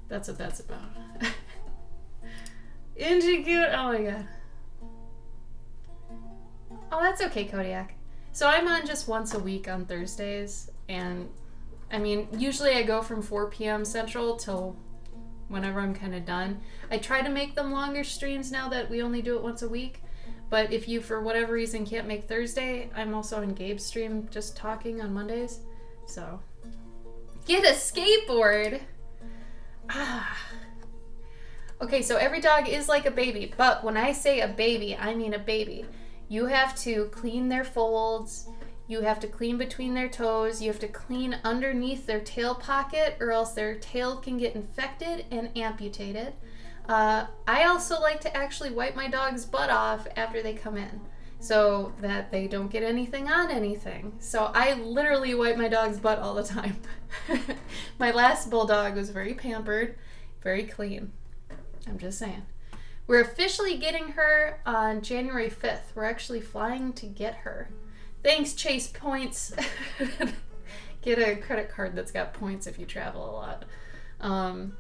That's what that's about. Isn't she cute? Oh my god. Oh, that's okay, Kodiak. So I'm on just once a week on Thursdays, and I mean, usually I go from 4 p.m. Central till whenever I'm kind of done. I try to make them longer streams now that we only do it once a week. But if you, for whatever reason, can't make Thursday, I'm also on Gabe's stream just talking on Mondays. So, get a skateboard! Ah. Okay, so every dog is like a baby, but when I say a baby, I mean a baby. You have to clean their folds, you have to clean between their toes, you have to clean underneath their tail pocket, or else their tail can get infected and amputated. I also like to actually wipe my dog's butt off after they come in so that they don't get anything on anything. So I literally wipe my dog's butt all the time. My last bulldog was very pampered, very clean. I'm just saying. We're officially getting her on January 5th. We're actually flying to get her. Thanks, Chase Points. Get a credit card that's got points if you travel a lot.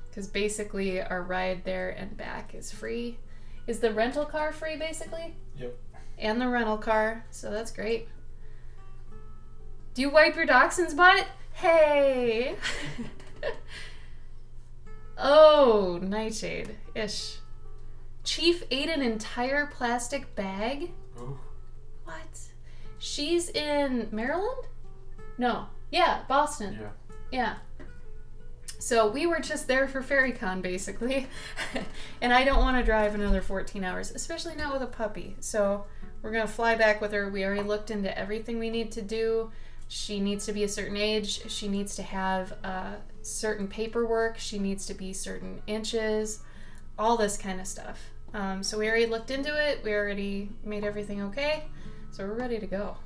Because basically our ride there and back is free. Is the rental car free, basically? Yep. And the rental car, so that's great. Do you wipe your dachshund's butt? Hey! Oh, Nightshade. Ish. Chief ate an entire plastic bag? Ooh. What? She's in Maryland? No. Yeah, Boston. Yeah. Yeah. So we were just there for FairyCon, basically. And I don't want to drive another 14 hours, especially not with a puppy. So we're going to fly back with her. We already looked into everything we need to do. She needs to be a certain age. She needs to have certain paperwork. She needs to be certain inches. All this kind of stuff. So we already looked into it. We already made everything okay. So we're ready to go.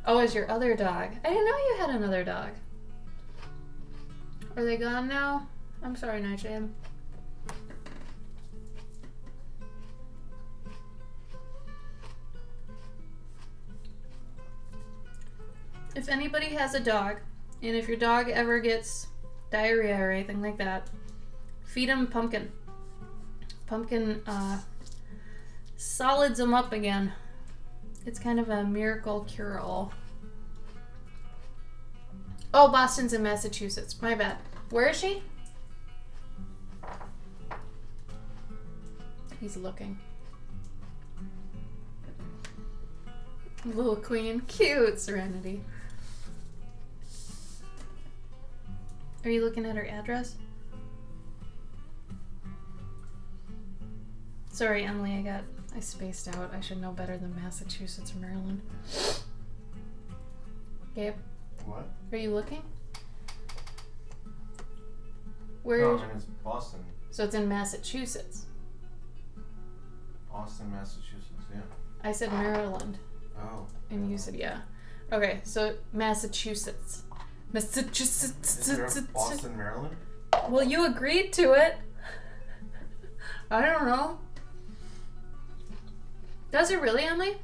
Oh, is your other dog? I didn't know you had another dog. Are they gone now? I'm sorry, Nightshade. If anybody has a dog, and if your dog ever gets diarrhea or anything like that, feed him pumpkin. Pumpkin solids them up again. It's kind of a miracle cure-all. Oh, Boston's in Massachusetts. My bad. Where is she? He's looking. Little queen. Cute, Serenity. Are you looking at her address? Sorry, Emily, I spaced out. I should know better than Massachusetts or Maryland. Gabe? What? Are you looking? Where? No, I mean it's Boston. So it's in Massachusetts. Boston, Massachusetts, yeah. I said Maryland. Oh. And you said yeah. Okay, so Massachusetts. Massachusetts. Is there a Boston, Maryland? Well, you agreed to it. I don't know. Does it really, Emily?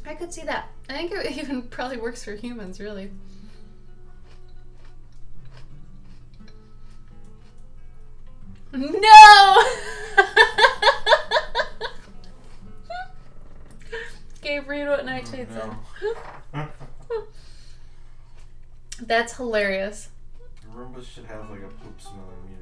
I could see that. I think it even probably works for humans, really. No! Gabe, read what Nightshade said. That's hilarious. Roombas should have like a poop smelling meter.